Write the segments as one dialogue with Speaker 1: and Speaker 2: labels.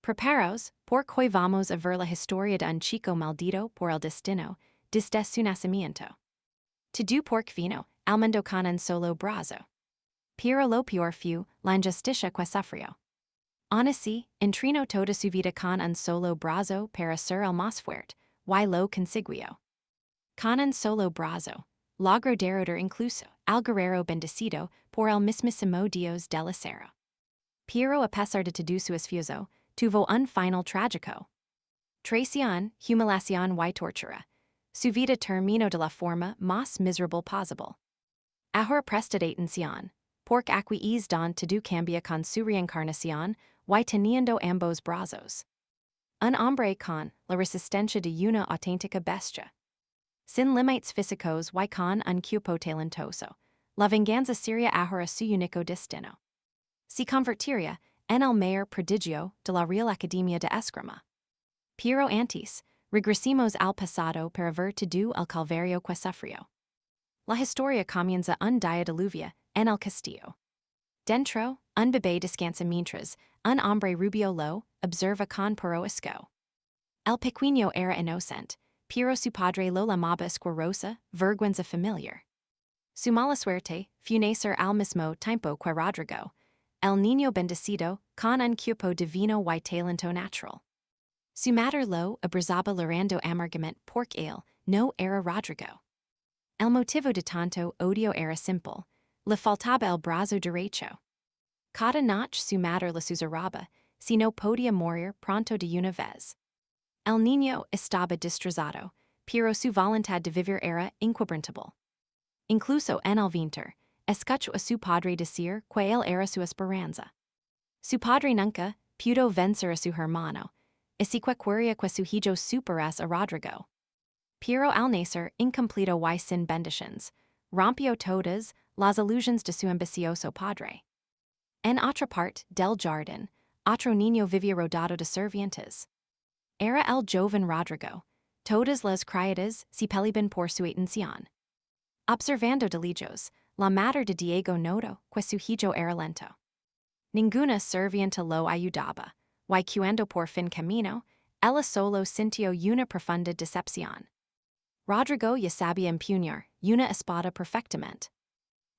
Speaker 1: Preparos, por que vamos a ver la historia de un chico maldito por el destino, desde su nacimiento. To do pork vino, almendo con un solo brazo. Pero lo peor fue, la injusticia que sufrió. Aun así, entrenó toda su vida con un solo brazo para ser el más fuerte, y lo consiguió. Con un solo brazo, logró derrotar incluso al guerrero bendecido por el mismísimo Dios del acero. Pero a pesar de todo su esfuerzo, tuvo un final trágico. Traición, humiliación y tortura. Su vida terminó de la forma más miserable posible. Ahora presta atención, porque aquí es donde todo cambia con su reencarnación y teniendo ambos brazos. Un hombre con la resistencia de una auténtica bestia. Sin límites físicos y con un cuerpo talentoso, la venganza sería ahora su único destino. Se convertiría en el mayor prodigio de la Real Academia de Esgrima. Pero antes, regresemos al pasado para ver todo el calvario que sufrió. La historia comienza un día de lluvia en el castillo. Dentro, un bebé descansa mientras un hombre rubio lo observa con puro asco. El pequeño era inocente, pero su padre lo llamaba escurosa, vergüenza familiar. Su mala suerte fue nacer al mismo tiempo que Rodrigo, el niño bendecido con un cuerpo divino y talento natural. Su madre lo abrazaba llorando amargamente porque él no era Rodrigo. El motivo de tanto odio era simple, le faltaba el brazo derecho. Cada noche su madre le susurraba, si no podía morir pronto de una vez. El niño estaba destrozado, pero su voluntad de vivir era inquebrantable. Incluso en el winter, escuchó a su padre decir que él era su esperanza. Su padre nunca pudo vencer a su hermano, así que quería que su hijo superase a Rodrigo. Pero al nacer incompleto y sin bendiciones, rompió todas las ilusiones de su ambicioso padre. En otra parte del jardín, otro niño vivía rodeado de servientes. Era el joven Rodrigo, todas las criaturas se peleaban por su atención. Observando de lejos, la madre de Diego notó que su hijo era lento. Ninguna serviente lo ayudaba, y cuando por fin camino, ella solo sintió una profunda decepción. Rodrigo ya sabía empuñar una espada perfectamente.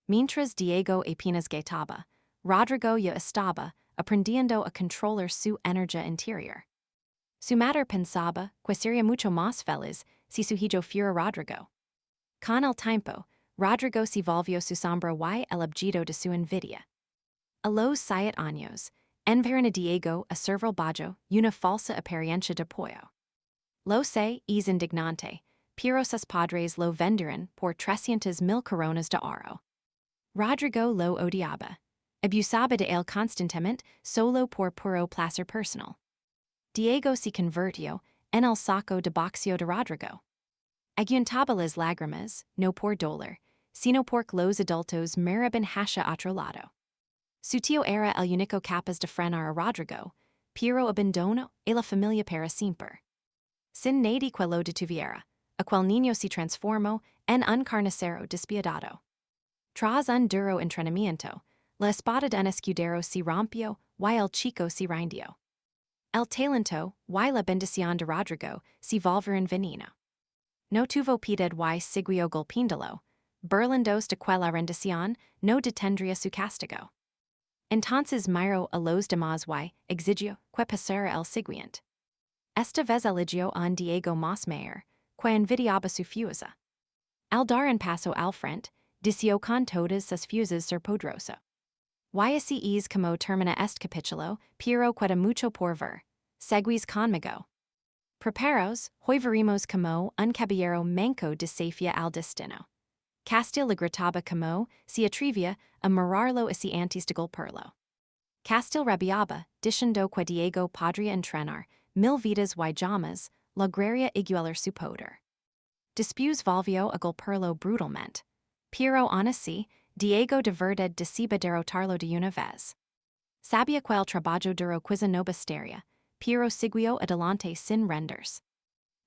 Speaker 1: Mientras Diego apenas gateaba, Rodrigo ya estaba aprendiendo a controlar su energía interior. Su madre pensaba que sería mucho más feliz si su hijo fuera Rodrigo. Con el tiempo, Rodrigo se volvió su sombra y el objeto de su envidia. A los 7 años, enviaron a Diego a servir bajo una falsa apariencia de pollo. Lo sé es indignante, pero sus padres lo vendieron por 300,000 coronas de oro. Rodrigo lo odiaba. Abusaba de él constantemente solo por puro placer personal. Diego se convirtió en el saco de boxeo de Rodrigo. Aguantaba las lágrimas, no por dolor, sino porque los adultos miraban hacia otro lado. Su tío era el único capaz de frenar a Rodrigo, pero abandonó a la familia para siempre. Sin nadie que lo detuviera, aquel niño se transformó en un carnicero despiadado. Tras un duro entrenamiento, la espada de un escudero se rompió y el chico se rindió. El talento y la bendición de Rodrigo se volvieron veneno. No tuvo piedad y siguió golpeándolo, burlándose de que la rendición no detendría su castigo. Entonces miró a los demás y exigió que pasara el siguiente. Esta vez eligió a un Diego más mayor, que envidiaba su fuerza. Al dar un paso al frente, deseó con todas sus fuerzas ser poderoso. Y así es como termina este capítulo, pero queda mucho por ver. Seguís conmigo. Preparos, hoy veremos como un caballero manco desafía al destino. Castil le gritaba como si atrevía a mirarlo así antes de golpearlo. Castil rabiaba, diciendo que Diego podría entrenar 1000 vidas y llamas, lograría igualar su poder. Después volvió a golpearlo brutalmente. Pero aún así, Diego de verdad decidió derrotarlo de una vez. Sabía que el trabajo duro quizá no bastaría, pero siguió adelante sin rendirse.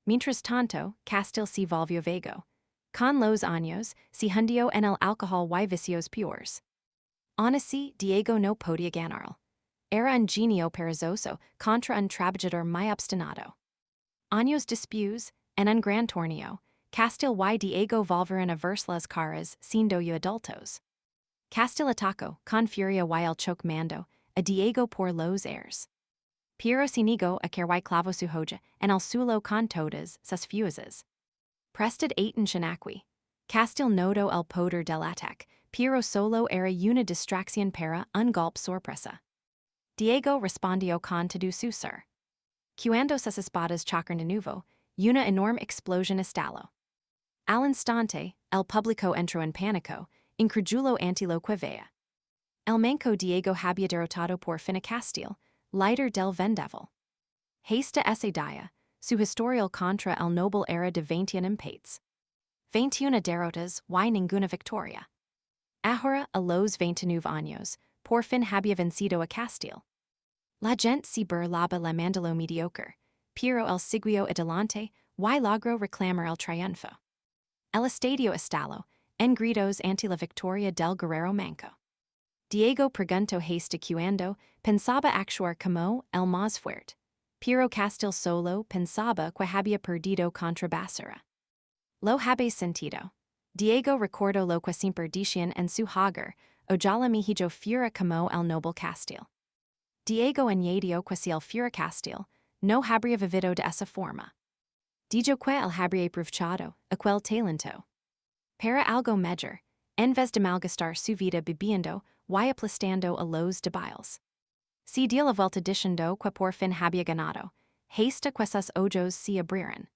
Speaker 1: Mientras tanto, Castil se volvió vago. Con los años, se hundió en el alcohol y vicios peores. Aún así, Diego no podía ganarlo. Era ingenio perezoso contra un trabajador muy obstinado. Años después, en un gran torneo, Castil y Diego volveron a verse las caras siendo y adultos. Castil atacó con furia y el choque mando a Diego por los airs. Pero sinigo a que y clavo su hoja en el suelo con todas sus fuerzas. Prested eight en Shanakwi. Castil nodo el poder del ataque, pero solo era una distracción para un golpe sorpresa. Diego respondió con todo su ser. Cuando sus espadas chocaron de nuevo, una enorme explosión estalló. Al instante, el público entró en pánico, incrédulo ante lo que veía. El manco Diego había derrotado por fin a Castil, líder del vendaval. Hasta ese día, su historial contra el noble era de 21 empates. 21 derrotas y ninguna victoria. Ahora, a los 29 años, por fin había vencido a Castil. La gente se burlaba la mandalo mediocre, pero el siguió adelante y logró reclamar el triunfo. El estadio estalló, en gritos ante la victoria del guerrero manco. Diego preguntó hasta cuando pensaba actuar como el más fuerte, pero Castil solo pensaba que había perdido contra basura. Lo habéis sentido. Diego recordó lo que siempre decían en su hogar, ojala mi hijo fuera como el noble Castil. Diego añadió que si el fuera Castil, no habría vivido de esa forma. Dijo que el habría aprovechado aquel talento. Para algo mejor, en vez de malgastar su vida bebiendo y aplastando a los débiles. Si dio la vuelta diciendo que por fin había ganado, hasta que sus ojos se abrieron.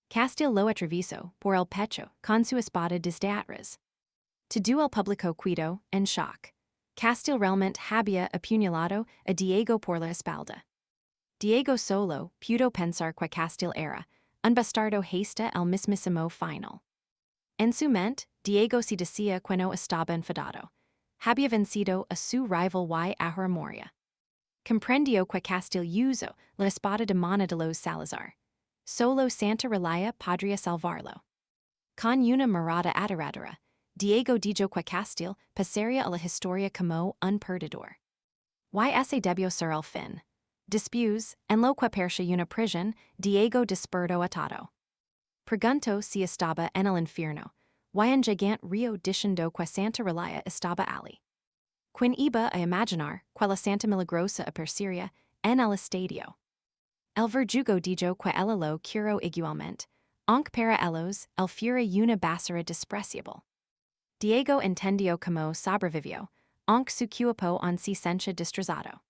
Speaker 1: Castil lo atravesó por el pecho con su espada desde atrás. Todo el público quedó en shock. Castil realmente había apuñalado a Diego por la espalda. Diego solo pudo pensar que Castil era un bastardo hasta el mismísimo final. En su mente, Diego se decía que no estaba enfadado. Había vencido a su rival y ahora moría. Comprendió que Castil usó la espada de mano de los Salazar. Solo Santa Relaya podría salvarlo. Con una mirada aterradora, Diego dijo que Castil pasaría a la historia como un perdedor. Y ese debió ser el fin. Después, en lo que parecía una prisión, Diego despertó atado. Preguntó si estaba en el infierno, y un gigante río diciendo que Santa Relaya estaba allí. Quien iba a imaginar que la Santa Milagrosa aparecería en el estadio. El verdugo dijo que él lo curó igualmente, aunque para ellos el fuera una basura despreciable. Diego entendió cómo sobrevivió, aunque su cuerpo on se sentia destrozado.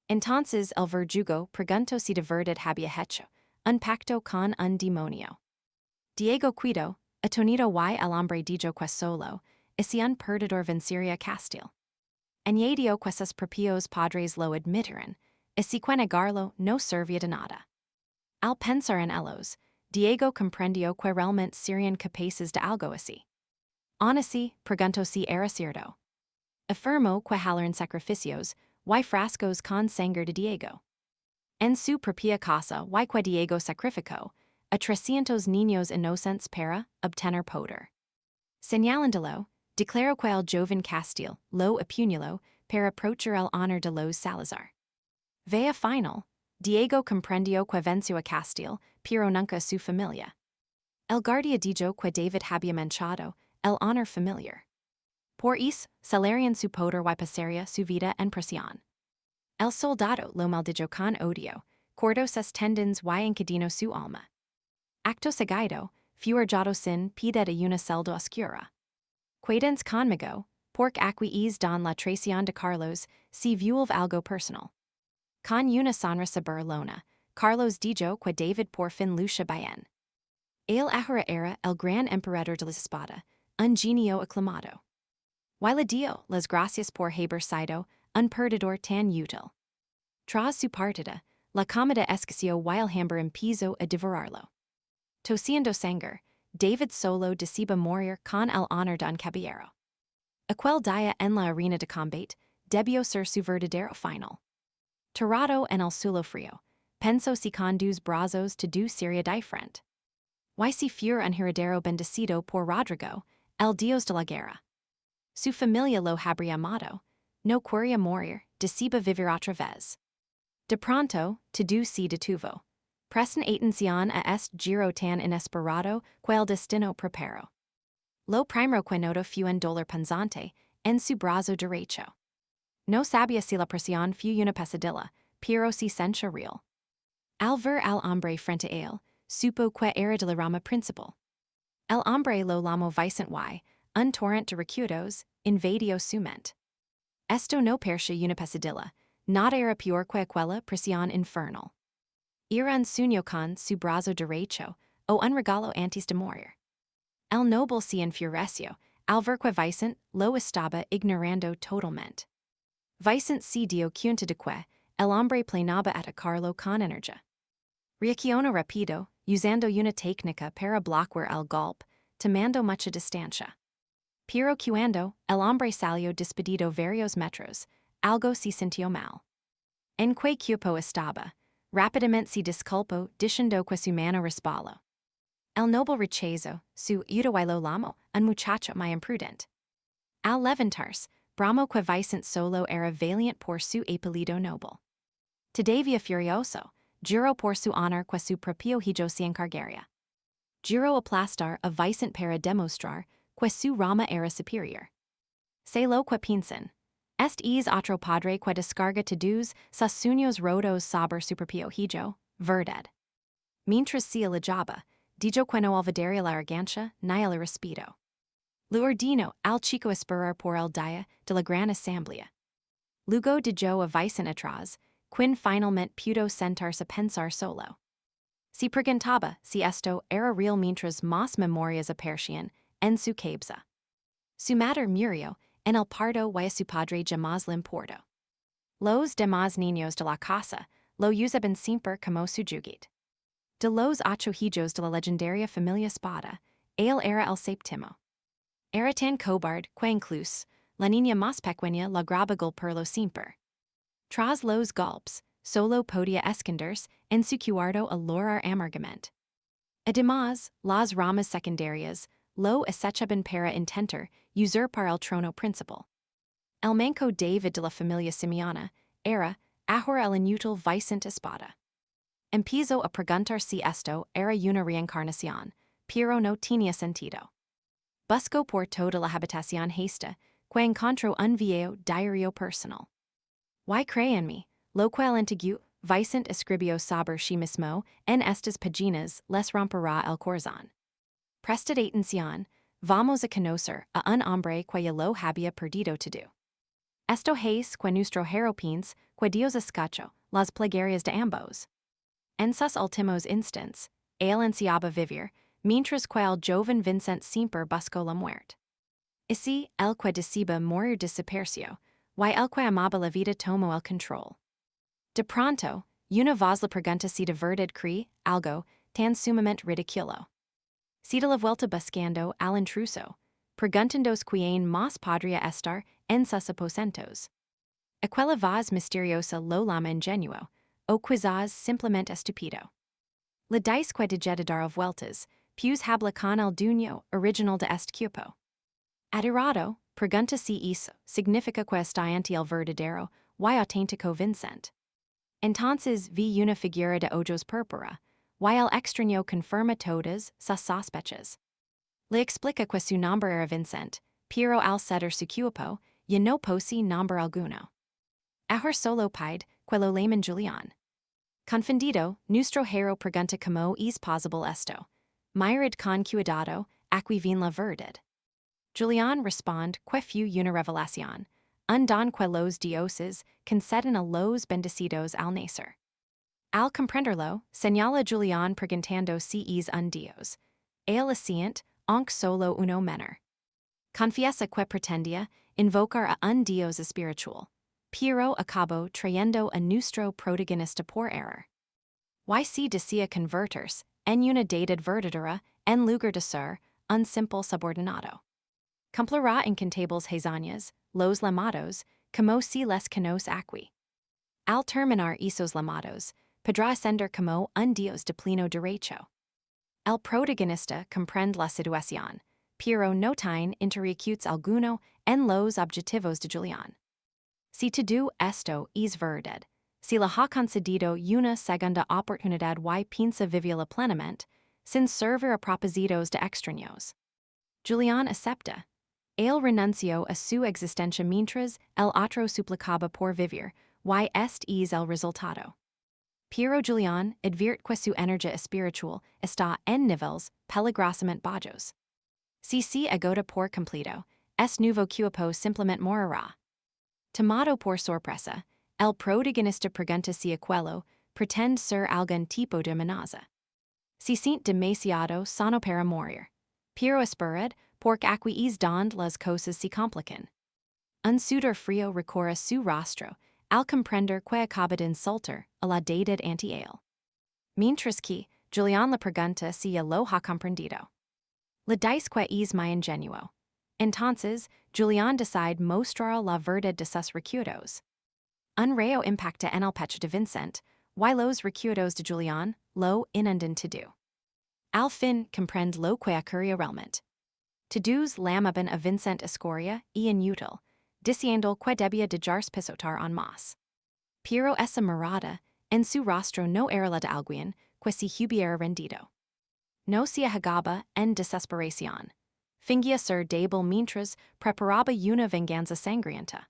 Speaker 1: Entonces el verdugo preguntó si de verdad había hecho un pacto con un demonio. Diego cuidó, atonido y el hombre dijo que solo, y si un perdedor vencería Castil. Añadió que sus propios padres lo admitieron, y si que negarlo no servía de nada. Al pensar en ellos, Diego comprendió que realmente serían capaces de algo así. Aun así, preguntó si era cierto. Afirmó que halaron sacrificios y frascos con sangre de Diego. En su propia casa y que Diego sacrificó a 300 niños inocentes para obtener poder. Señalándolo, declaró que el joven Castil lo apuñaló para aprovechar el honor de los Salazar. Vea final, Diego comprendió que venció a Castil, pero nunca a su familia. El guardia dijo que David había manchado el honor familiar. Por eso, salarian su poder y pasaría su vida en prisión. El soldado lo maldijo con odio, cortó sus tendons y encadinó su alma. Acto seguido, fue arrojado sin piedad a una celda oscura. Quedens conmigo, porque aquí don la traición de Carlos, si vuelve algo personal. Con una sonrisa burlona, Carlos dijo que David por fin lucha bien. Él ahora era el gran emperador de la espada, un genio aclamado. Y le dio las gracias por haber sido un perdedor tan útil. Tras su partida, la comida escaseó y el hambre empezó a devorarlo. Tosiendo sangre, David solo deseaba morir con el honor de un caballero. Aquel día en la arena de combate, debió ser su verdadero final. Tirado en el suelo frío, pensó si con dos brazos to do sería diferente. Y si fuera un heredero bendecido por Rodrigo, el dios de la guerra. Su familia lo habría amado, no queria morir, diciba vivir otra vez. De pronto, te do si detuvo. Preston atencion a est giro tan inesperado, quel destino preparo. Lo primero que noto fu en dolor punzante, en su brazo derecho. No sabia si la presión fu una pesadilla, pero si sentia real. Al ver al hombre frente a él, supo que era de la rama principal. El hombre lo llamó Vicent y, un torrent de recuerdos, invadio su mente. Esto no parecía una pesadilla, nada era peor que aquella presión infernal. Era un sueño con su brazo derecho, o un regalo antes de morir. El noble se enfureció, al ver que Vicent lo estaba ignorando totalmente. Vicent se dio cuenta de que el hombre planeaba atacarlo con energía. Reaccionó rápido, usando una técnica para bloquear el golpe, tomando mucha distancia. Pero cuando el hombre salió despedido varios metros, algo se sintió mal. En que cuerpo estaba, rápidamente se disculpó diciendo que su mano resbaló. El noble rechazó su ayuda lo llamó un muchacho muy imprudente. Al levantarse, bramó que Vicent solo era valiente por su apellido noble. Todavía furioso, juró por su honor que su propio hijo se encargaría. Juró aplastar a Vicent para demostrar que su rama era superior. Se lo que piensan. Es otro padre que descarga todos sus sueños rotos sobre su propio hijo, verdad. Mientras se alejaba, dijo que no olvidaría la arrogancia ni el respeto. Lo ordino al Chico esperar por el día de la gran asamblea. Luego dijo a Vicent atrás, quien finalmente pudo sentarse a pensar solo. Se preguntaba si esto era real mientras más memorias aparecían en su cabeza. Su madre murió en el parto y a su padre jamás le importó. Los demás niños de la casa lo usaban siempre como su juguete. De los 8 hijos de la legendaria familia Spada, él era el séptimo. Era tan cobarde que incluso la niña más pequeña lograba golpearlo siempre. Tras los golpes, solo podía esconderse en su cuarto a llorar amargamente. Además, las ramas secundarias lo acechaban para intentar usurpar el trono principal. El manco David de la familia Simeona era, ahora el inútil Vicent Espada. Empezó a preguntar si esto era una reencarnación, pero no tenía sentido. Buscó por toda la habitación hasta que encontró un viejo diario personal. Y créanme, lo cual antiguo, Vicent escribió sobre sí mismo en estas páginas les romperá el corazón. Prestad atención, vamos a conocer a un hombre que ya lo había perdido todo. Esto es que nuestro héroe piensa que Dios escuchó las plegarias de ambos. En sus últimos instants, él ansiaba vivir, mientras que el joven Vincent siempre buscó la muerte. Así, el que deseaba morir desapareció, y el que amaba la vida tomó el control. De pronto, una voz le pregunta si de verdad cree algo tan sumamente ridículo. Se da la vuelta buscando al intruso, preguntando quién más podría estar en sus aposentos. Aquella voz misteriosa lo llama ingenuo, o quizás simplemente estúpido. Le dice que deja de dar vueltas, pues habla con el dueño original de este cuerpo. Aterrado, pregunta si eso significa que está ante el verdadero y auténtico Vincent. Entonces vi una figura de ojos púrpura, y el extraño confirma todas sus sospechas. Le explica que su nombre era Vincent, pero al ser su cuerpo, ya no posee nombre alguno. Ahora solo pide que lo llamen Julián. Confundido, nuestro héroe pregunta cómo es posible esto. Mirad con cuidado, aquí viene la verdad. Julián responde que fue una revelación, un don que los dioses conceden a los bendecidos al nacer. Al comprenderlo, señala Julián preguntando si es un dios. El asiente, aunque solo uno menor. Confiesa que pretendía invocar a un dios espiritual, pero acabó trayendo a nuestro protagonista por error. Y si desea convertirse en una deidad verdadera en lugar de ser un simple subordinado. Cumplirá incontables hazañas, los llamados, como si les conoce aquí. Al terminar esos llamados, podrá ascender como un dios de pleno derecho. El protagonista comprende la situación, pero no tiene interrogaciones alguno en los objetivos de Julián. Si tudo esto es verdad, si la ha concedido una segunda oportunidad y piensa vivirla plenamente, sin servir a propósitos de extraños. Julián acepta. Él renunció a su existencia mientras el otro suplicaba por vivir, y este es el resultado. Pero Julián advierte que su energía espiritual está en niveles peligrosamente bajos. Si se agota por completo, es nuevo cuerpo simplemente morirá. Tomado por sorpresa, el protagonista pregunta si aquello pretende ser algún tipo de amenaza. Se siente demasiado sano para morir. Pero esperad, porque aquí es donde las cosas se complican. Un sudor frío recorre su rostro, al comprender que acaba de insultar a la deidad ante él. Mientras que, Julián le pregunta si lo ha comprendido. Le dice que es muy ingenuo. Entonces, Julián decide mostrar la verdad de sus recuerdos. Un rayo impacta en el pecho de Vincent, y los recuerdos de Julián lo inundan todo. Al fin comprende lo que ocurrió realmente. Todos llamaban a Vincent escoria y inútil, diciendo que debía dejarse pisotar en más. Pero esa mirada, en su rostro no era la de alguien que se hubiera rendido. No se ahogaba en desesperación. Fingía ser débil mientras preparaba una venganza sangrienta.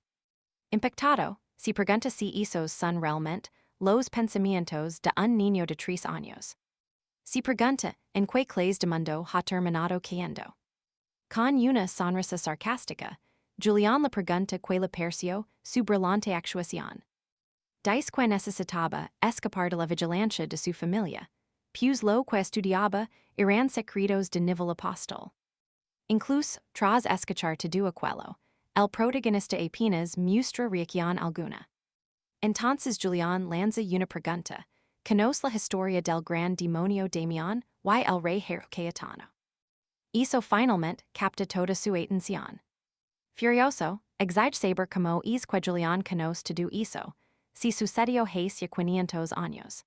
Speaker 1: Impactado, se pregunta si esos son realmente los pensamientos de un niño de 3 años. Se pregunta en qué clase de mundo ha terminado cayendo. Con una sonrisa sarcástica, Julián le pregunta que le pareció su brillante actuación. Dice que necesitaba escapar de la vigilancia de su familia, pues lo que estudiaba eran secretos de nivel apóstol. Incluso, tras escuchar todo aquello, el protagonista apenas muestra reacción alguna. Entonces Julián lanza una pregunta: ¿conoce la historia del gran demonio Damián y el rey Cayetano? Eso finalmente capta toda su atención. Furioso, exige saber cómo es que Julián conoce todo eso, si sucedió hace 500 años.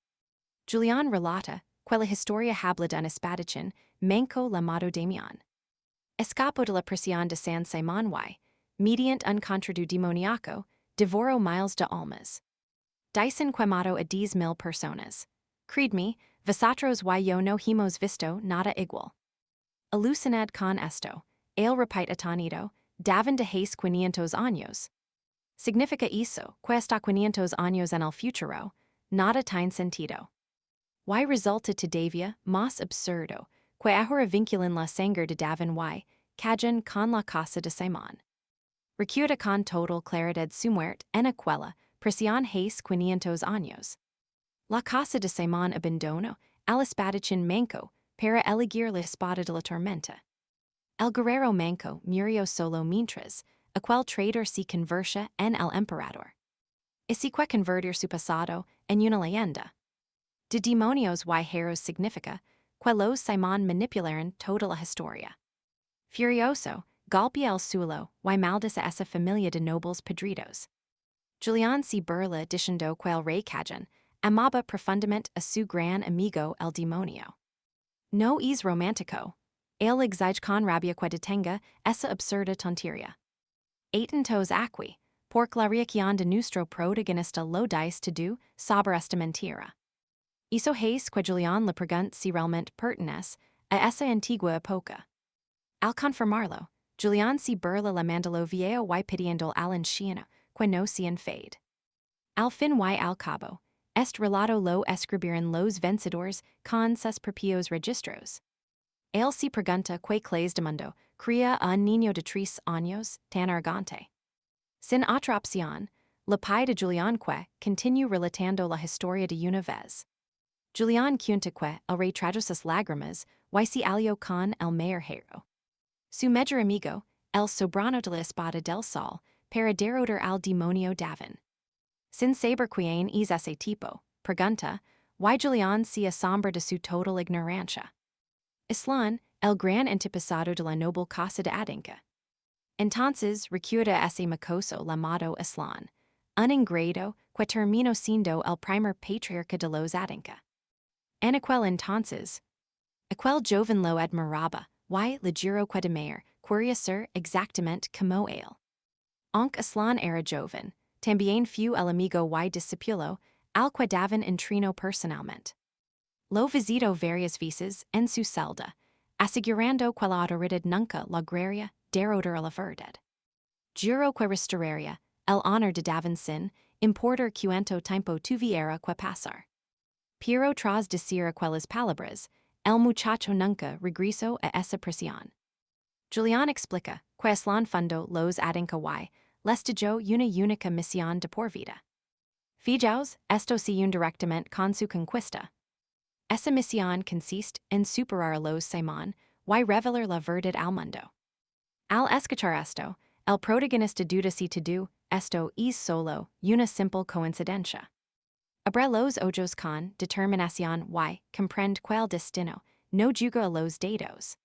Speaker 1: Julián relata que la historia habla de un espadachín manco llamado Damián. Escapó de la prisión de San Simón y, mediante un contrato demoníaco, devoró miles de almas. Dicen que mató a 10,000 personas. Creedme, vosotros y yo no hemos visto nada igual. Alucinad con esto, él repite atonido, daban de hace 500 años. Significa eso, que hasta 500 años en el futuro, nada tiene sentido. Y resulta todavía más absurdo, que ahora vinculan la sangre de Davin y Kajan con la casa de Simón. Recuerda con total claridad su muerte en aquella prisión hace 500 años. La casa de Simón abandonó al espadachín manco para elegir la espada de la tormenta. El guerrero manco murió solo mientras aquel traitor se convertía en el emperador. Así que convertir su pasado en una leyenda. De demonios y heros significa que los Simón manipularon toda la historia. Furioso, golpea el suelo y maldice a esa familia de nobles podridos. Julián se burla diciendo que el rey Kajan amaba profundamente a su gran amigo el demonio. No es romántico. Él exige con rabia que detenga esa absurda tontería. Atentos aquí, porque la reacción de nuestro protagonista lo dice todo sobre esta mentira. Eso hace que Julián le pregunte si realmente pertenece a esa antigua época. Al confirmarlo, Julián se burla la mandalo viejo y pidiendo al anciano que no se enfade. Al fin y al cabo, este relato lo escribieron los vencedores con sus propios registros. Él se pregunta qué clase de mundo crea un niño de 3 años tan arrogante. Sin otra opción, le pide a Julián que continue relatando la historia de una vez. Julián cuenta que el rey trajo sus lágrimas y se alió con el mayor hero. Su mejor amigo, el sobrano de la espada del sol, para derrotar al demonio Davin. Sin saber quién es ese tipo, pregunta, y Julián se asombra de su total ignorancia. Islan, el gran antepasado de la noble casa de Adinka. Entonces recuerda ese mocoso llamado Islan, un ingrato que terminó siendo el primer patriarca de los Adinka. En aquel entonces, aquel joven lo admiraba, y le juro que de mayor quería ser exactamente como él. Aunque Islan era joven, también fu el amigo y discípulo, al que daban entreno personalmente. Lo visito varias veces en su celda, asegurando que la autoridad nunca lograría derrotar la verdad. Juro que restauraría el honor de davan sin importar cuánto tiempo tuviera que pasar. Pero tras decir aquellas palabras, el muchacho nunca regresó a esa prisión. Julián explica que Islan fundó los adinka y les dio una única misión de por vida. Fijaos, esto siguió directamente con su conquista. Esa misión consiste en superar los Simón y revelar la verdad al mundo. Al escuchar esto, el protagonista duda si todo esto es solo una simple coincidencia. Abre los ojos con determinación y comprende que el destino no juga a los dados.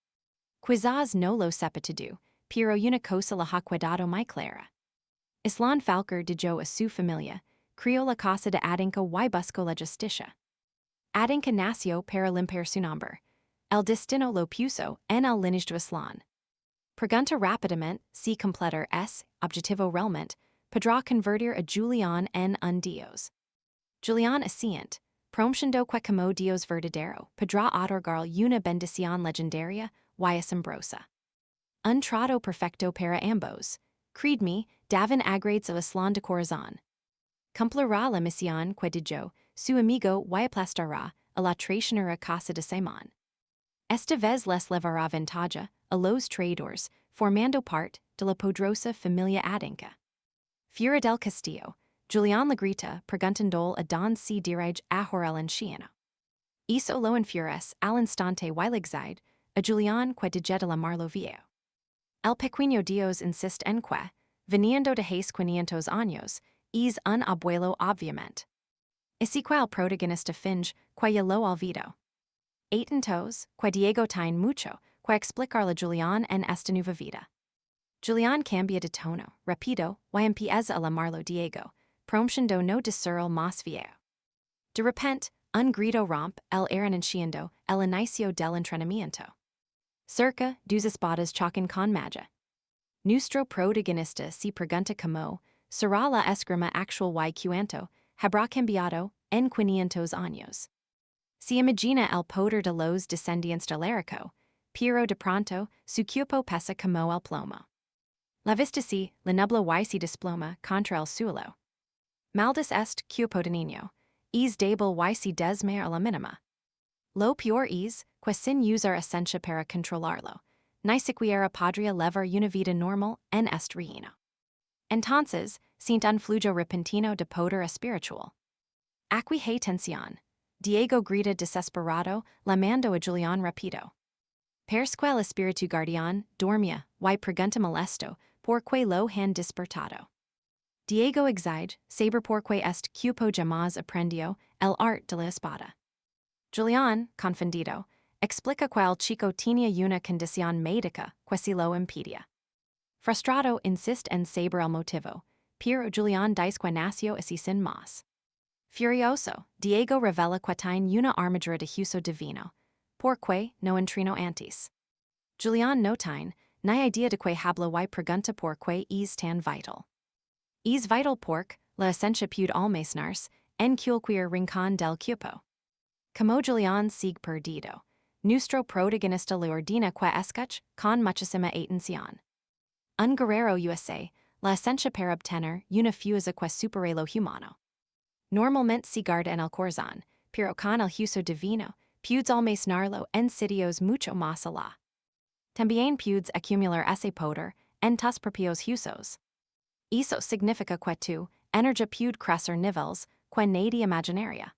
Speaker 1: Quizás no lo sepa todo, pero una cosa la ha quedado muy clara. Islan Falker dijo a su familia, crió la casa de Adinka y buscó la justicia. Adinka nació para limpiar su nombre. El destino lo puso en el lineage de Islan. Pregunta rápidamente si completar es objetivo realmente podrá convertir a Julián en un dios. Julián asiente, prometiendo que como dios verdadero podrá otorgar una bendición legendaria y asombrosa. Un trato perfecto para ambos. Creedme, davan agrades of Islan de corazón. Cumplirá la misión que dijo su amigo y aplastará a la traicionera casa de Simón. Esta vez les levará ventaja a los traidores, formando parte de la poderosa familia Adinka. Fuera del castillo, Julián le grita preguntando a don si dirige ahora el anciano. Hizo lo enfures al instante y l'exide a Julián que digeta la marlo viejo. El pequeño dios insiste en que, viniendo de hace 500 años, es un abuelo obviamente. Así que el protagonista finge que ya lo olvidó. Entonces, que Diego tiene mucho que explicar a Julián en esta nueva vida. Julián cambia de tono, rápido, y empieza a llamarlo Diego, prometiendo no decirlo más viejo. De repente, un grito rompe el aire anunciando el inicio del entrenamiento. Cerca, dos espadas chocan con magia. Nuestro protagonista se pregunta cómo será la esgrima actual y cuánto habrá cambiado en 500 años. Se imagina el poder de los descendientes del Erico, pero de pronto su cuerpo pesa como el plomo. La vista si, la nubla y se desploma contra el suelo. Maldus est cuerpo de niño, es débil y se desmaya a la mínima. Lo peor es, que sin usar esencia para controlarlo, ni siquiera podría levar una vida normal en este reino. Entonces, siente un flujo repentino de poder espiritual. Aquí hay tensión. Diego grita desesperado, llamando a Julián rápido. Persque el espíritu guardián dormía y pregunta molesto porque lo han despertado. Diego exige saber porque este cuerpo jamás aprendió el arte de la espada. Julián, confundido, explica que el chico tenía una condición médica que se lo impedía. Frustrado insiste en saber el motivo, pero Julián dice que nació así sin más. Furioso, Diego revela que tiene una armadura de uso divino, porque no entreno antes. Julián no tiene ni idea de que habla y pregunta por qué es tan vital. Es vital porque la esencia puede almacenarse en cualquier rincón del cuerpo. Como Julián sigue perdido, nuestro protagonista le ordena que escuche con muchísima atención. Un guerrero usa la esencia para obtener una fuerza que supere lo humano. Normalmente se guarda en el corazón, pero con el uso divino, puedes almacenarlo en sitios mucho más allá. También puedes acumular ese poder en tus propios usos. Eso significa que tu energía puede crecer niveles que nadie imaginaría.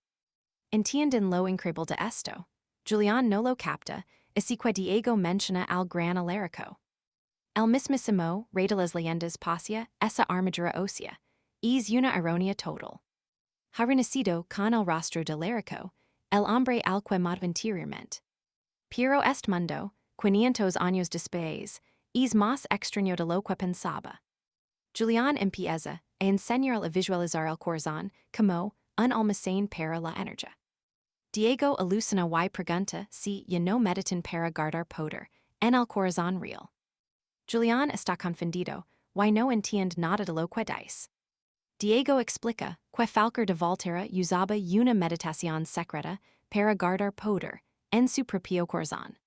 Speaker 1: Entienden lo increíble de esto. Julián no lo capta, así que Diego menciona al gran Alarico. El mismísimo rey de las leyendas posee esa armadura ósea, es una ironía total. Ha renacido con el rostro de Alarico, el hombre al que mató anteriormente. Pero este mundo, 500 años después, es más extraño de lo que pensaba. Julián empieza a enseñarle a visualizar el corazón como un almacén para la energía. Diego alucina y pregunta si ya no meditan para guardar poder en el corazón real. Julián está confundido y no entiende nada de lo que dice. Diego explica que falcar de volta usaba una meditación secreta para guardar poder en su propio corazón.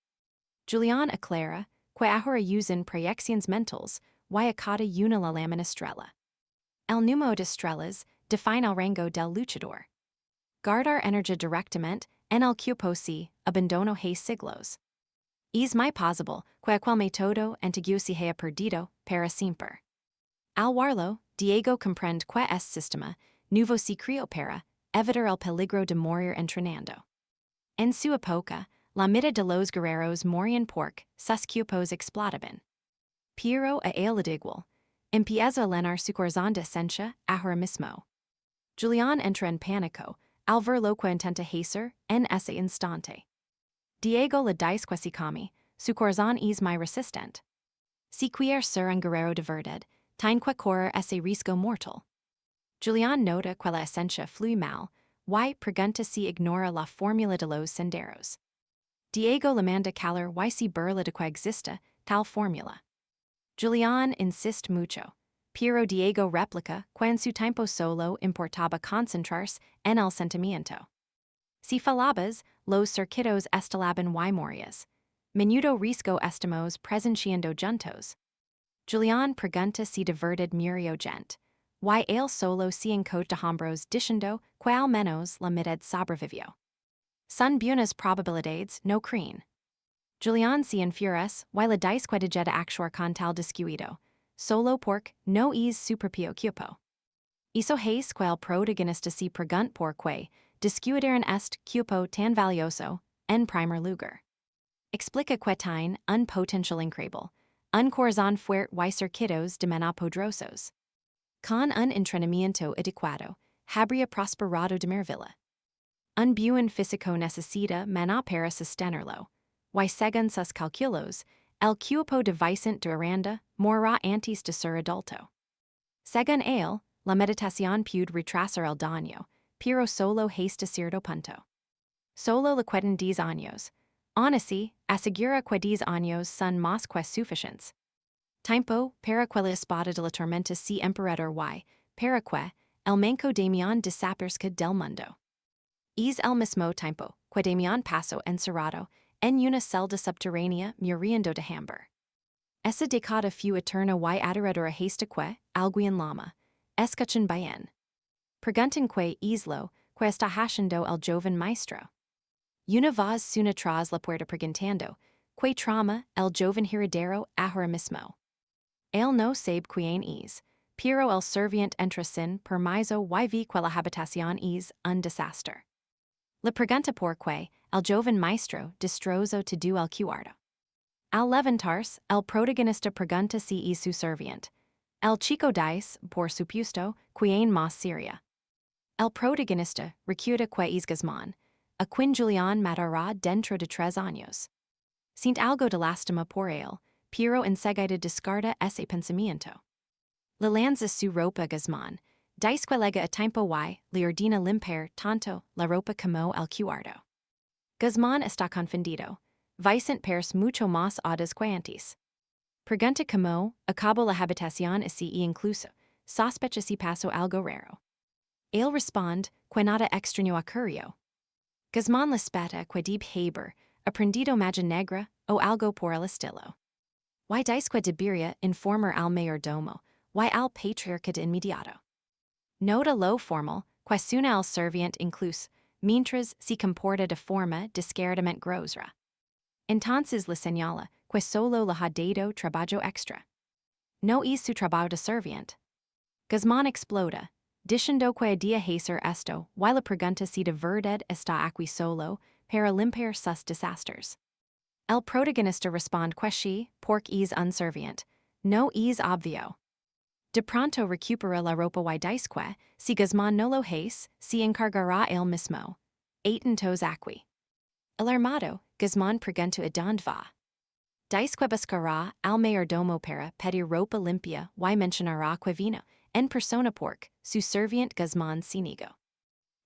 Speaker 1: Julián aclara que ahora usan proyecciones mentales y a cada una la lámina estrella. El número de estrellas define el rango del luchador. Guardar energía directamente en el cuerpo si abandono hace siglos. Es muy posible que aquel método antiguo se haya perdido para siempre. Al warlo, Diego comprende que este sistema nuevo se creó para evitar el peligro de morir entrenando. En su época, la mitad de los guerreros morían porque sus cuerpos explotaban. Pero a él le igual, empieza a llenar su corazón de esencia ahora mismo. Julián entra en pánico al ver lo que intenta hacer en ese instante. Diego le dice que si come, su corazón es muy resistente. Si quiere ser un guerrero de verdad, tiene que correr ese riesgo mortal. Julián nota que la esencia flui mal, y pregunta si ignora la fórmula de los senderos. Diego le manda calar y si burla de que exista tal fórmula. Julián insiste mucho, pero Diego replica que en su tiempo solo importaba concentrarse en el sentimiento. Si falabas, los circuitos estelaban y morías. Menudo riesgo estamos presenciando juntos. Julián pregunta si de verdad murió gente, y él solo se encoge de hombros diciendo que al menos la mitad sobrevivió. Son buenas probabilidades no creen. Julián se enfurece y le dice que de actuar con tal descuido, solo porque no es su propio cuerpo. Hizo hace que el protagonista se pregunta por qué descuidaron este cuerpo tan valioso en primer lugar. Explica que tiene un potencial increíble, un corazón fuerte y circuitos de mena poderosos. Con un entrenamiento adecuado, habría prosperado de maravilla. Un buen físico necesita mena para sostenerlo, y según sus cálculos, el cuerpo de Vicente Aranda morirá antes de ser adulto. Según él, la meditación puede retrasar el daño, pero solo hasta cierto punto. Solo le quedan 10 años. Aún así, asegura que 10 años son más que suficientes. Tiempo para que la espada de la tormenta se emperador y, para que, el manco Damián desaparezca del mundo. Es el mismo tiempo que Damián pasó encerrado en una celda subterránea muriendo de hambre. Esa década fue eterna y adoradora hasta que, alguien lama, escuchen bien. Preguntan que es lo que está haciendo el joven maestro. Una voz suena tras la puerta preguntando, que trama el joven heredero ahora mismo. Él no sabe quién es, pero el serviente entra sin permiso y ve que la habitación es un desastre. Le pregunta por qué el joven maestro destrozó todo el cuarto. Al levantarse, el protagonista pregunta si es su serviente. El chico dice, por supuesto, quién más sería. El protagonista recuerda que es Guzmán, a quien Julián matará dentro de 3 años. Siente algo de lástima por él, pero enseguida descarta ese pensamiento. Le lanza su ropa a Guzmán, dice que llega a tiempo y le ordena limpiar tanto la ropa como el cuarto. Guzmán está confundido. Vicente parece mucho más audas que antes. Pregunta cómo acabó la habitación así e incluso sospecha si pasó algo raro. Él responde que nada extraño ocurrió. Guzmán le speta que debe haber aprendido magia negra o algo por el estilo. Y dice que debería informar al mayordomo y al patriarca de inmediato. Nota lo formal que suena al serviente incluso, mientras se comporta de forma descaradamente grosera. Entonces le señala que solo le ha dado trabajo extra. No es su trabajo de serviente. Guzmán explota, diciendo que idea hacer esto y le pregunta si de verdad está aquí solo para limpiar sus desastres. El protagonista responde que sí, porque es un serviente. No es obvio. De pronto recupera la ropa y dice que, si Guzmán no lo hace, se encargará él mismo. Atentos aquí. El armado, Guzmán pregunta a dónde va. Dice que buscará al mayordomo para pedir ropa limpia y mencionará que vino en persona porque su serviente Guzmán se negó.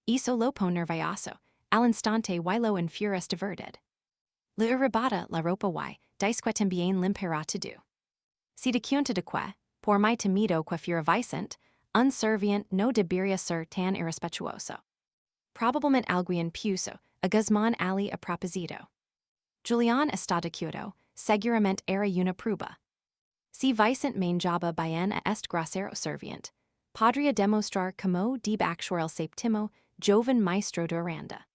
Speaker 1: Eso lo pone nervioso, al instante y lo enfurece de verdad. Le arrebata la ropa y dice que también limpiará todo. Si de cuenta de que, por muy temido que fuera Vicente, unservient no debería ser tan irrespetuoso. Probablemente alguien puso a Guzmán ali a propósito. Julián está de acuerdo, seguramente era una prueba. Si Vicente manhwa bien a este grosero serviente, podría demostrar como debe actuar el séptimo joven maestro de Aranda.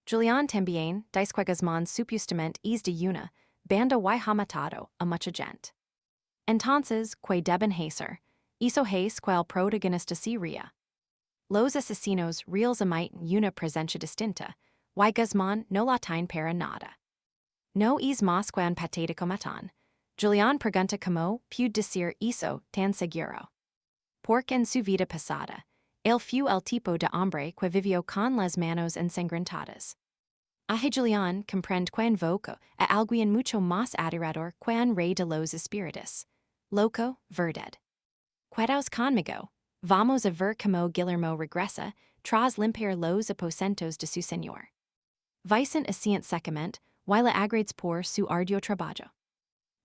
Speaker 1: Julián también dice que Guzmán supuestamente es de una banda y ha matado a mucha gente. Entonces, que deben hacer, hizo hace que el protagonista sería. Los asesinos reales emiten una presencia distinta, y Guzmán no la tiene para nada. No es más que un patético matón. Julián pregunta como puede decir eso tan seguro. Porque en su vida pasada, él fue el tipo de hombre que vivió con las manos ensangrentadas. Julián comprende que invoca a alguien mucho más adorador que un rey de los espíritus. Loco, verdad. Quedaos conmigo. Vamos a ver como Guillermo regresa tras limpiar los aposentos de su señor. Vicente asiente secamente, y le agrades por su arduo trabajo.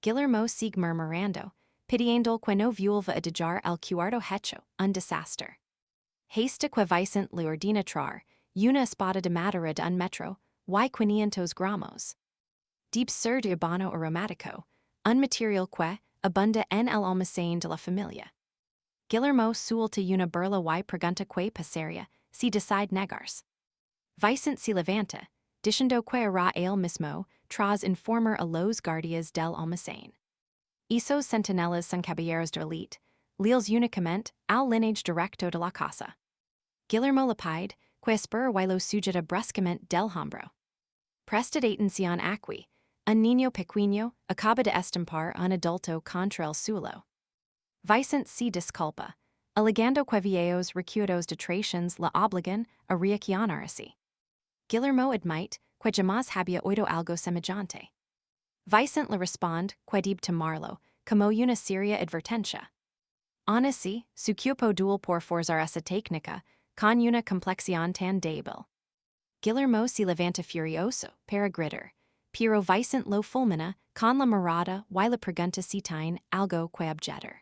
Speaker 1: Guillermo sigue murmurando, pidiendo que no vuelva a dejar el cuarto hecho un desastre. Hasta que Vicente le ordena traer una espada de madera de un metro y 500 gramos. Debe ser de habano aromático, un material que abunda en el almacén de la familia. Guillermo suelta una burla y pregunta que pasaría si decide negarse. Vicente se levanta, diciendo que hará él mismo tras informar a los guardias del almacén. Esos centinelas son caballeros de élite, leales únicamente al linaje directo de la casa. Guillermo le pide que espera y lo sujeta bruscamente del hombro. Prestad atención aquí, un niño pequeño acaba de estampar un adulto contra el suelo. Vicente se disculpa, alegando que viejos recuerdos de traiciones le obligan a reaccionarse. Guillermo admite que jamás había oído algo semejante. Vicente le responde que debe tomarlo como una seria advertencia. Aun así, su cuerpo duele por forzar esa técnica con una complexión tan débil. Guillermo se levanta furioso para gritar, pero Vicente lo fulmina con la mirada y le pregunta si tiene algo que objetar.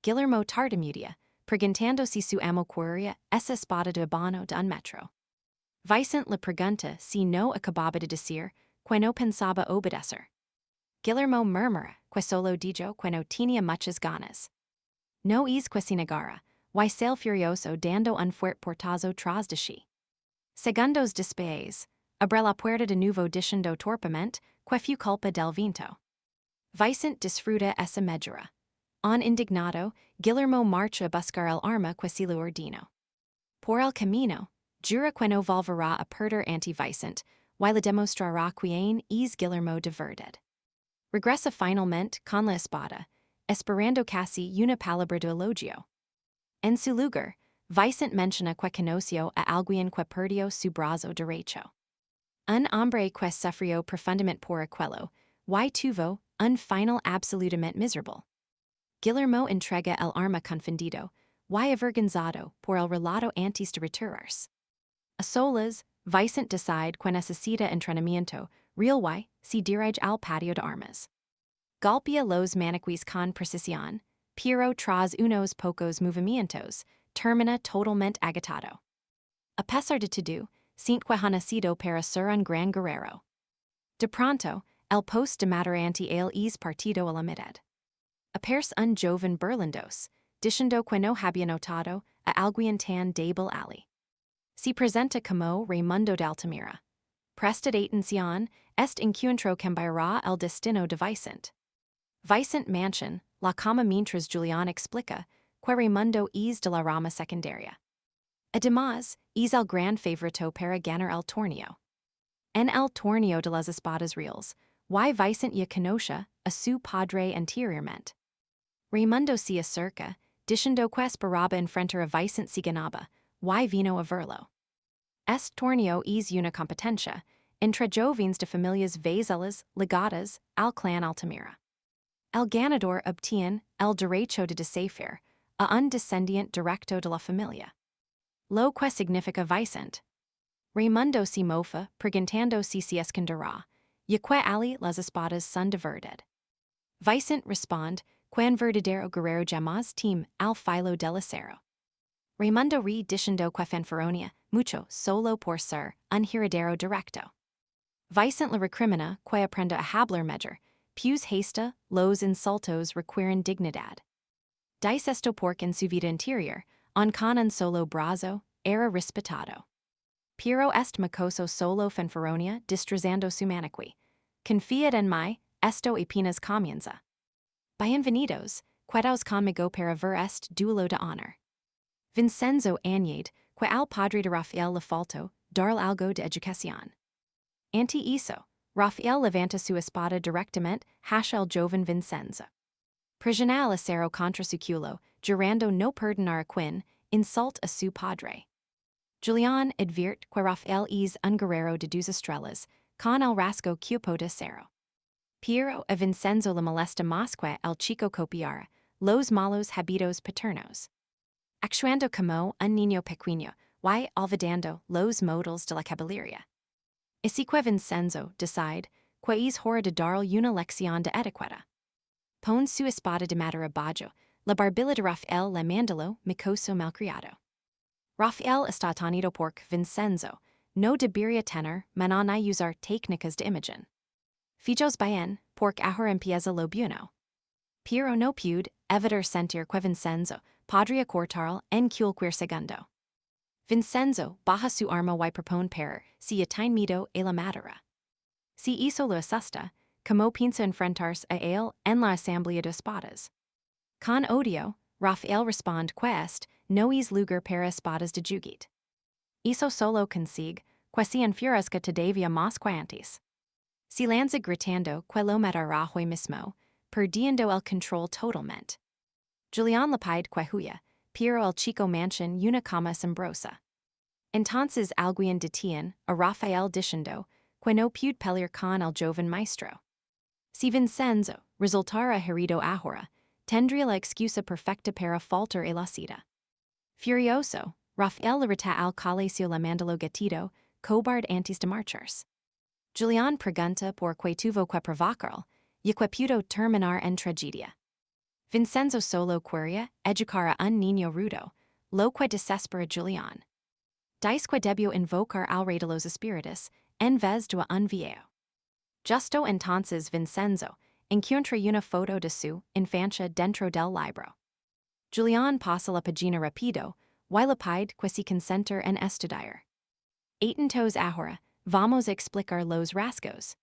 Speaker 1: Guillermo tartamudia, preguntando si su amo quería esa espada de habano de un metro. Vicente le pregunta si no acababa de decir que no pensaba obedecer. Guillermo murmura que solo dijo que no tenía muchas ganas. No es que se negara, y sale furioso dando un fuerte portazo tras de sí. Segundos después, abre la puerta de nuevo diciendo torpemente que fue culpa del viento. Vicente disfruta esa medura. Un indignado, Guillermo marcha a buscar el arma que se le ordenó. Por el camino, jura que no volverá a perder ante Vicente, y le demostrará quién es Guillermo de verdad. Regresa finalmente con la espada, esperando casi una palabra de elogio. En su lugar, Vicente menciona que conoció a alguien que perdió su brazo derecho. Un hombre que sufrió profundamente por aquello, y tuvo un final absolutamente miserable. Guillermo entrega el arma confundido, y avergonzado por el relato antes de retirarse. A solas, Vicente decide que necesita entrenamiento real y se dirige al patio de armas. Golpea los maniquís con precisión, pero tras unos pocos movimientos, termina totalmente agotado. A pesar de todo, siente que ha nacido para ser un gran guerrero. De pronto, el post de madera ante él es partido a la mitad. Aparece un joven burlendos, diciendo que no había notado a alguien tan débil ali. Se presenta como Raimundo de Altamira. Prestad atención, este encuentro cambiará el destino de Vicente. Vicente Mansion, la cama mientras Julián explica que Raimundo es de la rama secundaria. Además, es el gran favorito para ganar el torneo. En el torneo de las espadas reales, y Vicente ya conoce a su padre anteriormente. Raimundo se acerca, diciendo que esperaba enfrentar a Vicente si ganaba, y vino a verlo. Este torneo es una competencia entre jóvenes de familias vasalas ligadas al clan Altamira. El ganador obtiene el derecho de desafiar a un descendiente directo de la familia. Lo que significa Vicente. Raimundo se mofa preguntando si se esconderá, y que ali las espadas son de verdad. Vicente responde que un verdadero guerrero jamás teme al filo del acero. Raimundo re diciendo que fanfaronia, mucho, solo por ser, un heredero directo. Vicent la recrimina, que aprenda a hablar mejor, pues hasta, los insultos requieren dignidad. Dice esto porque en su vida interior, con un solo brazo, era respetado. Pero est mocoso solo fanfaronia distrazando su maniqui. Confiad en mí, esto apenas comienza. Bienvenidos, quedaos conmigo para ver este duelo de honor. Vincenzo añade, que al padre de Rafael le faltó, darle algo de educación. Ante eso, Rafael levanta su espada directamente hacia el joven Vincenzo. Presiona el acero contra su culo, jurando no perdonar a quien insult a su padre. Julián advierte que Rafael es un guerrero de dos estrellas, con el rasgo cupo de acero. Pero a Vincenzo le molesta más que el chico copiara los malos hábitos paternos. Actuando como un niño pequeño, y olvidando los modales de la caballería. Así que Vincenzo decide que es hora de darle una lección de etiqueta. Pon su espada de madera bajo, la barbilla de Rafael le mandalo micoso malcriado. Rafael está tenido por Vincenzo, no debería tener manhwa usar técnicas de imagen. Fijos bien, porque ahora empieza lo bueno. Pero no pude evitar sentir que Vincenzo podría cortarle en cualquier segundo. Vincenzo baja su arma y propone per si atinmido a la madera. Si hizo lo asusta, como piensa enfrentarse a él en la asamblea de espadas. Con odio, Rafael responde que este no es lugar para espadas de jugit. Hizo solo consigue que si enfurezca todavía más que antes. Si lanza gritando que lo matará hoy mismo, perdiendo el control totalmente. Julián le pide que huya, pero el chico mansion una cama asombrosa. Entonces alguien detiene a Rafael diciendo que no puede pelear con el joven maestro. Si Vincenzo resultara herido ahora, tendría la excusa perfecta para faltar a la cita. Furioso, Rafael le reta al colegio le mandalo gatito, cobarde antes de marcharse. Julián pregunta por qué tuvo que provocarlo, y que pudo terminar en tragedia. Vincenzo solo quería educar a un niño rudo, lo que desespera Julián. Dice que debió invocar al rey de los espíritus, en vez de un viejo. Justo entonces Vincenzo encuentra una foto de su infancia dentro del libro. Julián pasa la página rápido, y le pide que se concentre en estudiar. Entonces ahora, vamos a explicar los rasgos.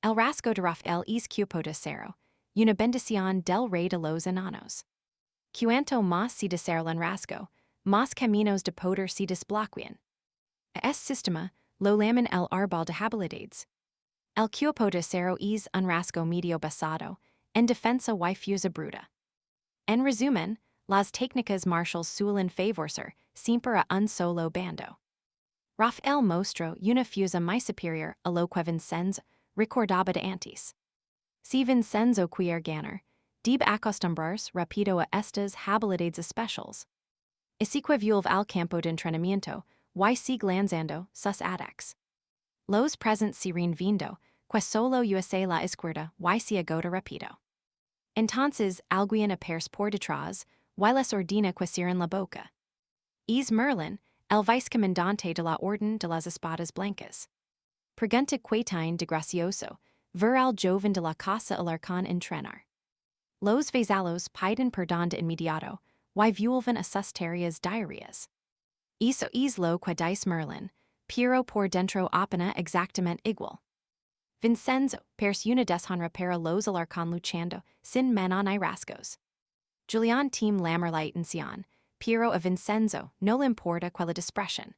Speaker 1: El rasgo de Rafael es cupo de acero, una bendición del rey de los enanos. Cuanto más se desarrolla el rasgo, más caminos de poder se desbloquean. A este sistema lo llaman el árbol de habilidades. El cupo de acero es un rasgo medio basado en defensa y fuerza bruta. En resumen, las técnicas marciales suelen favorecer siempre a un solo bando. Rafael mostró una fuerza más superior a lo que Vincenzo recordaba de antes. Si Vincenzo quiere ganar, debe acostumbrarse rápido a estas habilidades especiales. Así que vuelve al campo de entrenamiento y sigue lanzando sus ataques. Los presentes se reinviendo, que solo usa la izquierda y se agota rápido. Entonces alguien aparece por detrás y les ordena que cierren la boca. Es Merlin, el vicecomandante de la Orden de las Espadas Blancas. Pregunta que tiene de gracioso ver al joven de la casa el arcán entrenar. Los vasallos piden perdón de inmediato y vuelven a sus tareas diarias. Eso es lo que dice Merlin, pero por dentro opina exactamente igual. Vincenzo perse una deshonra para los alarcón luchando sin manon y rasgos. Julián team lamer la atención, pero a Vincenzo no le importa que la desprecian.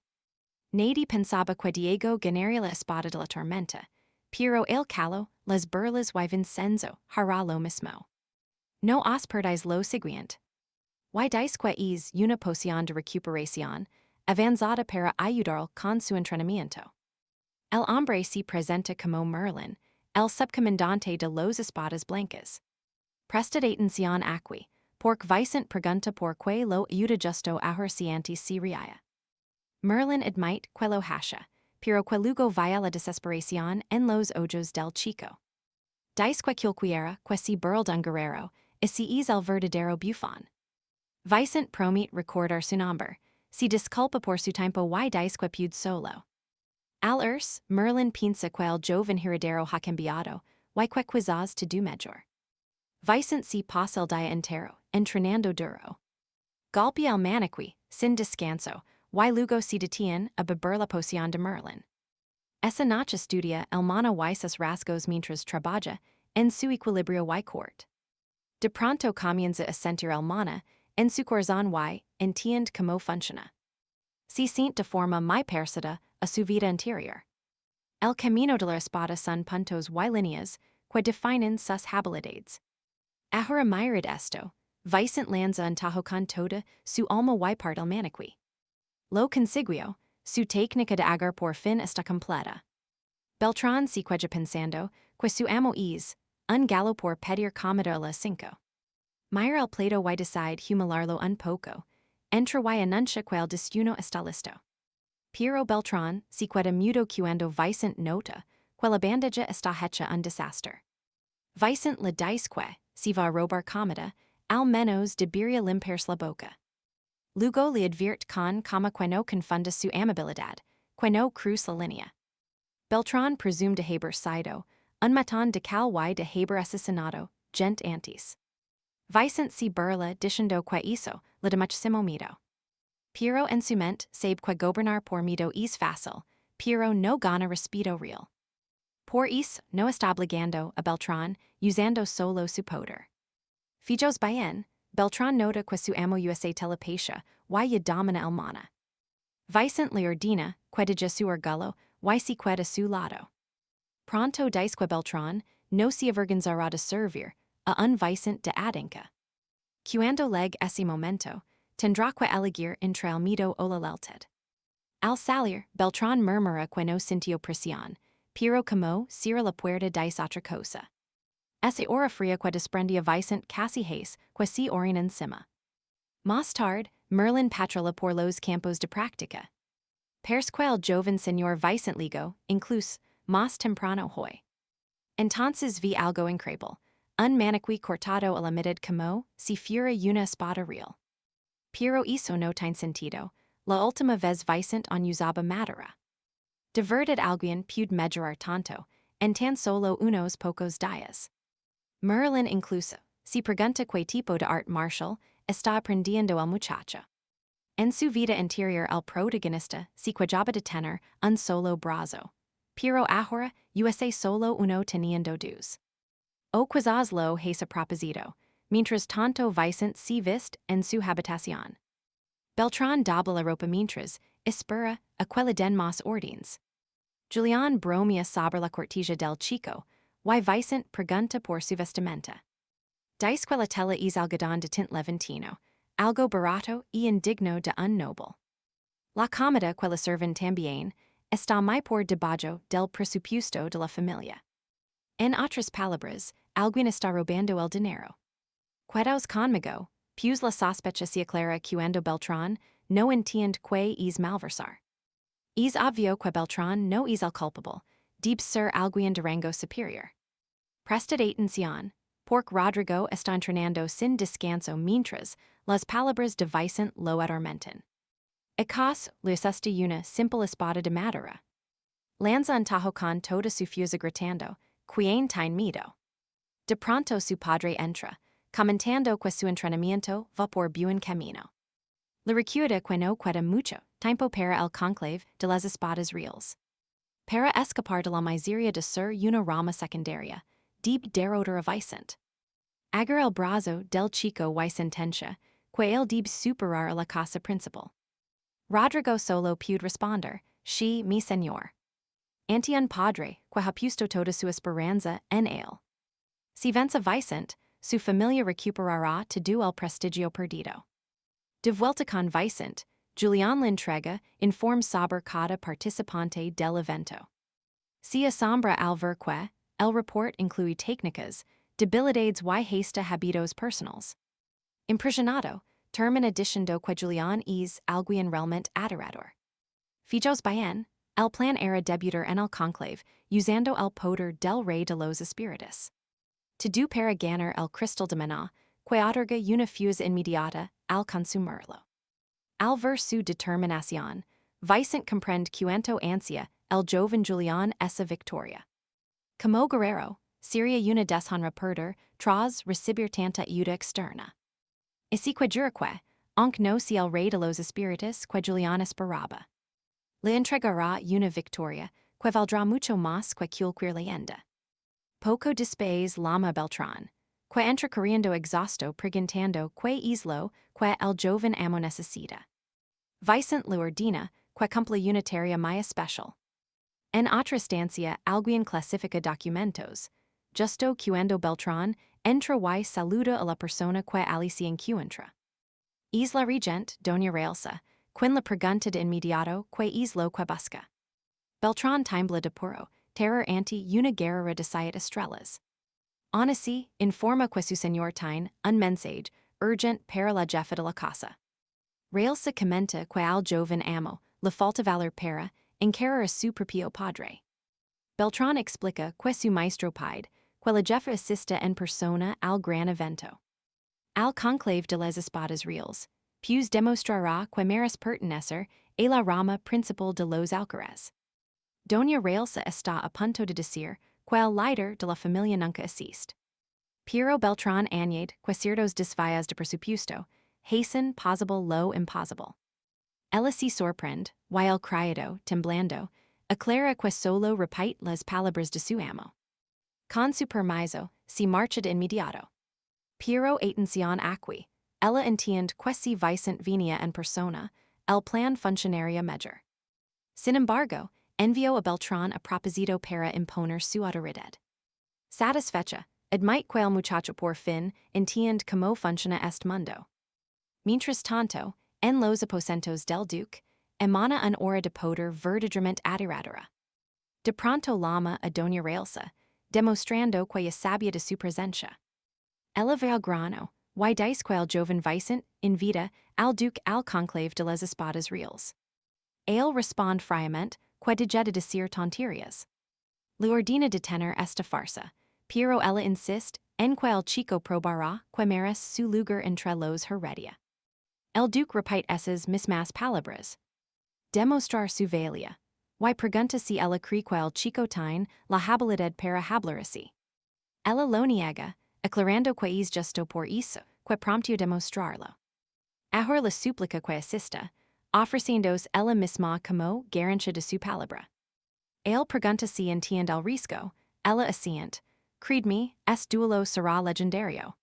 Speaker 1: Nadie pensaba que Diego ganaría la espada de la tormenta, pero el calo, las burlas y Vincenzo hará lo mismo. No os perdáis lo siguiente. Y dice que es una poción de recuperación, avanzada para ayudarlo con su entrenamiento. El hombre se presenta como Merlin, el subcomandante de los espadas blancas. Prestad atención aquí, porque Vicent pregunta por qué lo ayuda justo ahora si antes se reía. Merlin admite que lo hasha, pero que luego vaya la desesperación en los ojos del chico. Dice que quilquiera que se burla un guerrero, ese es el verdadero bufón. Vicent promit recorder su nombre, si disculpa por su tiempo y disque pude solo. Al urs, Merlin pinsa quel joven heredero ha cambiado, y que quizás te du mejor. Vicent si pasa el día entero, entrenando duro. Golpe el maniqui, sin descanso, y luego si detiene a beber la poción de Merlin. Esa noche estudia el mano y sus rasgos mientras trabaja, en su equilibrio y court. De pronto comienza a sentir el mana, en su corazón y entiende cómo funciona. Se siente de forma muy parecida a su vida interior. El camino de la espada son puntos y líneas que definen sus habilidades. Ahora mirad esto, Vicent lanza en tajo con toda su alma y parte el maniqui. Lo consiguió, su técnica de agar por fin está completa. Beltrán si queja pensando, que su amo es, un gallo por pedir comida a las 5. Mira el plato y decide humilarlo un poco, entra y anuncia que el desayuno está listo. Pero Beltrán si queda mudo cuando Vicent nota, que la bandeja está hecha un desastre. Vicent le dice que, si va a robar comida, al menos debería limpiarse la boca. Luego le advierte con como que no confunda su amabilidad, que no cruce la línea. Beltrán presume de haber sido, un matón de cal y de haber asesinado, gent antes. Vicent si burla diciendo que hizo, le de muchísimo miedo. Pero en su mente sabe que gobernar por miedo es fácil, pero no gana respeto real. Por eso no está obligando a Beltrán, usando solo su poder. Fijos bien, Beltrán nota que su amo usa telepatia, y domina el mana. Vicent le ordena, que de su orgullo, y si queda a su lado. Pronto dice que Beltrán no se avergonzará de servir a un Vicent de adinca. Cuando leg ese momento, tendrá que elegir entre el miedo o la lealtad. Al salir, Beltrán murmura que no sintió presión, pero como cierra la puerta dice otra cosa. Ese hora fría que desprendía Vicent casi hace que se orina encima. Más tarde, Merlin patrulla por los campos de práctica. Pers que el joven señor Vicent ligo, incluso, más temprano hoy. Entonces vi algo increíble, un maniqui cortado a la mitad como si fuera una espada real. Pero eso no tiene sentido, la última vez Vicent on usaba madera. De verdad alguien puede mejorar tanto, en tan solo unos pocos días. Merlin incluso, si pregunta qué tipo de art martial está aprendiendo el muchacho. En su vida interior el protagonista si quejaba de tener un solo brazo, pero ahora usa solo uno teniendo dos. O quizás lo hace a propósito, mientras tanto Vicent se viste en su habitación. Beltrán dobla la ropa mientras espera aquella den más ordens. Julián bromea sobre la cortija del Chico, y Vicent pregunta por su vestimenta. Dice que la tela es algodón de tint levantino, algo barato y indigno de un noble. La comida que le sirven también está muy por debajo del presupuesto de la familia. En otras palabras, alguien está robando el dinero. Quedaos conmigo, pues la sospecha se aclara cuando Beltrán no entiende que es malversar. Es obvio que Beltrán no es el culpable, debe ser alguien de rango superior. Prestad atención, porque Rodrigo está entrenando sin descanso mientras las palabras de Vicent lo atormentan. ¿Acaso le usaste una simple espada de madera? Lanza en tajo con toda su fuerza gritando, quien tiene miedo. De pronto su padre entra, comentando que su entrenamiento va por buen camino. Le recuerda que no queda mucho tiempo para el conclave de las espadas reales. Para escapar de la miseria de ser una rama secundaria, debe derrotar a Vicent. Agarra el brazo del Chico y sentencia, que él debe superar a la casa principal. Rodrigo solo puede responder, sí, mi señor. Ante un padre que ha puesto toda su esperanza en él. Si vence a Vicent, su familia recuperará todo el prestigio perdido. De vuelta con Vicent, Julián le entrega informe sobre cada participante del evento. Se asombra al ver que el report incluye técnicas, debilidades y hasta hábitos personales. Impresionado, termina diciendo que Julián es alguien realmente adorador. Fijos bien, el plan era debutar en el conclave usando el poder del rey de los espíritus. To do para ganar el cristal de maná, que otorga una fuerza inmediata al consumirlo. Al ver su determinación, Vicente comprende cuanto ansia el joven Julián esa victoria. Como guerrero, sería una deshonra perder tras recibir tanta ayuda externa. Así que juraque, aunque no si el rey de los espíritus que Julián esperaba. Le entregará una victoria que valdrá mucho más que cualquier leyenda. Poco después Lama Beltrán, que entra corriendo exhausto preguntando que islo que el joven amo necesita. Vicente le ordena que cumpla una tarea muy especial. En otra estancia alguien clasifica documentos, justo cuando Beltrán entra y saluda a la persona que alicia encuentra. Isla regent, Doña Raelsa, quien le pregunta de inmediato que islo que busca. Beltrán tiembla de puro, terror ante una guerra de siete estrellas. Aun así, informa que su señor tiene un mensaje urgent para la jefa de la casa. Raelsa comenta que al joven amo le falta valor para encarar a su propio padre. Beltrán explica que su maestro pide que la jefa asista en persona al gran evento. Al conclave de las espadas reales, pues demostrará que meras pertenecer a la rama principal de los alcaraz. Doña Raelsa está a punto de decir que el líder de la familia nunca asiste. Pero Beltrán añade que ciertos desvíos de presupuesto hacen posible lo imposible. Ella se sorprende, y el criado, temblando, aclara que solo repite las palabras de su amo. Con su permiso, se marcha de inmediato. Pero atención aquí, ella entiende que si Vicente venía en persona, el plan funcionaría mejor. Sin embargo, envió a Beltrán a propósito para imponer su autoridad. Satisfecha, admite que el muchacho por fin entiende cómo funciona este mundo. Mientras tanto, en los aposentos del duque, emana una hora de poder verdaderamente aterradora. De pronto llama a Doña Raelsa, demostrando que ya sabía de su presencia. Ella ve al grano, y dice que el joven Vicente invita al duque al conclave de las espadas reales. Él responde friamente que deja de decir tonterías. Le ordena detener esta farsa, pero ella insiste en que el chico probará que merece su lugar entre los heredia. El duque repite esas mismas palabras. Demostrar su valía, y pregunta si ella cree que el chico tiene la habilidad para hablar así. Ella lo niega, aclarando que es justo por eso que promptió demostrarlo. Ahora le suplica que asista, ofreciéndose ella misma como garantia de su palabra. Él pregunta si entiende el riesgo, ella asiente, créedme, este duelo será legendario.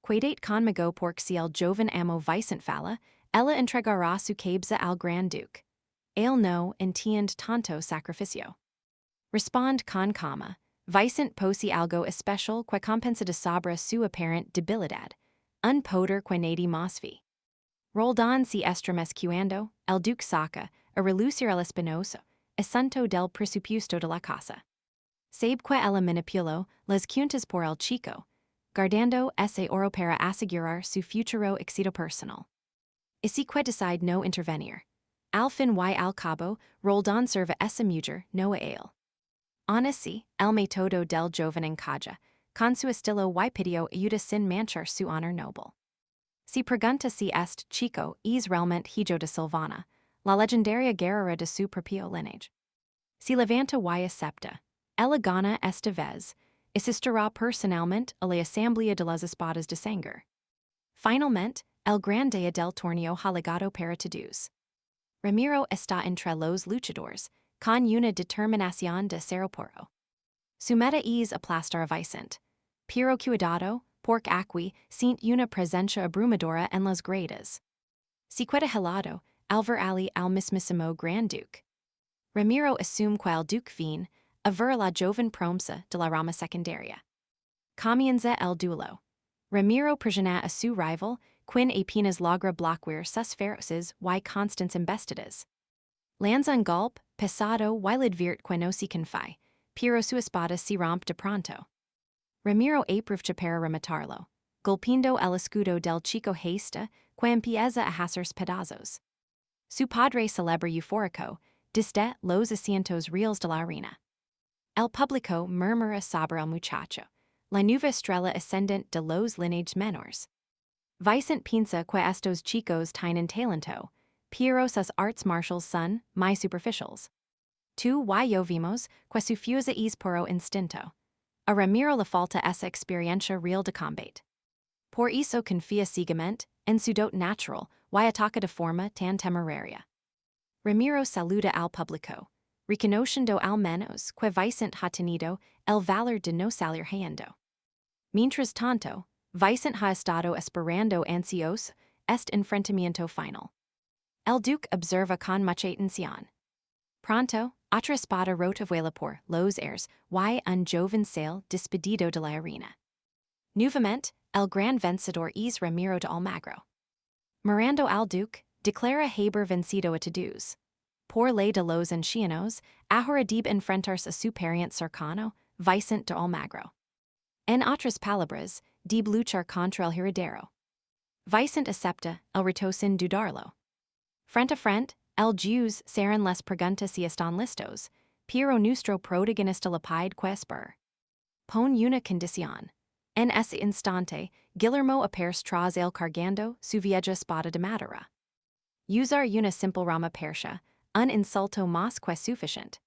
Speaker 1: Quedate conmigo porque si el joven amo Vicente falla, ella entregará su cabeza al gran duque. Él no entiende tanto sacrificio. Responde con calma, Vicente posee algo especial que compensa de sobra su apparent debilidad, un poder que nadie más ve. Roldan si estremezcuando, el duque saca, a relucir el espinoso, asunto del presupuesto de la casa. Sabe que ella manipuló las cuentas por el chico, guardando ese oro para asegurar su futuro éxito personal. Así que decide no intervenir. Al fin y al cabo, Roldan serve esa mujer, no a él. Aun así, el método del joven encaja, con su estilo y pidió ayuda sin manchar su honor noble. Si pregunta si este chico es realmente hijo de Silvana, la legendaria guerrera de su propio linaje. Si levanta y acepta, ella gana esta vez, asistirá personalmente a la asamblea de las espadas de sangre. Finalmente, el gran día del torneo ha llegado para todos. Ramiro está entre los luchadores, con una determinación de cero puro. Su meta es aplastar a Vicente, pero cuidado, porque aquí siente una presencia abrumadora en las gradas. Si queda helado, al ver ali al mismísimo Gran Duque. Ramiro asume que el Duque viene a ver la joven promesa de la rama secundaria. Comienza el duelo. Ramiro presiona a su rival, quien apenas logra bloquear sus feroces y constantes embestidas. Lanza un golpe pesado y le advierte que no se confía, pero su espada se rompe de pronto. Ramiro aprovecha para rematarlo, golpeando el escudo del chico hasta que empieza a hacerse pedazos. Su padre celebra eufórico, desde los asientos reales de la arena. El público murmura sobre el muchacho, la nueva estrella ascendente de los linajes menores. Vicent pinsa que estos chicos tienen talento, pero sus arts martials son, muy superficials. Tu y yo vimos, que su fuerza es puro instinto. A Ramiro le falta esa experiencia real de combate. Por eso confía ciegamente, en su dot natural, y ataca de forma tan temeraria. Ramiro saluda al público, reconociendo al menos que Vicent ha tenido el valor de no salir hayendo. Mientras tanto, Vicent ha estado esperando ansioso este enfrentamiento final. El Duque observa con mucha atención. Pronto, otra espada rota vuela por los airs y un joven sale despedido de la arena. Nuevamente, el gran vencedor es Ramiro de Almagro. Mirando al Duque, declara haber vencido a todos. Por ley de los ancianos, ahora debe enfrentarse a su pariente cercano, Vicent de Almagro. En otras palabras, debe luchar contra el Heredero. Vicent acepta el reto sin dudarlo. Frente a frente, el Jews serán les preguntas si están listos, pero nuestro protagonista le pide que espere. Pon una condición. En ese instante, Guillermo aparece tras el cargando su vieja espada de madera. Usar una simple rama persa, un insulto más que suficiente.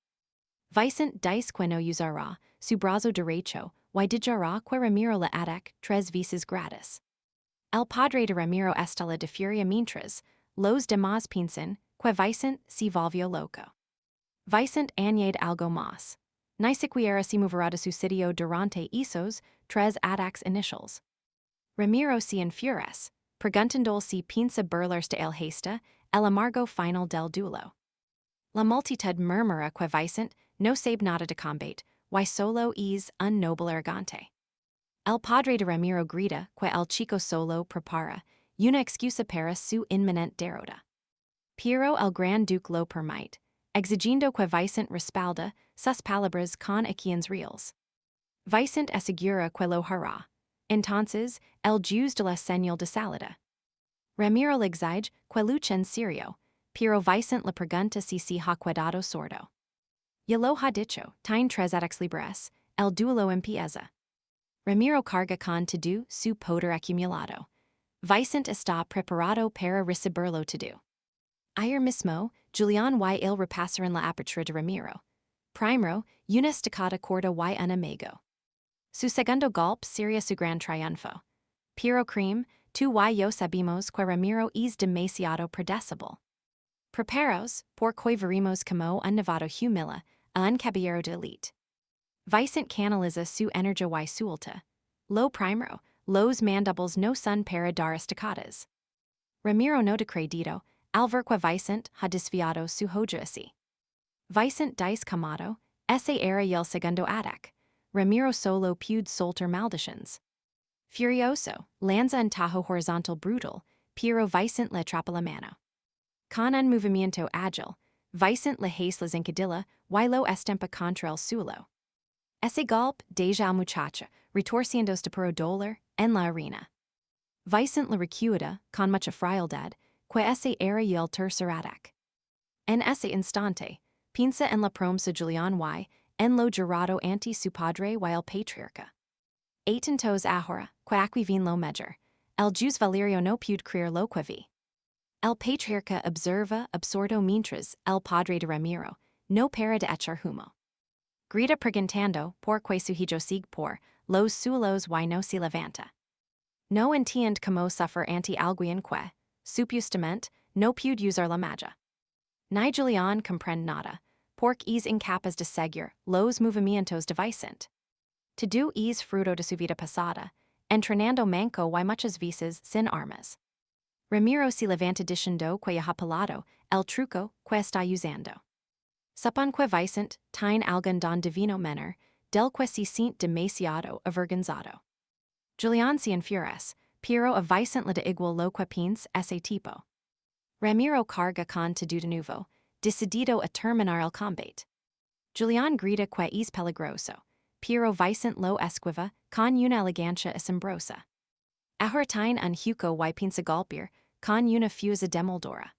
Speaker 1: Vicent dice que no usará su brazo derecho y dijará que Ramiro le ataque 3 veces gratis. El padre de Ramiro estalla de furia mientras, los demás piensan que Vicent se volvió loco. Vicent añade algo más. Ni siquiera se moverá de su sitio durante esos 3 ataques iniciales. Ramiro se enfurece, preguntando si piensa burlarse de el gesta, el amargo final del duelo. La multitud murmura que Vicent no sabe nada de combate, y solo es un noble arrogante. El padre de Ramiro grita que el chico solo prepara una excusa para su inminente derrota. Pero el gran duque lo permite, exigiendo que Vicent respalda sus palabras con acciones reales. Vicent asegura que lo hará. Entonces, el Jews de la señal de salida. Ramiro le exige que luche en serio, pero Vicent le pregunta si se ha quedado sordo. Ya lo ha dicho, tiene 3 ataques libres, el duelo empieza. Ramiro carga con todo su poder acumulado. Vicent está preparado para recibirlo todo. Ayer mismo, Julián y él repasaron la apertura de Ramiro. Primero, una estacada corta y un amigo. Su segundo golpe sería su gran triunfo. Pero cream, tú y yo sabemos que Ramiro es demasiado predecible. Preparos, porque veremos como un novato humila a un caballero de élite. Vicent canaliza su energía y suelta. Lo primero, los mandibles no son para dar estacadas. Ramiro no decredito, al ver que Vicent ha desviado su joya así. Vicent dice camado, ese era el segundo ataque. Ramiro solo puede soltar maldiciones. Furioso, lanza un tajo horizontal brutal, pero Vicent le atrapa la mano. Con un movimiento ágil, Vicent le hace la zancadilla y lo estampa contra el suelo. Ese golpe deja al muchacha, retorciéndose de puro dolor, en la arena. Vicent le recuerda, con mucha frialdad, que ese era el tercer ataque. En ese instante, piensa en la promesa Julián y en lo jurado ante su padre y el patriarca. Atentos ahora, que aquí vin lo mejor, el Jus Valerio no puede creer lo que vi. El patriarca observa absorto mientras el padre de Ramiro no para de echar humo. Grita preguntando por qué su hijo sigue por los suelos y no se levanta. No entiende cómo sufrir ante alguien que, supostamente, no puede usar la magia. Ni Julián comprende nada, porque es incapaz de seguir los movimientos de Vicent. Todo es fruto de su vida pasada, entrenando manco y muchas veces sin armas. Ramiro se levanta diciendo que ha pelado el truco que está usando. Supone que Vicent tiene algún don divino menor, del que se siente demasiado avergonzado. Julián se enfurece, pero a Vicent le da igual lo que piensa ese tipo. Ramiro carga con todo de nuevo, decidido a terminar el combate. Julián grita que es peligroso, pero Vicent lo esquiva con una elegancia asombrosa. Ahora tiene un juco y piensa golpear con una fuerza demoledora.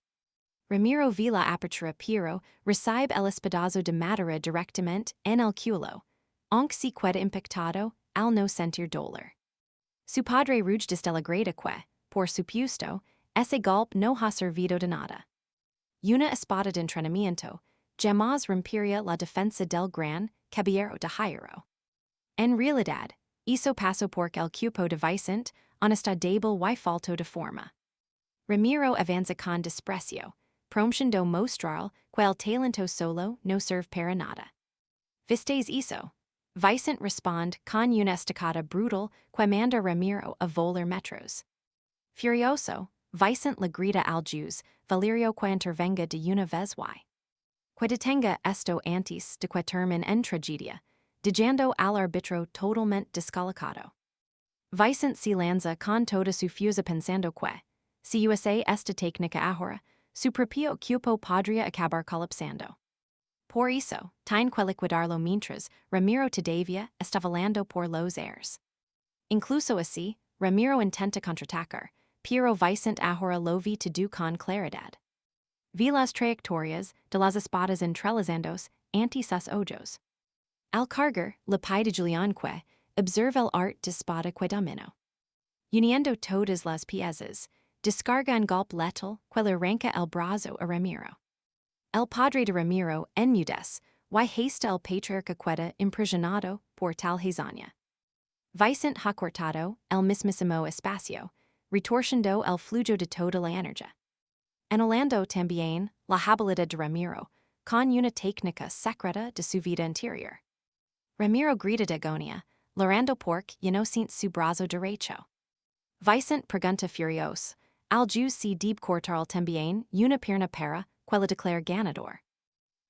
Speaker 1: Ramiro ve la apertura pero recibe el espadazo de madera directamente en el culo, aunque se queda impactado al no sentir dolor. Su padre ruge desde la grada que, por supuesto, ese golpe no ha servido de nada. Una espada de entrenamiento, jamás rompería la defensa del gran caballero de hierro. En realidad, hizo paso por el cupo de Vicente, honestadable y falto de forma. Ramiro avanza con desprecio, prometendo mostrar que el talento solo no serve para nada. Vistes eso? Vicente responde con una estacada brutal que manda Ramiro a volar metros. Furioso, Vicente le grita al juez, Valerio que intervenga de una vez y que detenga esto antes de que termine en tragedia, dejando al árbitro totalmente descolocado. Vicente se lanza con toda su fuerza pensando que, si usa esta técnica ahora, su propio cupo podría acabar colapsando. Por eso, tiene que liquidarlo mientras Ramiro todavía está volando por los aires. Incluso así, Ramiro intenta contraatacar, pero Vicente ahora lo ve todo con claridad. Vi las trayectorias de las espadas entrelazándose ante sus ojos. Al cargar la pie de Julián que observa el art de espada que domino. Uniendo todas las piezas, descarga un golpe letal que le arranca el brazo a Ramiro. El padre de Ramiro enmudece, y hasta el patriarca queda impresionado por tal hazaña. Vicente ha cortado el mismísimo espacio, retorciendo el flujo de toda la energía. Anulando también la habilidad de Ramiro, con una técnica secreta de su vida interior. Ramiro grita de agonía, llorando porque ya no siente su brazo derecho. Vicente pregunta furioso, al juez si debe cortar también una pierna para que le declare ganador.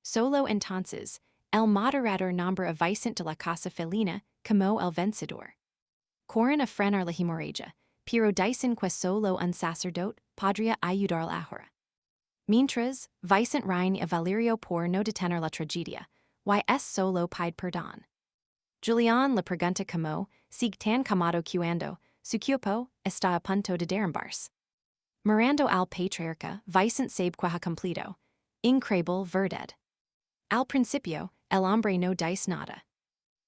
Speaker 1: Solo entonces, el moderador nombra a Vicente de la Casa Felina como el vencedor. Corren a frenar la hemorragia, pero dicen que solo un sacerdote podría ayudar ahora. Mientras, Vicente reina a Valerio por no detener la tragedia, y es solo pide perdón. Julián le pregunta como, sigue tan calmado cuando, su cupo está a punto de derrumbarse. Mirando al patriarca, Vicente sabe que ha cumplido. Increíble verdad. Al principio, el hombre no dice nada.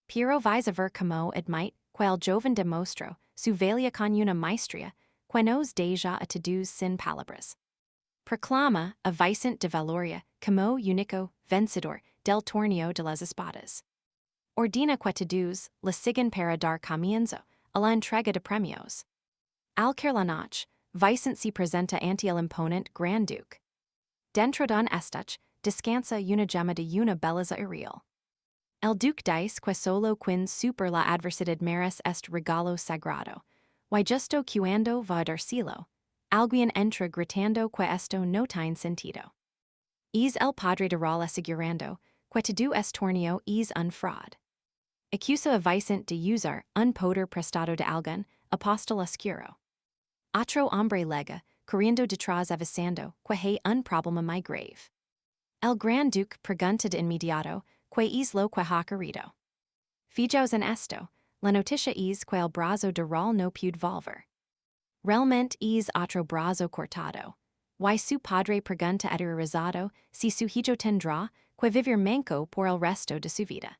Speaker 1: Pero vais a ver como admite que el joven demostró su valía con una maestría que nos deja a todos sin palabras. Proclama a Vicente de Valoria como único vencedor del torneo de las espadas. Ordena que todos le sigan para dar comienzo a la entrega de premios. Al caer la noche, Vicente se presenta ante el imponente Gran Duque. Dentro de un estuche, descansa una llama de una belleza irreal. El Duque dice que solo quien super la adversidad merece este regalo sagrado, y justo cuando va a dárselo, alguien entra gritando que esto no tiene sentido. Es el padre de Raul asegurando que todo este torneo es un fraud. Acusa a Vicente de usar un poder prestado de alguien, apóstol oscuro. Otro hombre lega, corriendo detrás avisando que hay un problema muy grave. El Gran Duque pregunta de inmediato que es lo que ha querido. Fijaos en esto, la noticia es que el brazo de Raul no puede volver. Realmente es otro brazo cortado, y su padre pregunta aterrorizado si su hijo tendrá que vivir manco por el resto de su vida.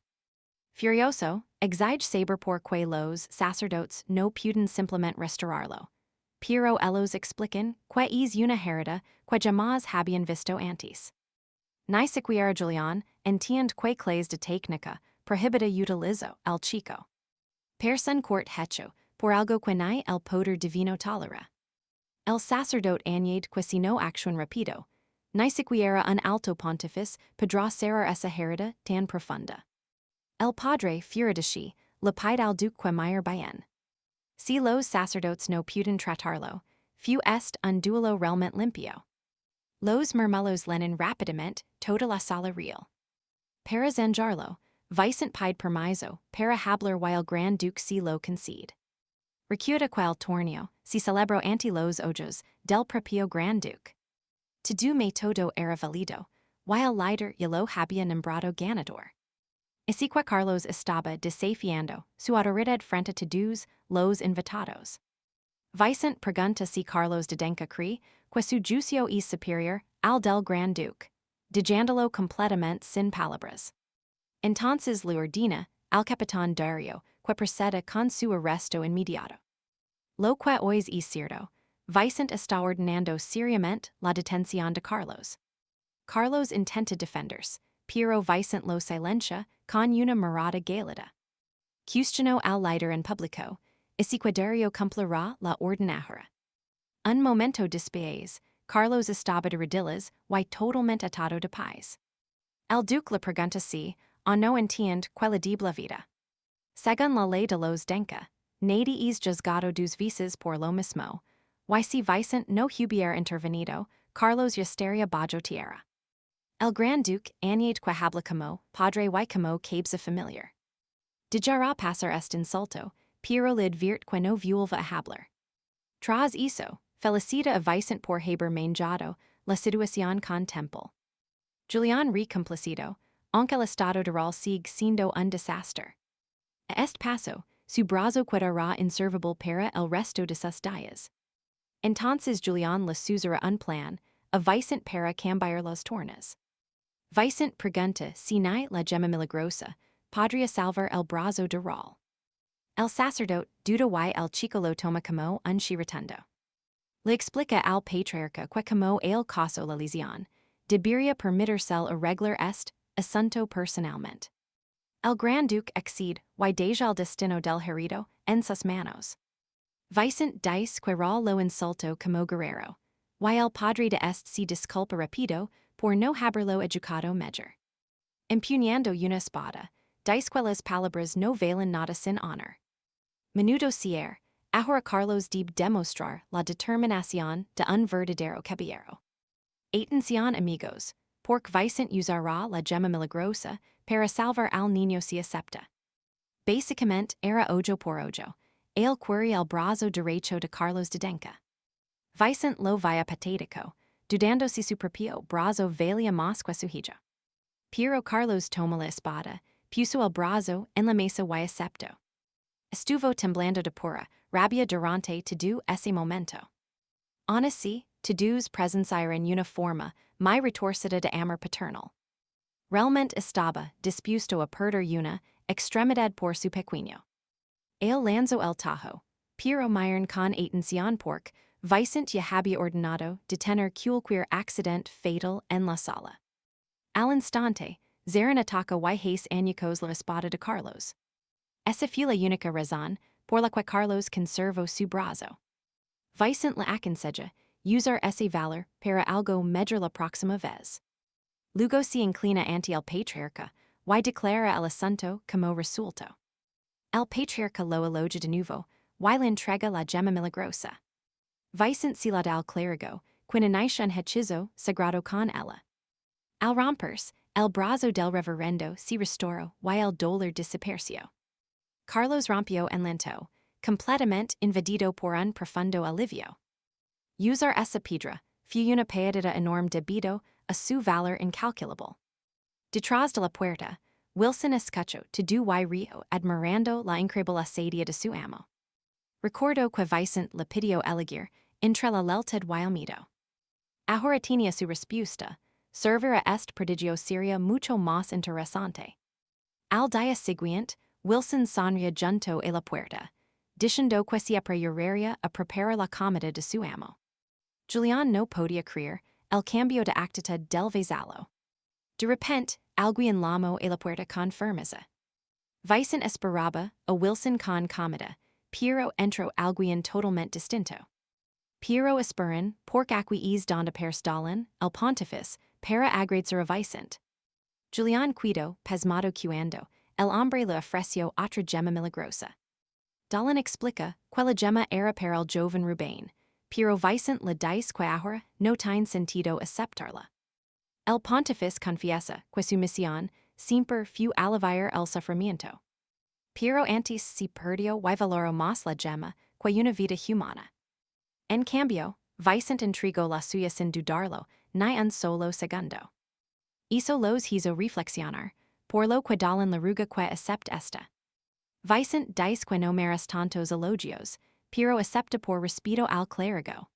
Speaker 1: Furioso, exige saber por que los sacerdotes no pueden simplemente restaurarlo. Pero ellos explican que es una herida que jamás habían visto antes. Ni siquiera Julián entiende que clase de técnica prohibida utilizo el Chico. Person court hecho por algo que ni el poder divino tolera. El sacerdote añade que si no actúan rápido, ni siquiera un alto pontífice podrá cerrar esa herida tan profunda. El padre furidici le pide al duque que mire bien. Si los sacerdotes no pueden tratarlo, fu est un duelo realmente limpio. Los murmullos llenan rápidamente toda la sala real. Para zanjarlo, Vicente pide permiso para hablar y el Gran Duque se lo concede. Recuerda que el torneo se celebró ante los ojos del propio Gran Duque. Todo método era válido, y el líder ya lo había nombrado ganador. Así que Carlos estaba desafiando su autoridad frente a todos los invitados. Vicente pregunta si Carlos de Denca cree que su juicio es superior al del Gran Duque, dejándolo completamente sin palabras. Entonces le ordena al capitán Dario que proceda con su arresto inmediato. Lo que hoy es cierto, Vicent está ordenando seriamente la detención de Carlos. Carlos intenta defenders, pero Vicent lo silencia con una mirada gélida. Cuestionó al líder en público, ¿Ese cumplirá la orden ahora? Un momento después, Carlos estaba de rodillas y totalmente atado de paz. El duque le pregunta si, o no entiende quella la vida. Según la ley de los denka, nadie es juzgado dos veces por lo mismo, y si Vicent no hubiera intervenido, Carlos ya estaría bajo tierra. El gran duque añade que habla como padre y como cabeza familiar. Dejará pasar este insulto, pero le advierte que no vuelva a hablar. Tras eso, felicita a Vicent por haber manejado la situación con temple. Julián recomplacido, aunque el estado de Ral sigue siendo un desastre. A este paso, su brazo quedará inservible para el resto de sus días. Entonces Julián le susurra un plan a Vicent para cambiar los tornas. Vicent pregunta si no la gema milagrosa podría salvar el brazo de Ral. El sacerdote duda y el chico lo toma como un chirritando. Le explica al patriarca que como el caso la lesión, debería permitirse arreglar este asunto personalmente. El gran duque accede y deja el destino del herido en sus manos. Vicent dice que Ral lo insultó como guerrero, y el padre de este se disculpa rápido por no haberlo educado mejor. Empuñando una espada, dice que las palabras no valen nada sin honor. Menudo ser, ahora Carlos debe demostrar la determinación de un verdadero caballero. Atención amigos, porque Vicent usará la gema milagrosa para salvar al niño si acepta. Básicamente era ojo por ojo, él quiere el brazo derecho de Carlos de Denka. Vicent lo vaya patético, dudando si su propio brazo valía más que su hijo. Pero Carlos toma la espada, puso el brazo en la mesa y aceptó. Estuvo temblando de pura rabia durante todo ese momento. Aun así, todos presenciaron una forma muy retorcida de amor paternal. Realmente estaba dispuesto a perder una extremidad por su pequeño. Él lanzó el tajo, pero miran con atención porque Vicent ya había ordenado detener cualquier accidente fatal en la sala. Al instante, Zarin ataca y hace añicos la espada de Carlos. Esa fue la única razón por la que Carlos conservó su brazo. Vicent le aconseja usar ese valor para algo mejor la próxima vez. Luego se inclina ante el patriarca y declara el asunto como resuelto. El patriarca lo elogia de nuevo y le entrega la gema milagrosa. Vicent se la da al clérigo, quien inicia un hechizo sagrado con ella. Al romperse, el brazo del reverendo se restauró y el dolor desapareció. Carlos rompió en lento, completamente invadido por un profundo alivio. Usar esa piedra fue una pérdida enorme debido a su valor incalculable. Detrás de la puerta, Wilson escuchó todo y río admirando la increíble asedia de su amo. Recordó que Vicent le pidió elegir entre la lealtad y el miedo. Ahora tenía su respuesta, servir a este prodigio sería mucho más interesante. Al día siguiente, Wilson sonrió junto a la puerta, diciendo que se apresuraría a preparar la comida de su amo. Julián no podía creer el cambio de actitud del vasallo. De repente, alguien llamó a la puerta con firmeza. Vicent esperaba a Wilson con comida, pero entró alguien totalmente distinto. Pero esperan porque aquí es donde persdalen el pontífice para agradecer a Vicent. Julián quedó pasmado cuando el hombre le ofreció otra gema milagrosa. Dallin explica que la gema era para el joven Rubén, pero Vicent le dice que ahora no tiene sentido aceptarla. El pontífice confiesa que su misión siempre fue aliviar el sufrimiento. Pero antes se perdió y valoró más la gema que una vida humana. En cambio, Vicent entregó la suya sin dudarlo ni un solo segundo. Hizo los hizo reflexionar, por lo que Dallin le ruga que acepte esta. Vicent dice que no merece tantos elogios, pero acepta por respeto al clérigo.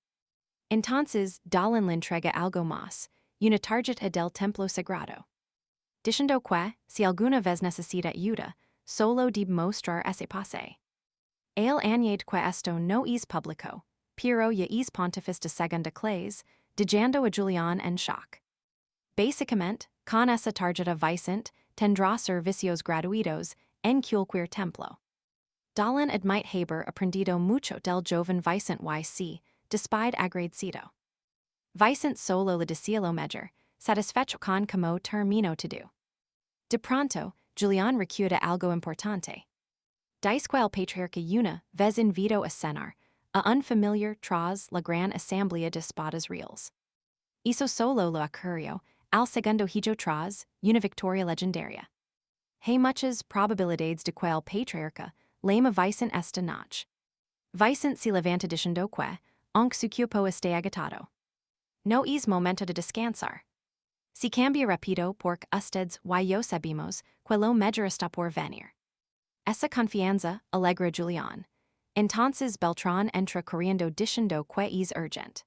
Speaker 1: Entonces, Dallin le entrega algo más, una tarjeta del templo sagrado. Diciendo que, si alguna vez necesita ayuda, solo debe mostrar ese pase. Él añade que esto no es público, Piero y is pontifex de segunda clase, dejando a Julian en shock. Básicamente, con esa tarjeta Vicente tendrá servicios gratuitos en cualquier templo. Dallin admite haber aprendido mucho del joven Vicente y despide agradecido. Vicente solo le decía lo mejor, satisfecho con como termino todo. De pronto, Julian recuerda algo importante. Dice que el patriarca una vez invitó a cenar, a un familiar tras la gran asamblea de espadas reales. Hizo solo lo ocurrió, al segundo hijo tras, una victoria legendaria. Hay muchas probabilidades de que el patriarca lema Vicente esta noche. Vicente se levanta diciendo que, aunque su cuerpo esté agotado, no es momento de descansar. Si cambia rápido porque ustedes y yo sabemos que lo mejor está por venir. Esa confianza alegra Julian. Entonces Beltrán entra corriendo diciendo que es urgent.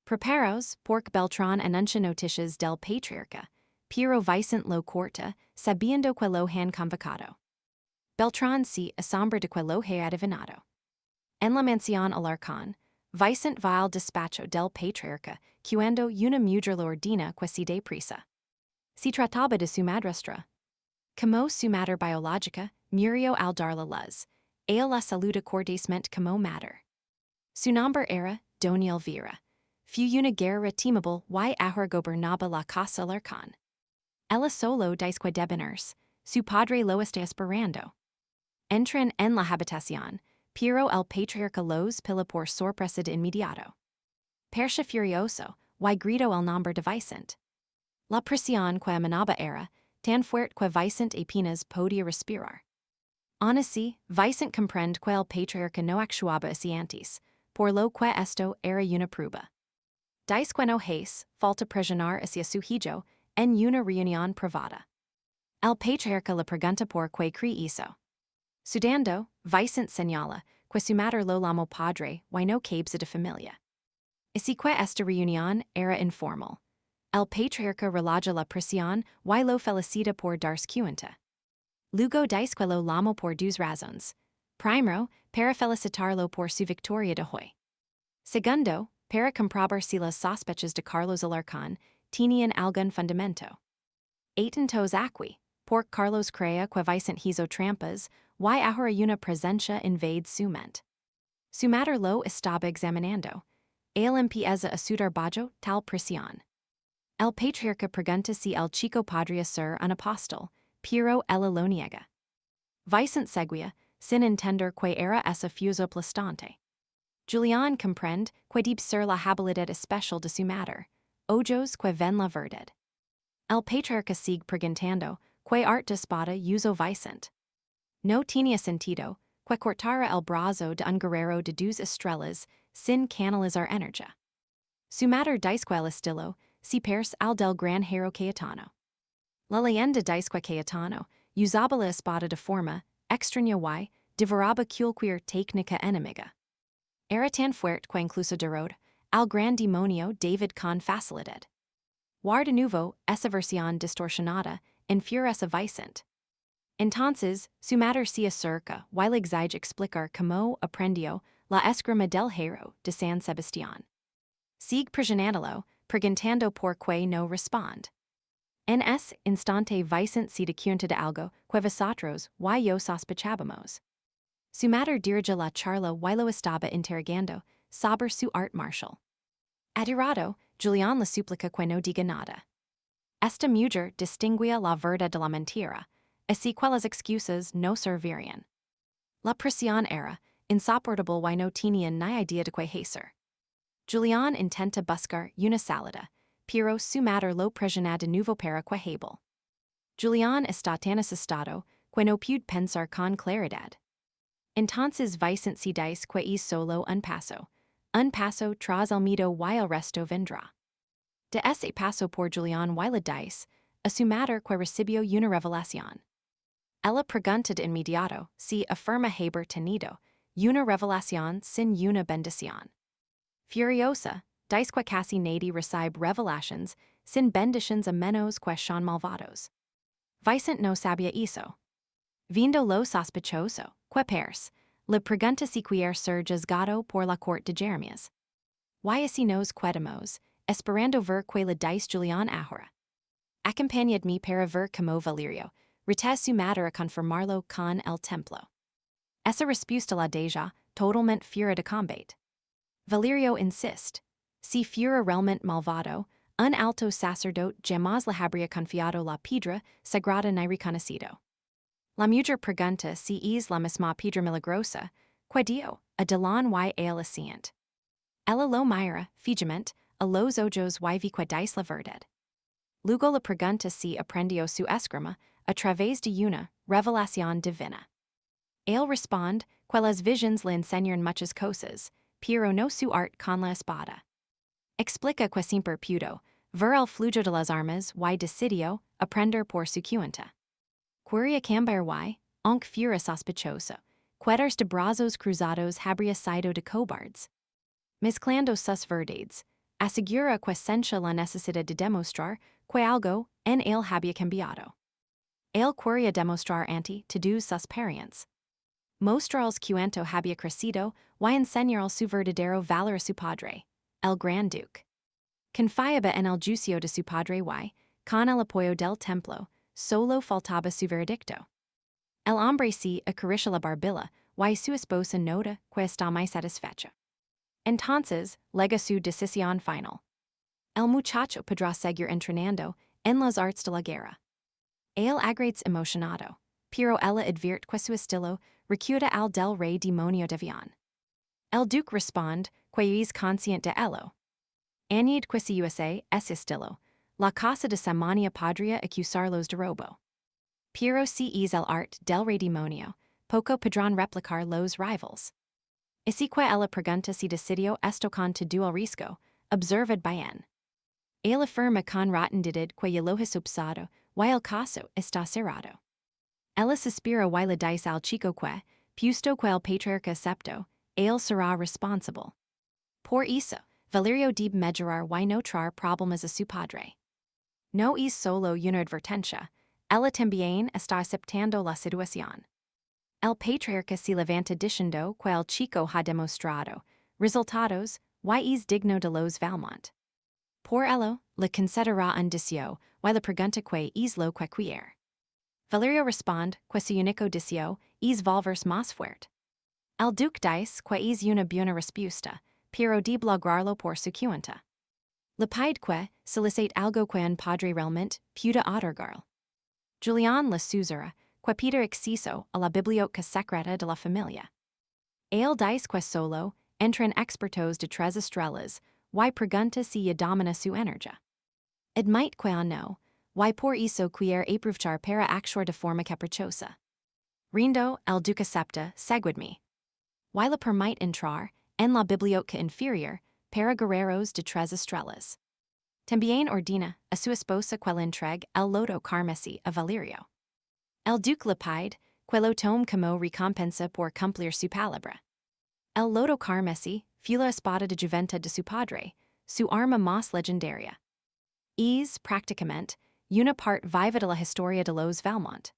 Speaker 1: Preparos porque Beltrán anuncia noticias del patriarca, pero Vicente lo corta, sabiendo que lo han convocado. Beltrán se asombra de que lo ha adivinado. En la mansión Alarcón, Vicente va al despacho del patriarca, cuando una mujer lo ordena que se dé prisa. Se trataba de su madrastra. Como su madre biológica, murió al dar la luz, él la saluda cortésmente como madre. Su nombre era Doña Elvira. Fue una guerrera timable y ahora gobernaba la casa Alarcón. Ella solo dice que debiners, su padre lo está esperando. Entran en la habitación, pero el patriarca los pilla por sorpresa de inmediato. Percha furioso, y gritó el nombre de Vicente. La presión que emanaba era tan fuerte que Vicente apenas podía respirar. Aun así, Vicente comprende que el patriarca no actuaba así antes, por lo que esto era una prueba. Dice que no hace falta presionar hacia su hijo en una reunión privada. El patriarca le pregunta por qué cree hizo. Sudando, Vicente señala que su madre lo llamó padre y no cabeza de familia. Así que esta reunión era informal. El patriarca relaja la presión y lo felicita por darse cuenta. Luego dice que lo llamó por dos razones. Primero, para felicitarlo por su victoria de hoy. Segundo, para comprobar si las sospechas de Carlos Alarcón tenían algún fundamento. Atentos aquí, porque Carlos crea que Vicente hizo trampas y ahora una presencia invade su mente. Su madre lo estaba examinando. Él empieza a sudar bajo tal presión. El patriarca pregunta si el chico podría ser un apóstol, pero ella lo niega. Vicente seguía, sin entender que era esa fuso plastante. Julian comprende que debe ser la habilidad especial de su madre, ojos que ven la verdad. El patriarca sigue preguntando que art de espada usó Vicente. No tenía sentido que cortara el brazo de un guerrero de dos estrellas sin canalizar energía. Su madre dice que el estilo se parece al del gran héroe Cayetano. La leyenda dice que Cayetano usaba la espada de forma extraña y devoraba cualquier técnica enemiga. Era tan fuerte que incluso derrotó al gran demonio David con facilidad. War de nuevo esa versión distorsionada enfurece a Vicente. Entonces, su madre se acerca y le exige explicar cómo aprendió la esgrima del héroe de San Sebastián. Sigue presionándolo, preguntando por qué no responde. En ese instante Vicente se da cuenta de algo que vosotros y yo sospechábamos. Su madre dirige la charla y lo estaba interrogando sobre su art marcial. Aterrado, Julián le suplica que no diga nada. Esta mujer distinguía la verdad de la mentira, así que las excusas no servirían. La presión era insoportable y no tenían ni idea de qué hacer. Julián intenta buscar una salida, pero su madre lo presiona de nuevo para que hable. Julián está tan asustado que no puede pensar con claridad. Entonces Vicente se dice que es solo un paso tras el miedo y el resto vendrá. De ese paso por Julián y le dice a su madre que recibió una revelación. Ella pregunta de inmediato si afirma haber tenido una revelación sin una bendición. Furiosa, dice que casi nadie recibe revelations sin bendiciones a menos que son malvados. Vicente no sabía eso. Viendo lo sospechoso, que parece, Le pregunta si quiere ser juzgado por la corte de Jeremias. Y así nos quedamos, esperando ver que le dice Julián ahora. Acompañadme para ver como Valerio retes su madre a conformarlo con el templo. Esa respuesta la deja totalmente fuera de combate. Valerio insiste. Si fuera realmente malvado, un alto sacerdote jamás le habría confiado la piedra sagrada ni reconocido. La mujer pregunta si es la misma piedra milagrosa, que dio a Delon y el ascient. Ella lo mira, fijamente, a los ojos y vi que dice la verdad. Luego le pregunta si aprendió su esgrima a través de una revelación divina. Él responde que las visions le enseñan muchas cosas, pero no su art con la espada. Explica que siempre pudo ver el flujo de las armas y decidió aprender por su cuenta. Quería cambiar y, aunque fuera sospechoso, quedars de brazos cruzados habría sido de cobardes. Mezclando sus verdades, asegura que sencha la necesidad de demostrar que algo en él había cambiado. Él quería demostrar ante todos sus parientes. Mostrarles cuánto había crecido y enseñarles su verdadero valor a su padre, el Gran Duque. Confiaba en el juicio de su padre y, con el apoyo del templo, solo faltaba su veredicto. El hombre se acaricia la barbilla y su esposa nota que está muy satisfecha. Entonces, lega su decisión final. El muchacho podrá seguir entrenando en las artes de la guerra. Él agrades emocionado, pero ella advierte que su estilo recuerda al del rey demonio de Vian. El duque responde que es consciente de ello. Añade que si USA es estilo, la casa de Samania podría acusarlos de robo. Pero si es el art del rey demonio, poco podrán replicar los rivals. Así que ella pregunta si decidió esto con todo el risco, observad bien. Él afirma con rotundidad que ya lo ha subsado y el caso está cerrado. Ella suspira y le dice al chico que, puesto que el patriarca aceptó, él será responsable. Por eso, Valerio debe mejorar y no traer problemas a su padre. No es solo una advertencia, ella también está aceptando la situación. El patriarca se levanta diciendo que el chico ha demostrado resultados y es digno de los Valmont. Por ello, le concederá un deseo y le pregunta que es lo que quiere. Valerio responde que su único deseo es volverse más fuerte. El duque dice que es una buena respuesta, pero debe lograrlo por su cuenta. Le pide que solicite algo que un padre realmente pueda otorgar. Julián le susurra que pide acceso a la biblioteca secreta de la familia. Él dice que solo entran expertos de 3 estrellas y pregunta si ya domina su energía. Admite que no, y por eso quiere aprovechar para actuar de forma caprichosa. Rindo, el duque acepta, seguidme. Y le permite entrar en la biblioteca inferior para guerreros de 3 estrellas. También ordena a su esposa que le entregue el loto carmesí a Valerio. El duque le pide que lo tome como recompensa por cumplir su palabra. El loto carmesí fue la espada de juventud de su padre, su arma más legendaria. Es, prácticamente, una parte viva de la historia de los Valmont.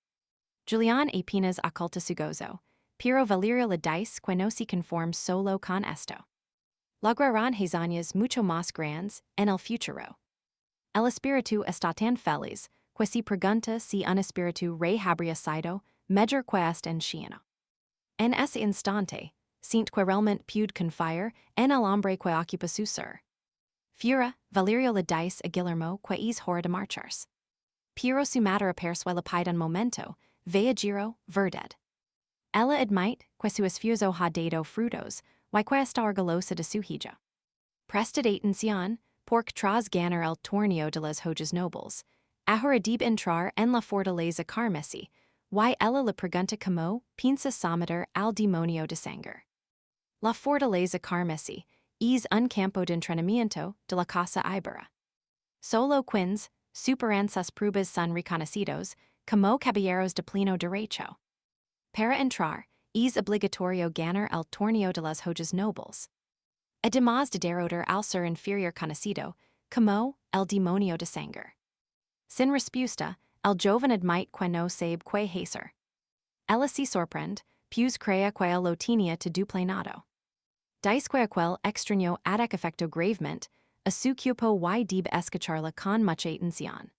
Speaker 1: Julián apenas oculta su gozo, pero Valerio le dice que no se conforma solo con esto. Lograrán hazañas mucho más grandes en el futuro. El espíritu está tan feliz que se pregunta si un espíritu rey habría sido mejor que este anciano. En ese instante, siente que realmente puede confiar en el hombre que ocupa su ser. Fuera, Valerio le dice a Guillermo que es hora de marcharse. Pero su madre apercibe le pide un momento, vea giro, verdad. Ella admite que su esfuerzo ha dado frutos, y que está orgullosa de su hija. Prestad atención, porque tras ganar el torneo de las joyas nobles, ahora debe entrar en la fortaleza carmesí, y ella le pregunta cómo piensa someter al demonio de sangre. La fortaleza carmesí es un campo de entrenamiento de la casa Ibera. Solo quienes superan sus pruebas son reconocidos como caballeros de pleno derecho. Para entrar, es obligatorio ganar el torneo de las joyas nobles. Además de derrotar al ser inferior conocido como el demonio de sangre. Sin respuesta, el joven admite que no sabe qué hacer. Ella se sorprende, pius crea quael lotinia to duplenato. Diceque quel extraño adac effecto gravement, asucupo y deb escacharla con mucha atención.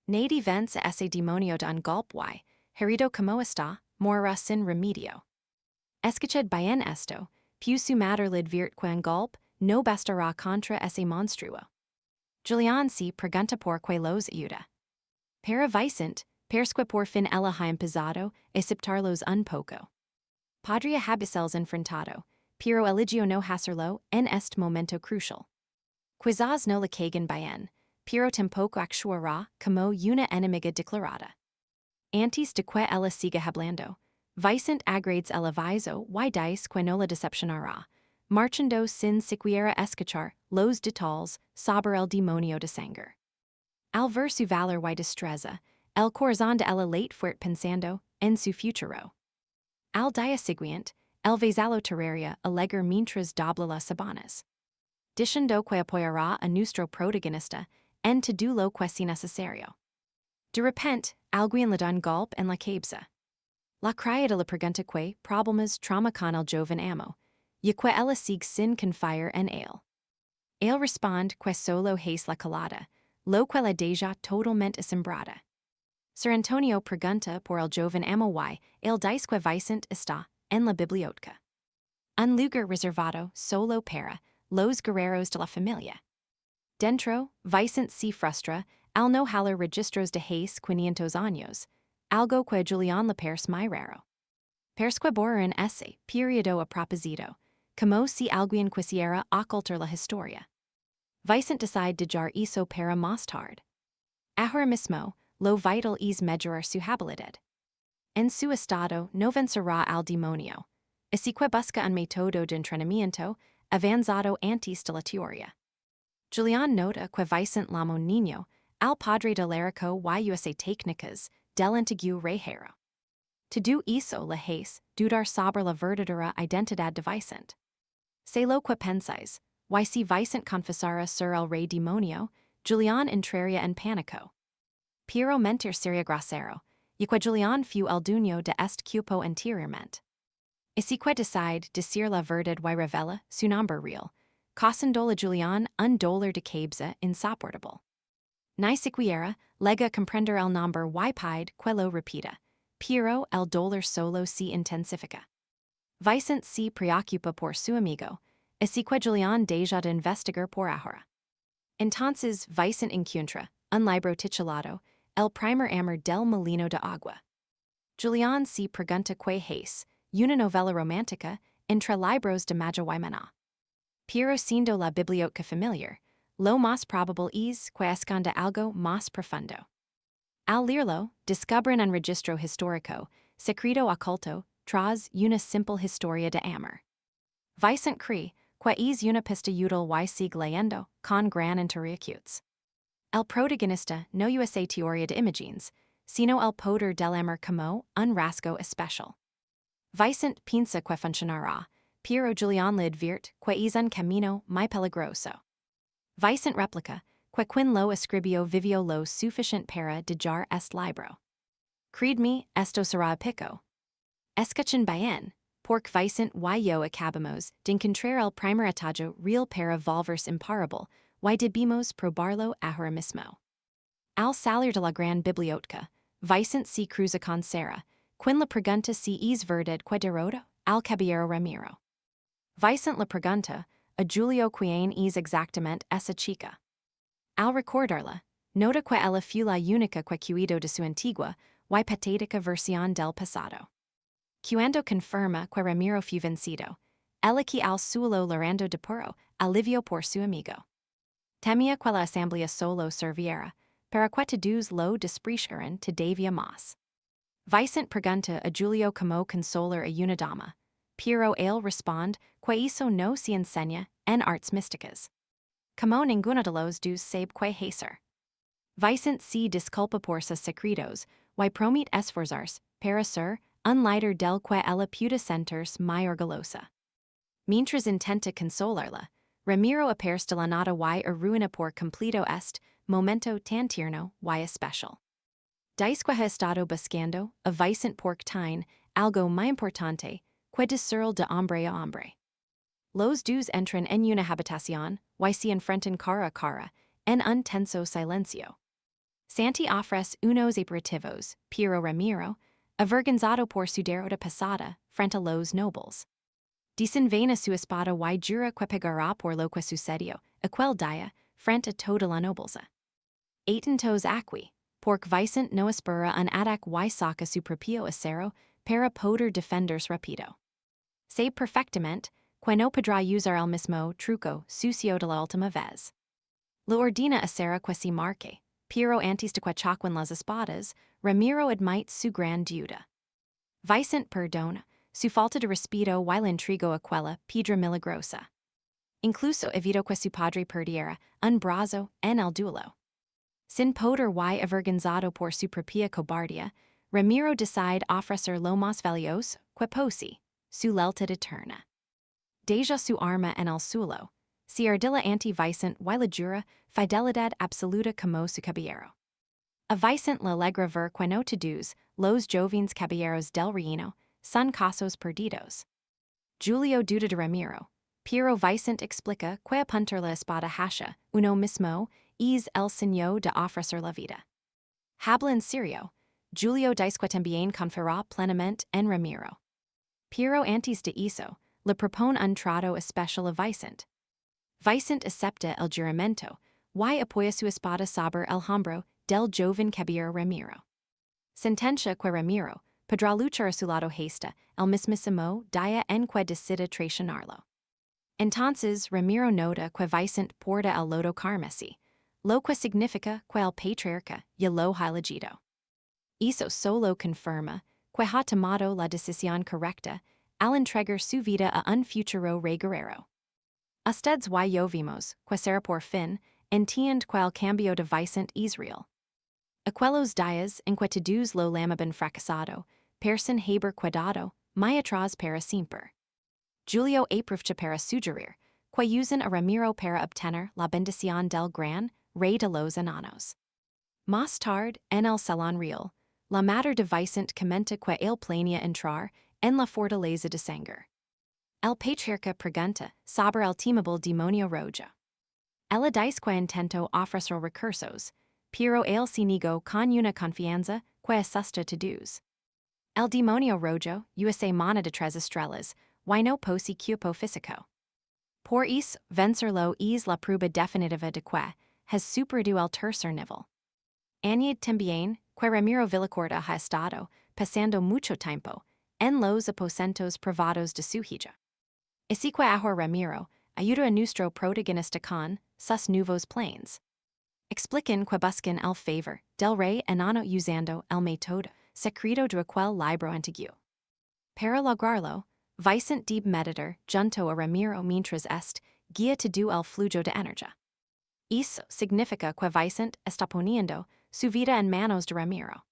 Speaker 1: Nadi vence esse demonio de un golpe y, herido como está, morra sin remedio. Escached bien esto, pius su mater lid virtque un golpe, no bastará contra esse monstruo. Julian si pregunta por que los ayuda. Para vicent, persque por fin elahim pisado, exceptarlos un poco. Podria habisels enfrentado, pero eligio no hacerlo, en este momento crucial. Quizás no la cagan bien, pero tampoco actuará como una enemiga declarada. Antes de que ella siga hablando, vicent agrades el aviso y dice que no la decepcionará, marchando sin siquiera escuchar los detalles sobre el demonio de sangre. Al ver su valor y destreza, el corazón de ella late fuerte pensando en su futuro. Al día siguiente, el vasalo terraria alegre mientras dobla las sabanas. Diciendo que apoyará a nuestro protagonista en todo lo que sea necesario. De repente, alguien le da un golpe en la cabeza. La criada le pregunta que problemas trauma con el joven amo, y que ella sigue sin confiar en él. Él responde que solo es la calada, lo que la deja totalmente asombrada. Sir Antonio pregunta por el joven amo y él dice que Vicent está en la biblioteca. Un lugar reservado solo para los guerreros de la familia. Dentro, Vicent se frustra al no haler registros de hace 500 años, algo que Julián le parece muy raro. Persque borrar en ese periodo a propósito, como si alguien quisiera ocultar la historia. Vicent decide dejar eso para más tarde. Ahora mismo, lo vital es mejorar su habilidad. En su estado no vencerá al demonio, así que busca un método de entrenamiento avanzado antes de la teoría. Julián nota que Vicent llamó niño al padre del erico y usa técnicas del antiguo reyero. To do eso le hace dudar sobre la verdadera identidad de Vicent. Sé lo que pensáis, y si Vicent confesara ser el rey demonio, Julián entraría en pánico. Pero mentir sería grosero, y que Julián fu el dueño de este cuerpo anteriormente. Así que decide decir la verdad y revela su nombre real, causando a Julián un dolor de cabeza insoportable. Ni siquiera lega comprender el nombre y pide que lo repita, pero el dolor solo se intensifica. Vicent se preocupa por su amigo, así que Julián deja de investigar por ahora. Entonces Vicent encuentra un libro titulado El primer amor del molino de agua. Julián se pregunta que es una novela romántica entre libros de manhwa y manhwa. Pero siendo la biblioteca familiar, lo más probable es que esconda algo más profundo. Al leerlo, descubren un registro histórico, secreto oculto, tras una simple historia de amor. Vicent cree que es una pista útil y sigue leyendo con gran interés. El protagonista no usa teoría de imágenes, sino el poder del amor como un rasgo especial. Vicent piensa que funcionará, pero Julián le advierte que es un camino muy peligroso. Vicent replica que quien lo escribió vivió lo suficiente para dejar este libro. Creedme, esto será épico. Escuchen bien, porque Vicent y yo acabamos de encontrar el primer atajo real para volverse imparable, y debemos probarlo ahora mismo. Al salir de la gran biblioteca, Vicent se cruza con Sarah, quien le pregunta si es verdad que derrotó al caballero Ramiro. Vicent le pregunta a Julio quién es exactamente esa chica. Al recordarla, nota que ella fue la única que cuidó de su antigua y patética versión del pasado. Cuando confirma que Ramiro fue vencido, ella que al suelo llorando de puro alivio por su amigo. Temía que la asamblea solo serviera para que todos lo despreciaran todavía más. Vicent pregunta a Julio cómo consolar a una dama, pero él responde que eso no se enseña en artes místicas. Como ninguno de los dos sabe que hacer. Vicent se disculpa por sus secretos y promete esforzarse para ser un líder del que ella pueda sentirse muy orgullosa. Mientras intenta consolarla, Ramiro aparece de la nada y arruina por completo este momento tan tierno y especial. Dice que ha estado buscando a Vicent porque tiene algo muy importante, que discurre de hombre a hombre. Los dos entran en una habitación, y se enfrentan cara a cara, en un tenso silencio. Santi ofrece unos aperitivos, pero Ramiro, avergonzado por su derrota pasada, frente a los nobles. Desenvaina su espada y jura que pegará por lo que sucedió, aquel día, frente a toda la nobleza. Atentos aquí, porque Vicente no espera un ataque y saca su propio acero para poder defenderse rápido. Sabe perfectamente que no podrá usar el mismo truco sucio de la última vez. Lo ordena hacer que se marque, pero antes de que choquen las espadas, Ramiro admite su gran deuda. Vicente perdona su falta de respeto y la intrigo aquella piedra milagrosa. Incluso evitó que su padre perdiera un brazo en el duelo. Sin poder y avergonzado por su propia cobardía, Ramiro decide ofrecer lo más valioso que posee, su lealtad eterna. Deja su arma en el suelo, se ardila ante Vicente y la jura fidelidad absoluta como su caballero. A Vicente le alegra ver que no todos los jóvenes caballeros del reino son casos perdidos. Julio duda de Ramiro, pero Vicente explica que apuntar la espada hacha uno mismo es el signo de ofrecer la vida. Habla en serio, Julio dice que también confiará plenamente en Ramiro. Pero antes de eso, le propone un trato especial a Vicente. Vicente acepta el juramento, y apoya su espada sobre el hombro del joven caballero Ramiro. Sentencia que Ramiro podrá luchar a su lado hasta el mismísimo día en que decida traicionarlo. Entonces Ramiro nota que Vicente porta el lodo carmesí, lo que significa que el patriarca ya lo ha elegido. Eso solo confirma que ha tomado la decisión correcta al entregar su vida a un futuro rey guerrero. Ustedes y yo vimos que será por fin entiende que el cambio de Vicente es real. Aquellos días en que todos lo llamaban fracasado, person haber quedado muy atrás para siempre. Julio aprovecha para sugerir que usen a Ramiro para obtener la bendición del gran rey de los enanos. Más tarde, en el salón real, la madre de Vicente comenta que él planea entrar en la fortaleza de sangre. El patriarca pregunta sobre el temible demonio rojo. Ella dice que intentó ofrecer recursos, pero él se negó con una confianza que asusta a todos. El demonio rojo usa mana de 3 estrellas, y no posee cuerpo físico. Por eso, vencerlo es la prueba definitiva de que has superado el tercer nivel. Añade también que Ramiro Villacorta ha estado pasando mucho tiempo en los aposentos privados de su hija. Así que ahora Ramiro ayuda a nuestro protagonista con sus nuevos planes. Explican que buscan el favor del rey enano usando el método secreto de aquel libro antiguo. Para lograrlo, Vicente debe meditar junto a Ramiro mientras guía todo el flujo de energía. Eso significa que Vicente está poniendo su vida en manos de Ramiro.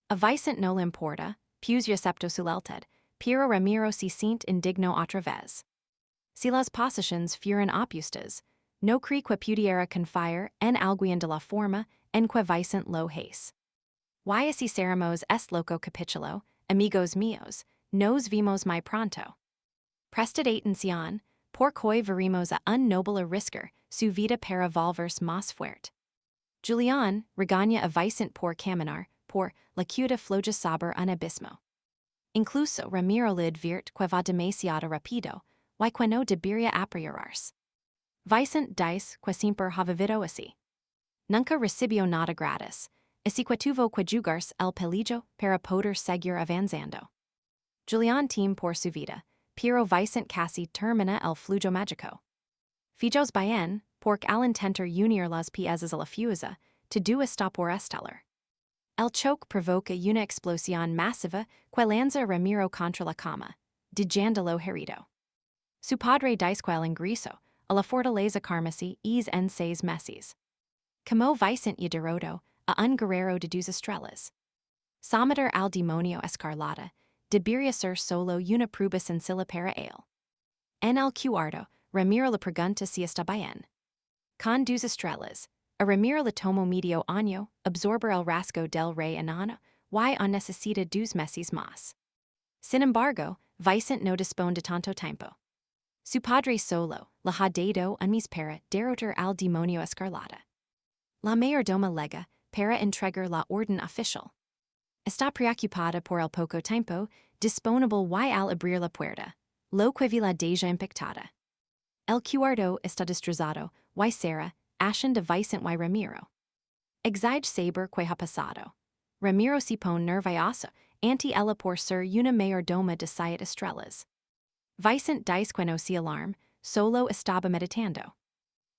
Speaker 1: A Vicente no le importa, pues aceptó su lealtad, pero Ramiro se siente indigno otra vez. Si las posiciones fueran opuestas, no cree que pudiera confiar en alguien de la forma en que Vicente lo hace. Y así cerramos este loco capítulo, amigos míos, nos vemos muy pronto. Prestad atención, porque hoy veremos a un noble riscar su vida para volverse más fuerte. Julián regaña a Vicente por caminar por la cuda floja sobre un abismo. Incluso Ramiro le advierte que va demasiado rápido, y que no debería apresurarse. Vicente dice que siempre ha vivido así. Nunca recibió nada gratis, así que tuvo que jugarse el peligro para poder seguir avanzando. Julián teme por su vida, pero Vicente casi termina el flujo mágico. Fijos bien, porque al intentar unir las piezas a la fusa, todo está por estelar. El choque provoca una explosión masiva que lanza a Ramiro contra la cama, dejándolo herido. Su padre dice que el ingreso a la fortaleza carmesí es en 6 meses. Como Vicente y derrotó a un guerrero de 2 estrellas. Someter al demonio escarlata, debería ser solo una prueba sencilla para él. En el cuarto, Ramiro le pregunta si está bien. Con 2 estrellas, a Ramiro le tomó medio año absorber el rasgo del rey enano y necesita 2 meses más. Sin embargo, Vicent no dispone de tanto tiempo. Su padre solo, la ha dado un mis para derrotar al demonio escarlata. La mayordoma lega, para entregar la orden oficial. Está preocupada por el poco tiempo, disponible y al abrir la puerta, lo que vi la deja impactada. El cuarto está destrozado, y será, ashen de Vicent y Ramiro. Exige saber que ha pasado. Ramiro se pone nervioso, ante ella por ser una mayordoma de siete estrellas. Vicent dice que no se alarm, solo estaba meditando.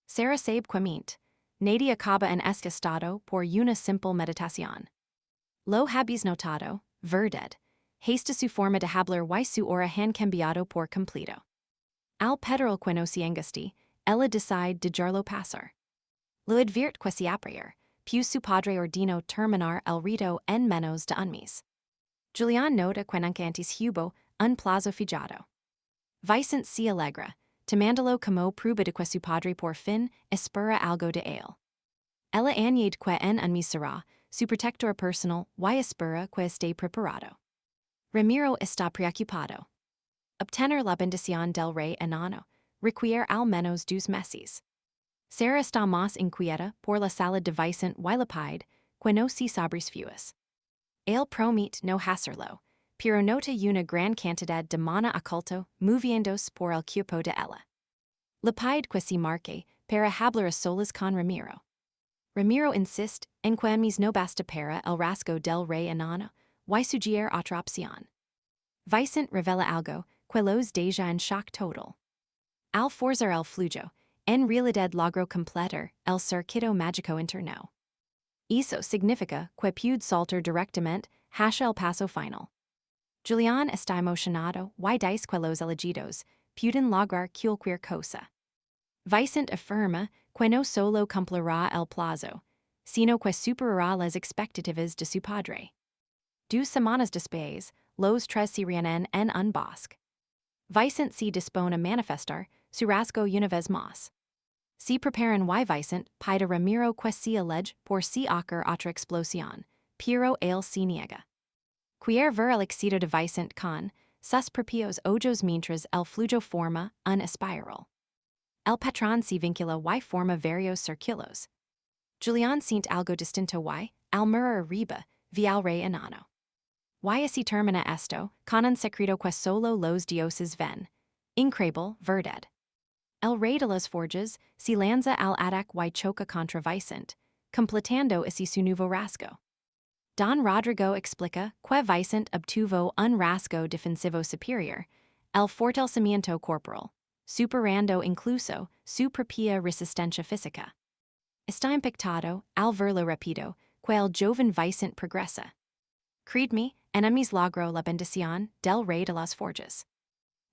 Speaker 1: Sarah sabe que mente. Nadie acaba en este estado por una simple meditación. Lo habéis notado, verdad. Hasta su forma de hablar y su hora han cambiado por completo. Al pedro que no se angusti, ella decide dejarlo pasar. Lo advierte que se aprier, pues su padre ordinó terminar el rito en menos de un mes. Julián nota que nunca antes hubo un plazo fijado. Vicent se alegra, tomándolo como prueba de que su padre por fin espera algo de él. Ella añade que en un mes será su protector personal y espera que esté preparado. Ramiro está preocupado. Obtener la bendición del rey enano requiere al menos 2 meses. Sarah está más inquieta por la salud de Vicent y la pide que no se sabres fues. Él promete no hacerlo, pero nota una gran cantidad de mana oculto moviéndose por el cuerpo de ella. Le pide que se marque para hablar a solas con Ramiro. Ramiro insiste en que mis no basta para el rasgo del rey enano y sugiere otra opción. Vicent revela algo que los deja en shock total. Al forzar el flujo, en realidad logró completar el circuito mágico interno. Eso significa que puede saltar directamente hacia el paso final. Julián está emocionado y dice que los elegidos pueden lograr cualquier cosa. Vicent afirma que no solo cumplirá el plazo, sino que superará las expectativas de su padre. 2 semanas después, los tres se reúnen en un bosque. Vicent se dispone a manifestar su rasgo una vez más. Se preparan y Vicent pide a Ramiro que se aleje por si ocurre otra explosión, pero él se niega. Quiere ver el éxito de Vicent con sus propios ojos mientras el flujo forma un espiral. El patrón se vincula y forma varios círculos. Julián siente algo distinto y, al mirar arriba, ve al rey enano. Y así termina esto, con un secreto que solo los dioses ven. Increíble, verdad. El rey de las forjas se lanza al ataque y choca contra Vicent, completando así su nuevo rasgo. Don Rodrigo explica que Vicent obtuvo un rasgo defensivo superior, el fortalecimiento corporal, superando incluso su propia resistencia física. Está impactado al verlo rápido que el joven Vicent progresa. Créedme, en mis logro la bendición del rey de las forjas.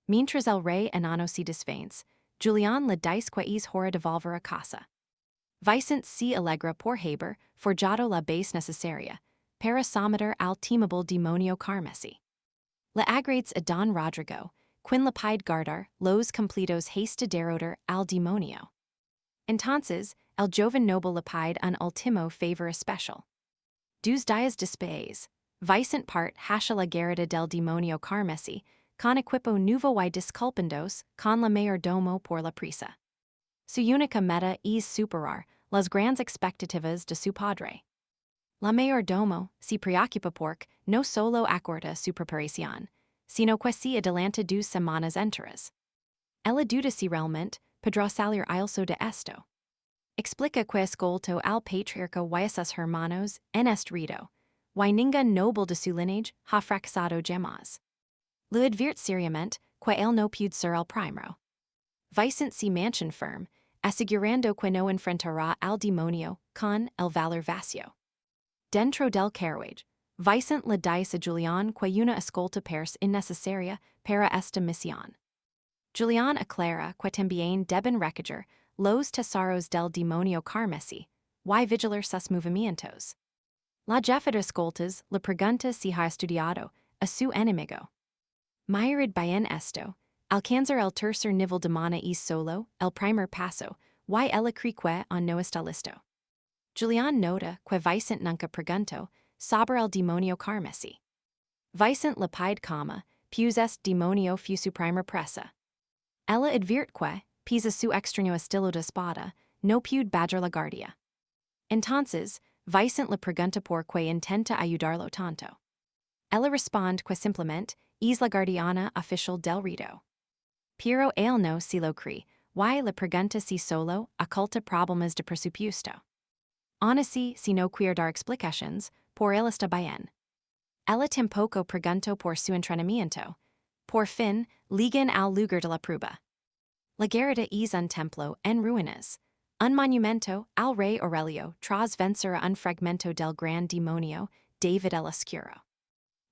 Speaker 1: Mientras el rey enano se desvence, Julián le dice que es hora de volver a casa. Vicent se alegra por haber forjado la base necesaria para someter al temible demonio carmesí. Le agrades a Don Rodrigo, quien le pide guardar los completos hasta derrotar al demonio. Entonces, el joven noble le pide un último favor especial. 2 días después, Vicent part hacia la garita del demonio carmesí, con equipo nuevo y disculpendos con la mayordomo por la prisa. Su única meta es superar las grandes expectativas de su padre. La mayordomo se preocupa porque no solo acorta su preparación, sino que se adelanta 2 semanas enteras. Ella duda si realmente podrá salir aileso de esto. Explica que escoltó al patriarca y a sus hermanos en este rito, y ningún noble de su lineage ha fracasado jamás. Le advierte seriamente que él no puede ser el primero. Vicent se mantiene firme, asegurando que no enfrentará al demonio con el valor vacío. Dentro del carruaje, Vicent le dice a Julián que una escolta es innecesaria para esta misión. Julián aclara que también deben recoger los tesoros del demonio carmesí y vigilar sus movimientos. La jefa de escoltas le pregunta si ha estudiado a su enemigo. Mayorid bien esto, alcanzar el tercer nivel de mana es solo el primer paso, y ella cree que aún no está listo. Julián nota que Vicent nunca preguntó sobre el demonio carmesí. Vicent le pide calma, pius est demonio fusu primer pressa. Ella advirtque, pisa su extraño estilo de espada, no pude badger la guardia. Entonces, Vicent le pregunta por que intenta ayudarlo tanto. Ella responde que simplemente, es la guardiana oficial del rito. Pero él no si lo cree, y le pregunta si solo oculta problemas de presupuesto. Aun así, si no quiere dar explicaciones, por él está bien. Ella tampoco preguntó por su entrenamiento. Por fin, ligan al lugar de la prueba. La garita es un templo en ruinas. Un monumento al rey Aurelio tras vencer a un fragmento del gran demonio, David el Oscuro.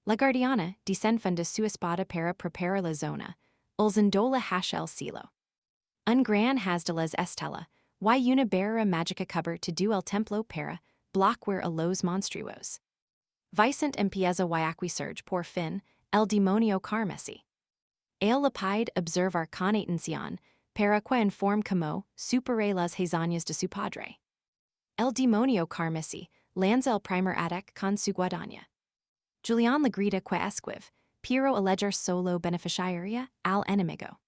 Speaker 1: La guardiana desenfunda su espada para preparar la zona, usando la hacha el cielo. Un gran has de las estela, y una barrera mágica cubrir todo el templo para bloquear a los monstruos. Vicent empieza y acquiescer por fin, el demonio carmesí. El le pide observar con atención, para que informe como supere las hazañas de su padre. El demonio carmesí lanza el primer ataque con su guadaña. Julián le grita que esquive, pero alegar solo beneficiaria al enemigo.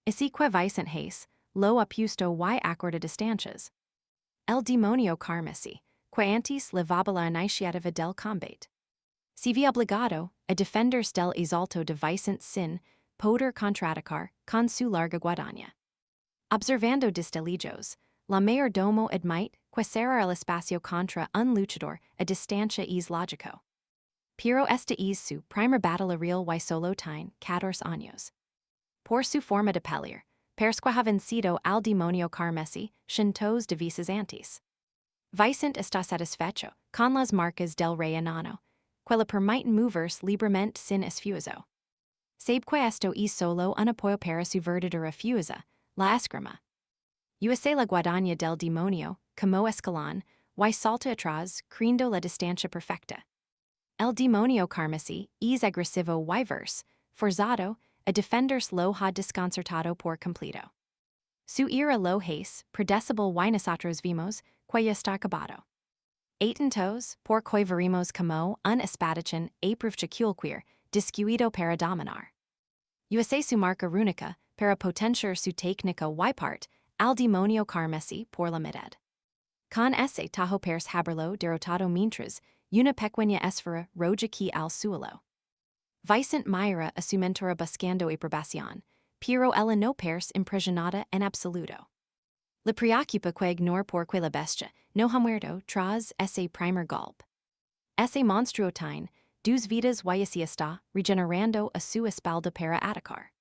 Speaker 1: Así que Vicent hace, lo opuesto y acorda distancias. El demonio carmesí, que antes levaba la iniciativa del combate. Se vi obligado a defenderse del exalto de Vicent sin poder contraatacar con su larga guadaña. Observando destellillos, la mayordomo admite que cerrar el espacio contra un luchador a distancia es lógico. Pero esta es su primer batalla real y solo tiene 14 años. Por su forma de pelear, persque ha vencido al demonio carmesí cientos de veces antes. Vicent está satisfecho con las marcas del rey enano, que le permiten moverse libremente sin esfuerzo. Sabe que esto es solo un apoyo para su verdadera fuerza, la esgrima. Usa la guadaña del demonio, como escalón, y salta atrás, creando la distancia perfecta. El demonio carmesí es agresivo y verse, forzado, a defenderse lo ha desconcertado por completo. Su ira lo hace, predecible y nosotros vimos, que ya está acabado. Atentos, por que veremos como un espadachín aprove discuido para dominar. Usa su marca rúnica, para potenciar su técnica y part, al demonio carmesí por la mitad. Con ese tajo pers haberlo derrotado mientras, una pequeña esfera roja aquí al suelo. Vicent mira a su mentora buscando aprobación, pero ella no pers impresionada en absoluto. Le preocupa que ignore por que la bestia no ha muerto tras ese primer golpe. Ese monstruo tiene dos vidas y así está regenerando a su espalda para atacar.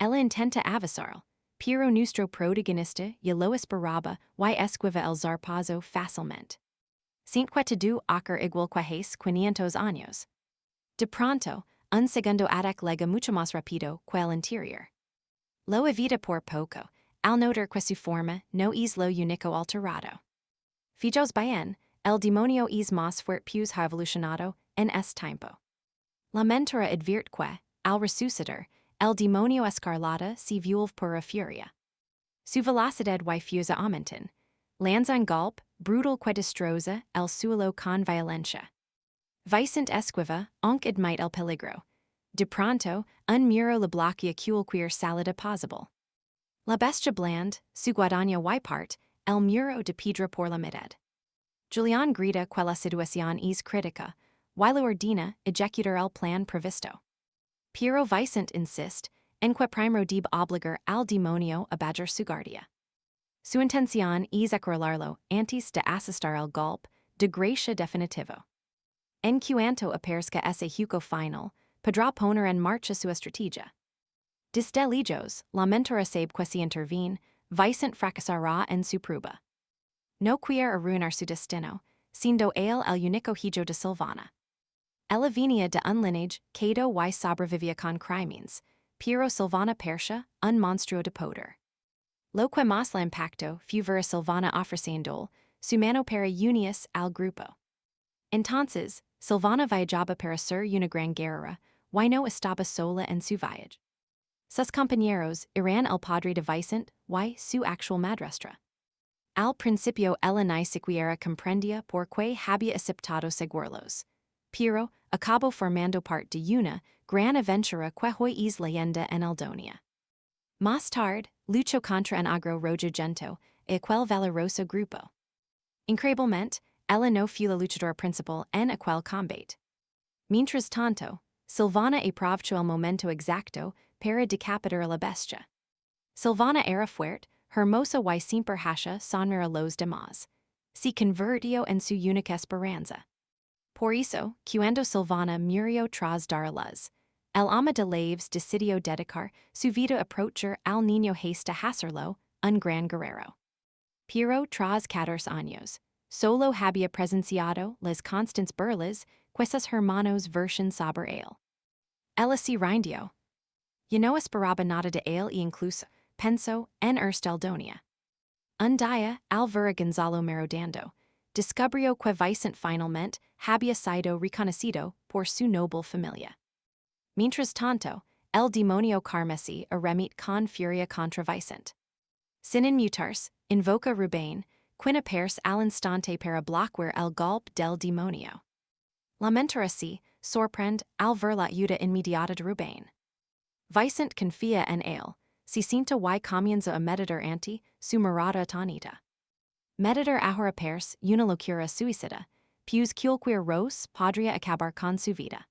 Speaker 1: Ella intenta avisarlo, pero nuestro protagonista ya lo esperaba y esquiva el zarpazo fácilmente. Sin que todo ocurra igual que hace 500 años. De pronto, un segundo ataque llega mucho más rápido que el anterior. Lo evita por poco, al notar que su forma no es lo único alterado. Fijos bien, el demonio es más fuerte pues ha evolucionado en este tiempo. La mentora advierte que, al resucitar, el demonio escarlata se vuelve pura furia. Su velocidad y fuerza aumentan. Lanza un golpe, brutal que destroza el suelo con violencia. Vicent esquiva, aunque admite el peligro. De pronto, un muro le bloquea cualquier salida posible. La bestia bland, su guadaña y part, el muro de piedra por la mitad. Julián grita que la situación es crítica, y lo ordena ejecutar el plan previsto. Pero Vicent insiste en que primero debe obligar al demonio a badger su guardia. Su intención es acorralarlo antes de asestar el golpe de gracia definitivo. En cuanto aparezca ese juego final, podrá poner en marcha su estrategia. Desde lejos, la mentora sabe que si interviene, Vicent fracasará en su prueba. No quiere arruinar su destino, siendo él el único hijo de Silvana. Ella venía de un lineage quedo y sobrevivía con crímenes, pero Silvana persia un monstruo de poder. Lo que más la impactó fue ver a Silvana ofreciendo su mano para unirse al grupo. Entonces, Silvana viajaba para ser una gran guerrera, y no estaba sola en su viaje. Sus compañeros eran el padre de Vicent y su actual madrastra. Al principio ella ni siquiera comprendía por qué había aceptado seguirlos, pero acabó formando parte de una gran aventura que hoy es leyenda en Eldonia. Más tarde, luchó contra un agro rojo gento, e aquel valeroso grupo. Increíblemente, ella no fue la luchadora principal en aquel combate. Mientras tanto, Silvana aprovechó el momento exacto para decapitar a la bestia. Silvana era fuerte, hermosa y siempre hasha sonreír a los demás. Se convirtió en su única esperanza. Por eso, cuando Silvana murió tras dar a luz, el ama de Laves decidió dedicar su vida a proteger al niño hasta hacerlo un gran guerrero. Pero tras 14 años, solo había presenciado las constantes burlas que sus hermanos version sobre él. Ella se rindió. Ya no esperaba nada de él e incluso pensó en Ersteldonía. Un día, al ver a Gonzalo merodando, descubrió que Vicente finalmente había sido reconocido por su noble familia. Mientras tanto, el demonio carmesí arremete con furia contra Vicente. Sin inmutarse, invoca Rubain, quien apers al instante para bloquear el golpe del demonio. Lamentar así, sorprende al ver la ayuda inmediata de Rubain. Vicente confía en él, se siente y comienza a meditar ante su mirada atónita. Meditar ahora pers una locura suicida, pues cualquier ros podría acabar con su vida.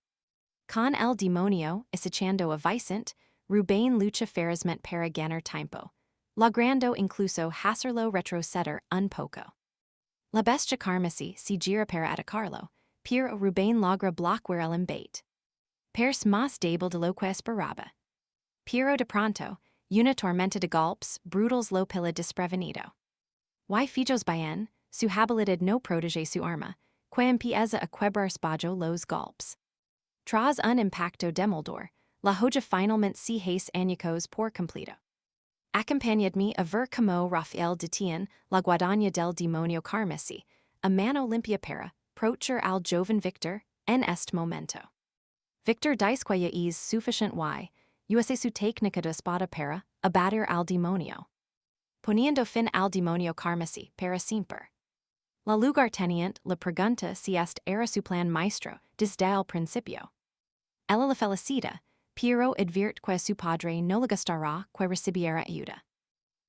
Speaker 1: Con el demonio acechando a Vicente, Rubain lucha ferozmente para ganar tiempo, logrando incluso hacerlo retroceder un poco. La bestia carmesí se gira para atacarlo, pero Rubain logra bloquear el embate. Pers más débil de lo que esperaba. Pero de pronto, una tormenta de golpes brutales lo pilla desprevenido. Y fijos bien, su habilidad no protege su arma, que empieza a quebrarse bajo los golpes. Tras un impacto demoledor, la joya finalmente se hace añicos por completo. Acompañadme a ver como Rafael detiene la guadaña del demonio carmesí, a mano limpia para proteger al joven Victor en este momento. Victor dice que ya es suficient y usa su técnica de espada para abatir al demonio. Poniendo fin al demonio carmesí para siempre. La lugarteniente le pregunta si este era su plan maestro desde el principio. Ella la felicita, pero advierte que su padre no le gustará que recibiera ayuda.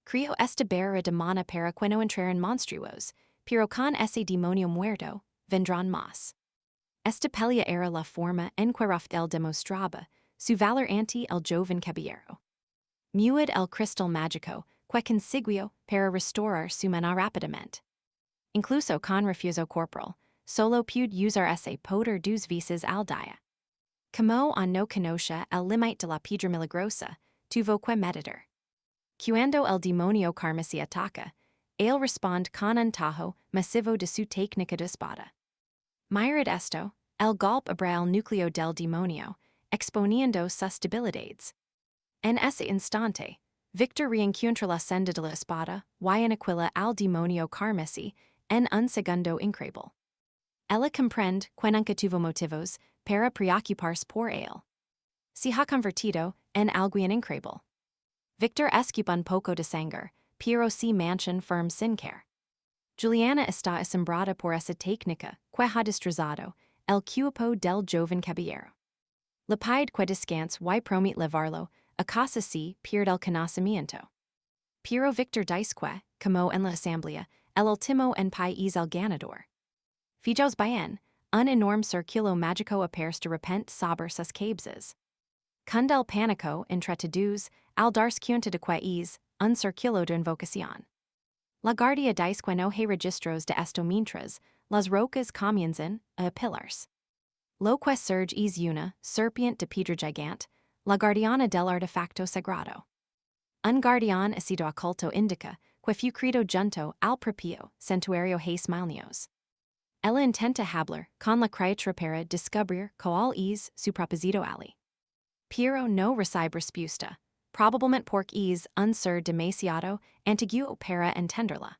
Speaker 1: Creo esta barra de mana para que no entraran monstruos, pero con ese demonio muerto, vendrán más. Esta pelea era la forma en que Rafael demostraba su valor ante el joven caballero. Muid el cristal mágico que consiguió para restaurar su mana rápidamente. Incluso con refuso corporal, solo pude usar ese poder dos veces al día. Como no conoce el límite de la piedra milagrosa, tuvo que meditar. Cuando el demonio carmesí ataca, él responde con un tajo masivo de su técnica de espada. Mirad esto, el golpe abra el núcleo del demonio, exponiendo sus debilidades. En ese instante, Victor reencuentra la senda de la espada y aniquila al demonio carmesí en un segundo increíble. Ella comprende que nunca tuvo motivos para preocuparse por él. Se ha convertido en alguien increíble. Victor escupa un poco de sangre, pero se mancha firm sin care. Juliana está asombrada por esa técnica que ha destrozado el cuerpo del joven caballero. Le pide que descanse y promete llevarlo a casa si pierde el conocimiento. Pero Victor dice que, como en la asamblea, el último en país el ganador. Fijos bien, un enorme círculo mágico aparece de repente sobre sus cabezas. Con el pánico entre todos, al darse cuenta de que es un círculo de invocación. La guardia dice que no hay registros de esto mientras las rocas comienzan a apilarse. Lo que surge es una serpiente de piedra gigante, la guardiana del artefacto sagrado. Un guardián ha sido oculto indica que fue creado junto al propio santuario Hace Malnios. Ella intenta hablar con la criatura para descubrir cuál es su propósito ali. Pero no recibe respuesta, probablemente porque es un ser demasiado antiguo para entenderla.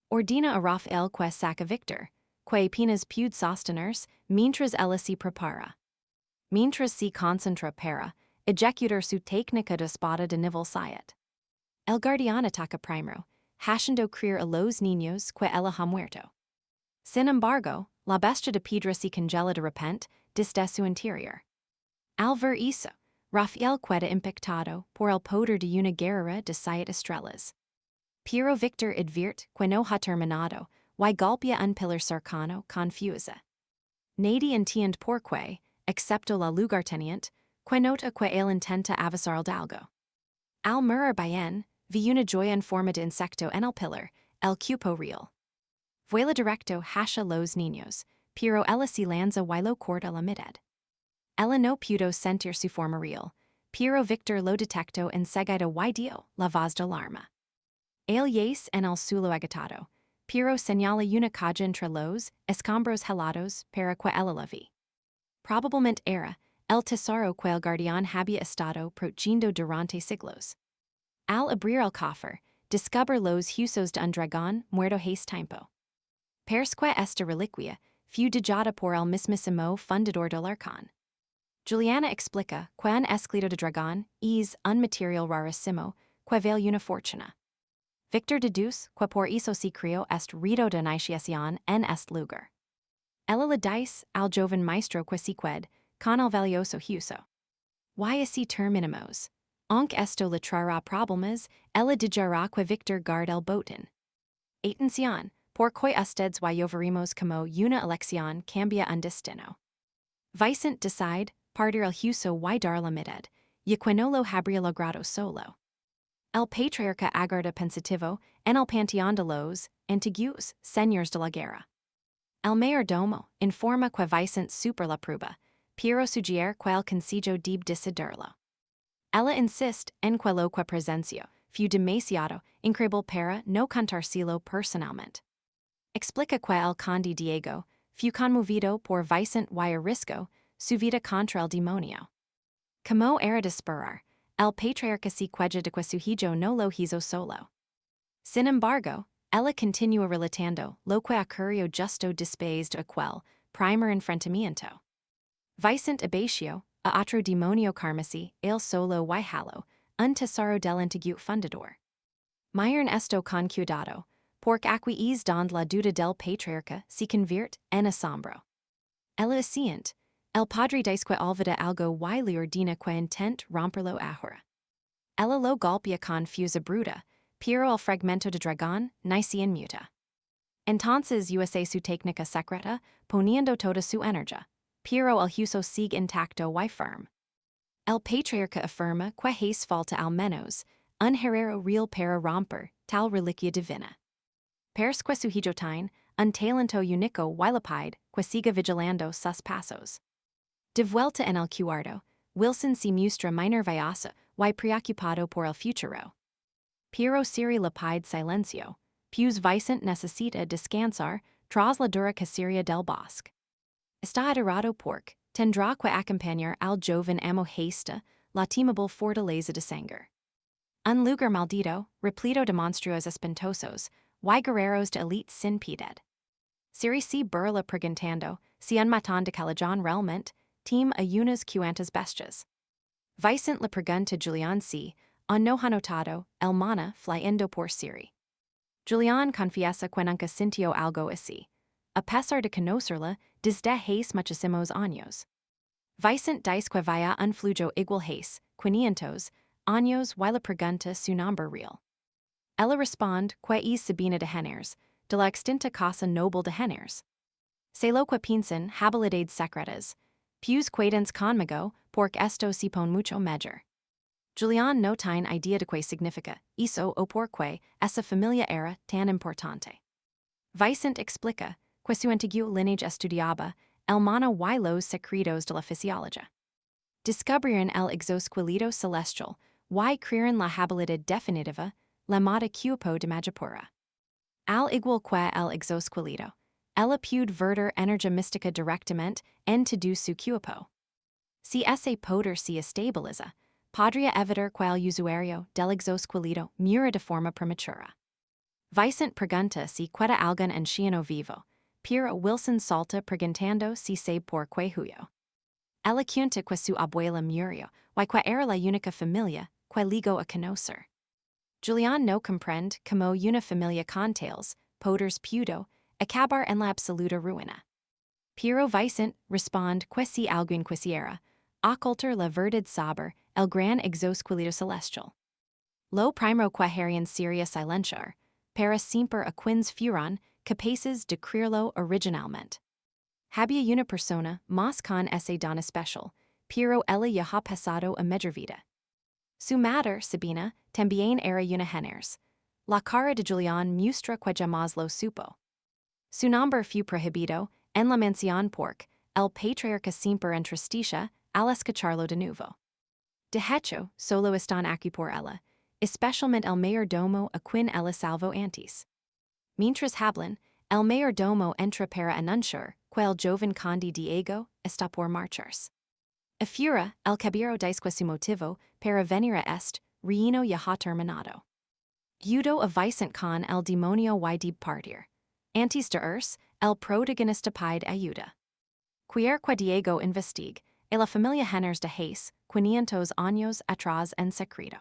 Speaker 1: Ordena a Rafael que saca Victor, que apenas puede sostenerse mientras ella se prepara. Mientras se concentra para ejecutar su técnica de espada de nivel 7. El guardián ataca primero, haciendo creer a los niños que ella ha muerto. Sin embargo, la bestia de piedra se congela de repente desde su interior. Alver isso, Rafael queda impactado por el poder de una guerra de siete estrelas. Pero Victor advierte que no ha terminado, y golpea un pilar cercano confusa. Nadie entiende por qué, excepto la lugarteniente, que nota que él intenta avanzar algo. Al mirar bien, vi una joya en forma de insecto en el pilar, el cupo real. Vuela directo hacia los niños, pero ella se lanza y lo corta la mitad. Ella no pudo sentir su forma real, pero Victor lo detectó enseguida y dio la voz de alarma. Él yace en el suelo agitado, pero señala una calle entre los escombros helados para que ella la vi. Probablemente era el tesoro que el guardián había estado protegiendo durante siglos. Al abrir el cofre, descubre los huesos de un dragón muerto hace tiempo. Persque esta reliquia fue dejada por el mismísimo fundador del arcán. Juliana explica que un esqueleto de dragón es un material rarísimo que vale una fortuna. Victor deduce que por eso se creó este rito de iniciación en este lugar. Ella le dice al joven maestro que se qued con el valioso hueso. Y así terminamos. Aunque esto le traerá problemas, ella dejará que Victor guarde el botín. Atención, porque ustedes y veremos como una elección cambia un destino. Vicente decide partir el hueso y dar la mitad, y que no lo habría logrado solo. El patriarca aguarda pensativo en el panteón de los antiguos señores de la guerra. El mayordomo informa que Vicente super la prueba, pero sugiere que el consejo debe decidirlo. Ella insiste en que lo que presenció fue demasiado increíble para no contárselo personalmente. Explica que el conde Diego fue conmovido por Vicente y arriscó su vida contra el demonio. Como era de esperar, el patriarca se queja de que su hijo no lo hizo solo. Sin embargo, ella continúa relatando lo que ocurrió justo después de aquel primer enfrentamiento. Vicente abació a otro demonio carmesí el solo y halo, un tesoro del antiguo fundador. Miren esto con cuidado, porque aquí es donde la duda del patriarca se convierte en asombro. El asiente, el padre dice que olvida algo y le ordena que intent romperlo ahora. Ella lo golpea con fusa bruta, pero el fragmento de dragón ni se inmuta. Entonces usa su técnica secreta, poniendo toda su energía, pero el hueso sigue intacto y firme. El patriarca afirma que hace falta al menos un heredero real para romper tal reliquia divina. Persque su hijo tiene un talento único y le pide que siga vigilando sus pasos. De vuelta en el cuarto, Wilson se muestra muy nervioso y preocupado por el futuro. Pero Siri le pide silencio, pues Vicente necesita descansar tras la dura cacería del bosque. Está aterrado porque tendrá que acompañar al joven amo hasta la temable fortaleza de sangre. Un lugar maldito, repleto de monstruos espantosos, y guerreros de elite sin piedad. Siri se burla preguntando si un matón de Calajón realmente team a unas cuantas bestias. Vicente le pregunta Julián si no ha notado el mana flyendo por Siri. Julián confiesa que nunca sintió algo así, a pesar de conocerla desde hace muchísimos años. Vicente dice que vaya un flujo igual hace 500 años y le pregunta su nombre real. Ella responde que es Sabina de Heners, de la extinta casa noble de Heners. Se lo que piensan habilidades secretas, pues cuidens conmigo porque esto se pone mucho mejor. Julián no tiene idea de qué significa eso o por qué esa familia era tan importante. Vicente explica que su antiguo lineage estudiaba el mana y los secretos de la fisiología. Descubrieron el exoesqueleto celestial y crearon la habilidad definitiva llamada cuerpo de Magipura. Al igual que el exoesqueleto, ella puede verter energía mística directamente en todo su cuerpo. Si ese poder se estabiliza, podría evitar que el usuario del exoesqueleto muera de forma prematura. Vicente pregunta si queda algún anciano vivo, pero Wilson salta preguntando si sabe por qué huyó. Ella cuenta que su abuela murió y que era la única familia que ligó a conocer. Julián no comprende cómo una familia con tales poders pudo acabar en la absoluta ruina. Pero Vicente responde que si alguien quisiera, occulter la verdad saber, el gran exoesquilito celestial. Lo primero quaharian seria silenciar, para siempre a quins furon, capaces de creerlo originalmente. Había una persona, más con ese don especial, pero ella ya ha pasado a mejor vida. Su madre, Sabina, también era una generis. La cara de Julián muestra que jamás lo supo. Su nombre fue prohibido, en la mención porque, el patriarca siempre entristecia, al escucharlo de nuevo. De hecho, solo están aquí por ella, especialmente el mayordomo a quien ella salvo antes. Mientras hablan, el mayordomo entra para anunciar que el joven conde Diego está por marcharse. Afura, el caballero dice que su motivo para venir a reino ya ha terminado. Yudo a Vicent con el demonio y de partir. Antes de el protagonista pide ayuda. Quiere que Diego investigue, y la familia Henners de Hayes, 500 años atrás en secreto.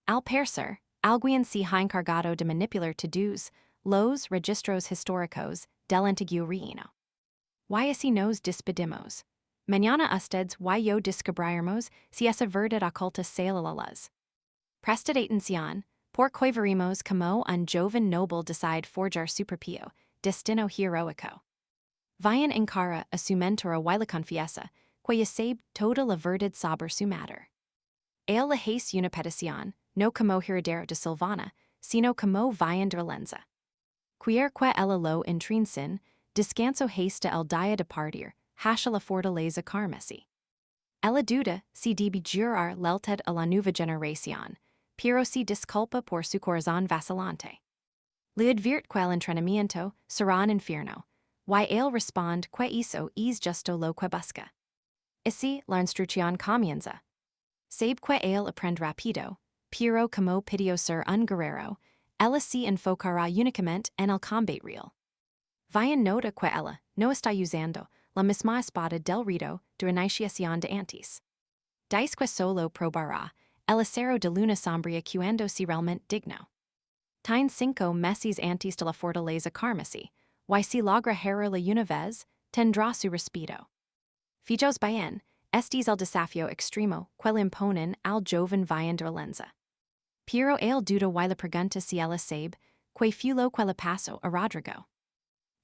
Speaker 1: Al parecer, alguien se ha encargado de manipular todos los registros históricos del antiguo reino. Y así nos despedimos. Mañana ustedes y yo descubriremos si esa verdad oculta sale a la luz. Prestad atención, porque veremos como un joven noble decide forjar su propio destino heroico. Vayan en cara a su mentora y la confiesa, que ya sabe toda la verdad sobre su madre. Él le hace una petición, no como Heredero de Silvana, sino como vayan de Lenza. Quiere que ella lo intrinsin, descanso haste el día de partir, hacia la fortaleza carmesí. Ella duda si debe jurar lealtad a la nueva generación, pero se disculpa por su corazón vacilante. Le advierte que el entrenamiento será un infierno, y él responde que eso es justo lo que busca. Así la instrucción comienza. Sabe que él aprende rápido, pero como pidió ser un guerrero, ella se enfocará únicamente en el combate real. Vayan nota que ella no está usando la misma espada del rito de iniciación de antes. Dice que solo probará el acero de luna sombría cuando se realmente digno. Tiene 5 meses antes de la fortaleza carmesí, y si logra herrarla una vez, tendrá su respeto. Fijos bien, este es el desafío extremo que le imponen al joven vayan de Lenza. Pero él duda y la pregunta si ella sabe que fue lo que le pasó a Rodrigo.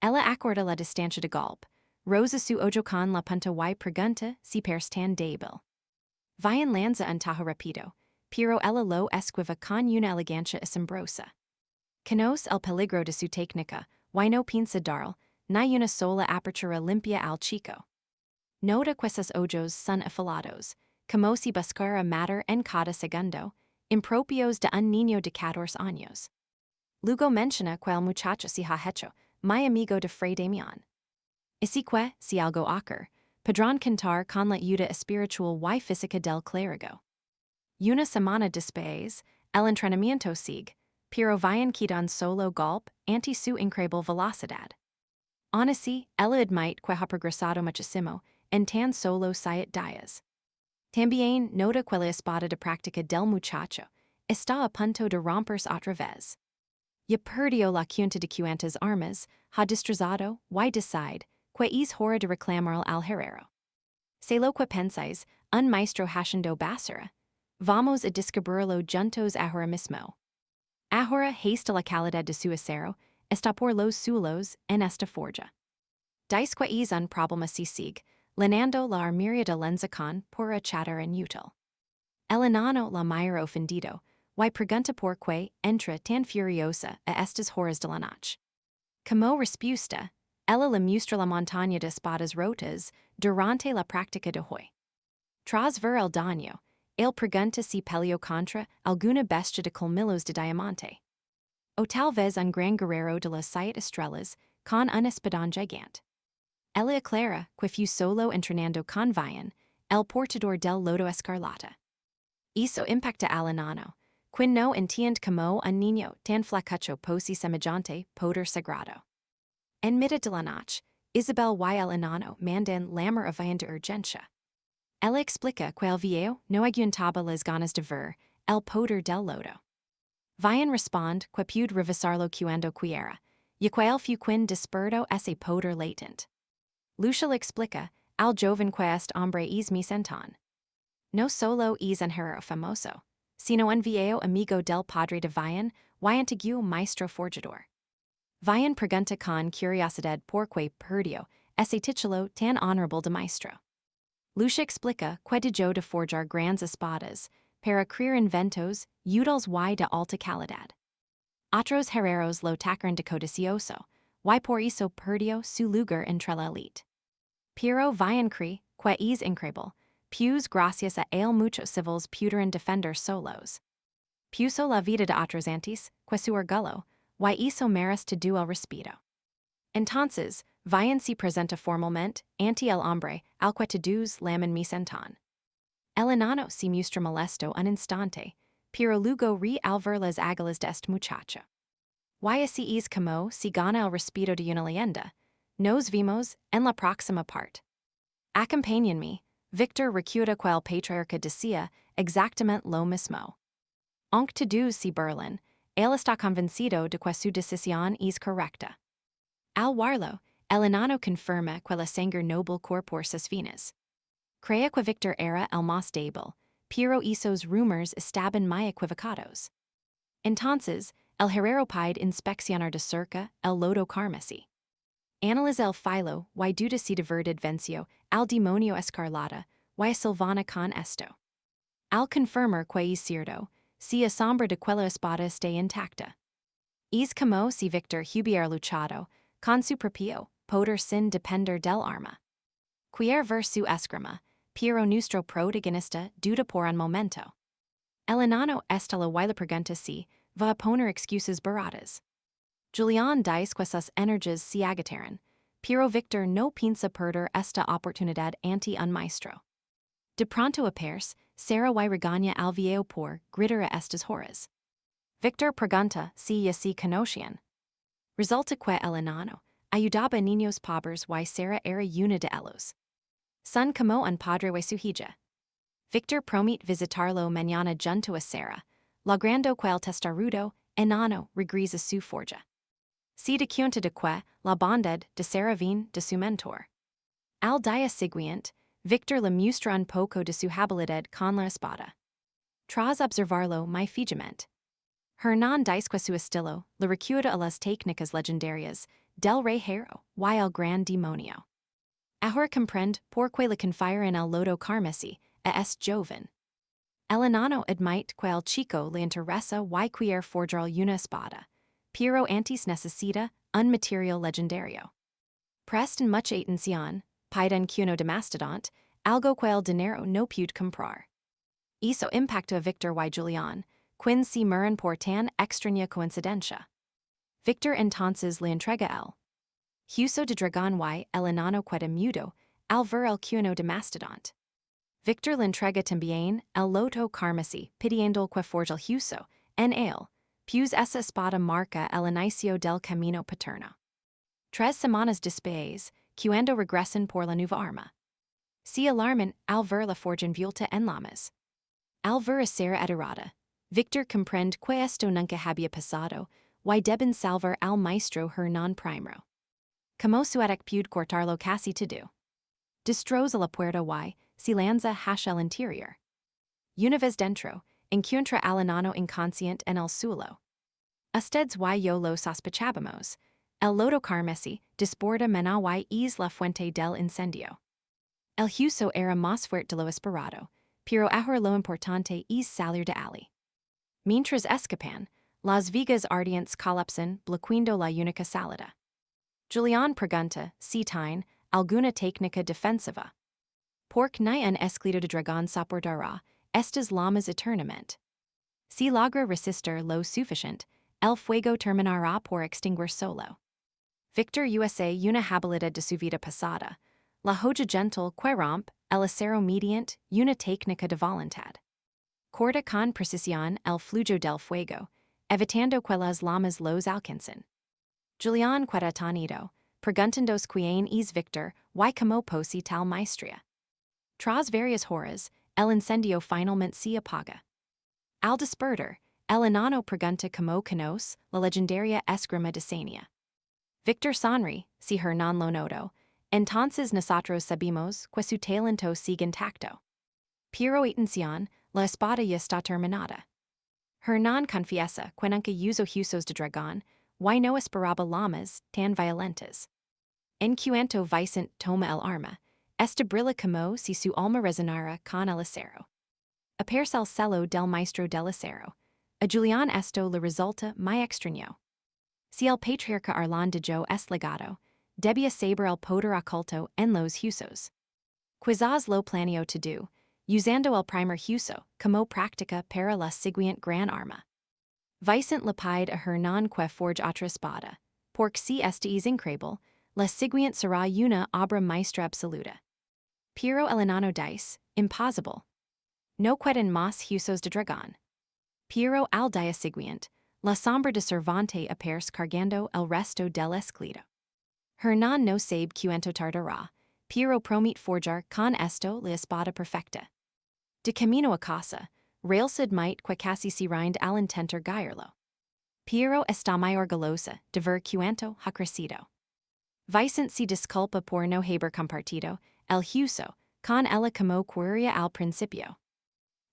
Speaker 1: Ella acorda la distancia de golpe, rosa su ojo con la punta y pregunta si perstan débil. Vayan lanza un tajo rápido, pero ella lo esquiva con una elegancia asombrosa. Conoce el peligro de su técnica, y no piensa darle, ni una sola apertura limpia al Chico. Nota que sus ojos son afilados, como si buscara matar en cada segundo, impropios de un niño de 14 años. Luego menciona que el muchacho se ha hecho mi amigo de Fray Damián. Así que, si algo ocurre, podrán contar con la ayuda espiritual y física del clérigo. Una semana después, el entrenamiento sigue, pero vayan quedando solo golpe ante su increíble velocidad. Aun así, ella admite que ha progresado muchísimo en tan solo 7 días. También nota que la espada de práctica del muchacho está a punto de romperse otra vez. Ya perdió la cuenta de cuantas armas ha destrozado y decide que es hora de reclamar al Heredero. Sé lo que pensáis, un maestro haciendo basura. Vamos a descubrirlo juntos ahora mismo. Ahora haste la calidad de su acero está por los suelos en esta forja. Dice que es un problema si sigue, llenando la armería de Lenza con pura chatter inútil. El enano la mira ofendido, y pregunta por qué entra tan furiosa a estas horas de la noche. Como respuesta, ella le muestra la montaña de espadas rotas durante la práctica de hoy. Tras ver el daño, él pregunta si peleó contra alguna bestia de colmillos de diamante. O tal vez un gran guerrero de las 7 estrellas con un espadón gigante. Ella aclara que fue solo entrenando con Vayan, el portador del lodo escarlata. Eso impacta al enano, quien no entiende como un niño tan flacucho posi semejante poder sagrado. En mitad de la noche, Isabel y el enano mandan llamar a Vayan de urgencia. Ella explica que el viejo no aguantaba las ganas de ver el poder del lodo. Vayan responde que puede revisarlo cuando quiera, y que él fue quien despertó ese poder latent. Lucia le explica, al joven que est hombre es mi senton. No solo es un hero famoso, sino un viejo amigo del padre de Vian, y antiguo maestro forjador. Vian pregunta con curiosidad porque perdió ese título tan honorable de maestro. Lucia explica que dejó de forjar grandes espadas para crear inventos útiles y de alta calidad. Otros herreros lo tacaron de codicioso, y por eso perdió su lugar entre la elite. Pero Vian cree que es increíble, pues gracias a él muchos civiles pudieron defender solos. Puso la vida de otros antes que su orgullo, y hizo meras to do el respeto. Entonces, Vian se presenta formalmente ante el hombre al que todos llaman mi senton. El enano se muestra molesto un instante, pero luego al ver las águilas de este muchacho. Y así es como se gana el respeto de una leyenda. Nos vemos en la próxima parte. Acompáñenme, Victor recuerda que el patriarca decía exactamente lo mismo. Aunque todos se burlen, él está convencido de que su decisión es correcta. Al warlo, el enano confirma que la sangre noble por sus fines. Crea que Victor era el más débil, pero esos rumors estaban muy equivocados. Entonces, el herrero pide inspeccionar de cerca el lodo carmesí. Analiza el filo y duda si de verdad venció al demonio escarlata y Silvana con esto. Al confirmar que es cierto, si asombra de que la espada esté intacta. Es como si Victor hubiera luchado con su propio poder sin depender del arma. Quiere ver su esgrima, pero nuestro protagonista duda por un momento. El enano esta la y le pregunta si va a poner excusas baratas. Julián dice que sus energias se agotaron, pero Victor no piensa perder esta oportunidad ante un maestro. De pronto aparece Sarah y regaña al viejo por gritar a estas horas. Victor pregunta si ya se conocían. Resulta que el enano ayudaba a niños pobres y Sarah era una de ellos. Son como un padre y su hija. Victor promete visitarlo mañana junto a Sarah, logrando que el testarudo enano regrese a su forja. Se da cuenta de que la bondad de Sarah viene de su mentor. Al día siguiente, Victor le muestra un poco de su habilidad con la espada. Tras observarlo muy fijamente, Hernán dice que su estilo le recuerda a las técnicas legendarias del rey Hero y el gran demonio. Ahora comprende por qué le confía en el lodo carmesí a este joven. El enano admite que el chico le interesa y quiere forjar una espada, pero antes necesita un material legendario. Prestan mucha atención, piden que uno de mastodont, algo que el dinero no puede comprar. Eso impacta a Victor y Julián, quien se mueren por tan extraña coincidencia. Victor entonces le entrega el hueso de dragón y el enano queda mudo al ver el cuno de mastodont. Victor le entrega también el loto carmesí pidiendo que forje el hueso en él, pues esa espada marca el inicio del camino paterno. 3 semanas después, cuando regresan por la nueva arma. Se alarman al ver la forja envuelta en llamas. Al ver a Sarah adorada, Victor comprende que esto nunca había pasado y deben salvar al maestro Hernán primero. Como suetic puede cortarlo casi todo. Destroza la puerta y se lanza hacia el interior. Una vez dentro, encuentra al enano inconsciente en el suelo. Ustedes y yo lo sospechábamos. El lodo carmesí desborda Manhwa y es la fuente del incendio. El hueso era más fuerte de lo esperado, pero ahora lo importante es salir de allí. Mientras escapan, las vigas ardientes colapsan bloqueando la única salida. Julián pregunta si tiene alguna técnica defensiva. Porque ni un esclito de dragón soportará estas llamas eternamente. Si logra resistir lo suficiente, el fuego terminará por extinguir solo. Victor usa una habilidad de su vida pasada, la joya gentle que rompe el acero mediante una técnica de voluntad. Corta con precisión el flujo del fuego, evitando que las llamas los alcancen. Julián queda tanido, preguntándose quién es Victor y cómo posee tal maestría. Tras varias horas, el incendio finalmente se apaga. Al despertar, el enano pregunta cómo conoce la legendaria esgrima de Sania. Victor sonríe, si Hernán lo notó, Entonces nosotros sabemos que su talento sigue intacto. Pero atención, la espada ya está terminada. Hernán confiesa que nunca usó huesos de dragón, y no esperaba llamas tan violentas. En cuanto Vicente toma el arma, esta brilla como si su alma resonara con el acero. Aperse el celo del maestro del acero. A Julián esto le resulta muy extraño. Si el patriarca Arlán de Jo es legado, debía saber el poder oculto en los huesos. Quizás lo planeó to do, usando el primer hueso como práctica para la siguiente gran arma. Vicente le pide a Hernán que forge otra espada, porque si esta es increíble, la siguiente será una obra maestra absoluta. Pero el enano dice, imposible. No pueden más huesos de dragón. Pero al día siguiente, la sombra de Cervantes aparece cargando el resto del esqueleto. Hernán no sabe cuánto tardará, pero promete forjar con esto la espada perfecta. De camino a casa, Railsa admite que casi se rinde al intentar guiarlo. Pero está muy orgullosa de ver cuánto ha crecido. Vicente se disculpa por no haber compartido el hueso con ella como quería al principio.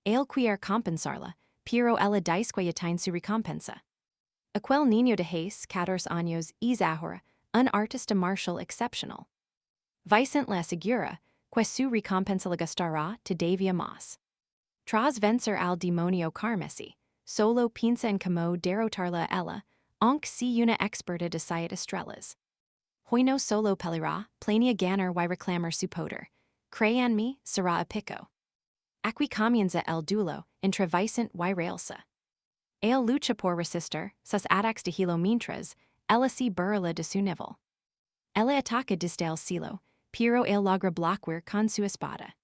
Speaker 1: Él quiere compensarla, pero ella dice que ya tiene su recompensa. Aquel niño de 14 años es ahora un artista marcial excepcional. Vicente le asegura que su recompensa le gastará todavía más. Tras vencer al demonio carmesí, solo piensa en cómo derrotarla a ella, aunque si una experta de siete estrellas. Hoy no solo pelirá, planea ganar y reclamar su poder. Cree en mí, será a pico. Aquí comienza el duelo entre Vicente y Railsa. Él lucha por resistir sus ataques de hilo mientras ella se burla de su nivel. Ella ataca desde el cielo, pero él logra bloquear con su espada.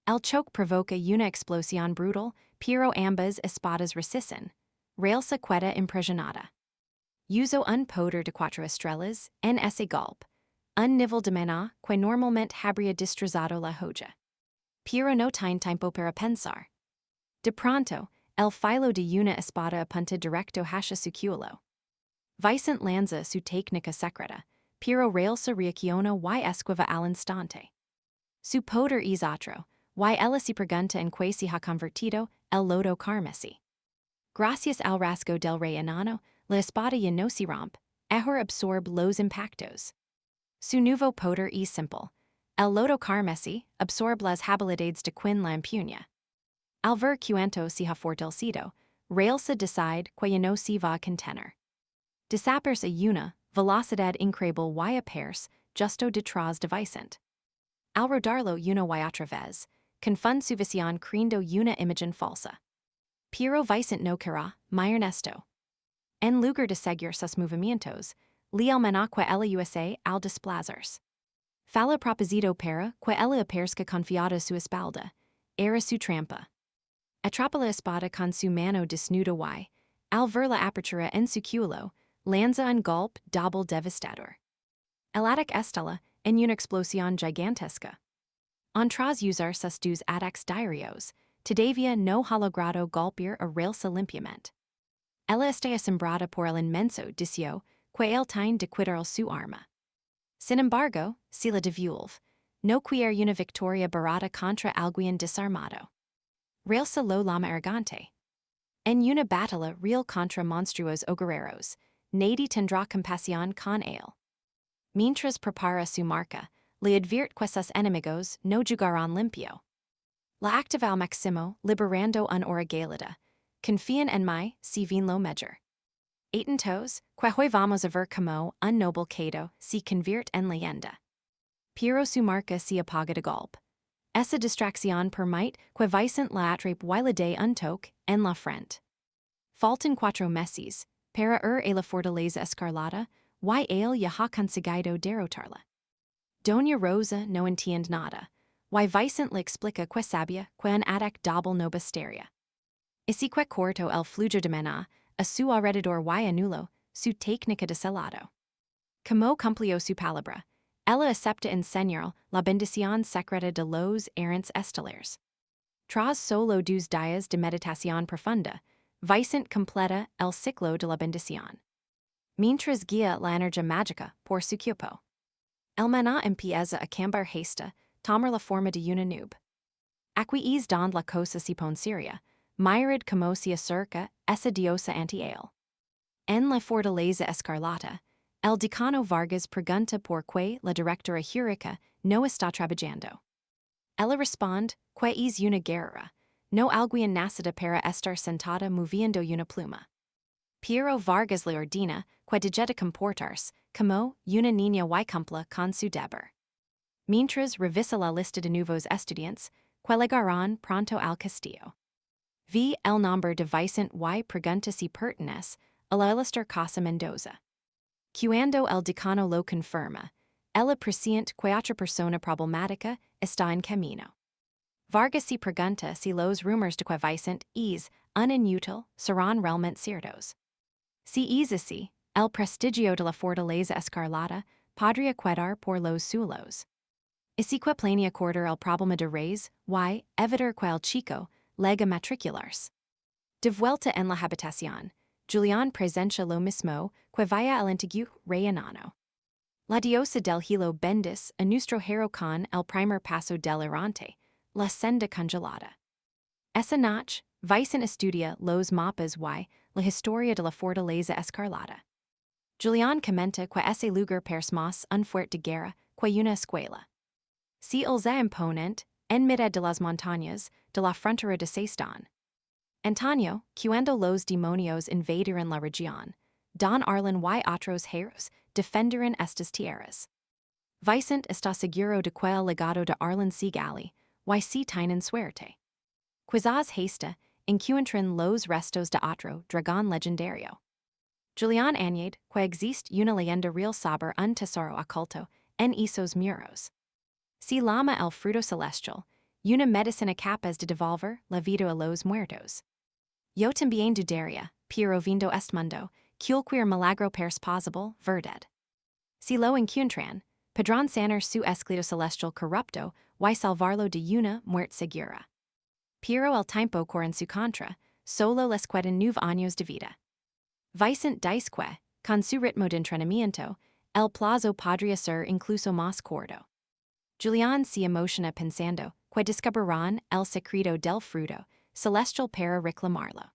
Speaker 1: El choque provoca una explosión brutal, pero ambas espadas resisten. Railsa queda impresionada. Usó un poder de 4 estrellas en ese golpe, un nivel de mana que normalmente habría destrozado la joya. Pero no tiene tiempo para pensar. De pronto, el filo de una espada apunta directo hacia su cuello. Vicente lanza su técnica secreta, pero Railsa reacciona y esquiva al instante. Su poder es otro, y ella se pregunta en qué se ha convertido el lodo carmesí. Gracias al rasgo del rey enano, la espada ya no se rompe, ahora absorbe los impactos. Su nuevo poder es simple. El lodo carmesí absorbe las habilidades de quien la empuña. Al ver cuánto se ha fortalecido, Railsa decide que ya no se va a contener. Desaparece a una velocidad increíble y aparece justo detrás de Vicente. Al rodarlo una y otra vez, confunde su visión creando una imagen falsa. Pero Vicente no querrá muy ernesto. En lugar de seguir sus movimientos, le almena que ella usa al desplazarse. Fala proposito para que ella aparezca confiada su espalda, era su trampa. Atrapa la espada con su mano desnuda y, al ver la apertura en su cuello, lanza un golpe doble devastador. El ataque estalla en una explosión gigantesca. Tras usar sus dos ataques diarios, todavía no ha logrado golpear a Railsa limpiamente. Ella está asombrada por el inmenso deseo que él tiene de quitar su arma. Sin embargo, si la devuelve, no quiere una victoria barata contra alguien desarmado. Railsa lo llama arrogante. En una batalla real contra monstruos o guerreros, nadie tendrá compasión con él. Mientras prepara su marca, le advierte que sus enemigos no jugarán limpio. La activa al máximo, liberando una hora gélida. Confían en mí si bien lo measure. Entonces, que hoy vamos a ver cómo un noble caído se convierte en leyenda. Pero su marca se apaga de golpe. Esa distracción permite que Vicente la atrape y le dé un toque en la frente. Faltan 4 meses para a la fortaleza escarlata y él ya ha conseguido derrotarla. Doña Rosa no entiende nada, y Vicente le explica que sabía que un ataque doble no bastaría. Y que corto el flujo de mana a su alrededor y anuló su técnica de celado. Como cumplió su palabra, ella acepta enseñar la bendición secreta de los errantes estelares. Tras solo 2 días de meditación profunda, Vicente completa el ciclo de la bendición. Mientras guía la energía mágica por su cuerpo. El mana empieza a cambiar hasta, tomar la forma de una nube. Aquí es donde la cosa se pone seria, myrid como se acerca esa diosa anti-ale. En la fortaleza escarlata, el decano Vargas pregunta por qué la directora Jurica no está trabajando. Ella responde, que es una guerra, no alguien nacida para estar sentada moviendo una pluma. Piero Vargas le ordena que digeta comportarse como una niña y cumpla con su deber. Mientras revisa la lista de nuevos estudiantes, que llegarán pronto al castillo. Vi el nombre de Vicente y pregunta si pertenece a la Ilustre Casa Mendoza. Cuando el decano lo confirma, ella presiente que otra persona problemática está en camino. Vargas se pregunta si los rumores de que Vicente es un inútil serán realmente ciertos. Si es así, el prestigio de la fortaleza escarlata podría quedar por los suelos. Y si que planea acordar el problema de Reyes, y evitar que el Chico lega matricularse. De vuelta en la habitación, Julián presencia lo mismo que vaya el antiguo rey enano. La diosa del hilo bendice a nuestro héroe con el primer paso del errante, la senda congelada. Esa noche, Vicente estudia los mapas y la historia de la fortaleza escarlata. Julián comenta que ese lugar parece más un fuerte de guerra que una escuela. Si el imponente, en medio de las montañas, de la frontera de Seistan. Antonio, cuando los demonios invadieron la región, Don Arlen y otros héroes defenderon estas tierras. Vicente está seguro de que el legado de Arlen sigue y si tienen suerte. Quizás hasta encuentran los restos de otro dragón legendario. Julián añade que existe una leyenda real sobre un tesoro oculto en esos muros. Si llama el fruto celestial, una medicina capaz de devolver la vida a los muertos. Yo también dudaría, pero viendo este mundo, cualquier milagro parece posible, verdad. Si lo encuentran, podrán sanar su esclito celestial corrupto y salvarlo de una muerte segura. Pero el tiempo corre en su contra, solo les quedan 9 años de vida. Vicente dice que, con su ritmo de entrenamiento, el plazo podría ser incluso más corto. Julián se emociona pensando que descubrirán el secreto del fruto celestial para reclamarlo.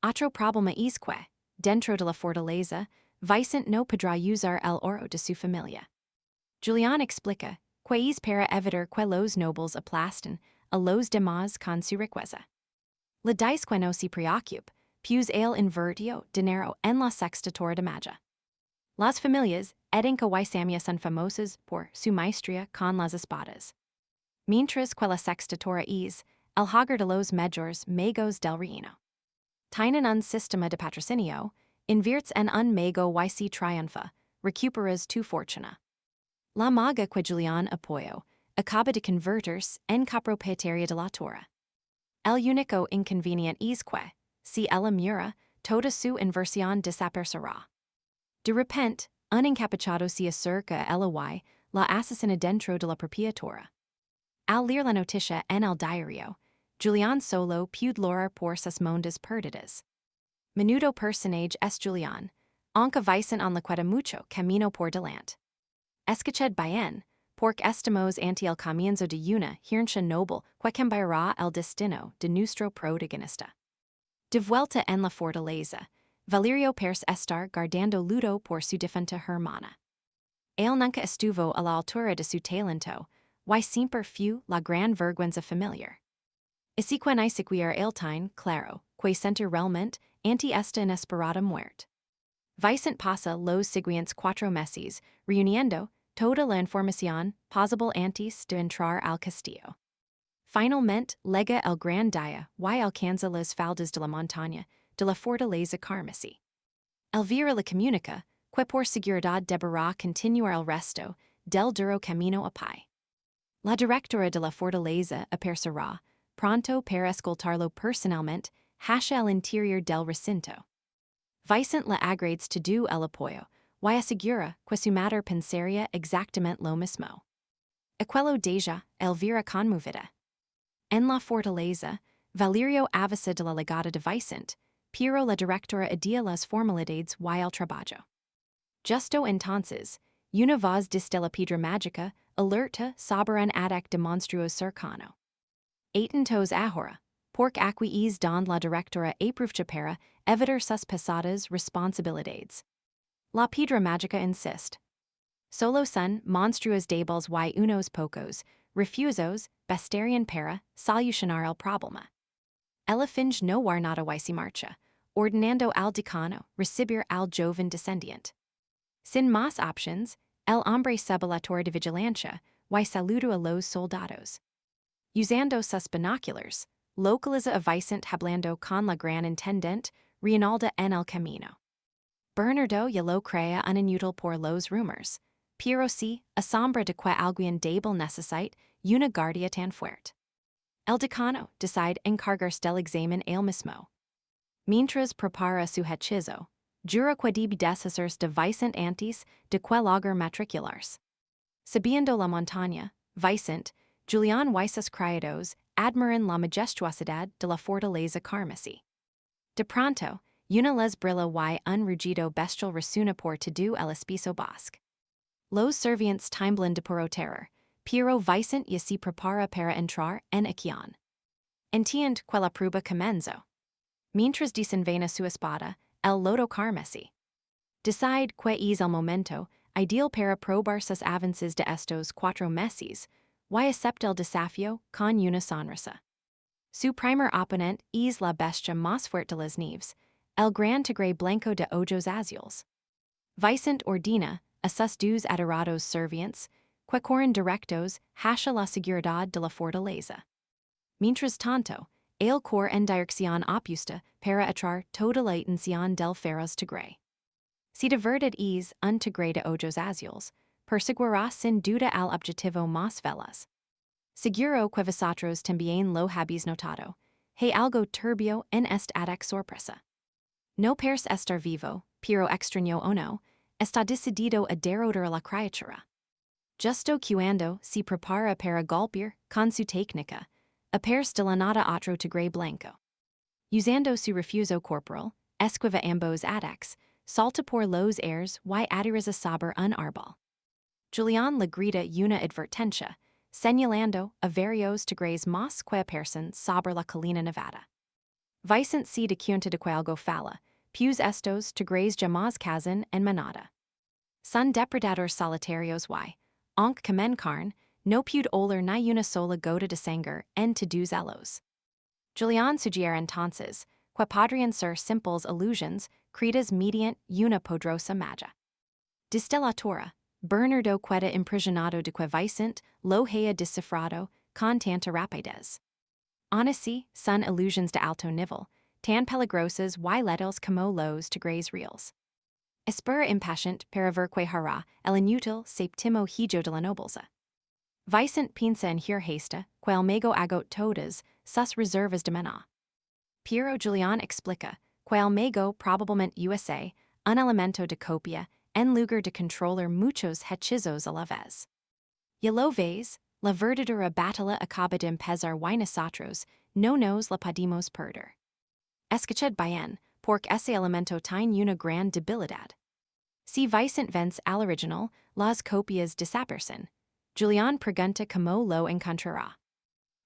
Speaker 1: Otro problema es que, dentro de la fortaleza, Vicente no podrá usar el oro de su familia. Julián explica que es para evitar que los nobles aplasten a los demás con su riqueza. Le dice que no se preocupe, pues él invirtió dinero en la sexta torre de magia. Las familias en Kawaisamia son famosas por su maestría con las espadas. Mientras que la sexta torre es el hogar de los mayores magos del reino. Tienen un sistema de patrocinio, inviertes en un mago y si triunfa, recuperas tu fortuna. La maga que Julián apoyó acaba de convertirse en copropietaria de la torre. El único inconveniente es que, si ella muera, toda su inversión desaparecerá. De repente, un encapuchado se acerca a ella y la asesina dentro de la propia torre. Al leer la noticia en el diario, Julián solo pudo llorar por sus mondas perdidas. Menudo personaje es Julián, aunque Vicente en le queda mucho camino por delante. Escuched bien, porque estamos ante el comienzo de una herencia noble que cambiará el destino de nuestro protagonista. De vuelta en la fortaleza, Valerio parece estar guardando luto por su difunta hermana. Él nunca estuvo a la altura de su talento, y siempre fue la gran vergüenza familiar. Y si que no sequir el time, claro, que sentir realmente ante esta inesperada muerte. Vicente pasa los siguientes 4 meses reuniendo toda la información posible antes de entrar al castillo. Finalmente llega el gran día y alcanza las faldas de la montaña de la fortaleza carmesí. Elvira le comunica que por seguridad deberá continuar el resto del duro camino a pie. La directora de la fortaleza aparecerá pronto para escoltarlo personalmente hacia el interior del recinto. Vicente le agrades todo el apoyo y asegura que su madre pensaría exactamente lo mismo. Aquello deja Elvira conmovida. En la fortaleza, Valerio avisa de la legada de Vicente, pero la directora idea las formalidades y el trabajo. Justo entonces, una voz distelapidra magica, alerta saberan adac demonstruos cercano. Atentos ahora, porc aquies don la directora aprufchapera, eviter sus pesadas responsabilidades. La Piedra Magica insist. Solo son monstruos debles y unos pocos, refusos, bestarian para, solucionar el problema. Elefinge no war nada y si marcha, ordenando al decano, recibir al joven descendient. Sin más options, el hombre subelator de vigilancia, y saludo a los soldados. Usando sus binoculars, localiza a Vicente hablando con la gran intendente, Reinalda en el camino. Bernardo ya lo crea inútil por los rumors, pero si, asombra de que alguien débil necesite, una guardia tan fuerte. El decano decide encargarse del examen él mismo. Mientras prepara su hechizo, jura que debe deshacerse de Vicente antes de que logre matricularse. Subiendo la montaña, Vicente, Julián y sus criados admiran la majestuosidad de la fortaleza carmesí. De pronto, una les brilla y un rugido bestial resuna por todo el espeso bosque. Los servientes tiemblan de puro terror, pero Vicente ya se prepara para entrar en acción. Entiende que la prueba comenzó. Mientras desenvaina su espada, el lodo carmesí. Decide que es el momento ideal para probar sus avances de estos 4 meses, y acepta el desafío con una sonrisa. Su primer oponente es la bestia más fuerte de las nieves, el gran tigre blanco de ojos azules. Vicente ordena a sus dos adorados servientes que corren directos hacia la seguridad de la fortaleza. Mientras tanto, él corre en dirección opuesta para atraer toda la atención del feroz tigre. Si de verdad es un tigre de ojos azules, perseguirá sin duda al objetivo más veloz. Seguro que vosotros también lo habéis notado, hay algo turbio en esta ataque sorpresa. No parece estar vivo, pero extraño o no, está decidido a derrotar la criatura. Justo cuando se prepara para golpear con su técnica, aparece de la nada otro tigre blanco. Usando su refuso corporal, esquiva ambos ataques, salta por los airs y aterriza sobre un árbol. Julián le grita una advertencia, señalando a varios tigres más que aparecen sobre la colina nevada. Vicente se da cuenta de que algo falla, pues estos tigres jamás cazan en manada. Son depredadores solitarios y, aunque comen carne, no puede oler ni una sola gota de sangre en todos ellos. Julián sugiere entonces que podrían ser simples illusions creadas mediante una poderosa magia. Distelatora, Bernardo queda impresionado de que Vicente lo haya descifrado con tanta rapidez. Aun así, son illusions de alto nivel, tan peligrosas y letales como los tigres reales. Espera impatient para ver que hará el inútil séptimo hijo de la nobleza. Vicente piensa en hir hasta que el mago agot todas sus reservas de maná. Pero Julián explica que el mago probablemente usa un elemento de copia en lugar de controlar muchos hechizos a la vez. Y lo ves, la verdadera batalla acaba de empezar y nosotros no nos la podemos perder. Escuchad bien, porque ese elemento tiene una gran debilidad. Si Vicente vence al original, las copias desaparecen. Julián pregunta cómo lo encontrará.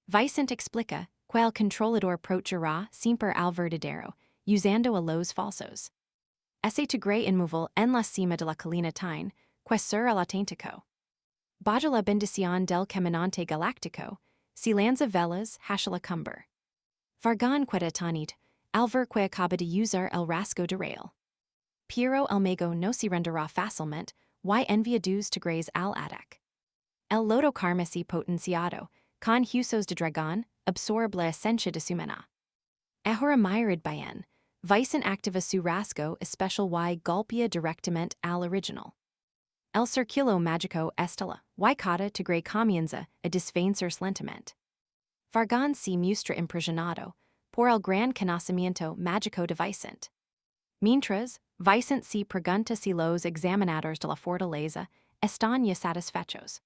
Speaker 1: Vicente explica que el controlador protegerá siempre al verdadero, usando a los falsos. Ese tigre inmóvil en la cima de la colina tiene que ser el auténtico. Bajo la bendición del caminante galáctico, si lanza velas hacia la cumbre. Vargan queda tanit, al ver que acaba de usar el rasgo de rail. Pero el mago no se renderá fácilmente, y envía dos tigres al ataque. El lodo carmesí potenciado, con huesos de dragón, absorbe la esencia de su maná. Ahora mirad bien, Vicente activa su rasgo especial y golpea directamente al original. El círculo mágico estela, y cada tigre comienza a desvanecerse lentamente. Vargan se muestra impresionado por el gran conocimiento mágico de Vicente. Mientras, Vicente se pregunta si los examinadores de la fortaleza están ya satisfechos.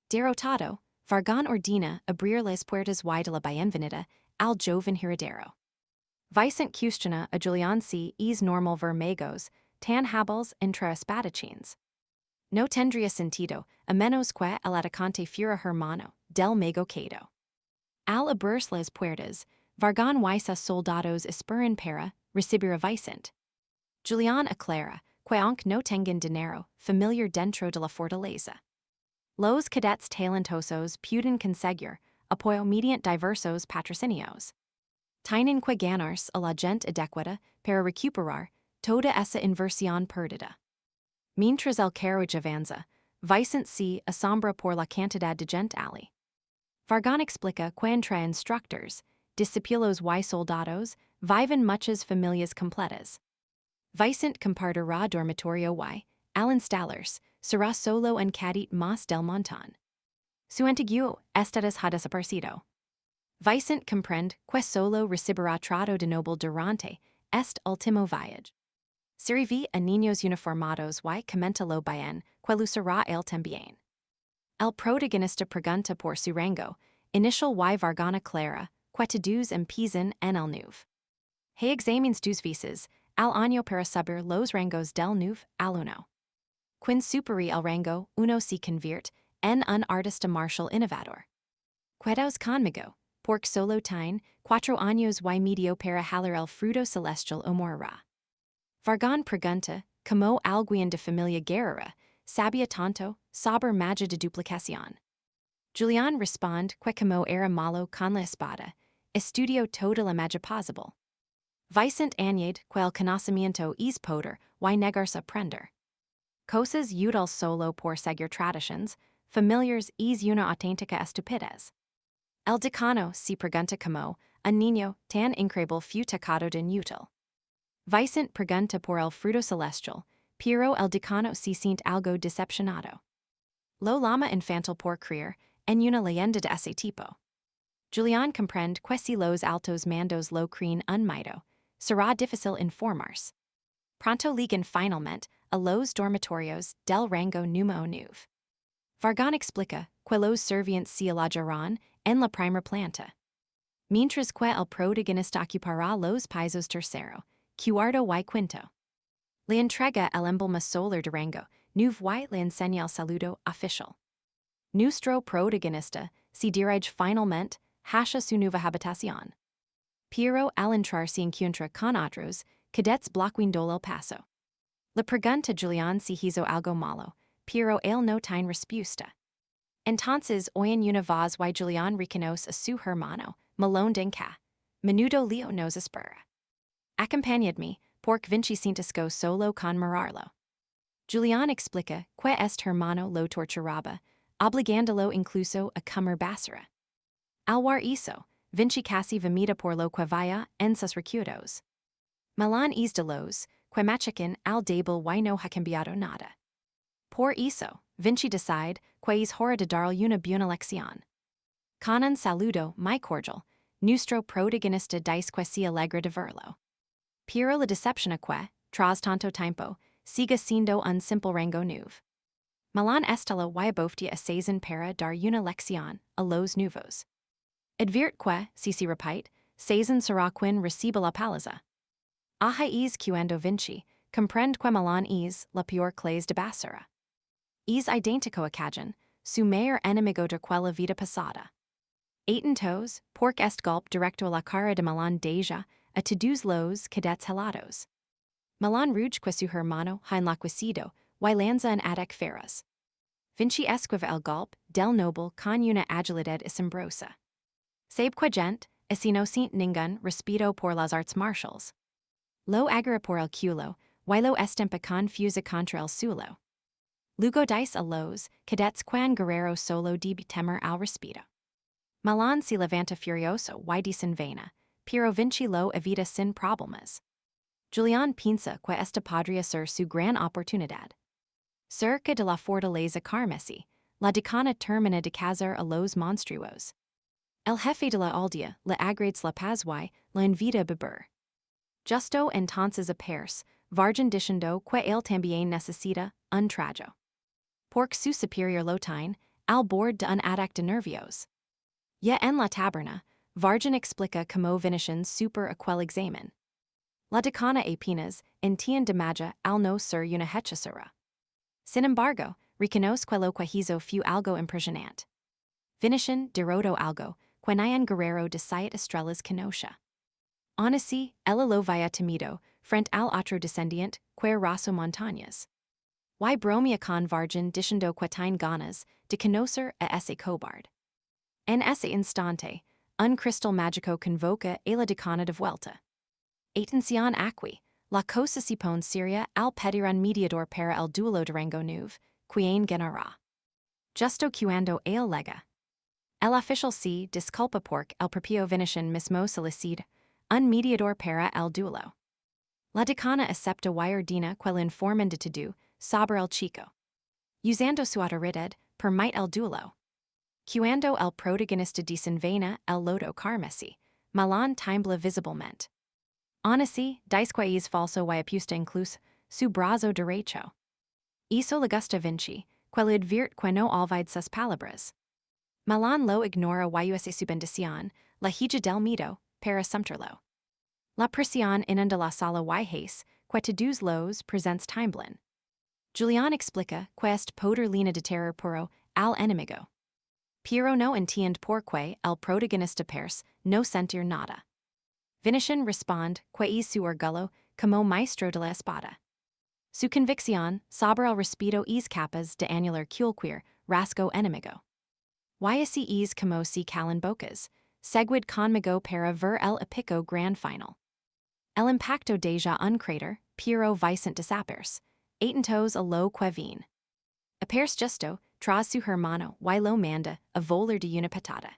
Speaker 1: Derrotado, Vargan ordena abrir las puertas y de la bienvenida al joven Heredero. Vicente cuestiona a Julián si es normal ver magos tan hábiles entre espadachines. No tendría sentido, a menos que el atacante fuera hermano, del mego quedo. Al abrirse las puertas, Vargan y sus soldados esperan para recibir a Vicente. Julián aclara, que aunque no tengan dinero, familiar dentro de la fortaleza. Los cadets talentosos pueden conseguir apoyo mediante diversos patrocinios. Tienen que ganarse a la gente adecuada para recuperar toda esa inversión perdida. Mientras el carruaje avanza, Vicente se asombra por la cantidad de gente allí. Vargan explica que entre instructors, discípulos y soldados, viven muchas familias completas. Vicente compartirá dormitorio y, al instalarse, será solo un cadete más del montón. Su antiguo estatus ha desaparecido. Vicente comprende que solo recibirá trato de noble durante este último viaje. Sirve a niños uniformados y comenta lo bien que lucirá él también. El protagonista pregunta por su rango, initial y Vargana clara, que todos empiezan en el nueve. He examines dos veces al año para saber los rangos del nueve al uno. Quien superi el rango uno se convierte en un artista marcial innovador. Quedaos conmigo, porque solo tiene 4 años y medio para haler el fruto celestial o morirá. Vargan pregunta, como alguien de familia guerrera, sabía tanto sobre magia de duplicación. Julián responde que como era malo con la espada, estudió toda la magia posible. Vicente añade que el conocimiento es poder y negarse a aprender. Cosas útiles solo por seguir tradiciones, familiares es una auténtica estupidez. El decano se pregunta como un niño tan increíble fue tocado de inútil. Vicente pregunta por el fruto celestial, pero el decano se siente algo decepcionado. Lo llama infantil por creer en una leyenda de ese tipo. Julián comprende que si los altos mandos lo creen un mito, será difícil informarse. Pronto llegan finalmente a los dormitorios del rango número 9. Vargan explica que los servientes se alojarán en la primera planta. Mientras que el protagonista ocupará los pisos tercero, cuarto y quinto. Le entrega el emblema solar de rango 9 y le enseña el saludo oficial. Nuestro protagonista se dirige finalmente hacia su nueva habitación. Pero al entrar se encuentra con otros cadets bloqueando el paso. Le pregunta Julián si hizo algo malo, pero él no tiene respuesta. Entonces oyen una voz y Julián reconoce a su hermano, Malondenka. Menudo Leo nos espera. Acompañadme, porque Vinci sientasco solo con mirarlo. Julián explica que este hermano lo torturaba, obligándolo incluso a comer basura. Al ver eso, Vinci casi vomita por lo que vaya en sus recuerdos. Malan es de los que machacan al débil y no ha cambiado nada. Por eso, Vinci decide que es hora de darle una buena lección. Con un saludo muy cordial, nuestro protagonista dice que se alegra de verlo. Pero la decepciona que, tras tanto tiempo, siga siendo un simple rango 9. Malan estela y aboftia a season para dar una lección a los nuevos. Adviert que, si se repite, season será quien reciba la paliza. Aja es cuando Vinci, comprende que Malan es la peor clase de basura. Es idéntico a Cajun, su mayor enemigo de quella vida pasada. Entonces, porque este golpe directo a la cara de Malan deja a todos los cadets helados. Malan ruge que su hermano ha enloquecido y lanza en ataque feroz. Vinci esquiva el golpe del noble con una agilidad asombrosa. Sabe que gente, es inocente ningún respeto por las arts martiales. Lo agarra por el culo, y lo estampa confusa contra el suelo. Luego dice a los cadets que guerrero solo debe temer al respeto. Malan se levanta furioso y desenvaina, pero Vinci lo evita sin problemas. Julián piensa que esta podría ser su gran oportunidad. Cerca de la fortaleza carmesí, la decana termina de cazar a los monstruos. El jefe de la aldea le agrades la paz y la invita a beber. Justo entonces aparece, Vargan diciendo que él también necesita un trago. Porque su superior lo tiene, al bord de un ataque de nervios. Ya en la taberna, Vargan explica como vinieron super aquel examen. La decana apenas entiende de magia al no ser una hechicera. Sin embargo, reconoce que lo que hizo fue algo impresionante. Vinician, derroto algo, que nayan guerrero de siete estrellas conoce. Aun así, ella lo vaya temido, frente al otro descendiente, que raso montañas. Y bromia con vargen diciendo que tiene ganas de conocer a ese cobarde. En ese instante, un cristal mágico convoca a la decana de vuelta. Atención aquí, la cosa se pone seria al pedir un mediador para el duelo de rango nuevo, quien ganará. Justo cuando él lega. El oficial se disculpa porque el propio Vinician mismo solicita un mediador para el duelo. La decana acepta y ordena que le informen de todo sobre el chico. Usando su autoridad, permite el duelo. Cuando el protagonista desenvaina el lodo carmesí, Milan tiembla visiblemente. Aun así, dice que es falso y apuesta incluso su brazo derecho. Hizo le gusta Vinci, que le advierte que no olvide sus palabras. Milan lo ignora y usa su bendición, la hija del mito, para sumpterlo. La presión inunda la sala y hace que todos los presents tiemblen. Julián explica que est poder lina de terror puro al enemigo. Pero no entiende por qué el protagonista pers no sentir nada. Vinician responde que es su orgullo como maestro de la espada. Su convicción sobre el respeto es capaz de anular cualquier rasgo enemigo. Y así es como se calan bocas, seguid conmigo para ver el epico gran final. El impacto deja un crater, pero vicent desaparece, atentos a lo que vine. Apers justo, tras su hermano y lo manda a volar de una patada.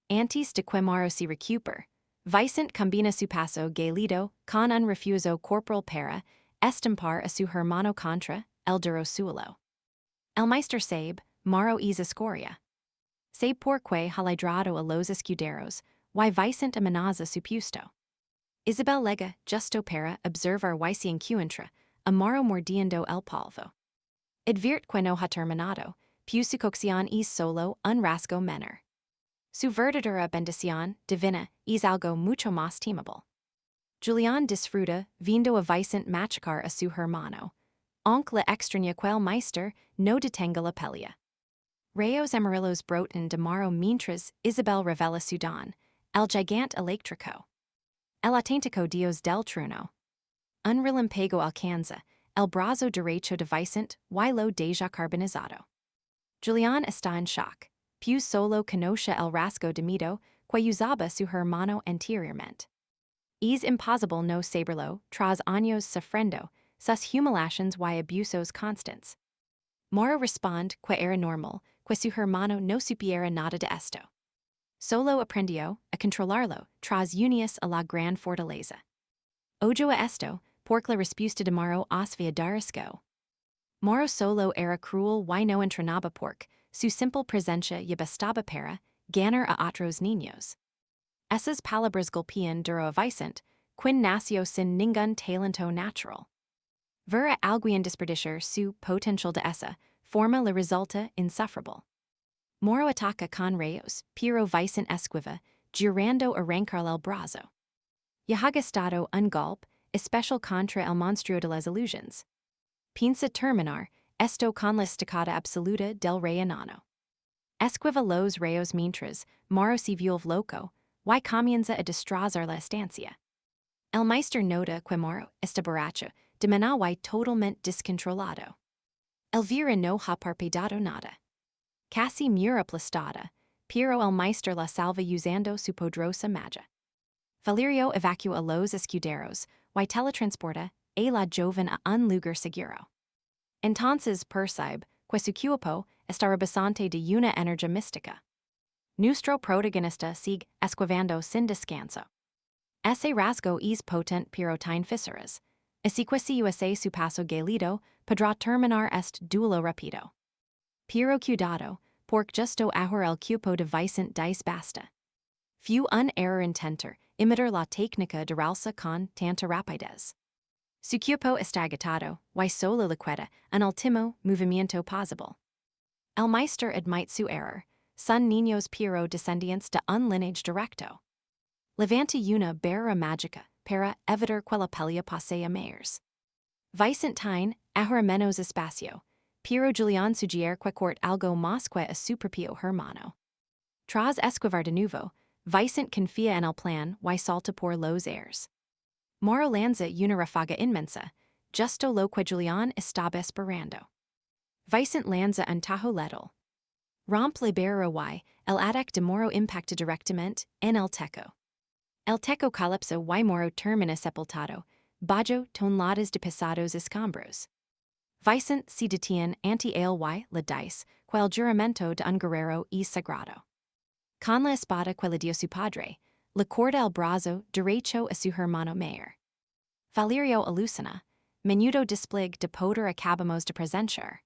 Speaker 1: Antes de que Maro se recupere, Vicent combina su paso galido con un refuso corporal para estampar a su hermano contra el duro suelo. El meister sabe, Maro es escoria. Sabe por qué haladrado a los escuderos, y Vicent amenaza su puesto. Isabel lega justo para observar y se encuentra, a Maro mordiendo el polvo. Advierte que no ha terminado, pues su cocción es solo un rasgo menor. Su verdadera bendición divina es algo mucho más temable. Julián disfruta viendo a Vicent machacar a su hermano, aunque la extraña que el meister no detenga la pelea. Rayos amarillos brotan de Maro mientras Isabel revela su don, el gigante eléctrico. El auténtico dios del trueno. Un relámpago alcanza el brazo derecho de Vicent y lo deja carbonizado. Julián está en shock, pues solo conoce el rasgo de mito que usaba su hermano anteriormente. Es imposible no saberlo tras años sufriendo sus humiliaciones y abusos constantes. Moro responde que era normal que su hermano no supiera nada de esto. Solo aprendió a controlarlo tras unirse a la gran fortaleza. Ojo a esto, porque la respuesta de Moro asvia darisco. Moro solo era cruel y no entrenaba porque su simple presencia y bastaba para ganar a otros niños. Esas palabras golpean duro a Vicent, quien nació sin ningún talento natural. Ver a alguien desperdiciar su potencial de esa forma le resulta insufrible. Moro ataca con rayos, pero Vicent esquiva, girando arrancar el brazo. Ya ha gastado un golpe, especial contra el monstruo de las illusions. Piensa terminar esto con la estacada absoluta del rey enano. Esquiva los rayos mientras Moro se vuelve loco, y comienza a destrozar la estancia. El meister nota que Moro está borracho, de manera y totalmente descontrolado. Elvira no ha parpadeado nada. Casi mura aplastada, pero el meister la salva usando su poderosa magia. Valerio evacua a los escuderos, y teletransporta a la joven a un lugar seguro. Entonces percibe que su cuerpo está rebosante de una energía mística. Nuestro protagonista sigue esquivando sin descanso. Ese rasgo es potente pero tiene fisuras, así que si usa su paso galido, podrá terminar este duelo rápido. Pero cuidado, porque justo ahora el cuerpo de Vicent dice basta. Fue un error intenter imitar la técnica de ralsa con tanta rapidez. Su cuerpo está agitado, y solo le queda un último movimiento posible. El meister admite su error, son niños pero descendientes de un lineage directo. Levanta una barrera mágica para evitar que la pelea pase a mayores. Vicent tiene ahora menos espacio, Piero Julian sugierque quort algo mosque a superpio hermano. Tras esquivar de nuevo, vicent confia en el plan y salta por los airs. Moro lanza una rafaga inmensa, justo lo que Julian estaba esperando. Vicent lanza un tajo letal. Romp libero y, el ataque de Moro impacta directamente en el teco. El teco colapsa y Moro termina sepultado, bajo toneladas de pesados escombros. Vicent se detiene ante el y la dice, quel juramento de un guerrero y sagrado. Con la espada que le dio su padre, le corta el brazo derecho a su hermano mayor. Valerio alucina, menudo despliegue de poder acabamos de presenciar.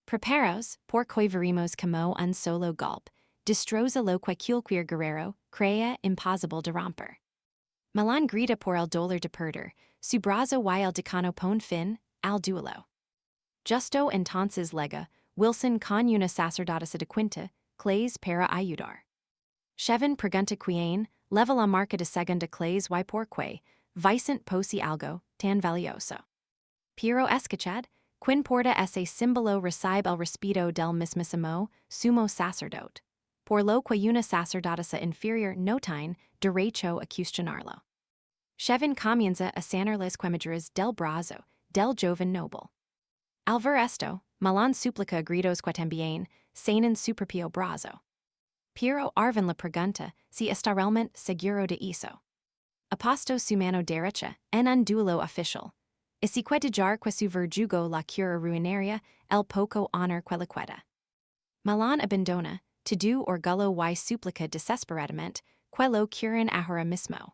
Speaker 1: Preparaos, porque veremos como un solo golpe, destroza lo que cualquier guerrero crea imposible de romper. Milan grita por el dolor de perder, su brazo y el decano pon fin al duelo. Justo entonces lega, Wilson con una sacerdotisa de quinta, clays para ayudar. Chevin pregunta quien, leva la marca de segunda clays y porque, Vicent posi algo, tan valioso. Piero escuchad, quin porta ese símbolo recibe el respeto del mismísimo, sumo sacerdote. Por lo que una sacerdotisa inferior no tiene derecho a cuestionarlo. Chevin comienza a sanar las quemaduras del brazo, del joven noble. Al ver esto, Milan suplica a gritos que también sanen superpio brazo. Piero Arvin le pregunta si está realmente seguro de eso. Aposto su mano derecha en un duelo oficial. Y si que dejar que su verdugo la cura ruinaria el poco honor que le queda. Milan abandona, to do orgullo y suplica desesperadamente, que lo curen ahora mismo.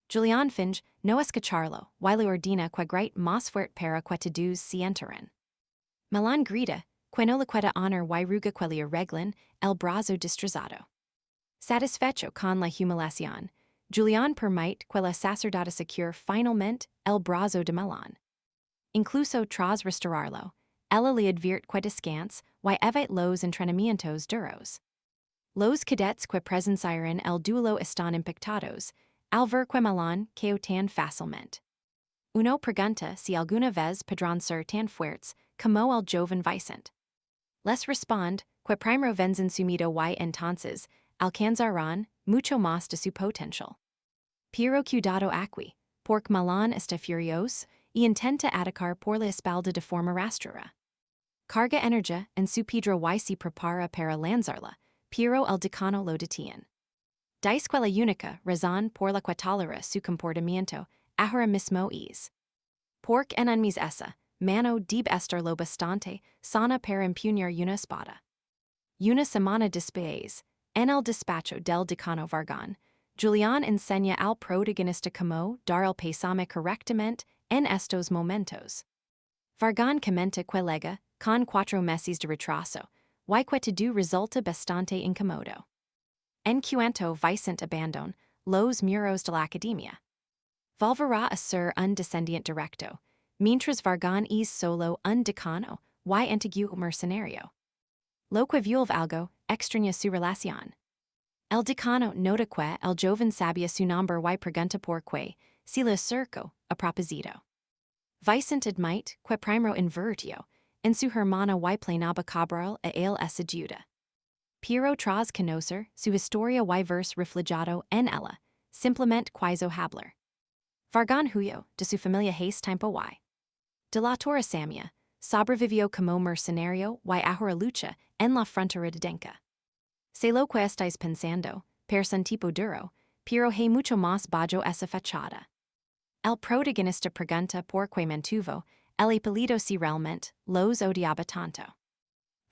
Speaker 1: Julian finge no escucharlo, y le ordena que grite más fuerte para que todos se enteren. Milan grita, que no le queda honor y ruga que le arreglen el brazo destrozado. Satisfecho con la humiliación, Julian permite que la sacerdotisa cure finalmente el brazo de Milan. Incluso tras restaurarlo, ella le advierte que descanse y evite los entrenamientos duros. Los cadets que presenciaron el duelo están impactados, al ver que Milan cayó tan fácilmente. Uno pregunta si alguna vez podrán ser tan fuertes como el joven Vicent. Les responde que primero vencen su miedo y entonces alcanzarán mucho más de su potencial. Pero cuidado aquí, porque Milan está furioso y intenta atacar por la espalda de forma rastrera. Carga energía en su piedra y se prepara para lanzarla, pero el decano lo detiene. Dice que la única razón por la que tolera su comportamiento ahora mismo es. Porque en un mes esa, mano debe estar lo bastante sana para empuñar una espada. Una semana después, en el despacho del decano Vargan, Julian enseña al protagonista cómo dar el pésame correctamente en estos momentos. Vargan comenta que lega, con 4 meses de retraso, y que todo resulta bastante incómodo. En cuanto Vicent abandona los muros de la academia. Volverá a ser un descendiente directo, mientras Vargan es solo un decano y antiguo mercenario. Lo que vuelve algo extraña su relación. El decano nota que el joven sabía su nombre y pregunta por qué, si le acercó a propósito. Vicent admite que primero invirtió en su hermana y planeaba cobrar a él esa deuda. Pero tras conocer su historia y verse reflejado en ella, simplemente quiso hablar. Vargan huyó de su familia hace tiempo y. De la Torre Samia, sobrevivió como mercenario y ahora lucha en la frontera de Denka. Sé lo que estáis pensando, person tipo duro, pero hay mucho más bajo esa fachada. El protagonista pregunta por qué mantuvo el apellido si realmente los odiaba tanto.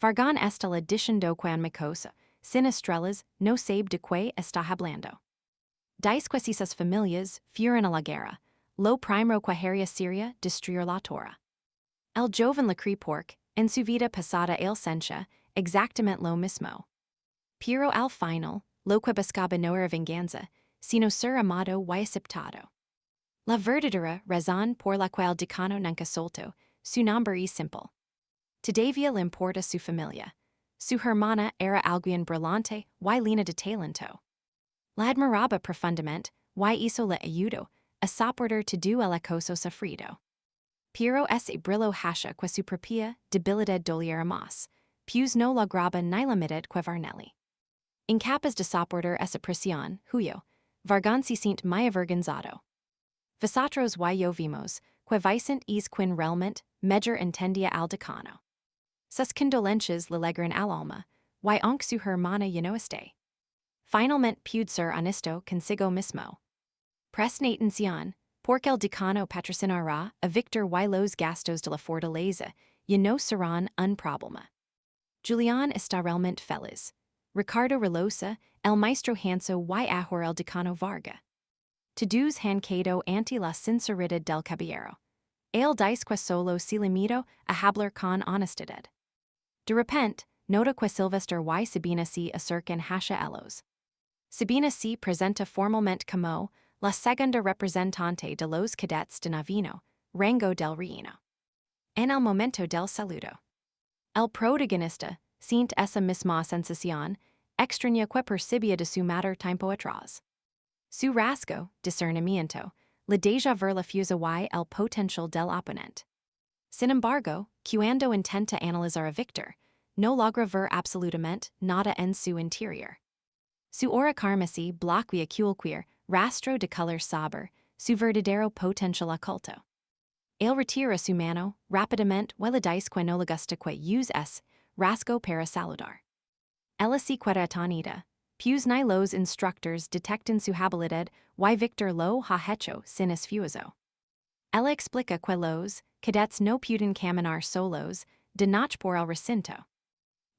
Speaker 1: Vargan está la diciendo que una cosa, sin estrellas, no sabe de qué está hablando. Dice que si sus familias fueron a la guerra, lo primero que haría sería destruir la torre. El joven le cree porque, en su vida pasada él sencha, exactamente lo mismo. Pero al final, lo que buscaba no era venganza, sino ser amado y aceptado. La verdadera razón por la cual decano nunca soltó, su nombre es simple. Todavía le importa su familia. Su hermana era alguien brillante y llena de talento. La admiraba profundamente y hizo le ayudó a soportar todo el acoso sufrido. Piero esse brillo hasha que su propria debilidad doliera mas, pius no lograba ni la mitad que Varnelli. Incapaz de soportar esa presión, huyo, vargansi sint maya vergonzado. Vosotros y yo vimos, que vicent es quin realmente, mejor entendia al decano. Sus condolencias le alegran al alma, y aunque su hermana ya no esté. Finalmente pude ser honesto consigo mismo. Presnatencion, porque el decano patrocinará a Victor y los gastos de la fortaleza, ya no serán un problema. Julián está realmente feliz. Ricardo Relosa, el maestro Hanso y ahora el decano Varga. Todos han quedado ante la sinceridad del caballero. El dice que solo se limitó a hablar con honestidad. De repente, nota que Sylvester y Sabina se acercan hacia ellos. Sabina se presenta formalmente como la segunda representante de los cadets de Navino, rango del reino. En el momento del saludo, el protagonista, siente esa misma sensación, extraña que percibía de su mater tiempo atrás. Su rasgo, discernimiento, le deja ver la fusa y el potencial del oponente. Sin embargo, cuando intenta analizar a Victor, no logra ver absolutamente nada en su interior. Su aura carmesí bloquea cualquier rastro de color saber, su verdadero potencial oculto. Él retira su mano rápidamente y le dice que no le gusta que use es rasgo para saludar. Ella se queda atónita, pues ni los instructors detectan su habilidad y Victor lo ha hecho sin esfuerzo. Ella explica que los cadets no pueden caminar solos, de noche por el recinto.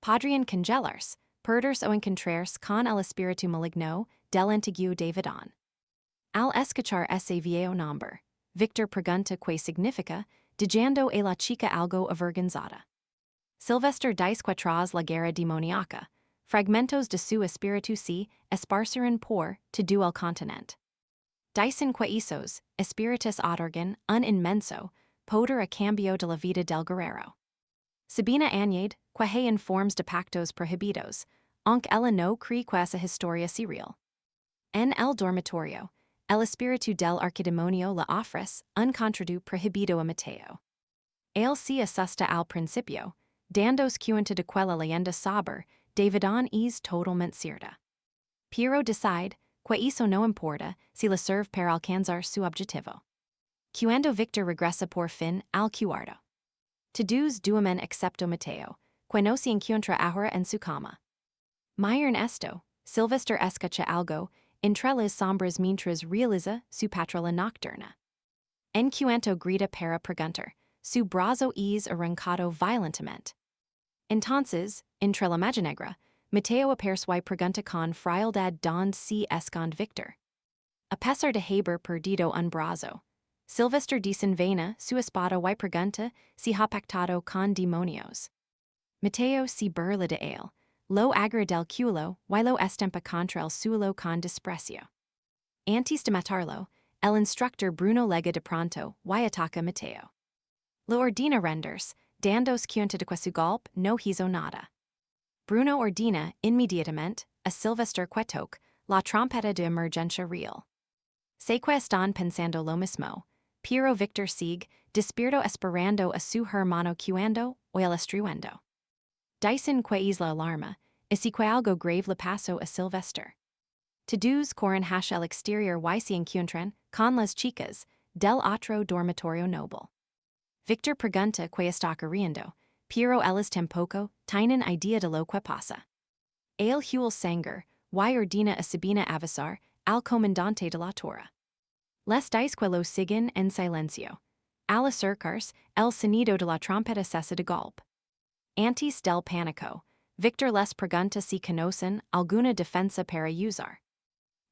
Speaker 1: Podrían congelarse, perderse o encontrarse con el espíritu maligno del antiguo Davidón. Al escuchar ese viejo nombre, Victor pregunta qué significa, dejando a la chica algo avergonzada. Sylvester dice que tras la guerra demoníaca, fragmentos de su espíritu se esparcieron por todo el continente. Dicen que esos espíritus otorgan un inmenso poder a cambio de la vida del guerrero. Sabina añade que hay en formas de pactos prohibidos, aunque ella no cree que esa historia sea real. En el dormitorio, el espíritu del arquidemonio le ofrece un contrato prohibido a Mateo. Él se asusta al principio, dandos cuenta de que la leyenda saber Davidón es totalmente cierta. Pero decide que eso no importa si le serve para alcanzar su objetivo. Cuando Victor regresa por fin al cuarto. Todos duermen excepto Mateo, que no se encuentra ahora en su cama. Muy esto, Sylvester escucha algo entre las sombras mientras realiza su patrulla nocturna. En cuanto grita para preguntar, su brazo es arrancado violentamente. Entonces, entre la magia negra, Mateo aparece y pregunta con frialdad donde se esconde Victor. A pesar de haber perdido un brazo, Sylvester desenvaina su espada y pregunta si ha pactado con demonios. Mateo se burla de él, lo agarra del culo y lo estampa contra el suelo con desprecio. Antes de matarlo, el instructor Bruno lega de pronto y ataca Mateo. Lo ordena renderse, dandos cuenta de que su golpe no hizo nada. Bruno ordena inmediatamente a Sylvester que toque la trompeta de emergencia real. Sé que están pensando lo mismo, pero Victor sigue despierto esperando a su hermano cuando o el estruendo. Dicen que es la alarma, y si que algo grave le pasó a Sylvester. Todos corren hacia el exterior y se encuentran con las chicas del otro dormitorio noble. Victor pregunta que está ocurriendo, pero ellas tampoco tienen idea de lo que pasa. El huel sanger y ordena a Sabina avisar al comandante de la torre. Les dice que lo siguen en silencio. Al acercarse, el sonido de la trompeta cesa de golpe. Antes del pánico, Victor les pregunta si conocen alguna defensa para usar.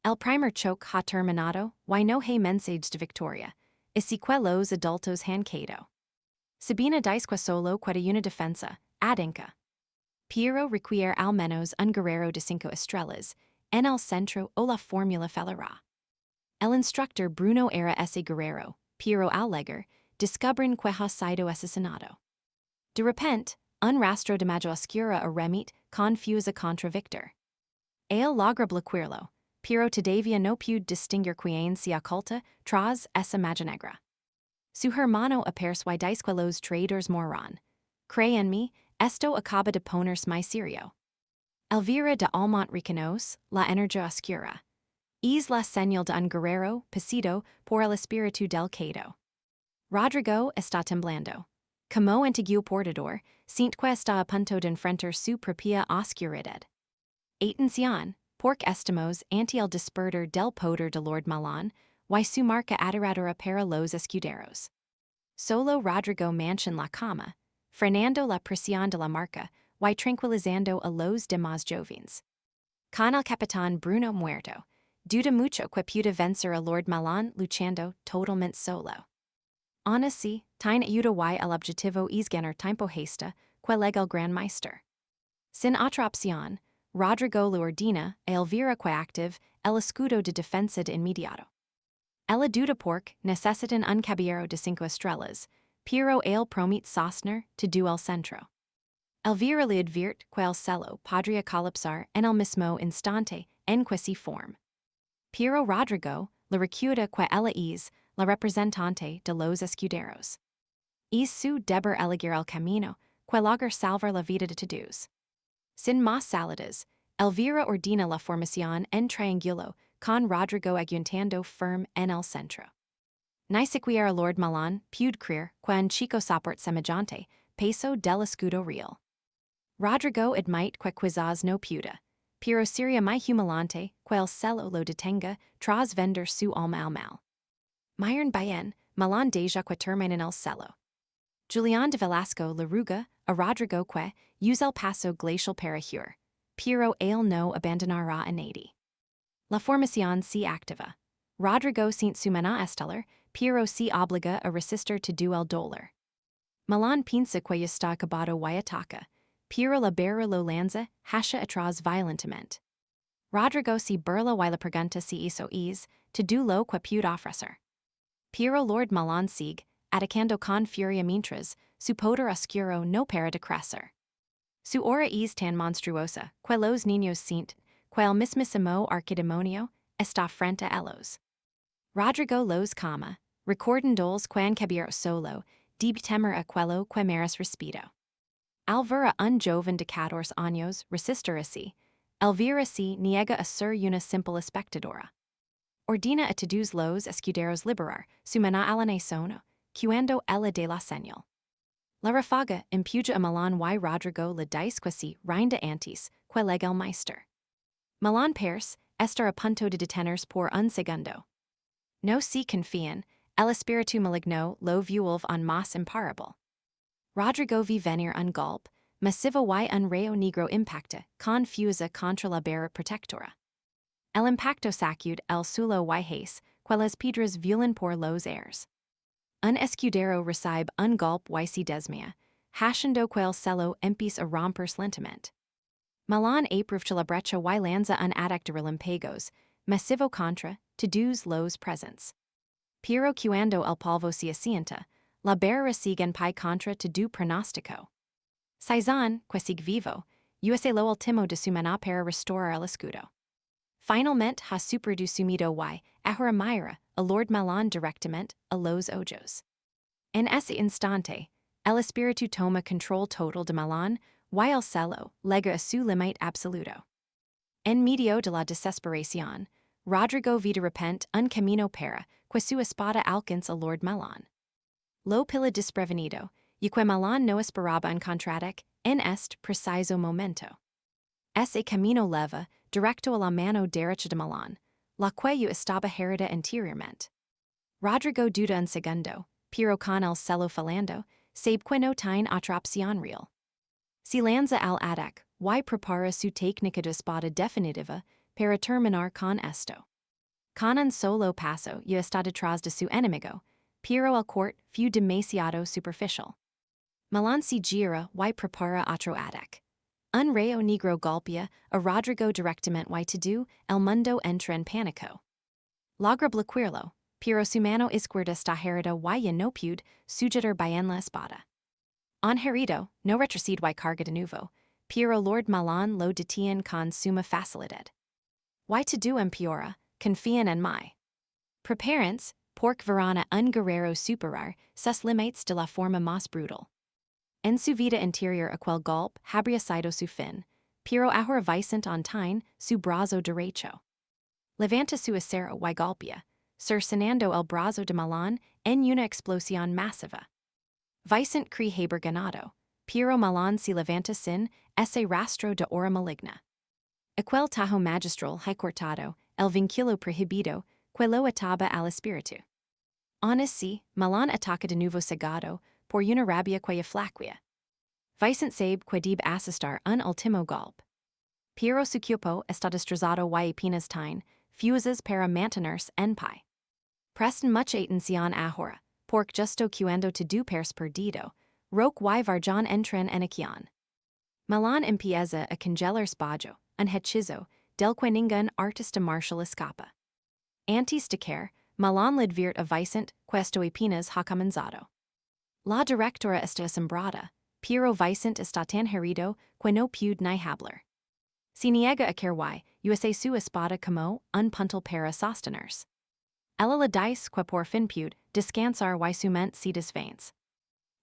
Speaker 1: El primer choque ha terminado y no hay mensajes de victoria, y si que los adultos han quedado. Sabina dice que solo queda una defensa, adinca. Pero requiere al menos un guerrero de 5 estrellas, en el centro o la fórmula fallará. El instructor Bruno era ese guerrero, pero al llegar, descubren que ha sido asesinado. De repente, un rastro de magia oscura remite confusa contra Victor. Él logra bloquearlo, pero todavía no puede distinguir quién se oculta tras esa magia negra. Su hermano apers y disque los traidores moran. Cre en mí, esto acaba de ponerse mi serio. Elvira de Almont reconoce la energía oscura. Es la señal de un guerrero pasido por el espíritu del Cado. Rodrigo está temblando. Como antiguo portador, siente que está a punto de enfrentar su propia oscuridad. Atención, porque estamos ante el despertar del poder de Lord Malan, y su marca aterradora para los escuderos. Solo Rodrigo mancha la cama, frenando la presión de la marca, y tranquilizando a los demás jóvenes. Con el capitán Bruno muerto, duda mucho que pueda vencer a Lord Malan luchando totalmente solo. Aún así, tiene ayuda y el objetivo es ganar tiempo hasta que llegue el Gran Meister. Sin otra opción, Rodrigo le ordena a Elvira que active el escudo de defensa de inmediato. Ella duda porque necesitan un caballero de 5 estrellas, pero él promete sostener todo el centro. Elvira le advierte que el celo podría colapsar en el mismo instante en que se forme. Pero Rodrigo le recuerda que ella es la representante de los escuderos. Es su deber elegir el camino que logra salvar la vida de todos. Sin más salidas, Elvira ordena la formación en triángulo con Rodrigo aguantando firme en el centro. Ni siquiera Lord Malan puede creer que un Chico soporte semejante peso del escudo real. Rodrigo admite que quizás no pueda, pero sería muy humillante que el celo lo detenga tras vender su alma al mal. Miren bien, Malan deja que termine el celo. Julián de Velasco le ruga a Rodrigo que use el paso glacial para huir, pero él no abandonará a nadie. La formación se activa. Rodrigo siente su maná estelar, pero se obliga a resistir todo el dolor. Malan piensa que está acabado y ataca, pero la barra lo lanza hacia atrás violentamente. Rodrigo se burla y le pregunta si eso es todo lo que puede ofrecer. Pero Lord Malan sigue atacando con furia mientras su poder oscuro no para de crecer. Su aura es tan monstruosa que los niños sienten que el mismísimo arquidemonio está frente a ellos. Rodrigo los calma, recordándoles que un caballero solo debe temer aquello que merece respeto. Al ver a un joven de 14 años resistir así, Elvira se niega a ser una simple espectadora. Ordena a todos los escuderos liberar su maná a la nación, cuando ella de la señal. La ráfaga impuja a Malan y Rodrigo le dice que si rinde antes que llegue el Meister. Malan parece estar a punto de detenerse por un segundo. No se confían, el espíritu maligno lo vuelve aún más imparable. Rodrigo ve venir un golpe, masivo y un rayo negro impacta confusa contra la barra protectora. El impacto sacude el suelo y hace que las piedras vuelen por los airs. Un escudero recibe un golpe y se desmaya, haciendo que el celo empiece a romperse lentamente. Malan aprovecha la brecha y lanza un ataque de relámpagos, masivo contra todos los presentes. Pero cuando el polvo se asienta, la barra sigue en pie contra todo pronóstico. Saizan, que sigue vivo, usa lo último de su maná para restaurar el escudo. Finalmente ha superado su miedo y ahora mira a Lord Malan directamente a los ojos. En ese instante, el espíritu toma control total de Malan y el celo llega a su límite absoluto. En medio de la desesperación, Rodrigo ve de repente un camino para que su espada alcance a Lord Malan. Lo pilla desprevenido, y que Malan no esperaba encontrarle en este preciso momento. Ese camino leva directo a la mano derecha de Malan, la cual estaba herida anteriormente. Rodrigo duda un segundo, pero con el celo falando, sabe que no tiene otra opción real. Se lanza al ataque y prepara su técnica de espada definitiva para terminar con esto. Con un solo paso está detrás de su enemigo, pero el corte fue demasiado superficial. Malan se gira y prepara otro ataque. Un rayo negro golpea a Rodrigo directamente y todo el mundo entra en pánico. Logra bloquearlo, pero su mano izquierda está herida y no puede sujetar bien la espada. Un herido no retrocede y carga de nuevo, pero Lord Malan lo detiene con suma facilidad. Y todo empeora, confían en mí. Prepárense, pork verana un guerrero superar, sus limites de la forma más brutal. En su vida interior aquel golpe habría sido su fin, pero ahora vicent on tine su brazo derecho. Levanta su acero y golpea, cercenando el brazo de Milan en una explosión masiva. Vicent cree haber ganado, pero Milan se levanta sin ese rastro de hora maligna. Aquel tajo magistral hay cortado, el vinculo prohibido, que lo ataba al espíritu. Aun así, Milan ataca de nuevo cegado, por una rabia que aflacquia. Vicent sabe que debe asistar un último golpe. Pero su cuerpo está destrozado y apenas tiene fuerzas para mantenerse en pie. Preston mucha atención ahora, porque justo cuando te du pers perdido, roque y varjan entran en acción. Milan empieza a congelar spajo, un hechizo, del que ningún artista martial escapa. Antes de caer, Milan lidviert a Vicent, questo apenas ha comenzado. La directora está asombrada, pero Vicent está tan herido que no puede ni hablar. Se niega a caer y usa su espada como un puntal para sostenerse. Ella le dice que por fin puede descansar y su mente se desvanece.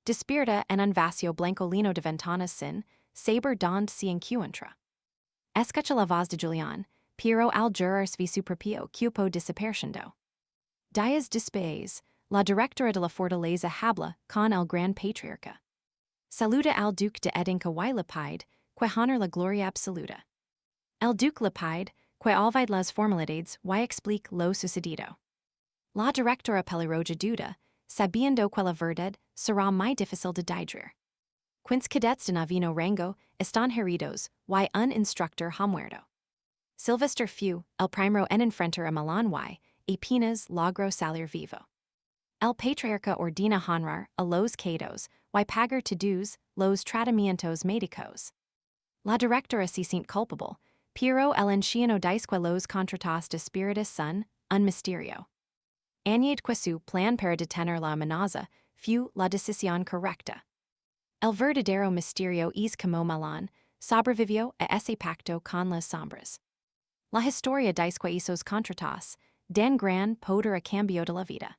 Speaker 1: Despierta en un vacío blanco lleno de ventanas sin saber donde se encuentra. Escucha la voz de Julián, pero al jurarse vi su propio cuerpo desapareciendo. Días después, la directora de la fortaleza habla con el gran patriarca. Saluda al duque de Edinca y le pide que honor la gloria absoluta. El duque le pide que olvide las formalidades y explique lo sucedido. La directora peligrosa duda, sabiendo que la verdad será muy difícil de digerir. Quince cadets de noveno rango están heridos y un instructor ha muerto. Sylvester Few, el primero en enfrentar a Milan y apenas logró salir vivo. El patriarca ordena honrar a los caídos y pagar todos los tratamientos médicos. La directora se siente culpable, pero el anciano dice que los contratos de espíritus son un misterio. Añade que su plan para detener la amenaza fue la decisión correcta. El verdadero misterio es como Milan sobrevivió a ese pacto con las sombras. La historia dice que esos contratos dan gran poder a cambio de la vida.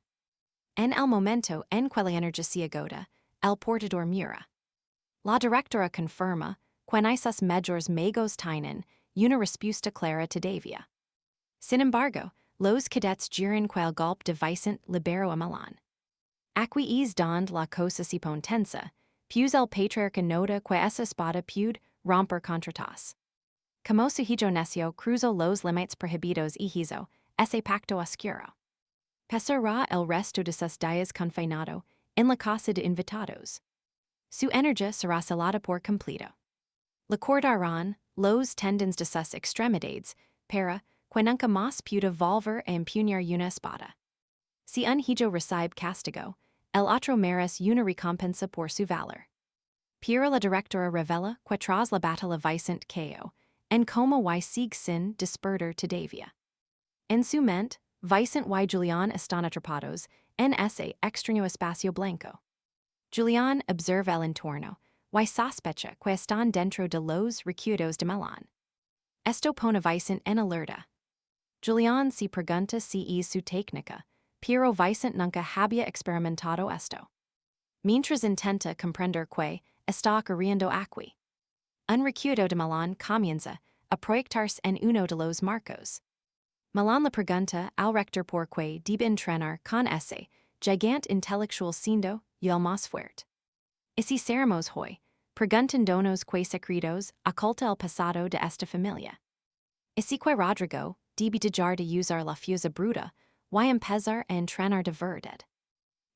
Speaker 1: En el momento en que la energía se agota, el portador mura. La directora confirma que esos mayores magos tienen una respuesta clara todavía. Sin embargo, los cadets giran que el golpe de Vicent liberó a Milan. Aquí es donde la cosa se pone tensa, pues el patriarca nota que esa espada puede romper contratos. Como su hijo necio cruzó los límites prohibidos y hizo ese pacto oscuro. Pasará el resto de sus días confinado en la casa de invitados. Su energía será salada por completo. Le cortarán los tendones de sus extremidades para que nunca más pueda volver a empuñar una espada. Si un hijo recibe castigo, el otro merece una recompensa por su valor. Pero la directora revela que tras la batalla Vicent cayó, en coma y sigue sin despertar todavía. En su mente, Vicent y Julián están atrapados en ese extraño espacio blanco. Julián observa el entorno y sospecha que están dentro de los recuerdos de Milan. Esto pone a Vicent en alerta. Julián se pregunta si es su técnica, pero Vicent nunca había experimentado esto. Mientras intenta comprender que está ocurriendo aquí. Un recuerdo de Milan comienza a proyectarse en uno de los marcos. Milan le pregunta al rector por qué debe entrenar con ese gigante intelectual siendo y el más fuerte. Y si seremos hoy, preguntándonos qué secretos oculta el pasado de esta familia. Y si que Rodrigo debe dejar de usar la fuerza bruta y empezar a entrenar de verdad.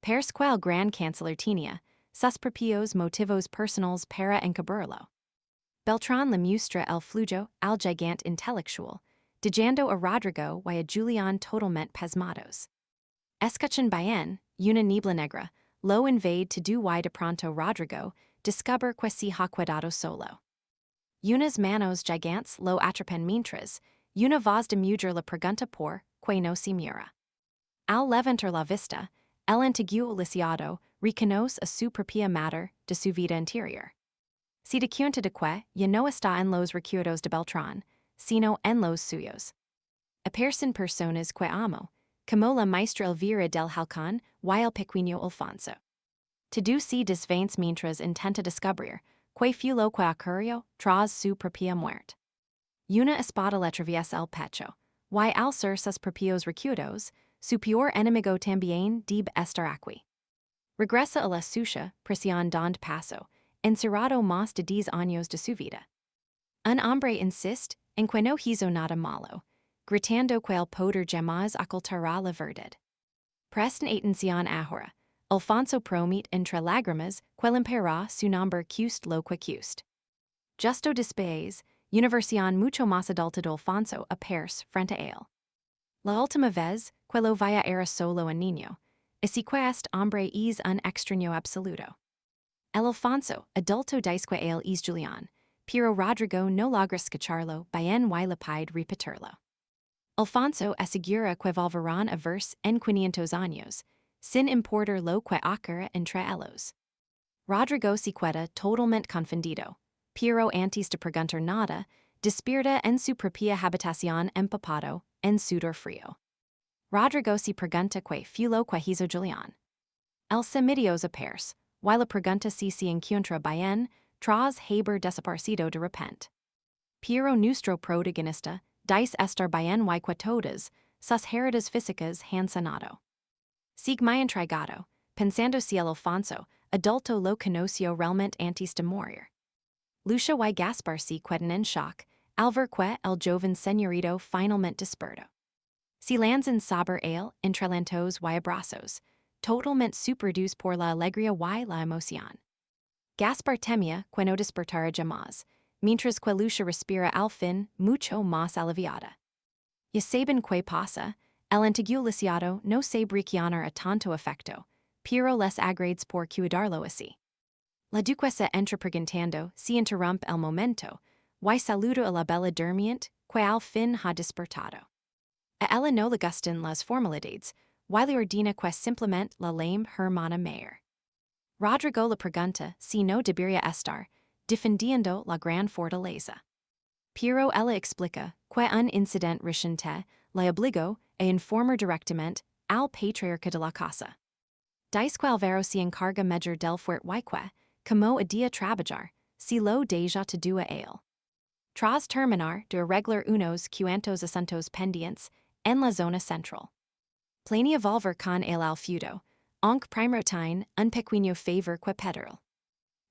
Speaker 1: Pers que el gran canciller tenía sus propios motivos personales para encubrirlo. Beltrán le muestra el flujo al gigante intelectual, dejando a Rodrigo y a Julián totalmente pasmados. Escuchan bien, una niebla negra, lo invade to do y de pronto Rodrigo descubre que se ha quedado solo. Unas manos gigantes lo atrapan mientras, una voz de mujer le pregunta por que no se mira. Al levantar la vista, el antiguo lisiado reconoce a su propia madre de su vida interior. Se da cuenta de que ya no está en los recuerdos de Beltrán, sino en los suyos. Aparecen personas que amo, como la maestra Elvira del Halcón y el pequeño Alfonso. To do si desventes mientras intenta descubrir, que fue lo que ocurrió tras su propia muerte. Una espada le atraviesa el pecho, y al ser sus propios recuerdos, su peor enemigo también debe estar aquí. Regresa a la suya prisión donde pasó, encerrado más de 10 años de su vida. Un hombre insiste en que no hizo nada malo, gritando que el poder jamás ocultará la verdad. Presten atención ahora, Alfonso promete entre lágrimas que limpiará su nombre cueste lo que cueste. Justo después, una versión mucho más adulta de Alfonso aparece frente a él. La última vez que lo vaya era solo un niño, así que este hombre es un extraño absoluto. El Alfonso, adulto dice que él es Julián, pero Rodrigo no logra escucharlo bien y le pide repetirlo. Alfonso asegura que volverán a verse en 500 años, sin importar lo que ocurra entre ellos. Rodrigo se queda totalmente confundido, pero antes de preguntar nada, despierta en su propia habitación empapado en sudor frío. Rodrigo se pregunta que fue lo que hizo Julián. El semidios aparece, y la pregunta si se encuentra bien tras haber desaparecido de repente. Pero nuestro protagonista dice estar bien y que todas sus heridas físicas han sanado. Sigue muy intrigado, pensando si el Alfonso, adulto lo conoció realmente antes de morir. Lucia y Gaspar se quedan en shock, al ver que el joven señorito finalmente despertó. Se lanzan sobre él entre lentos y abrazos, totalmente superdues por la alegría y la emoción. Gaspar temía que no despertara jamás, mientras que Lucia respira al fin mucho más aliviada. Ya saben qué pasa, el antiguo lisiado no sabe reaccionar a tanto efecto, pero les agrades por cuidarlo así. La duquesa entra preguntando si interrumpe el momento, y saluda a la bella durmiente que al fin ha despertado. A ella no le gustan las formalidades, y le ordena que simplemente la llame hermana mayor. Rodrigo le pregunta si no debería estar defendiendo la gran fortaleza. Pero ella explica que un incidente reciente le obligó a informar directamente al patriarca de la casa. Dice que Alvaro se encarga mejor del fuerte y que, como a día trabajar, si lo deja todo a él. Tras terminar de arreglar unos cuantos asuntos pendientes en la zona central. Planea volver con el al feudo, aunque primero tiene un pequeño favor que pedirle.